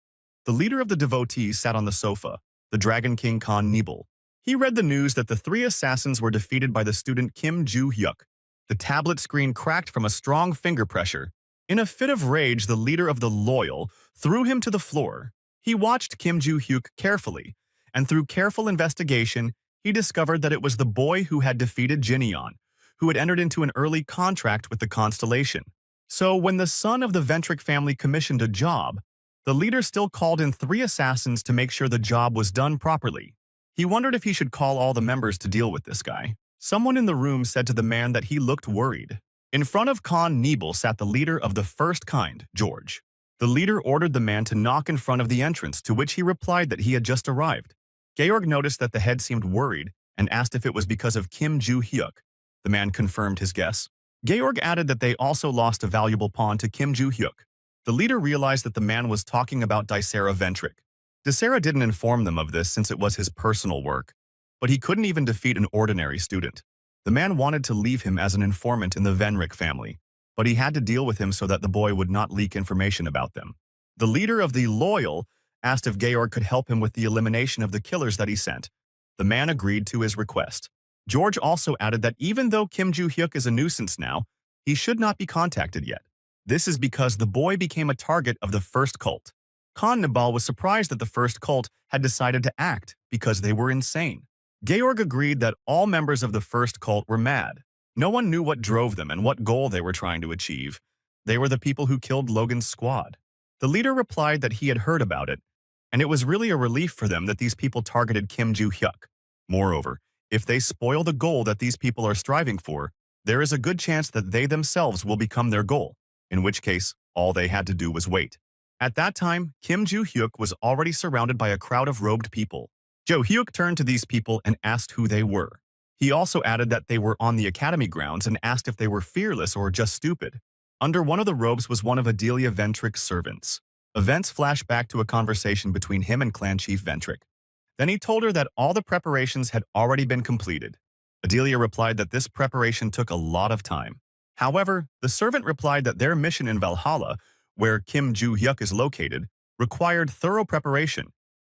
The leader of the devotees sat on the sofa, the Dragon King Khan Nebel. He read the news that the three assassins were defeated by the student Kim Ju Hyuk. The tablet screen cracked from a strong finger pressure. In a fit of rage, the leader of the Loyal threw him to the floor. He watched Kim Ju Hyuk carefully, and through careful investigation, he discovered that it was the boy who had defeated Jinyeon, who had entered into an early contract with the constellation. So when the son of the Ventric family commissioned a job, the leader still called in 3 assassins to make sure the job was done properly. He wondered if he should call all the members to deal with this guy. Someone in the room said to the man that he looked worried. In front of Khan Nebel sat the leader of the first kind, George. The leader ordered the man to knock in front of the entrance, to which he replied that he had just arrived. Georg noticed that the head seemed worried and asked if it was because of Kim Joo-hyuk. The man confirmed his guess. Georg added that they also lost a valuable pawn to Kim Joo-hyuk. The leader realized that the man was talking about Dysera Ventric. Dysera didn't inform them of this since it was his personal work, but he couldn't even defeat an ordinary student. The man wanted to leave him as an informant in the Venric family, but he had to deal with him so that the boy would not leak information about them. The leader of the Loyal asked if Georg could help him with the elimination of the killers that he sent. The man agreed to his request. George also added that even though Kim Joo-hyuk is a nuisance now, he should not be contacted yet. This is because the boy became a target of the first cult. Khan Nabal was surprised that the first cult had decided to act because they were insane. Georg agreed that all members of the first cult were mad. No one knew what drove them and what goal they were trying to achieve. They were the people who killed Logan's squad. The leader replied that he had heard about it, and it was really a relief for them that these people targeted Kim Joo-hyuk. Moreover, if they spoil the goal that these people are striving for, there is a good chance that they themselves will become their goal, in which case, all they had to do was wait. At that time, Kim Joo-hyuk was already surrounded by a crowd of robed people. Jo-hyuk turned to these people and asked who they were. He also added that they were on the academy grounds and asked if they were fearless or just stupid. Under one of the robes was one of Adelia Ventric's servants. Events flash back to a conversation between him and Clan Chief Ventric. Then he told her that all the preparations had already been completed. Adelia replied that this preparation took a lot of time. However, the servant replied that their mission in Valhalla, where Kim Joo-hyuk is located, required thorough preparation.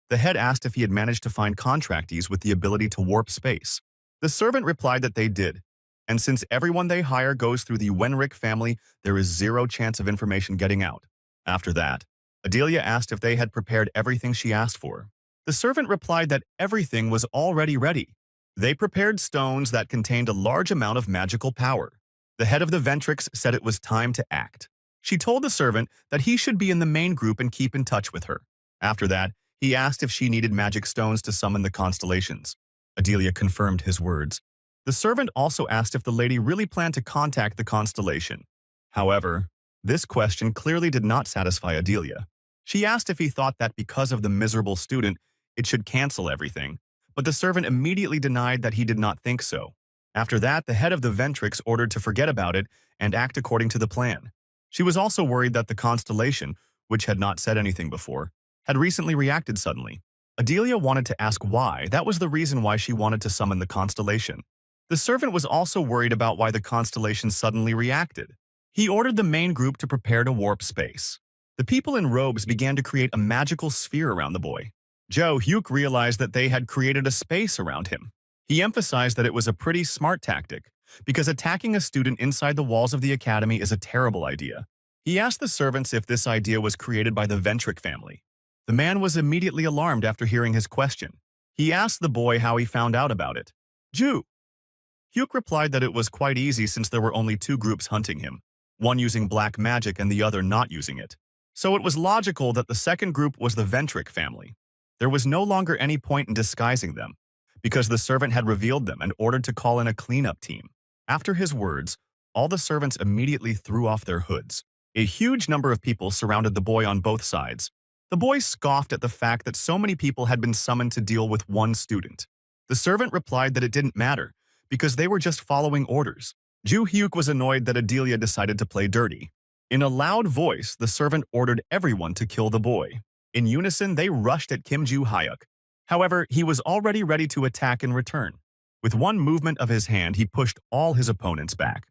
The head asked if he had managed to find contractees with the ability to warp space. The servant replied that they did, and since everyone they hire goes through the Wenric family, there is zero chance of information getting out. After that, Adelia asked if they had prepared everything she asked for. The servant replied that everything was already ready. They prepared stones that contained a large amount of magical power. The head of the Ventrix said it was time to act. She told the servant that he should be in the main group and keep in touch with her. After that, he asked if she needed magic stones to summon the constellations. Adelia confirmed his words. The servant also asked if the lady really planned to contact the constellation. However, this question clearly did not satisfy Adelia. She asked if he thought that because of the miserable student, it should cancel everything, but the servant immediately denied that he did not think so. After that, the head of the Ventrix ordered to forget about it and act according to the plan. She was also worried that the constellation, which had not said anything before, had recently reacted suddenly. Adelia wanted to ask why. That was the reason why she wanted to summon the constellation. The servant was also worried about why the constellation suddenly reacted. He ordered the main group to prepare to warp space. The people in robes began to create a magical sphere around the boy. Jo-hyuk realized that they had created a space around him. He emphasized that it was a pretty smart tactic, because attacking a student inside the walls of the academy is a terrible idea. He asked the servants if this idea was created by the Ventric family. The man was immediately alarmed after hearing his question. He asked the boy how he found out about it. Jo-hyuk replied that it was quite easy since there were only two groups hunting him, one using black magic and the other not using it. So it was logical that the second group was the Ventric family. There was no longer any point in disguising them, because the servant had revealed them and ordered to call in a cleanup team. After his words, all the servants immediately threw off their hoods. A huge number of people surrounded the boy on both sides. The boy scoffed at the fact that so many people had been summoned to deal with one student. The servant replied that it didn't matter, because they were just following orders. Jo-hyuk was annoyed that Adelia decided to play dirty. In a loud voice, the servant ordered everyone to kill the boy. In unison, they rushed at Kim Joo-hyuk. However, he was already ready to attack in return. With one movement of his hand, he pushed all his opponents back.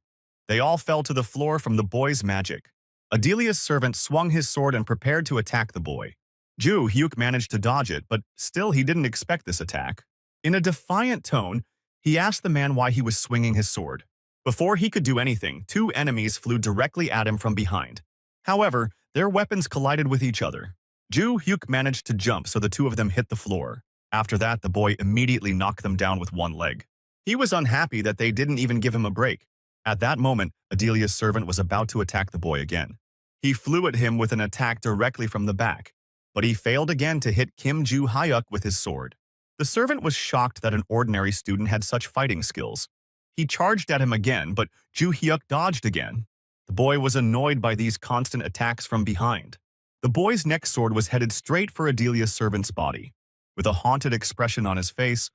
They all fell to the floor from the boy's magic. Adelia's servant swung his sword and prepared to attack the boy. Jo-hyuk managed to dodge it, but still he didn't expect this attack. In a defiant tone, he asked the man why he was swinging his sword. Before he could do anything, two enemies flew directly at him from behind. However, their weapons collided with each other. Jo-hyuk managed to jump so the two of them hit the floor. After that, the boy immediately knocked them down with one leg. He was unhappy that they didn't even give him a break. At that moment, Adelia's servant was about to attack the boy again. He flew at him with an attack directly from the back, but he failed again to hit Kim Joo-hyuk with his sword. The servant was shocked that an ordinary student had such fighting skills. He charged at him again, but Jo-hyuk dodged again. The boy was annoyed by these constant attacks from behind. The boy's next sword was headed straight for Adelia's servant's body. With a haunted expression on his face,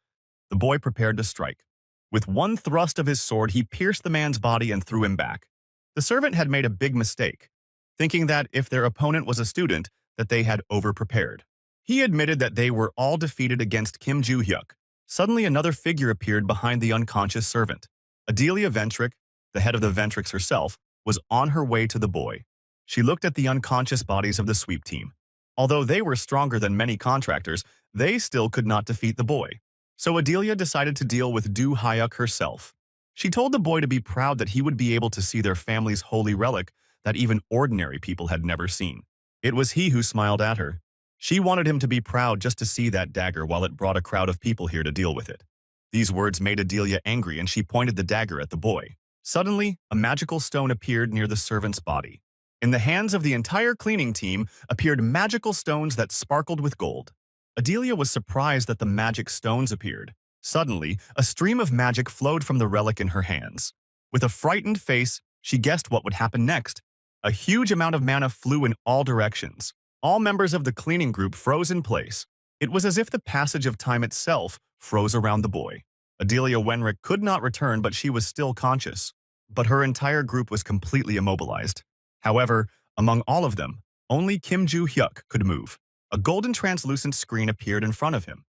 the boy prepared to strike. With one thrust of his sword, he pierced the man's body and threw him back. The servant had made a big mistake, thinking that if their opponent was a student, that they had over-prepared. He admitted that they were all defeated against Kim Joo-hyuk. Suddenly, another figure appeared behind the unconscious servant. Adelia Ventric, the head of the Ventrics herself, was on her way to the boy. She looked at the unconscious bodies of the sweep team. Although they were stronger than many contractors, they still could not defeat the boy. So Adelia decided to deal with Do Hyuk herself. She told the boy to be proud that he would be able to see their family's holy relic that even ordinary people had never seen. It was he who smiled at her. She wanted him to be proud just to see that dagger while it brought a crowd of people here to deal with it. These words made Adelia angry and she pointed the dagger at the boy. Suddenly, a magical stone appeared near the servant's body. In the hands of the entire cleaning team appeared magical stones that sparkled with gold. Adelia was surprised that the magic stones appeared. Suddenly, a stream of magic flowed from the relic in her hands. With a frightened face, she guessed what would happen next. A huge amount of mana flew in all directions. All members of the cleaning group froze in place. It was as if the passage of time itself froze around the boy. Adelia Wenrick could not return, but she was still conscious. But her entire group was completely immobilized. However, among all of them, only Kim Joo-hyuk could move. A golden translucent screen appeared in front of him.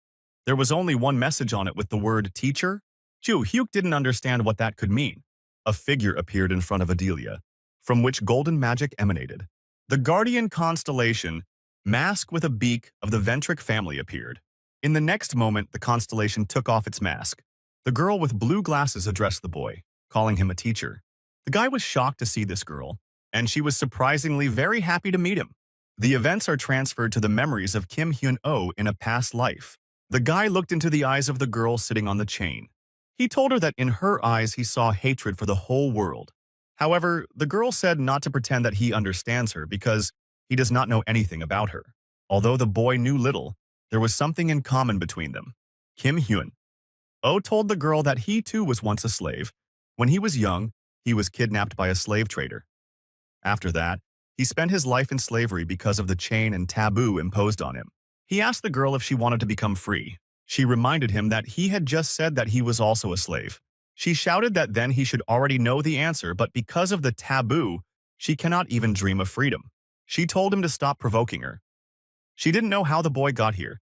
There was only one message on it with the word teacher. Joo-hyuk didn't understand what that could mean. A figure appeared in front of Adelia, from which golden magic emanated. The guardian constellation, mask with a beak of the Ventric family appeared. In the next moment, the constellation took off its mask. The girl with blue glasses addressed the boy, calling him a teacher. The guy was shocked to see this girl, and she was surprisingly very happy to meet him. The events are transferred to the memories of Kim Hyun-oh in a past life. The guy looked into the eyes of the girl sitting on the chain. He told her that in her eyes he saw hatred for the whole world. However, the girl said not to pretend that he understands her because he does not know anything about her. Although the boy knew little, there was something in common between them. Kim Hyun-oh told the girl that he too was once a slave. When he was young, he was kidnapped by a slave trader. After that, he spent his life in slavery because of the chain and taboo imposed on him. He asked the girl if she wanted to become free. She reminded him that he had just said that he was also a slave. She shouted that then he should already know the answer, but because of the taboo, she cannot even dream of freedom. She told him to stop provoking her. She didn't know how the boy got here,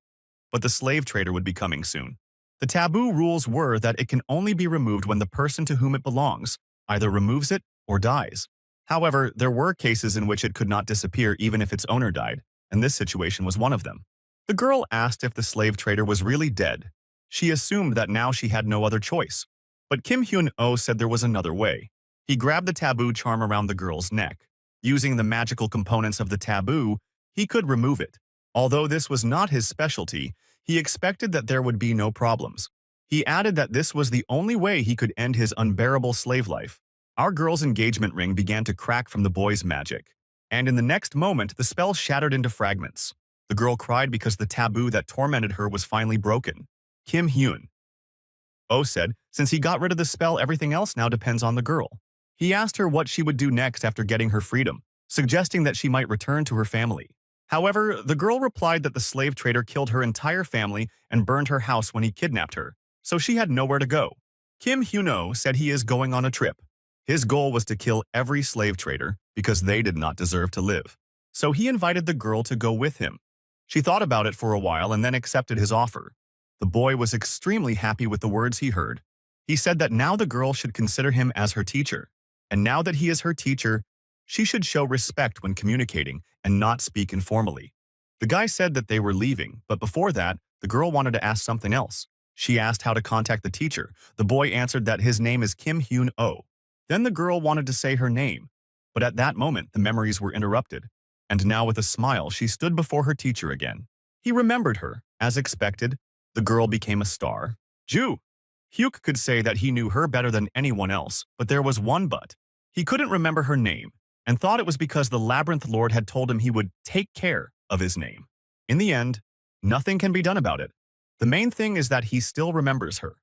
but the slave trader would be coming soon. The taboo rules were that it can only be removed when the person to whom it belongs either removes it or dies. However, there were cases in which it could not disappear even if its owner died, and this situation was one of them. The girl asked if the slave trader was really dead. She assumed that now she had no other choice. But Kim Hyun-oh said there was another way. He grabbed the taboo charm around the girl's neck. Using the magical components of the taboo, he could remove it. Although this was not his specialty, he expected that there would be no problems. He added that this was the only way he could end his unbearable slave life. Our girl's engagement ring began to crack from the boy's magic. And in the next moment, the spell shattered into fragments. The girl cried because the taboo that tormented her was finally broken. Kim Hyun-oh said, since he got rid of the spell, everything else now depends on the girl. He asked her what she would do next after getting her freedom, suggesting that she might return to her family. However, the girl replied that the slave trader killed her entire family and burned her house when he kidnapped her, so she had nowhere to go. Kim Hyun-oh said he is going on a trip. His goal was to kill every slave trader because they did not deserve to live. So he invited the girl to go with him. She thought about it for a while and then accepted his offer. The boy was extremely happy with the words he heard. He said that now the girl should consider him as her teacher. And now that he is her teacher, she should show respect when communicating and not speak informally. The guy said that they were leaving, but before that, the girl wanted to ask something else. She asked how to contact the teacher. The boy answered that his name is Kim Hyun-oh. Then the girl wanted to say her name, but at that moment the memories were interrupted, and now with a smile she stood before her teacher again. He remembered her. As expected, the girl became a star. Hyuk could say that he knew her better than anyone else, but there was one but. He couldn't remember her name, and thought it was because the Labyrinth Lord had told him he would take care of his name. In the end, nothing can be done about it. The main thing is that he still remembers her.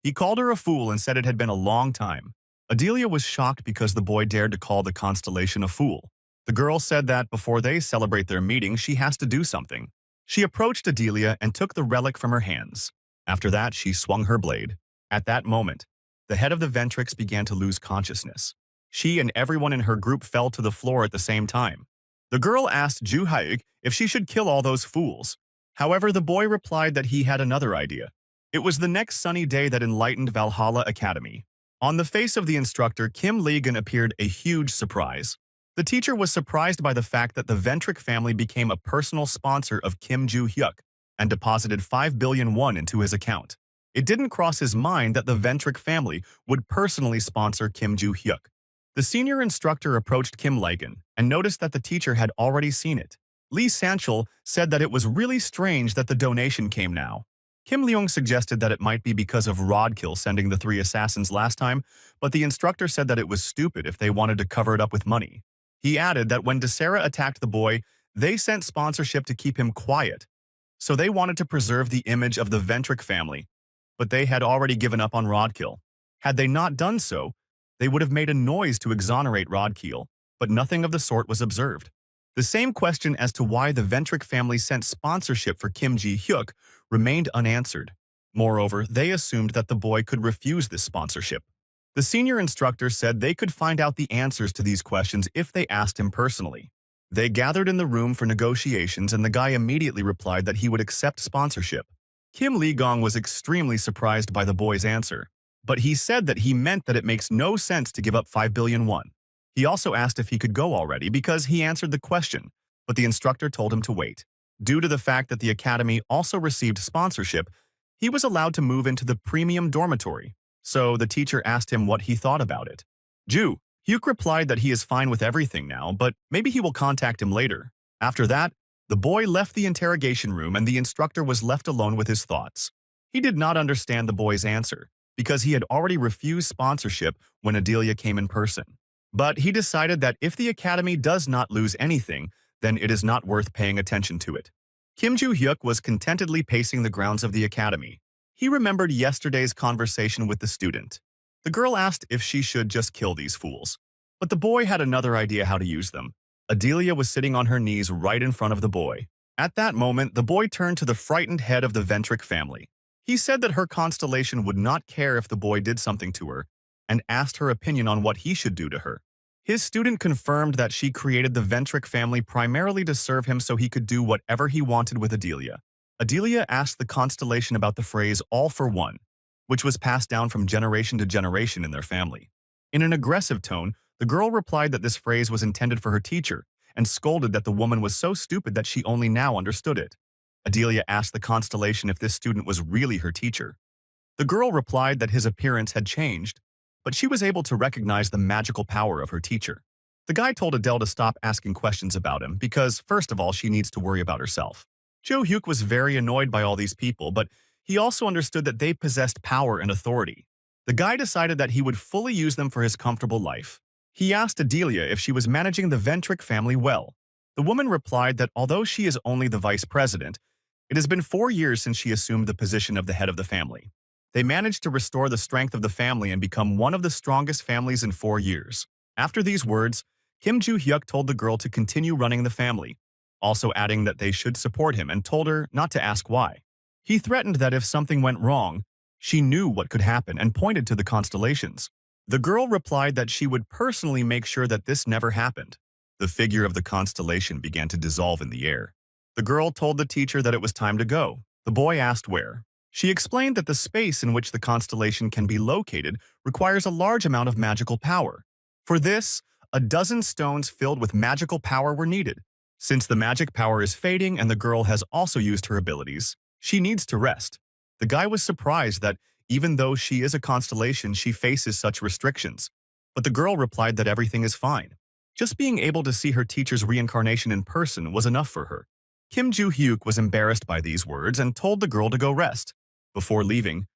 He called her a fool and said it had been a long time. Adelia was shocked because the boy dared to call the constellation a fool. The girl said that before they celebrate their meeting, she has to do something. She approached Adelia and took the relic from her hands. After that, she swung her blade. At that moment, the head of the Ventrix began to lose consciousness. She and everyone in her group fell to the floor at the same time. The girl asked Ju Haig if she should kill all those fools. However, the boy replied that he had another idea. It was the next sunny day that enlightened Valhalla Academy. On the face of the instructor, Kim Legan appeared a huge surprise. The teacher was surprised by the fact that the Ventric family became a personal sponsor of Kim Ju-hyuk and deposited 5 billion won into his account. It didn't cross his mind that the Ventric family would personally sponsor Kim Ju-hyuk. The senior instructor approached Kim Legan and noticed that the teacher had already seen it. Lee Sanchul said that it was really strange that the donation came now. Kim Leung suggested that it might be because of Rodkill sending the 3 assassins last time, but the instructor said that it was stupid if they wanted to cover it up with money. He added that when Desera attacked the boy, they sent sponsorship to keep him quiet. So they wanted to preserve the image of the Ventric family, but they had already given up on Rodkill. Had they not done so, they would have made a noise to exonerate Rodkill, but nothing of the sort was observed. The same question as to why the Ventric family sent sponsorship for Kim Ji-hyuk remained unanswered. Moreover, they assumed that the boy could refuse this sponsorship. The senior instructor said they could find out the answers to these questions if they asked him personally. They gathered in the room for negotiations and the guy immediately replied that he would accept sponsorship. Kim Lee-gong was extremely surprised by the boy's answer, but he said that he meant that it makes no sense to give up 5 billion won. He also asked if he could go already because he answered the question, but the instructor told him to wait. Due to the fact that the academy also received sponsorship, he was allowed to move into the premium dormitory. So the teacher asked him what he thought about it. Ju Hyuk replied that he is fine with everything now, but maybe he will contact him later. After that, the boy left the interrogation room and the instructor was left alone with his thoughts. He did not understand the boy's answer, because he had already refused sponsorship when Adelia came in person. But he decided that if the academy does not lose anything, then it is not worth paying attention to it. Kim Ju-hyuk was contentedly pacing the grounds of the academy. He remembered yesterday's conversation with the student. The girl asked if she should just kill these fools. But the boy had another idea how to use them. Adelia was sitting on her knees right in front of the boy. At that moment, the boy turned to the frightened head of the Ventric family. He said that her constellation would not care if the boy did something to her, and asked her opinion on what he should do to her. His student confirmed that she created the Ventric family primarily to serve him so he could do whatever he wanted with Adelia. Adelia asked the constellation about the phrase all for one, which was passed down from generation to generation in their family. In an aggressive tone, the girl replied that this phrase was intended for her teacher and scolded that the woman was so stupid that she only now understood it. Adelia asked the constellation if this student was really her teacher. The girl replied that his appearance had changed, but she was able to recognize the magical power of her teacher. The guy told Adele to stop asking questions about him because, first of all, she needs to worry about herself. Jo Hyuk was very annoyed by all these people, but he also understood that they possessed power and authority. The guy decided that he would fully use them for his comfortable life. He asked Adelia if she was managing the Ventric family well. The woman replied that although she is only the vice president, it has been 4 years since she assumed the position of the head of the family. They managed to restore the strength of the family and become one of the strongest families in 4 years. After these words, Kim Ju-hyuk told the girl to continue running the family, also adding that they should support him and told her not to ask why. He threatened that if something went wrong, she knew what could happen and pointed to the constellations. The girl replied that she would personally make sure that this never happened. The figure of the constellation began to dissolve in the air. The girl told the teacher that it was time to go. The boy asked where. She explained that the space in which the constellation can be located requires a large amount of magical power. For this, a dozen stones filled with magical power were needed. Since the magic power is fading and the girl has also used her abilities, she needs to rest. The guy was surprised that even though she is a constellation, she faces such restrictions. But the girl replied that everything is fine. Just being able to see her teacher's reincarnation in person was enough for her. Kim Ju-hyuk was embarrassed by these words and told the girl to go rest. Before leaving,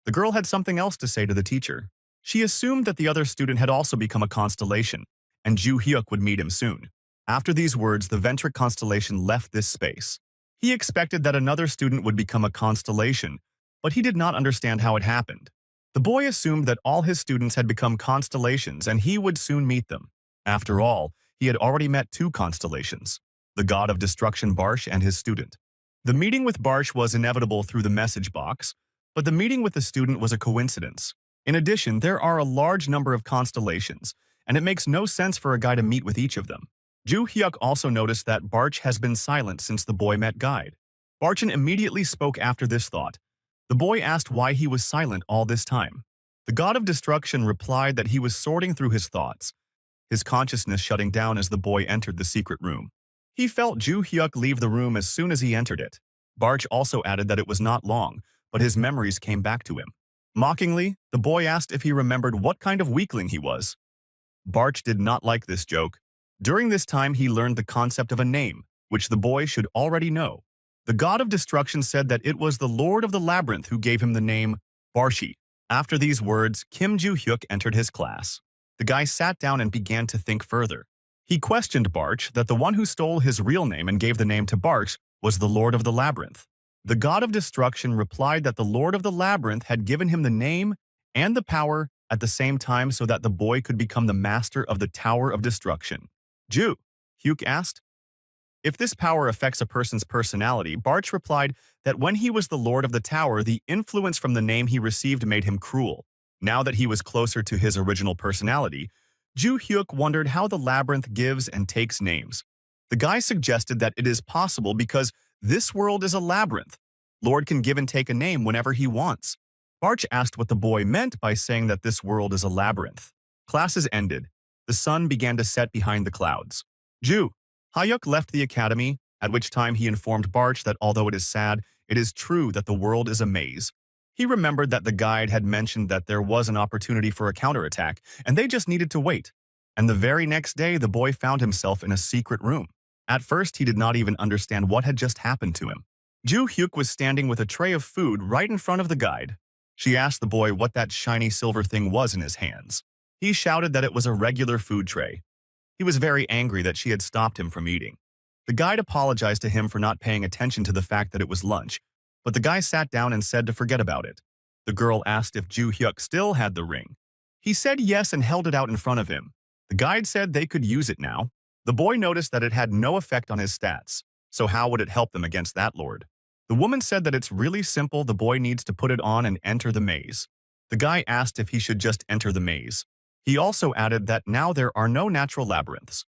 the girl had something else to say to the teacher. She assumed that the other student had also become a constellation, and Ju-hyuk would meet him soon. After these words, the Ventric constellation left this space. He expected that another student would become a constellation, but he did not understand how it happened. The boy assumed that all his students had become constellations and he would soon meet them. After all, he had already met two constellations, the god of destruction Barsh and his student. The meeting with Barsh was inevitable through the message box, but the meeting with the student was a coincidence. In addition, there are a large number of constellations, and it makes no sense for a guy to meet with each of them. Ju Hyuk also noticed that Barch has been silent since the boy met Guide. Barchin immediately spoke after this thought. The boy asked why he was silent all this time. The god of destruction replied that he was sorting through his thoughts, his consciousness shutting down as the boy entered the secret room. He felt Ju Hyuk leave the room as soon as he entered it. Barch also added that it was not long, but his memories came back to him. Mockingly, the boy asked if he remembered what kind of weakling he was. Barch did not like this joke. During this time, he learned the concept of a name, which the boy should already know. The god of destruction said that it was the Lord of the Labyrinth who gave him the name Barshi. After these words, Kim Ju-hyuk entered his class. The guy sat down and began to think further. He questioned Barch that the one who stole his real name and gave the name to Barch was the Lord of the Labyrinth. The god of destruction replied that the Lord of the Labyrinth had given him the name and the power at the same time so that the boy could become the master of the Tower of Destruction. Hyuk asked. If this power affects a person's personality, Barch replied that when he was the Lord of the Tower, the influence from the name he received made him cruel. Now that he was closer to his original personality, Ju-hyuk wondered how the labyrinth gives and takes names. The guy suggested that it is possible because this world is a labyrinth. Lord can give and take a name whenever he wants. Barch asked what the boy meant by saying that this world is a labyrinth. Classes ended. The sun began to set behind the clouds. Hyuk left the academy, at which time he informed Barch that although it is sad, it is true that the world is a maze. He remembered that the guide had mentioned that there was an opportunity for a counterattack, and they just needed to wait. And the very next day, the boy found himself in a secret room. At first, he did not even understand what had just happened to him. Ju-hyuk was standing with a tray of food right in front of the guide. She asked the boy what that shiny silver thing was in his hands. He shouted that it was a regular food tray. He was very angry that she had stopped him from eating. The guide apologized to him for not paying attention to the fact that it was lunch, but the guy sat down and said to forget about it. The girl asked if Ju-hyuk still had the ring. He said yes and held it out in front of him. The guide said they could use it now. The boy noticed that it had no effect on his stats, so how would it help them against that lord? The woman said that it's really simple, the boy needs to put it on and enter the maze. The guy asked if he should just enter the maze. He also added that now there are no natural labyrinths,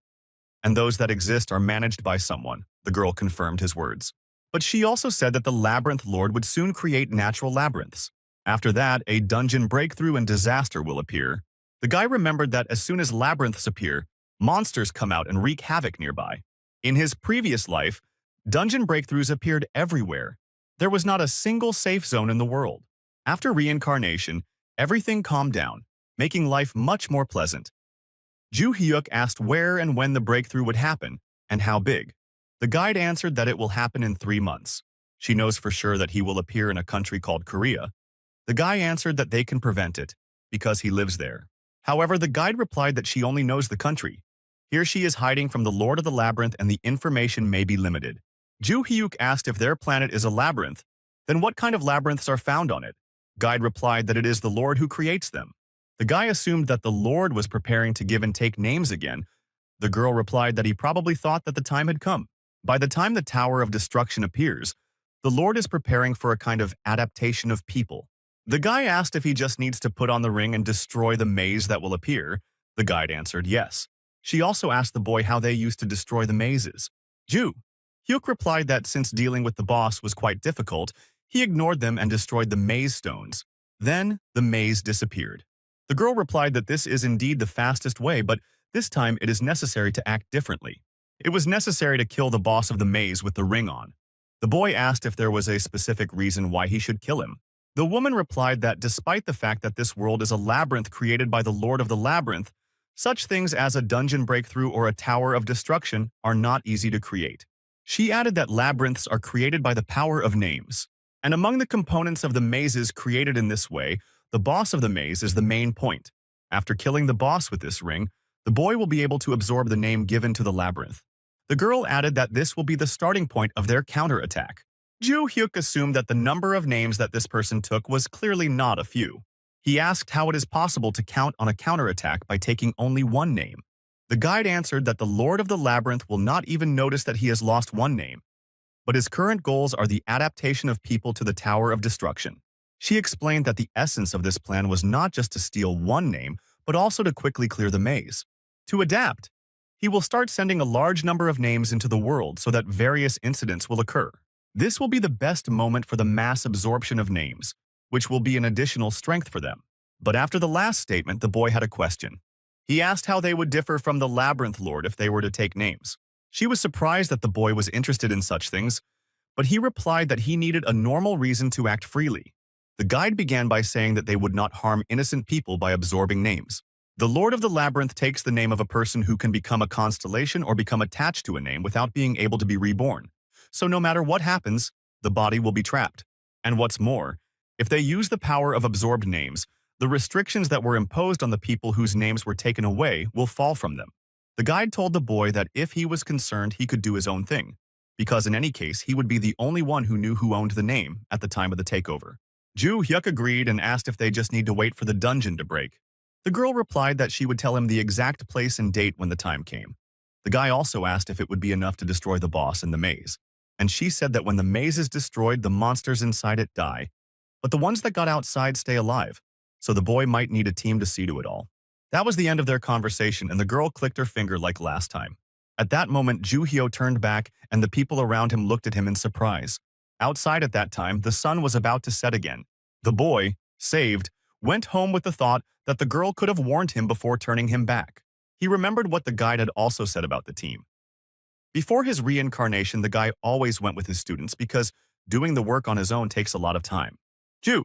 and those that exist are managed by someone. The girl confirmed his words. But she also said that the labyrinth lord would soon create natural labyrinths. After that, a dungeon breakthrough and disaster will appear. The guy remembered that as soon as labyrinths appear, monsters come out and wreak havoc nearby. In his previous life, dungeon breakthroughs appeared everywhere. There was not a single safe zone in the world. After reincarnation, everything calmed down, making life much more pleasant. Ju-hyuk asked where and when the breakthrough would happen, and how big. The guide answered that it will happen in 3 months. She knows for sure that he will appear in a country called Korea. The guy answered that they can prevent it, because he lives there. However, the guide replied that she only knows the country. Here she is hiding from the Lord of the Labyrinth and the information may be limited. Ju-hyuk asked if their planet is a labyrinth, then what kind of labyrinths are found on it? Guide replied that it is the Lord who creates them. The guy assumed that the Lord was preparing to give and take names again. The girl replied that he probably thought that the time had come. By the time the Tower of Destruction appears, the Lord is preparing for a kind of adaptation of people. The guy asked if he just needs to put on the ring and destroy the maze that will appear. The guide answered yes. She also asked the boy how they used to destroy the mazes. Hyuk replied that since dealing with the boss was quite difficult, he ignored them and destroyed the maze stones. Then, the maze disappeared. The girl replied that this is indeed the fastest way, but this time it is necessary to act differently. It was necessary to kill the boss of the maze with the ring on. The boy asked if there was a specific reason why he should kill him. The woman replied that despite the fact that this world is a labyrinth created by the Lord of the Labyrinth, such things as a dungeon breakthrough or a tower of destruction are not easy to create. She added that labyrinths are created by the power of names. And among the components of the mazes created in this way, the boss of the maze is the main point. After killing the boss with this ring, the boy will be able to absorb the name given to the labyrinth. The girl added that this will be the starting point of their counterattack. Ju-hyuk assumed that the number of names that this person took was clearly not a few. He asked how it is possible to count on a counterattack by taking only one name. The guide answered that the Lord of the Labyrinth will not even notice that he has lost one name, but his current goals are the adaptation of people to the Tower of Destruction. She explained that the essence of this plan was not just to steal one name, but also to quickly clear the maze. To adapt, he will start sending a large number of names into the world so that various incidents will occur. This will be the best moment for the mass absorption of names, which will be an additional strength for them. But after the last statement, the boy had a question. He asked how they would differ from the Labyrinth Lord if they were to take names. She was surprised that the boy was interested in such things, but he replied that he needed a normal reason to act freely. The guide began by saying that they would not harm innocent people by absorbing names. The Lord of the Labyrinth takes the name of a person who can become a constellation or become attached to a name without being able to be reborn. So no matter what happens, the body will be trapped. And what's more, if they use the power of absorbed names, the restrictions that were imposed on the people whose names were taken away will fall from them. The guide told the boy that if he was concerned, he could do his own thing, because in any case, he would be the only one who knew who owned the name at the time of the takeover. Ju Hyuk agreed and asked if they just need to wait for the dungeon to break. The girl replied that she would tell him the exact place and date when the time came. The guy also asked if it would be enough to destroy the boss in the maze, and she said that when the maze is destroyed, the monsters inside it die, but the ones that got outside stay alive, so the boy might need a team to see to it all. That was the end of their conversation, and the girl clicked her finger like last time. At that moment, Ju Hyo turned back, and the people around him looked at him in surprise. Outside at that time, the sun was about to set again. The boy, saved, went home with the thought that the girl could have warned him before turning him back. He remembered what the guide had also said about the team. Before his reincarnation, the guy always went with his students because doing the work on his own takes a lot of time. Ju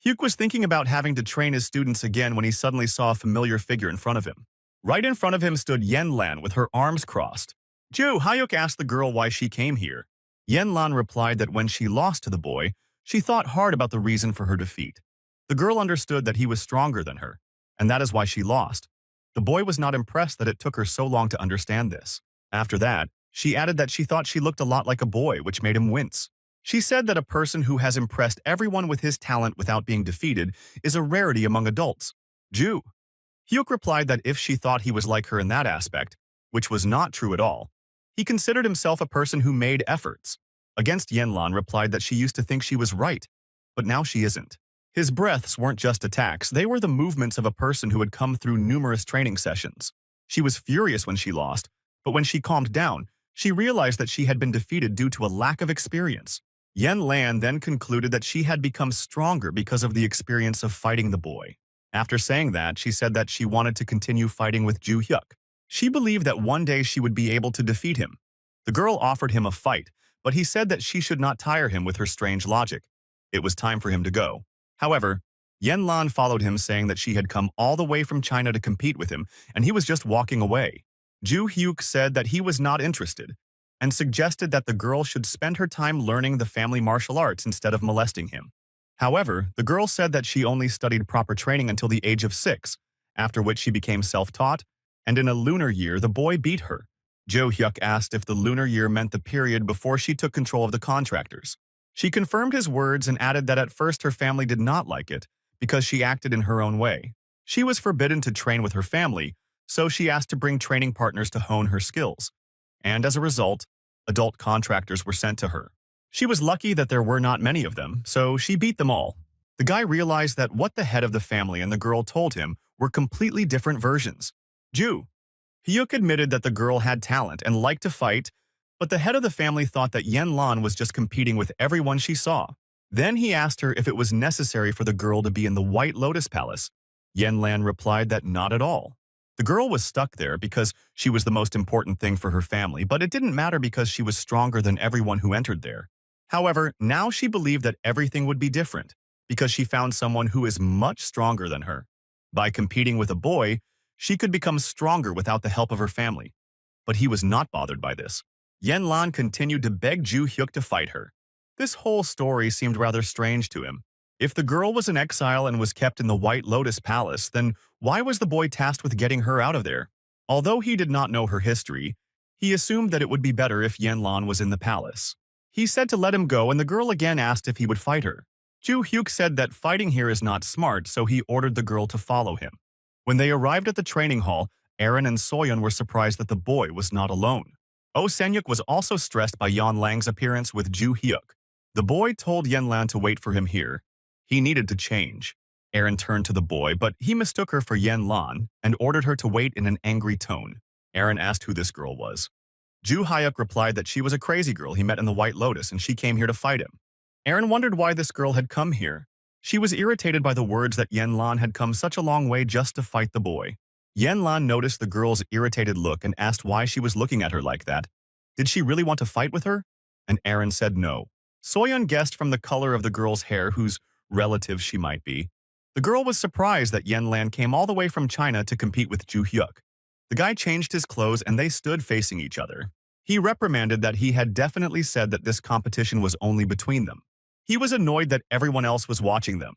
Hyuk was thinking about having to train his students again when he suddenly saw a familiar figure in front of him. Right in front of him stood Yen Lan with her arms crossed. Ju Hyuk asked the girl why she came here. Yen Lan replied that when she lost to the boy, she thought hard about the reason for her defeat. The girl understood that he was stronger than her, and that is why she lost. The boy was not impressed that it took her so long to understand this. After that, she added that she thought she looked a lot like a boy, which made him wince. She said that a person who has impressed everyone with his talent without being defeated is a rarity among adults. Ju Hyuk replied that if she thought he was like her in that aspect, which was not true at all, he considered himself a person who made efforts. Against Yenlan replied that she used to think she was right, but now she isn't. His breaths weren't just attacks, they were the movements of a person who had come through numerous training sessions. She was furious when she lost, but when she calmed down, she realized that she had been defeated due to a lack of experience. Yen Lan then concluded that she had become stronger because of the experience of fighting the boy. After saying that, she said that she wanted to continue fighting with Ju Hyuk. She believed that one day she would be able to defeat him. The girl offered him a fight, but he said that she should not tire him with her strange logic. It was time for him to go. However, Yen Lan followed him, saying that she had come all the way from China to compete with him, and he was just walking away. Ju Hyuk said that he was not interested, and suggested that the girl should spend her time learning the family martial arts instead of molesting him. However, the girl said that she only studied proper training until the age of 6, after which she became self-taught, and in a lunar year the boy beat her. Jo Hyuk asked if the lunar year meant the period before she took control of the contractors. She confirmed his words and added that at first her family did not like it because she acted in her own way. She was forbidden to train with her family, so she asked to bring training partners to hone her skills. And as a result, adult contractors were sent to her. She was lucky that there were not many of them, so she beat them all. The guy realized that what the head of the family and the girl told him were completely different versions. Ju Hyuk admitted that the girl had talent and liked to fight, but the head of the family thought that Yen Lan was just competing with everyone she saw. Then he asked her if it was necessary for the girl to be in the White Lotus Palace. Yen Lan replied that not at all. The girl was stuck there because she was the most important thing for her family, but it didn't matter because she was stronger than everyone who entered there. However, now she believed that everything would be different because she found someone who is much stronger than her. By competing with a boy, she could become stronger without the help of her family. But he was not bothered by this. Yen Lan continued to beg Ju Hyuk to fight her. This whole story seemed rather strange to him. If the girl was in exile and was kept in the White Lotus Palace, then why was the boy tasked with getting her out of there? Although he did not know her history, he assumed that it would be better if Yen Lan was in the palace. He said to let him go, and the girl again asked if he would fight her. Ju Hyuk said that fighting here is not smart, so he ordered the girl to follow him. When they arrived at the training hall, Aaron and Soyeon were surprised that the boy was not alone. Oh Senyuk was also stressed by Yan Lang's appearance with Ju Hyuk. The boy told Yan Lan to wait for him here. He needed to change. Aaron turned to the boy, but he mistook her for Yan Lan and ordered her to wait in an angry tone. Aaron asked who this girl was. Ju Hyuk replied that she was a crazy girl he met in the White Lotus and she came here to fight him. Aaron wondered why this girl had come here. She was irritated by the words that Yan Lan had come such a long way just to fight the boy. Yan Lan noticed the girl's irritated look and asked why she was looking at her like that. Did she really want to fight with her? And Aaron said no. Soyeon guessed from the color of the girl's hair whose relative she might be. The girl was surprised that Yan Lan came all the way from China to compete with Ju Hyuk. The guy changed his clothes and they stood facing each other. He reprimanded that he had definitely said that this competition was only between them. He was annoyed that everyone else was watching them.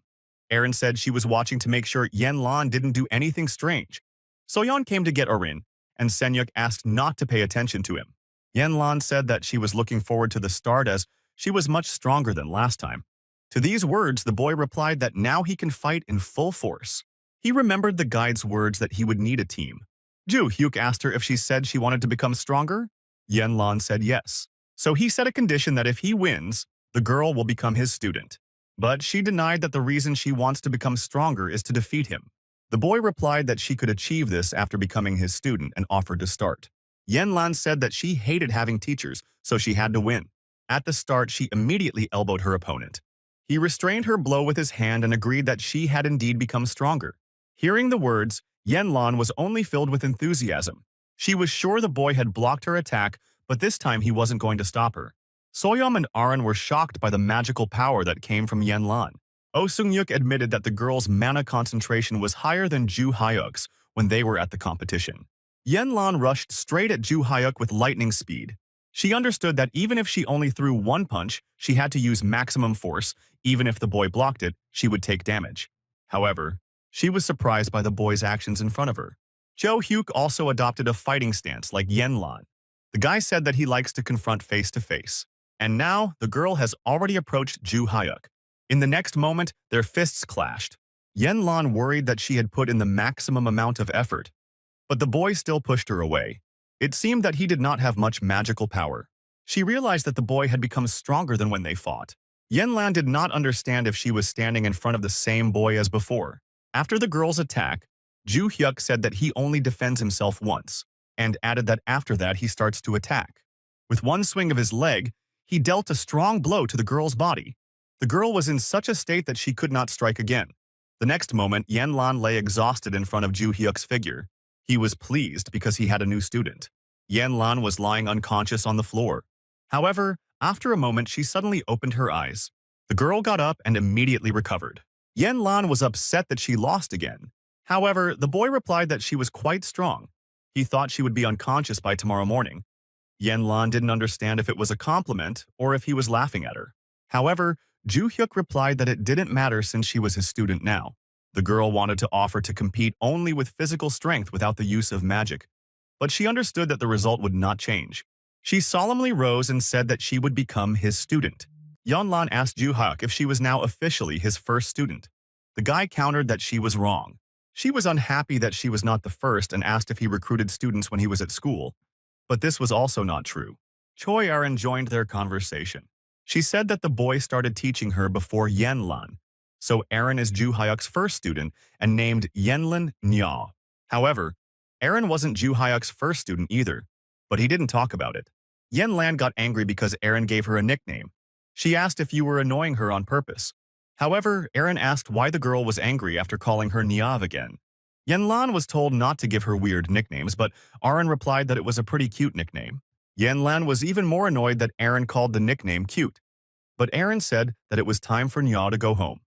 Aaron said she was watching to make sure Yan Lan didn't do anything strange. Soyeon came to get Orin, and Senyuk asked not to pay attention to him. Yan Lan said that she was looking forward to the start as she was much stronger than last time. To these words, the boy replied that now he can fight in full force. He remembered the guide's words that he would need a team. Ju Hyuk asked her if she said she wanted to become stronger. Yan Lan said yes. So he set a condition that if he wins, the girl will become his student. But she denied that the reason she wants to become stronger is to defeat him. The boy replied that she could achieve this after becoming his student and offered to start. Yan Lan said that she hated having teachers, so she had to win. At the start, she immediately elbowed her opponent. He restrained her blow with his hand and agreed that she had indeed become stronger. Hearing the words, Yan Lan was only filled with enthusiasm. She was sure the boy had blocked her attack, but this time he wasn't going to stop her. Soyeon and Aaron were shocked by the magical power that came from Yan Lan. Oh Seung-yuk admitted that the girl's mana concentration was higher than Ju Hyuk's when they were at the competition. Yan Lan rushed straight at Ju Hyuk with lightning speed. She understood that even if she only threw one punch, she had to use maximum force. Even if the boy blocked it, she would take damage. However, she was surprised by the boy's actions in front of her. Jo Hyuk also adopted a fighting stance like Yan Lan. The guy said that he likes to confront face to face. And now, the girl has already approached Ju Hyuk. In the next moment, their fists clashed. Yan Lan worried that she had put in the maximum amount of effort. But the boy still pushed her away. It seemed that he did not have much magical power. She realized that the boy had become stronger than when they fought. Yan Lan did not understand if she was standing in front of the same boy as before. After the girl's attack, Ju Hyuk said that he only defends himself once, and added that after that he starts to attack. With one swing of his leg, he dealt a strong blow to the girl's body. The girl was in such a state that she could not strike again. The next moment, Yan Lan lay exhausted in front of Ju Hyuk's figure. He was pleased because he had a new student. Yan Lan was lying unconscious on the floor. However, after a moment, she suddenly opened her eyes. The girl got up and immediately recovered. Yan Lan was upset that she lost again. However, the boy replied that she was quite strong. He thought she would be unconscious by tomorrow morning. Yan Lan didn't understand if it was a compliment or if he was laughing at her. However, Ju Hyuk replied that it didn't matter since she was his student now. The girl wanted to offer to compete only with physical strength without the use of magic. But she understood that the result would not change. She solemnly rose and said that she would become his student. Yan Lan asked Ju Hyuk if she was now officially his first student. The guy countered that she was wrong. She was unhappy that she was not the first and asked if he recruited students when he was at school. But this was also not true. Choi Aaron joined their conversation. She said that the boy started teaching her before Yan Lan. So Aaron is Ju Hyuk's first student and named Yenlin Nya. However, Aaron wasn't Ju Hyuk's first student either, but he didn't talk about it. Yan Lan got angry because Aaron gave her a nickname. She asked if you were annoying her on purpose. However, Aaron asked why the girl was angry after calling her Niav again. Yan Lan was told not to give her weird nicknames, but Aaron replied that it was a pretty cute nickname. Yan Lan was even more annoyed that Aaron called the nickname cute. But Aaron said that it was time for Nya to go home.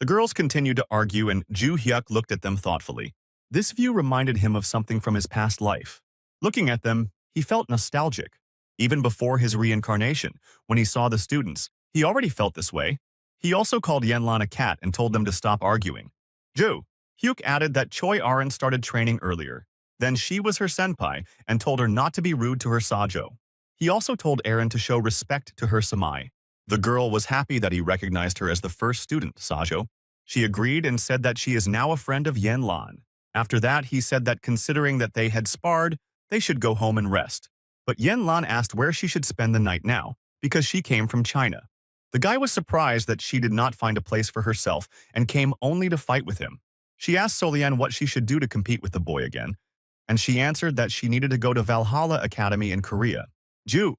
The girls continued to argue and Ju Hyuk looked at them thoughtfully. This view reminded him of something from his past life. Looking at them, he felt nostalgic. Even before his reincarnation, when he saw the students, he already felt this way. He also called Yan Lan a cat and told them to stop arguing. Ju Hyuk added that Choi Aaron started training earlier. Then she was her senpai and told her not to be rude to her Sajo. He also told Aaron to show respect to her Samai. The girl was happy that he recognized her as the first student, Sajo. She agreed and said that she is now a friend of Yan Lan. After that, he said that considering that they had sparred, they should go home and rest. But Yen Lan asked where she should spend the night now, because she came from China. The guy was surprised that she did not find a place for herself and came only to fight with him. She asked Solian what she should do to compete with the boy again, and she answered that she needed to go to Valhalla Academy in Korea. Ju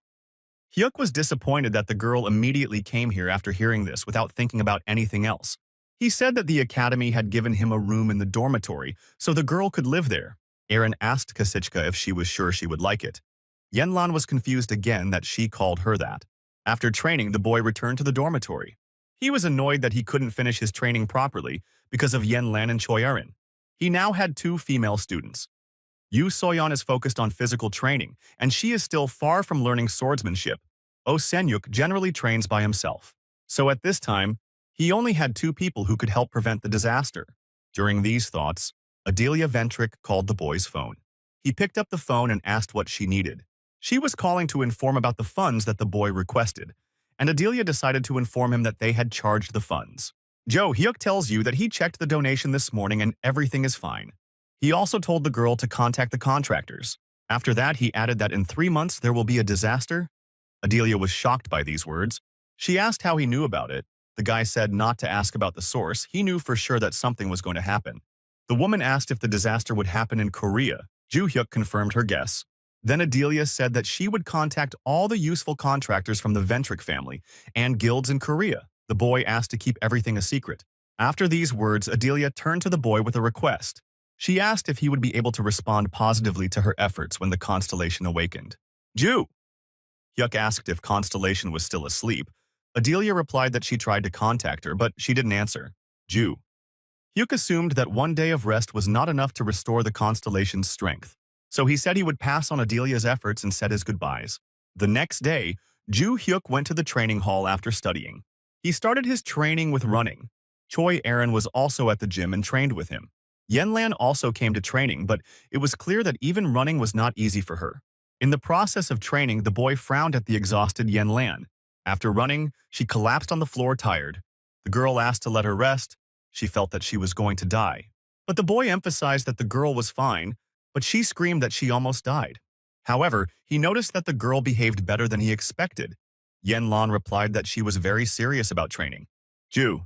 Hyuk was disappointed that the girl immediately came here after hearing this without thinking about anything else. He said that the academy had given him a room in the dormitory so the girl could live there. Aaron asked Kasichka if she was sure she would like it. Yenlan was confused again that she called her that. After training, the boy returned to the dormitory. He was annoyed that he couldn't finish his training properly because of Yenlan and Choi Erin. He now had two female students. Yu Soyeon is focused on physical training, and she is still far from learning swordsmanship. Oh Senyuk generally trains by himself. So at this time, he only had two people who could help prevent the disaster. During these thoughts, Adelia Ventrick called the boy's phone. He picked up the phone and asked what she needed. She was calling to inform about the funds that the boy requested, and Adelia decided to inform him that they had charged the funds. Jo Hyuk tells you that he checked the donation this morning and everything is fine. He also told the girl to contact the contractors. After that, he added that in 3 months there will be a disaster. Adelia was shocked by these words. She asked how he knew about it. The guy said not to ask about the source. He knew for sure that something was going to happen. The woman asked if the disaster would happen in Korea. Ju Hyuk confirmed her guess. Then Adelia said that she would contact all the useful contractors from the Ventrick family and guilds in Korea. The boy asked to keep everything a secret. After these words, Adelia turned to the boy with a request. She asked if he would be able to respond positively to her efforts when the constellation awakened. Ju Hyuk asked if Constellation was still asleep. Adelia replied that she tried to contact her, but she didn't answer. Ju Hyuk assumed that one day of rest was not enough to restore the Constellation's strength. So he said he would pass on Adelia's efforts and said his goodbyes. The next day, Ju Hyuk went to the training hall after studying. He started his training with running. Choi Erin was also at the gym and trained with him. Yenlan also came to training, but it was clear that even running was not easy for her. In the process of training, the boy frowned at the exhausted Yenlan. After running, she collapsed on the floor tired. The girl asked to let her rest. She felt that she was going to die. But the boy emphasized that the girl was fine, but she screamed that she almost died. However, he noticed that the girl behaved better than he expected. Yenlan replied that she was very serious about training. Ju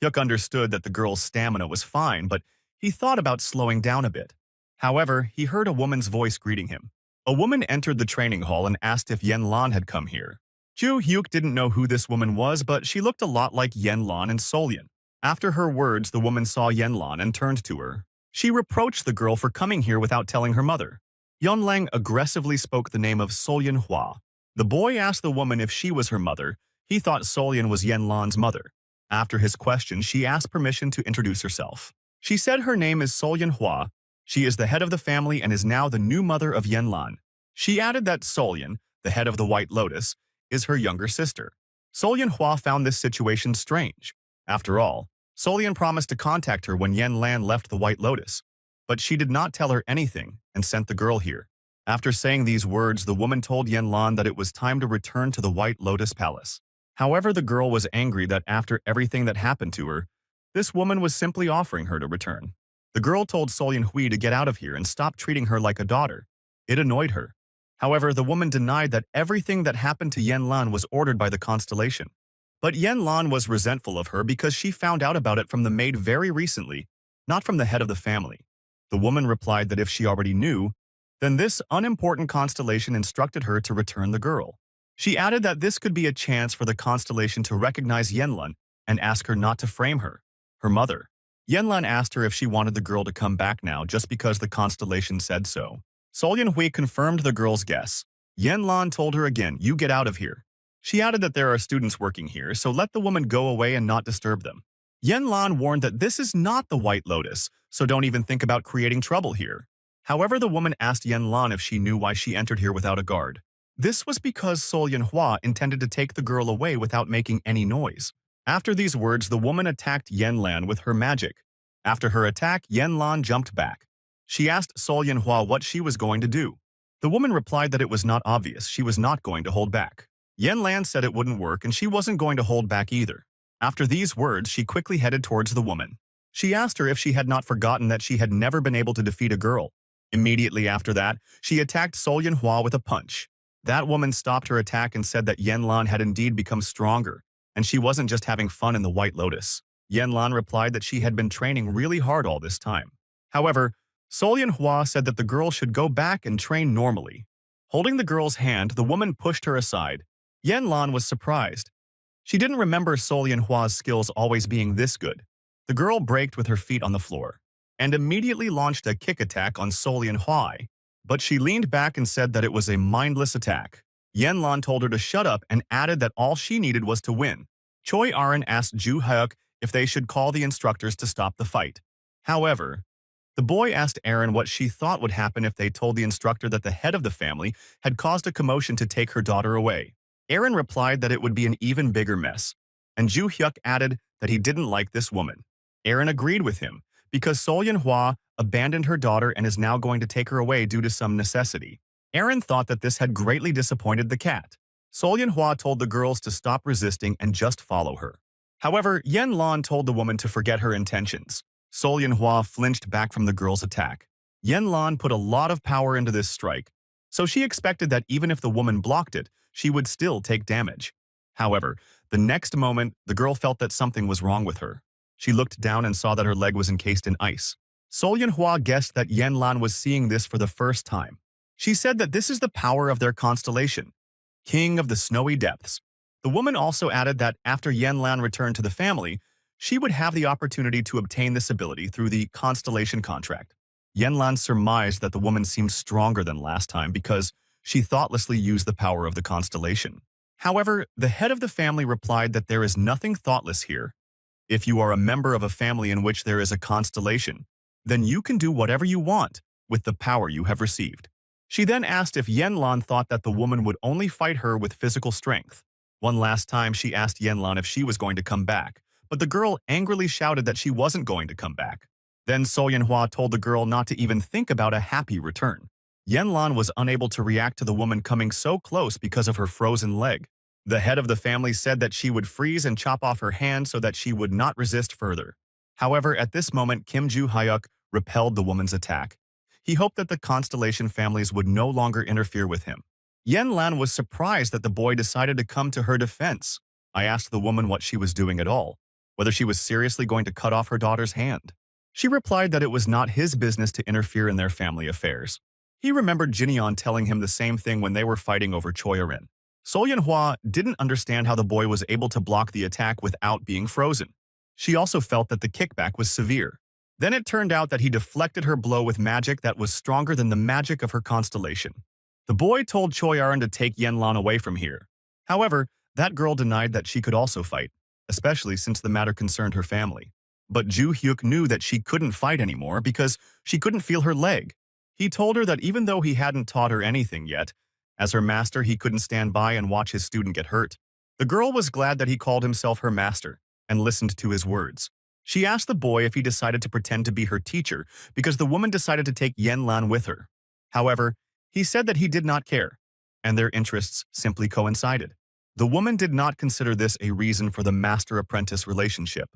Hyuk understood that the girl's stamina was fine, but he thought about slowing down a bit. However, he heard a woman's voice greeting him. A woman entered the training hall and asked if Yenlan had come here. Ju Hyuk didn't know who this woman was, but she looked a lot like Yenlan and Solian. After her words, the woman saw Yenlan and turned to her. She reproached the girl for coming here without telling her mother. Yonlang aggressively spoke the name of Solian Hua. The boy asked the woman if she was her mother. He thought Solian was Yenlan's mother. After his question, she asked permission to introduce herself. She said her name is Solian Hua. She is the head of the family and is now the new mother of Yenlan. She added that Solian, the head of the White Lotus, is her younger sister. Solian Hua found this situation strange. After all, Solian promised to contact her when Yenlan left the White Lotus, but she did not tell her anything and sent the girl here. After saying these words, the woman told Yenlan that it was time to return to the White Lotus Palace. However, the girl was angry that after everything that happened to her, this woman was simply offering her to return. The girl told Solian Hui to get out of here and stop treating her like a daughter. It annoyed her. However, the woman denied that everything that happened to Yenlan was ordered by the constellation. But Yenlan was resentful of her because she found out about it from the maid very recently, not from the head of the family. The woman replied that if she already knew, then this unimportant constellation instructed her to return the girl. She added that this could be a chance for the constellation to recognize Yenlan and ask her not to frame her, her mother. Yenlan asked her if she wanted the girl to come back now just because the constellation said so. Solian Hui confirmed the girl's guess. Yenlan told her again, "You get out of here." She added that there are students working here, so let the woman go away and not disturb them. Yenlan warned that this is not the White Lotus, so don't even think about creating trouble here. However, the woman asked Yenlan if she knew why she entered here without a guard. This was because Solian Hua intended to take the girl away without making any noise. After these words, the woman attacked Yenlan with her magic. After her attack, Yenlan jumped back. She asked Solian Hua what she was going to do. The woman replied that it was not obvious, she was not going to hold back. Yenlan said it wouldn't work and she wasn't going to hold back either. After these words, she quickly headed towards the woman. She asked her if she had not forgotten that she had never been able to defeat a girl. Immediately after that, she attacked Sol Yanhua with a punch. That woman stopped her attack and said that Yanlan had indeed become stronger, and she wasn't just having fun in the White Lotus. Yanlan replied that she had been training really hard all this time. However, Sol Yanhua said that the girl should go back and train normally. Holding the girl's hand, the woman pushed her aside. Yanlan was surprised. She didn't remember Sol Yanhua's skills always being this good. The girl braked with her feet on the floor and immediately launched a kick attack on Sol Yanhua, but she leaned back and said that it was a mindless attack. Yanlan told her to shut up and added that all she needed was to win. Choi Aran asked Ju Hyuk if they should call the instructors to stop the fight. However, the boy asked Aaron what she thought would happen if they told the instructor that the head of the family had caused a commotion to take her daughter away. Aaron replied that it would be an even bigger mess, and Ju Hyuk added that he didn't like this woman. Aaron agreed with him, because Sol Yanhua abandoned her daughter and is now going to take her away due to some necessity. Aaron thought that this had greatly disappointed the cat. Sol Yanhua told the girls to stop resisting and just follow her. However, Yen Lan told the woman to forget her intentions. Sol Yanhua flinched back from the girl's attack. Yen Lan put a lot of power into this strike, so she expected that even if the woman blocked it, she would still take damage. However, the next moment, the girl felt that something was wrong with her. She looked down and saw that her leg was encased in ice. Sol Yanhua guessed that Yen Lan was seeing this for the first time. She said that this is the power of their constellation, King of the Snowy Depths. The woman also added that after Yen Lan returned to the family, she would have the opportunity to obtain this ability through the constellation contract. Yen Lan surmised that the woman seemed stronger than last time because she thoughtlessly used the power of the constellation. However, the head of the family replied that there is nothing thoughtless here. If you are a member of a family in which there is a constellation, then you can do whatever you want with the power you have received. She then asked if Yen Lan thought that the woman would only fight her with physical strength. One last time she asked Yen Lan if she was going to come back, but the girl angrily shouted that she wasn't going to come back. Then Sol Yanhua told the girl not to even think about a happy return. Yen Lan was unable to react to the woman coming so close because of her frozen leg. The head of the family said that she would freeze and chop off her hand so that she would not resist further. However, at this moment, Kim Ju Hyuk repelled the woman's attack. He hoped that the constellation families would no longer interfere with him. Yen Lan was surprised that the boy decided to come to her defense. I asked the woman what she was doing at all, whether she was seriously going to cut off her daughter's hand. She replied that it was not his business to interfere in their family affairs. He remembered Jinyeon telling him the same thing when they were fighting over Choyerin. Sol Yanhua didn't understand how the boy was able to block the attack without being frozen. She also felt that the kickback was severe. Then it turned out that he deflected her blow with magic that was stronger than the magic of her constellation. The boy told Choyerin to take Yen Lan away from here. However, that girl denied that she could also fight, especially since the matter concerned her family. But Ju Hyuk knew that she couldn't fight anymore because she couldn't feel her leg. He told her that even though he hadn't taught her anything yet, as her master he couldn't stand by and watch his student get hurt. The girl was glad that he called himself her master and listened to his words. She asked the boy if he decided to pretend to be her teacher because the woman decided to take Yen Lan with her. However, he said that he did not care, and their interests simply coincided. The woman did not consider this a reason for the master-apprentice relationship.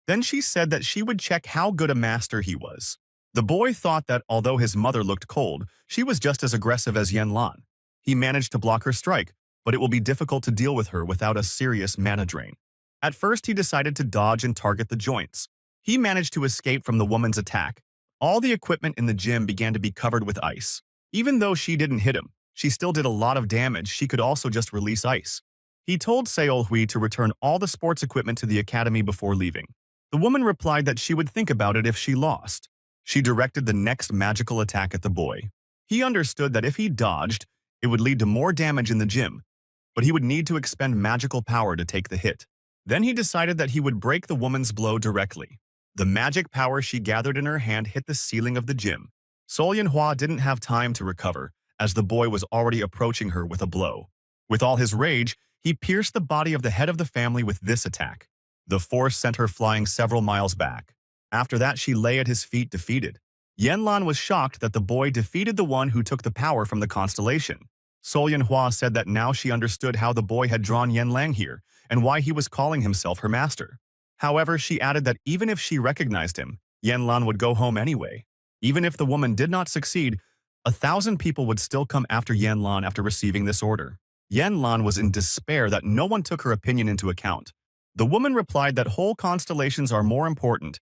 Then she said that she would check how good a master he was. The boy thought that although his mother looked cold, she was just as aggressive as Yen Lan. He managed to block her strike, but it will be difficult to deal with her without a serious mana drain. At first, he decided to dodge and target the joints. He managed to escape from the woman's attack. All the equipment in the gym began to be covered with ice. Even though she didn't hit him, she still did a lot of damage. She could also just release ice. He told Seol Hui to return all the sports equipment to the academy before leaving. The woman replied that she would think about it if she lost. She directed the next magical attack at the boy. He understood that if he dodged, it would lead to more damage in the gym, but he would need to expend magical power to take the hit. Then he decided that he would break the woman's blow directly. The magic power she gathered in her hand hit the ceiling of the gym. Sol Yanhua didn't have time to recover, as the boy was already approaching her with a blow. With all his rage, he pierced the body of the head of the family with this attack. The force sent her flying several miles back. After that, she lay at his feet defeated. Yen Lan was shocked that the boy defeated the one who took the power from the constellation. Sol Yanhua said that now she understood how the boy had drawn Yen Lang here and why he was calling himself her master. However, she added that even if she recognized him, Yanlan would go home anyway. Even if the woman did not succeed, 1,000 people would still come after Yanlan after receiving this order. Yanlan was in despair that no one took her opinion into account. The woman replied that whole constellations are more important,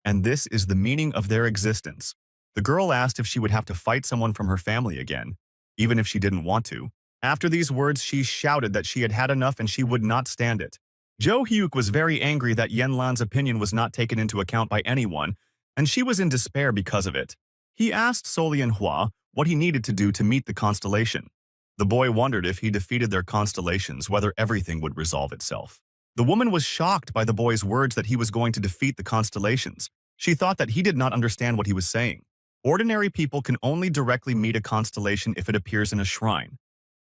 and this is the meaning of their existence. The girl asked if she would have to fight someone from her family again, even if she didn't want to. After these words, she shouted that she had had enough and she would not stand it. Jo Hyuk was very angry that Yanlan's opinion was not taken into account by anyone, and she was in despair because of it. He asked Solianhua what he needed to do to meet the constellation. The boy wondered if he defeated their constellations, whether everything would resolve itself. The woman was shocked by the boy's words that he was going to defeat the constellations. She thought that he did not understand what he was saying. Ordinary people can only directly meet a constellation if it appears in a shrine.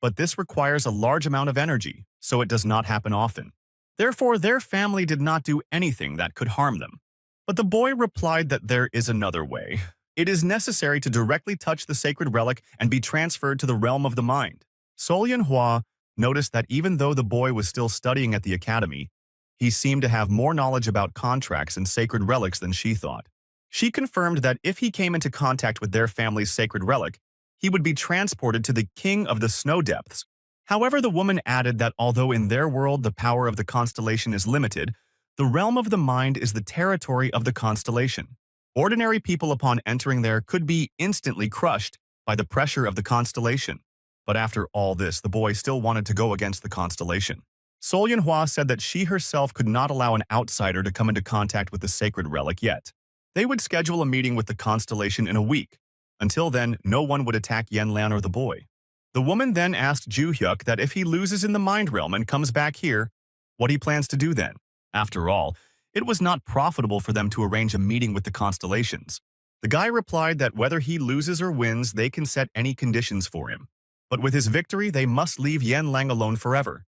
But this requires a large amount of energy, so it does not happen often. Therefore, their family did not do anything that could harm them. But the boy replied that there is another way. It is necessary to directly touch the sacred relic and be transferred to the realm of the mind. Solianhua noticed that even though the boy was still studying at the academy, he seemed to have more knowledge about contracts and sacred relics than she thought. She confirmed that if he came into contact with their family's sacred relic, he would be transported to the king of the snow depths. However, the woman added that although in their world the power of the constellation is limited, the realm of the mind is the territory of the constellation. Ordinary people upon entering there could be instantly crushed by the pressure of the constellation. But after all this, the boy still wanted to go against the constellation. Solianhua said that she herself could not allow an outsider to come into contact with the sacred relic yet. They would schedule a meeting with the constellation in a week. Until then, no one would attack Yanlan or the boy. The woman then asked Ju Hyuk that if he loses in the mind realm and comes back here, what he plans to do then. After all, it was not profitable for them to arrange a meeting with the constellations. The guy replied that whether he loses or wins, they can set any conditions for him. But with his victory, they must leave Yanlan alone forever.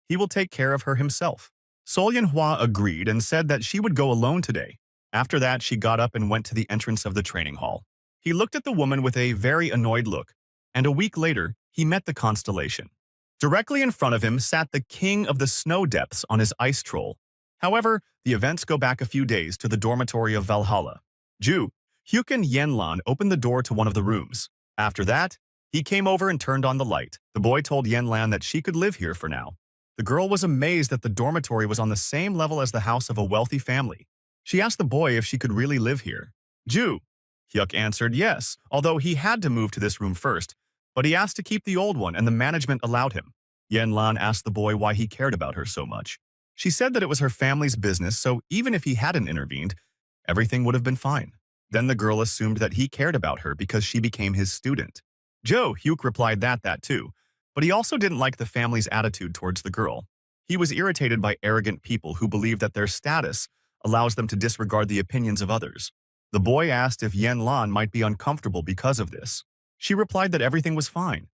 He will take care of her himself. Solianhua agreed and said that she would go alone today. After that, she got up and went to the entrance of the training hall. He looked at the woman with a very annoyed look, and a week later, he met the constellation. Directly in front of him sat the king of the snow depths on his ice troll. However, the events go back a few days to the dormitory of Valhalla. Ju Hyuk and Yanlan opened the door to one of the rooms. After that, he came over and turned on the light. The boy told Yanlan that she could live here for now. The girl was amazed that the dormitory was on the same level as the house of a wealthy family. She asked the boy if she could really live here. Ju Hyuk answered yes, although he had to move to this room first, but he asked to keep the old one and the management allowed him. Yanlan asked the boy why he cared about her so much. She said that it was her family's business, so even if he hadn't intervened, everything would have been fine. Then the girl assumed that he cared about her because she became his student. Jo Hyuk replied that too, but he also didn't like the family's attitude towards the girl. He was irritated by arrogant people who believe that their status allows them to disregard the opinions of others. The boy asked if Yanlan might be uncomfortable because of this. She replied that everything was fine.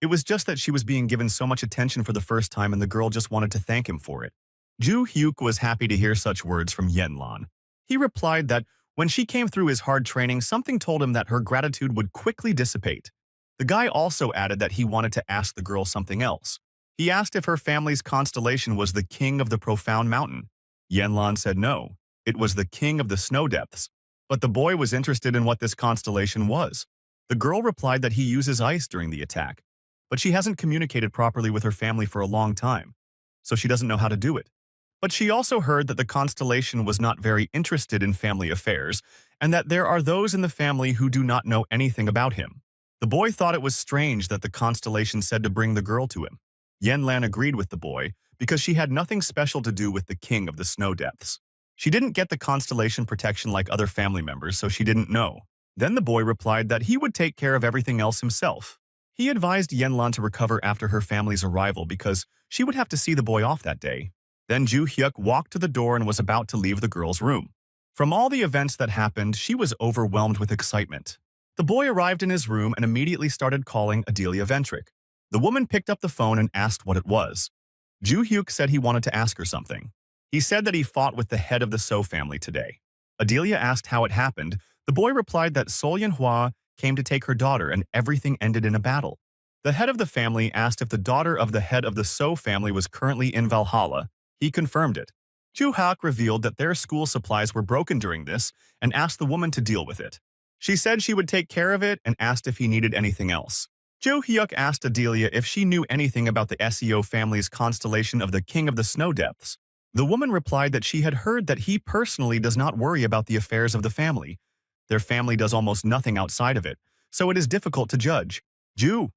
It was just that she was being given so much attention for the first time and the girl just wanted to thank him for it. Ju Hyuk was happy to hear such words from Yanlan. He replied that when she came through his hard training, something told him that her gratitude would quickly dissipate. The guy also added that he wanted to ask the girl something else. He asked if her family's constellation was the king of the profound mountain. Yanlan said no, it was the king of the snow depths. But the boy was interested in what this constellation was. The girl replied that he uses ice during the attack, but she hasn't communicated properly with her family for a long time, so she doesn't know how to do it. But she also heard that the constellation was not very interested in family affairs, and that there are those in the family who do not know anything about him. The boy thought it was strange that the constellation said to bring the girl to him. Yanlan agreed with the boy because she had nothing special to do with the king of the snow depths. She didn't get the constellation protection like other family members, so she didn't know. Then the boy replied that he would take care of everything else himself. He advised Yanlan to recover after her family's arrival because she would have to see the boy off that day. Then Ju Hyuk walked to the door and was about to leave the girl's room. From all the events that happened, she was overwhelmed with excitement. The boy arrived in his room and immediately started calling Adelia Ventrick. The woman picked up the phone and asked what it was. Ju Hyuk said he wanted to ask her something. He said that he fought with the head of the So family today. Adelia asked how it happened. The boy replied that Solianhua came to take her daughter and everything ended in a battle. The head of the family asked if the daughter of the head of the So family was currently in Valhalla. He confirmed it. Ju Hyuk revealed that their school supplies were broken during this and asked the woman to deal with it. She said she would take care of it and asked if he needed anything else. Ju Hyuk asked Adelia if she knew anything about the SEO family's constellation of the King of the Snow Depths. The woman replied that she had heard that he personally does not worry about the affairs of the family. Their family does almost nothing outside of it, so it is difficult to judge. Ju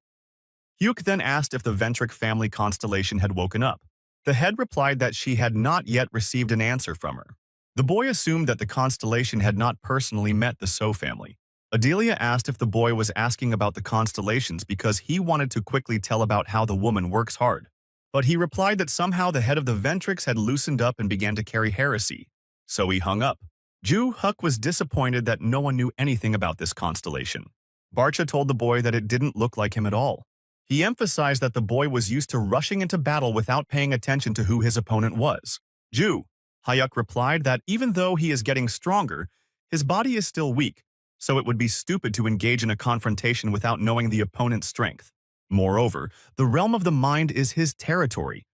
Hyuk then asked if the Ventric family constellation had woken up. The head replied that she had not yet received an answer from her. The boy assumed that the constellation had not personally met the So family. Adelia asked if the boy was asking about the constellations because he wanted to quickly tell about how the woman works hard. But he replied that somehow the head of the Ventrix had loosened up and began to carry heresy. So he hung up. Ju Hyuk was disappointed that no one knew anything about this constellation. Barcha told the boy that it didn't look like him at all. He emphasized that the boy was used to rushing into battle without paying attention to who his opponent was. Ju Hyuk replied that even though he is getting stronger, his body is still weak, so it would be stupid to engage in a confrontation without knowing the opponent's strength. Moreover, the realm of the mind is his territory,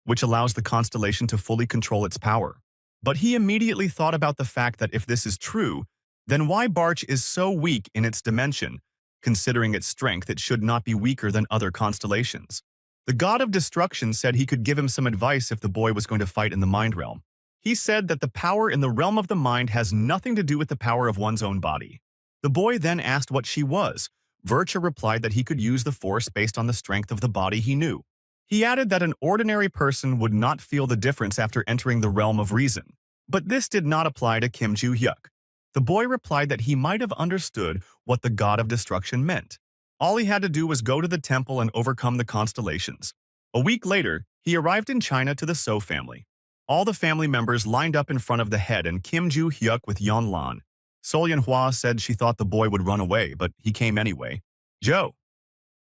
which allows the constellation to fully control its power. But he immediately thought about the fact that if this is true, then why Barch is so weak in its dimension? Considering its strength, it should not be weaker than other constellations. The god of destruction said he could give him some advice if the boy was going to fight in the mind realm. He said that the power in the realm of the mind has nothing to do with the power of one's own body. The boy then asked what she was. Vircha replied that he could use the force based on the strength of the body he knew. He added that an ordinary person would not feel the difference after entering the realm of reason. But this did not apply to Kim Ju Hyuk. The boy replied that he might have understood what the god of destruction meant. All he had to do was go to the temple and overcome the constellations. A week later, he arrived in China to the So family. All the family members lined up in front of the head and Kim Ju Hyuk with Yon Lan. Sol Yanhua said she thought the boy would run away, but he came anyway. Jo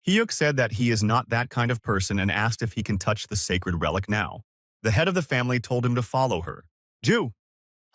Hyuk said that he is not that kind of person and asked if he can touch the sacred relic now. The head of the family told him to follow her. Ju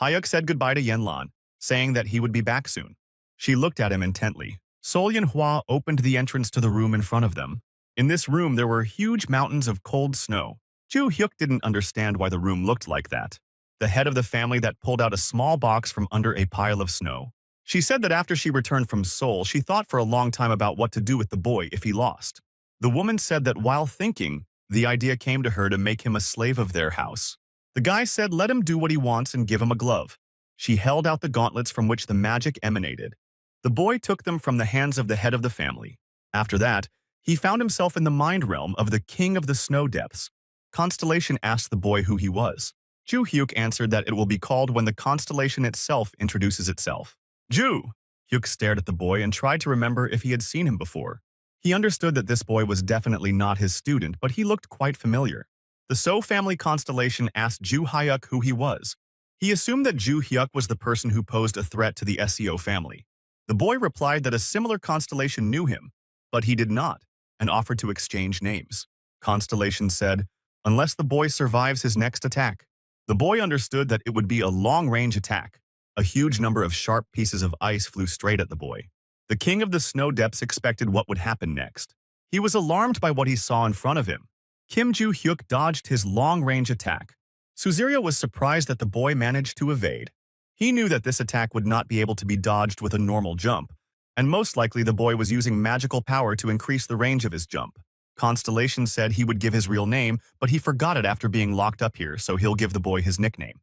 Hyuk said goodbye to Yan Lan, saying that he would be back soon. She looked at him intently. Sol Yanhua opened the entrance to the room in front of them. In this room, there were huge mountains of cold snow. Ju Hyuk didn't understand why the room looked like that. The head of the family that pulled out a small box from under a pile of snow. She said that after she returned from Seoul, she thought for a long time about what to do with the boy if he lost. The woman said that while thinking, the idea came to her to make him a slave of their house. The guy said let him do what he wants and give him a glove. She held out the gauntlets from which the magic emanated. The boy took them from the hands of the head of the family. After that, he found himself in the mind realm of the King of the Snow Depths. Constellation asked the boy who he was. Ju Hyuk answered that it will be called when the constellation itself introduces itself. Ju Hyuk stared at the boy and tried to remember if he had seen him before. He understood that this boy was definitely not his student, but he looked quite familiar. The So family constellation asked Ju Hyuk who he was. He assumed that Ju Hyuk was the person who posed a threat to the SEO family. The boy replied that a similar constellation knew him, but he did not, and offered to exchange names. Constellation said, unless the boy survives his next attack. The boy understood that it would be a long-range attack. A huge number of sharp pieces of ice flew straight at the boy. The King of the Snow Depths expected what would happen next. He was alarmed by what he saw in front of him. Kim Ju Hyuk dodged his long-range attack. Suziria was surprised that the boy managed to evade. He knew that this attack would not be able to be dodged with a normal jump, and most likely the boy was using magical power to increase the range of his jump. Constellation said he would give his real name, but he forgot it after being locked up here, so he'll give the boy his nickname.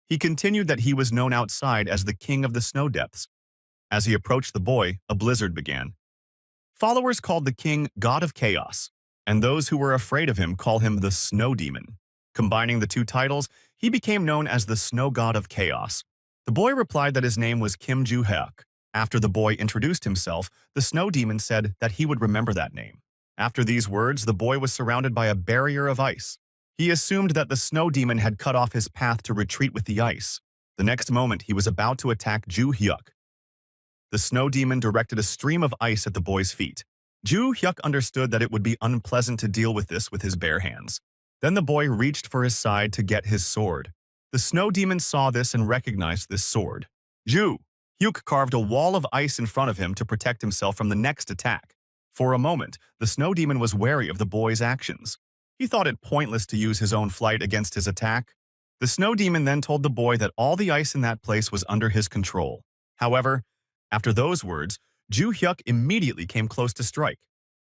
He continued that he was known outside as the King of the Snow Depths. As he approached the boy, a blizzard began. Followers called the king God of Chaos, and those who were afraid of him call him the Snow Demon. Combining the two titles, he became known as the Snow God of Chaos. The boy replied that his name was Kim Ju Hyuk. After the boy introduced himself, the Snow Demon said that he would remember that name. After these words, the boy was surrounded by a barrier of ice. He assumed that the Snow Demon had cut off his path to retreat with the ice. The next moment, he was about to attack Ju Hyuk. The Snow Demon directed a stream of ice at the boy's feet. Ju Hyuk understood that it would be unpleasant to deal with this with his bare hands. Then the boy reached for his side to get his sword. The Snow Demon saw this and recognized this sword. Ju Hyuk carved a wall of ice in front of him to protect himself from the next attack. For a moment, the Snow Demon was wary of the boy's actions. He thought it pointless to use his own flight against his attack. The snow demon then told the boy that all the ice in that place was under his control. However, after those words, Ju Hyuk immediately came close to strike.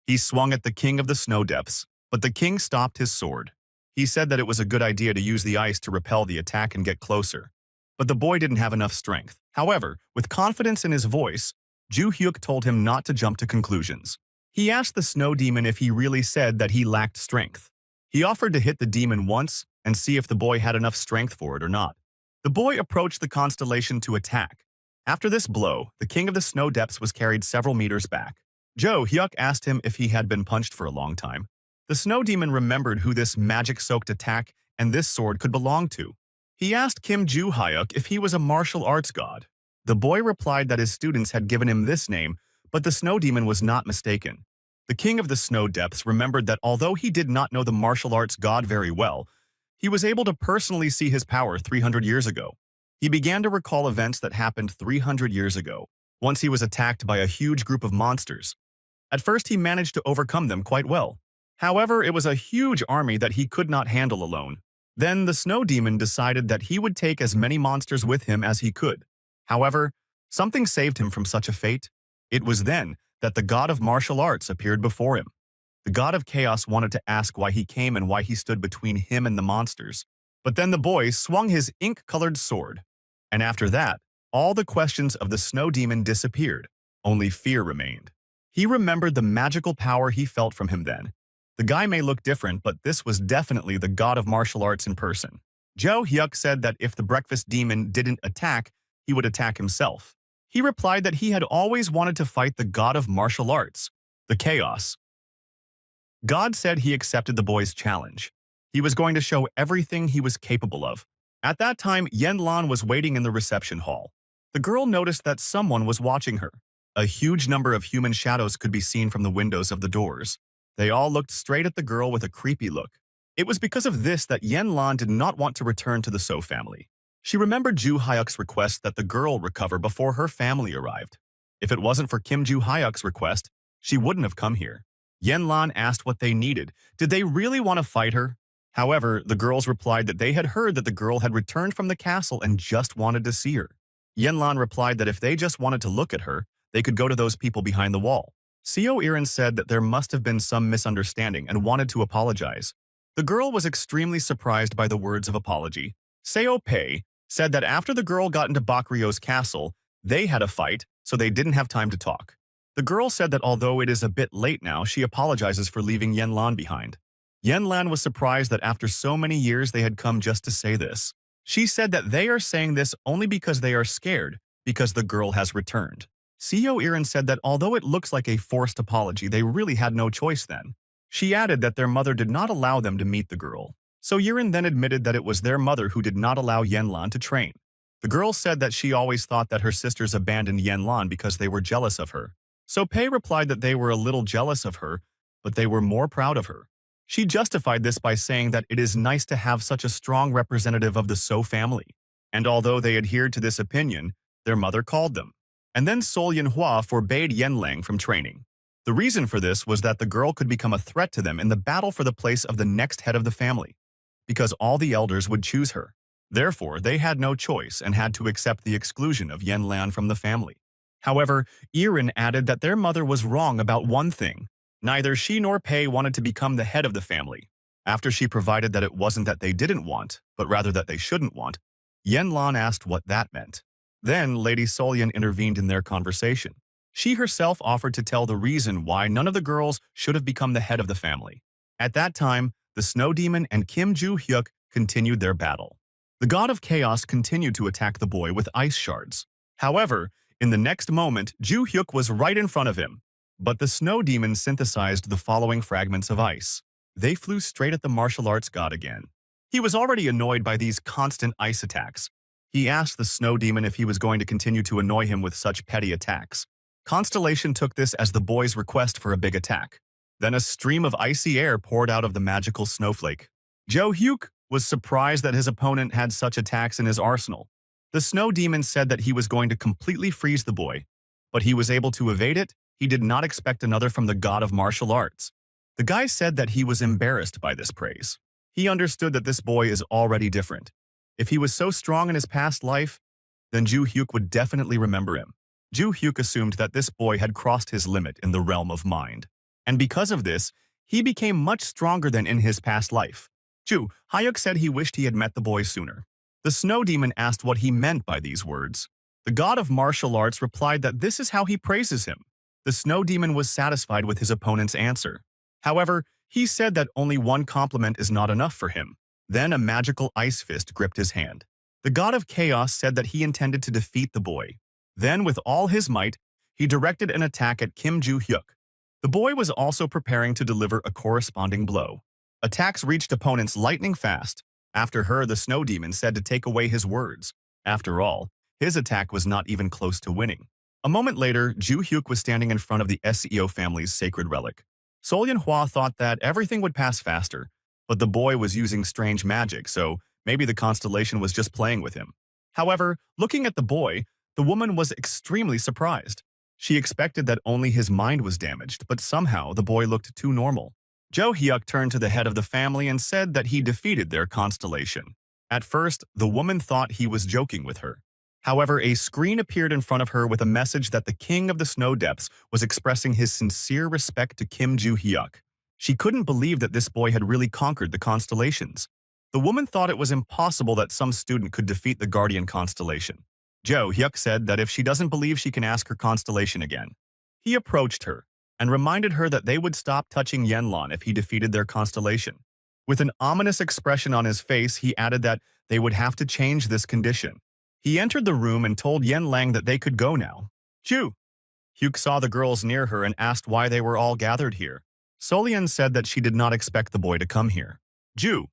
He swung at the king of the snow depths, but the king stopped his sword. He said that it was a good idea to use the ice to repel the attack and get closer. But the boy didn't have enough strength. However, with confidence in his voice, Ju Hyuk told him not to jump to conclusions. He asked the snow demon if he really said that he lacked strength. He offered to hit the demon once and see if the boy had enough strength for it or not. The boy approached the constellation to attack. After this blow, the king of the snow depths was carried several meters back. Jo Hyuk asked him if he had been punched for a long time. The snow demon remembered who this magic-soaked attack and this sword could belong to. He asked Kim Ju Hyuk if he was a martial arts god. The boy replied that his students had given him this name, but the snow demon was not mistaken. The king of the snow depths remembered that although he did not know the martial arts god very well, he was able to personally see his power 300 years ago. He began to recall events that happened 300 years ago, once he was attacked by a huge group of monsters. At first, he managed to overcome them quite well. However, it was a huge army that he could not handle alone. Then the snow demon decided that he would take as many monsters with him as he could. However, something saved him from such a fate. It was then that the god of martial arts appeared before him. The god of chaos wanted to ask why he came and why he stood between him and the monsters. But then the boy swung his ink-colored sword. And after that, all the questions of the snow demon disappeared. Only fear remained. He remembered the magical power he felt from him then. The guy may look different, but this was definitely the god of martial arts in person. Jo Hyuk said that if the breakfast demon didn't attack, he would attack himself. He replied that he had always wanted to fight the god of martial arts, the chaos. God said he accepted the boy's challenge. He was going to show everything he was capable of. At that time, Yen Lan was waiting in the reception hall. The girl noticed that someone was watching her. A huge number of human shadows could be seen from the windows of the doors. They all looked straight at the girl with a creepy look. It was because of this that Yen Lan did not want to return to the So family. She remembered Ju Hyuk's request that the girl recover before her family arrived. If it wasn't for Kim Ju Hyuk's request, she wouldn't have come here. Yen Lan asked what they needed. Did they really want to fight her? However, the girls replied that they had heard that the girl had returned from the castle and just wanted to see her. Yen Lan replied that if they just wanted to look at her, they could go to those people behind the wall. Seo Irin said that there must have been some misunderstanding and wanted to apologize. The girl was extremely surprised by the words of apology. Seo Pei said that after the girl got into Bakuryo's castle, they had a fight, so they didn't have time to talk. The girl said that although it is a bit late now, she apologizes for leaving Yen Lan behind. Yen Lan was surprised that after so many years they had come just to say this. She said that they are saying this only because they are scared, because the girl has returned. Seo Irin said that although it looks like a forced apology, they really had no choice then. She added that their mother did not allow them to meet the girl. So Irin then admitted that it was their mother who did not allow Yen Lan to train. The girl said that she always thought that her sisters abandoned Yen Lan because they were jealous of her. So Pei replied that they were a little jealous of her, but they were more proud of her. She justified this by saying that it is nice to have such a strong representative of the So family. And although they adhered to this opinion, their mother called them. And then Sol Yanhua forbade Yen Lang from training. The reason for this was that the girl could become a threat to them in the battle for the place of the next head of the family, because all the elders would choose her. Therefore, they had no choice and had to accept the exclusion of Yen Lan from the family. However, Irin added that their mother was wrong about one thing. Neither she nor Pei wanted to become the head of the family. After she provided that it wasn't that they didn't want, but rather that they shouldn't want, Yen Lan asked what that meant. Then Lady Solyan intervened in their conversation. She herself offered to tell the reason why none of the girls should have become the head of the family. At that time, the Snow Demon and Kim Ju Hyuk continued their battle. The god of chaos continued to attack the boy with ice shards. However, in the next moment, Ju Hyuk was right in front of him. But the Snow Demon synthesized the following fragments of ice. They flew straight at the martial arts god again. He was already annoyed by these constant ice attacks. He asked the Snow Demon if he was going to continue to annoy him with such petty attacks. Constellation took this as the boy's request for a big attack. Then a stream of icy air poured out of the magical snowflake. Jo Hyuk was surprised that his opponent had such attacks in his arsenal. The Snow Demon said that he was going to completely freeze the boy, but he was able to evade it. He did not expect another from the god of martial arts. The guy said that he was embarrassed by this praise. He understood that this boy is already different. If he was so strong in his past life, then Ju Hyuk would definitely remember him. Ju Hyuk assumed that this boy had crossed his limit in the realm of mind. And because of this, he became much stronger than in his past life. Ju Hyuk said he wished he had met the boy sooner. The snow demon asked what he meant by these words. The god of martial arts replied that this is how he praises him. The snow demon was satisfied with his opponent's answer. However, he said that only one compliment is not enough for him. Then a magical ice fist gripped his hand. The god of chaos said that he intended to defeat the boy. Then, with all his might, he directed an attack at Kim Ju Hyuk. The boy was also preparing to deliver a corresponding blow. Attacks reached opponents lightning fast. After her, the snow demon said to take away his words. After all, his attack was not even close to winning. A moment later, Ju Hyuk was standing in front of the SEO family's sacred relic. Sol Yanhua thought that everything would pass faster, but the boy was using strange magic, so maybe the constellation was just playing with him. However, looking at the boy, the woman was extremely surprised. She expected that only his mind was damaged, but somehow the boy looked too normal. Jo Hyuk turned to the head of the family and said that he defeated their constellation. At first, the woman thought he was joking with her. However, a screen appeared in front of her with a message that the king of the snow depths was expressing his sincere respect to Kim Ju Hyuk. She couldn't believe that this boy had really conquered the constellations. The woman thought it was impossible that some student could defeat the guardian constellation. Jo Hyuk said that if she doesn't believe, she can ask her constellation again. He approached her and reminded her that they would stop touching Yenlan if he defeated their constellation. With an ominous expression on his face, he added that they would have to change this condition. He entered the room and told Yen Lang that they could go now. Ju Hyuk saw the girls near her and asked why they were all gathered here. Solian said that she did not expect the boy to come here. Ju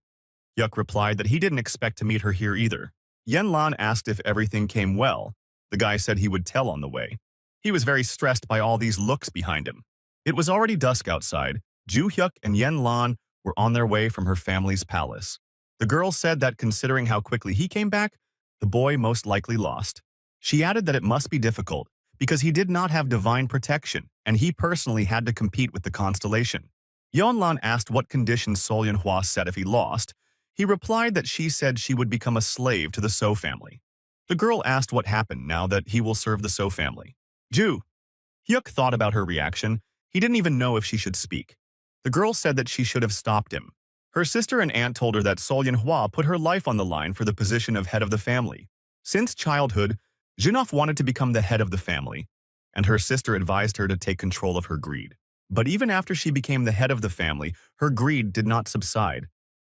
Hyuk replied that he didn't expect to meet her here either. Yen Lan asked if everything came well. The guy said he would tell on the way. He was very stressed by all these looks behind him. It was already dusk outside. Ju Hyuk and Yen Lan were on their way from her family's palace. The girl said that considering how quickly he came back, the boy most likely lost. She added that it must be difficult because he did not have divine protection and he personally had to compete with the constellation. Yeonlan asked what conditions Sol Yanhua set if he lost. He replied that she said she would become a slave to the So family. The girl asked what happened now that he will serve the So family. Ju Hyuk thought about her reaction. He didn't even know if she should speak. The girl said that she should have stopped him. Her sister and aunt told her that Sol Yanhua put her life on the line for the position of head of the family. Since childhood, Jinoff wanted to become the head of the family, and her sister advised her to take control of her greed. But even after she became the head of the family, her greed did not subside.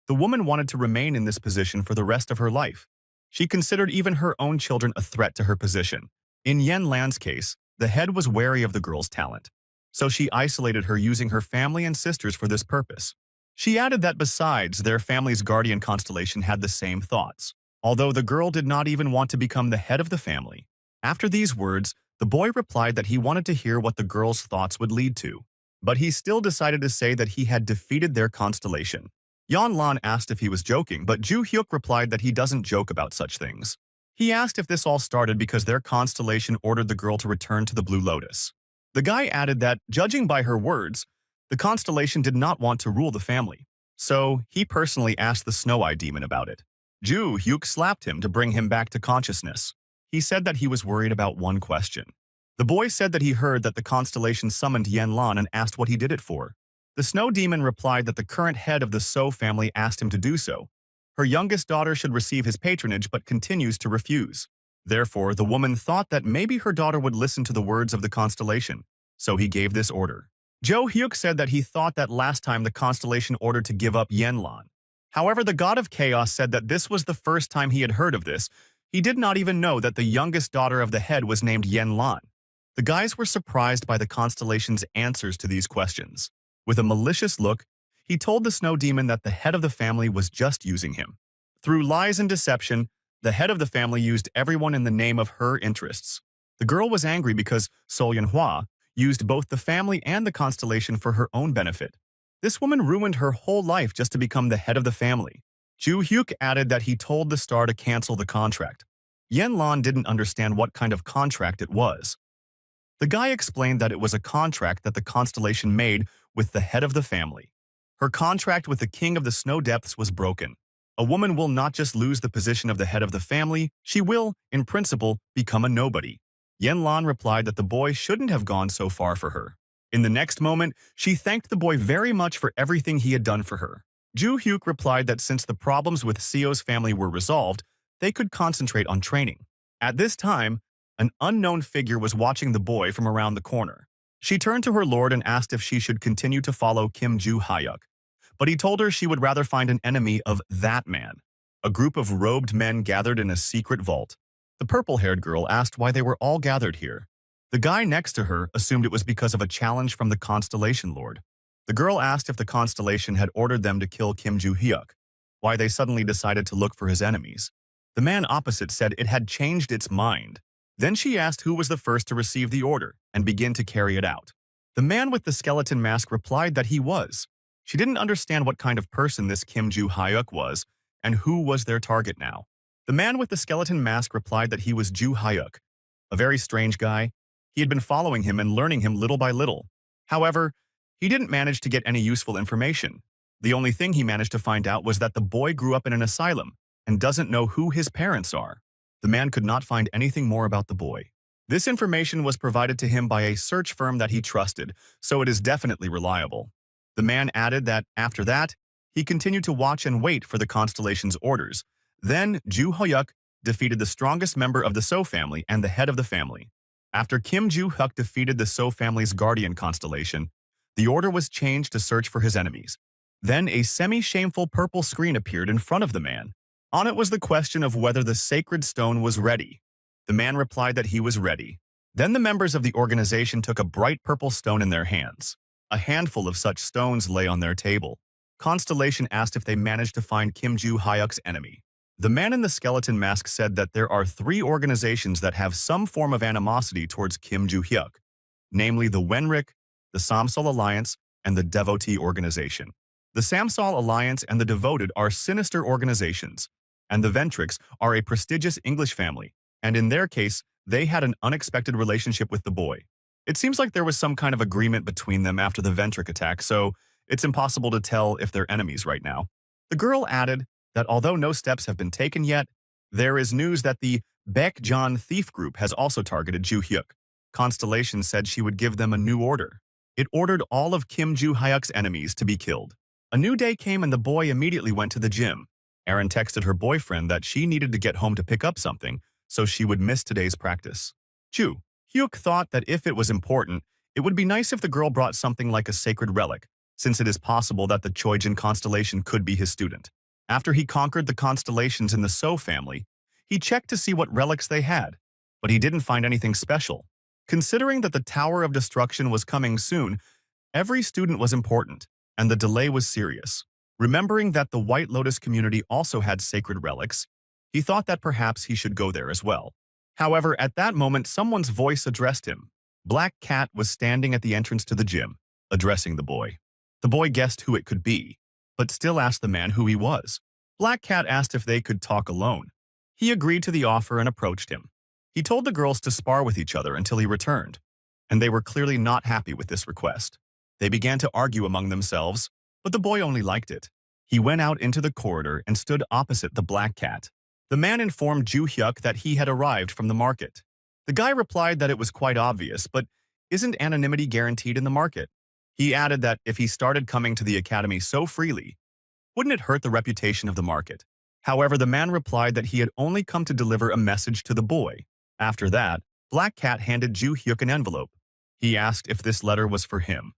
The woman wanted to remain in this position for the rest of her life. She considered even her own children a threat to her position. In Yen Lan's case, the head was wary of the girl's talent, so she isolated her using her family and sisters for this purpose. She added that besides, their family's guardian constellation had the same thoughts, although the girl did not even want to become the head of the family. After these words, the boy replied that he wanted to hear what the girl's thoughts would lead to, but he still decided to say that he had defeated their constellation. Yan Lan asked if he was joking, but Ju Hyuk replied that he doesn't joke about such things. He asked if this all started because their constellation ordered the girl to return to the Blue Lotus. The guy added that, judging by her words, the constellation did not want to rule the family, so he personally asked the Snow-Eye Demon about it. Ju Hyuk slapped him to bring him back to consciousness. He said that he was worried about one question. The boy said that he heard that the constellation summoned Yen Lan and asked what he did it for. The Snow Demon replied that the current head of the So family asked him to do so. Her youngest daughter should receive his patronage but continues to refuse. Therefore, the woman thought that maybe her daughter would listen to the words of the constellation, so he gave this order. Jo Hyuk said that he thought that last time the constellation ordered to give up Yen Lan. However, the god of chaos said that this was the first time he had heard of this. He did not even know that the youngest daughter of the head was named Yen Lan. The guys were surprised by the constellation's answers to these questions. With a malicious look, he told the Snow Demon that the head of the family was just using him. Through lies and deception, the head of the family used everyone in the name of her interests. The girl was angry because Sol Yanhua used both the family and the constellation for her own benefit. This woman ruined her whole life just to become the head of the family. Ju Hyuk added that he told the star to cancel the contract. Yen Lan didn't understand what kind of contract it was. The guy explained that it was a contract that the constellation made with the head of the family. Her contract with the king of the snow depths was broken. A woman will not just lose the position of the head of the family, she will, in principle, become a nobody. Yanlan replied that the boy shouldn't have gone so far for her. In the next moment, she thanked the boy very much for everything he had done for her. Ju Hyuk replied that since the problems with Seo's family were resolved, they could concentrate on training. At this time, an unknown figure was watching the boy from around the corner. She turned to her lord and asked if she should continue to follow Kim Ju Hyuk, but he told her she would rather find an enemy of that man. A group of robed men gathered in a secret vault. The purple-haired girl asked why they were all gathered here. The guy next to her assumed it was because of a challenge from the Constellation Lord. The girl asked if the Constellation had ordered them to kill Kim Ju Hyuk, why they suddenly decided to look for his enemies. The man opposite said it had changed its mind. Then she asked who was the first to receive the order and begin to carry it out. The man with the skeleton mask replied that he was. She didn't understand what kind of person this Kim Ju Hyuk was and who was their target now. The man with the skeleton mask replied that he was Ju Hyuk, a very strange guy. He had been following him and learning him little by little. However, he didn't manage to get any useful information. The only thing he managed to find out was that the boy grew up in an asylum and doesn't know who his parents are. The man could not find anything more about the boy. This information was provided to him by a search firm that he trusted, so it is definitely reliable. The man added that, after that, he continued to watch and wait for the Constellation's orders. Then, Ju Hyuk defeated the strongest member of the So family and the head of the family. After Kim Ju Hyuk defeated the So family's guardian constellation, the order was changed to search for his enemies. Then a semi-shameful purple screen appeared in front of the man. On it was the question of whether the sacred stone was ready. The man replied that he was ready. Then the members of the organization took a bright purple stone in their hands. A handful of such stones lay on their table. Constellation asked if they managed to find Kim Ju Hyuk's enemy. The man in the skeleton mask said that there are 3 organizations that have some form of animosity towards Kim Ju Hyuk, namely the Wenrik, the Samsol Alliance, and the Devotee Organization. The Samsol Alliance and the Devoted are sinister organizations, and the Ventrix are a prestigious English family, and in their case, they had an unexpected relationship with the boy. It seems like there was some kind of agreement between them after the Ventric attack, so it's impossible to tell if they're enemies right now. The girl added that although no steps have been taken yet, there is news that the Baekjeon Thief Group has also targeted Ju Hyuk. Constellation said she would give them a new order. It ordered all of Kim Ju Hyuk's enemies to be killed. A new day came and the boy immediately went to the gym. Erin texted her boyfriend that she needed to get home to pick up something, so she would miss today's practice. Ju Hyuk thought that if it was important, it would be nice if the girl brought something like a sacred relic, since it is possible that the Choijin constellation could be his student. After he conquered the constellations in the So family, he checked to see what relics they had, but he didn't find anything special. Considering that the Tower of Destruction was coming soon, every student was important, and the delay was serious. Remembering that the White Lotus community also had sacred relics, he thought that perhaps he should go there as well. However, at that moment, someone's voice addressed him. Black Cat was standing at the entrance to the gym, addressing the boy. The boy guessed who it could be, but still asked the man who he was. Black Cat asked if they could talk alone. He agreed to the offer and approached him. He told the girls to spar with each other until he returned, and they were clearly not happy with this request. They began to argue among themselves, but the boy only liked it. He went out into the corridor and stood opposite the Black Cat. The man informed Ju Hyuk that he had arrived from the market. The guy replied that it was quite obvious, but isn't anonymity guaranteed in the market? He added that if he started coming to the academy so freely, wouldn't it hurt the reputation of the market? However, the man replied that he had only come to deliver a message to the boy. After that, Black Cat handed Ju Hyuk an envelope. He asked if this letter was for him.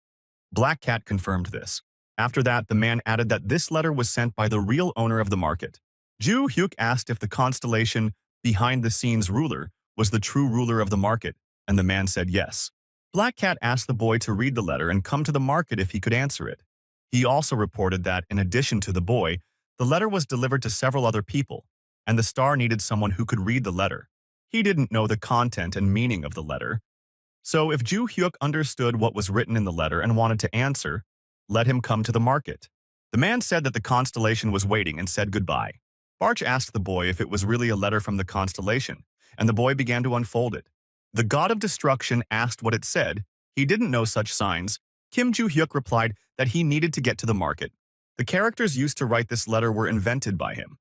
Black Cat confirmed this. After that, the man added that this letter was sent by the real owner of the market. Ju Hyuk asked if the constellation behind-the-scenes ruler was the true ruler of the market, and the man said yes. Black Cat asked the boy to read the letter and come to the market if he could answer it. He also reported that, in addition to the boy, the letter was delivered to several other people, and the star needed someone who could read the letter. He didn't know the content and meaning of the letter. So if Ju Hyuk understood what was written in the letter and wanted to answer, let him come to the market. The man said that the constellation was waiting and said goodbye. Barch asked the boy if it was really a letter from the constellation, and the boy began to unfold it. The god of destruction asked what it said. He didn't know such signs. Kim Ju Hyuk replied that he needed to get to the market. The characters used to write this letter were invented by him.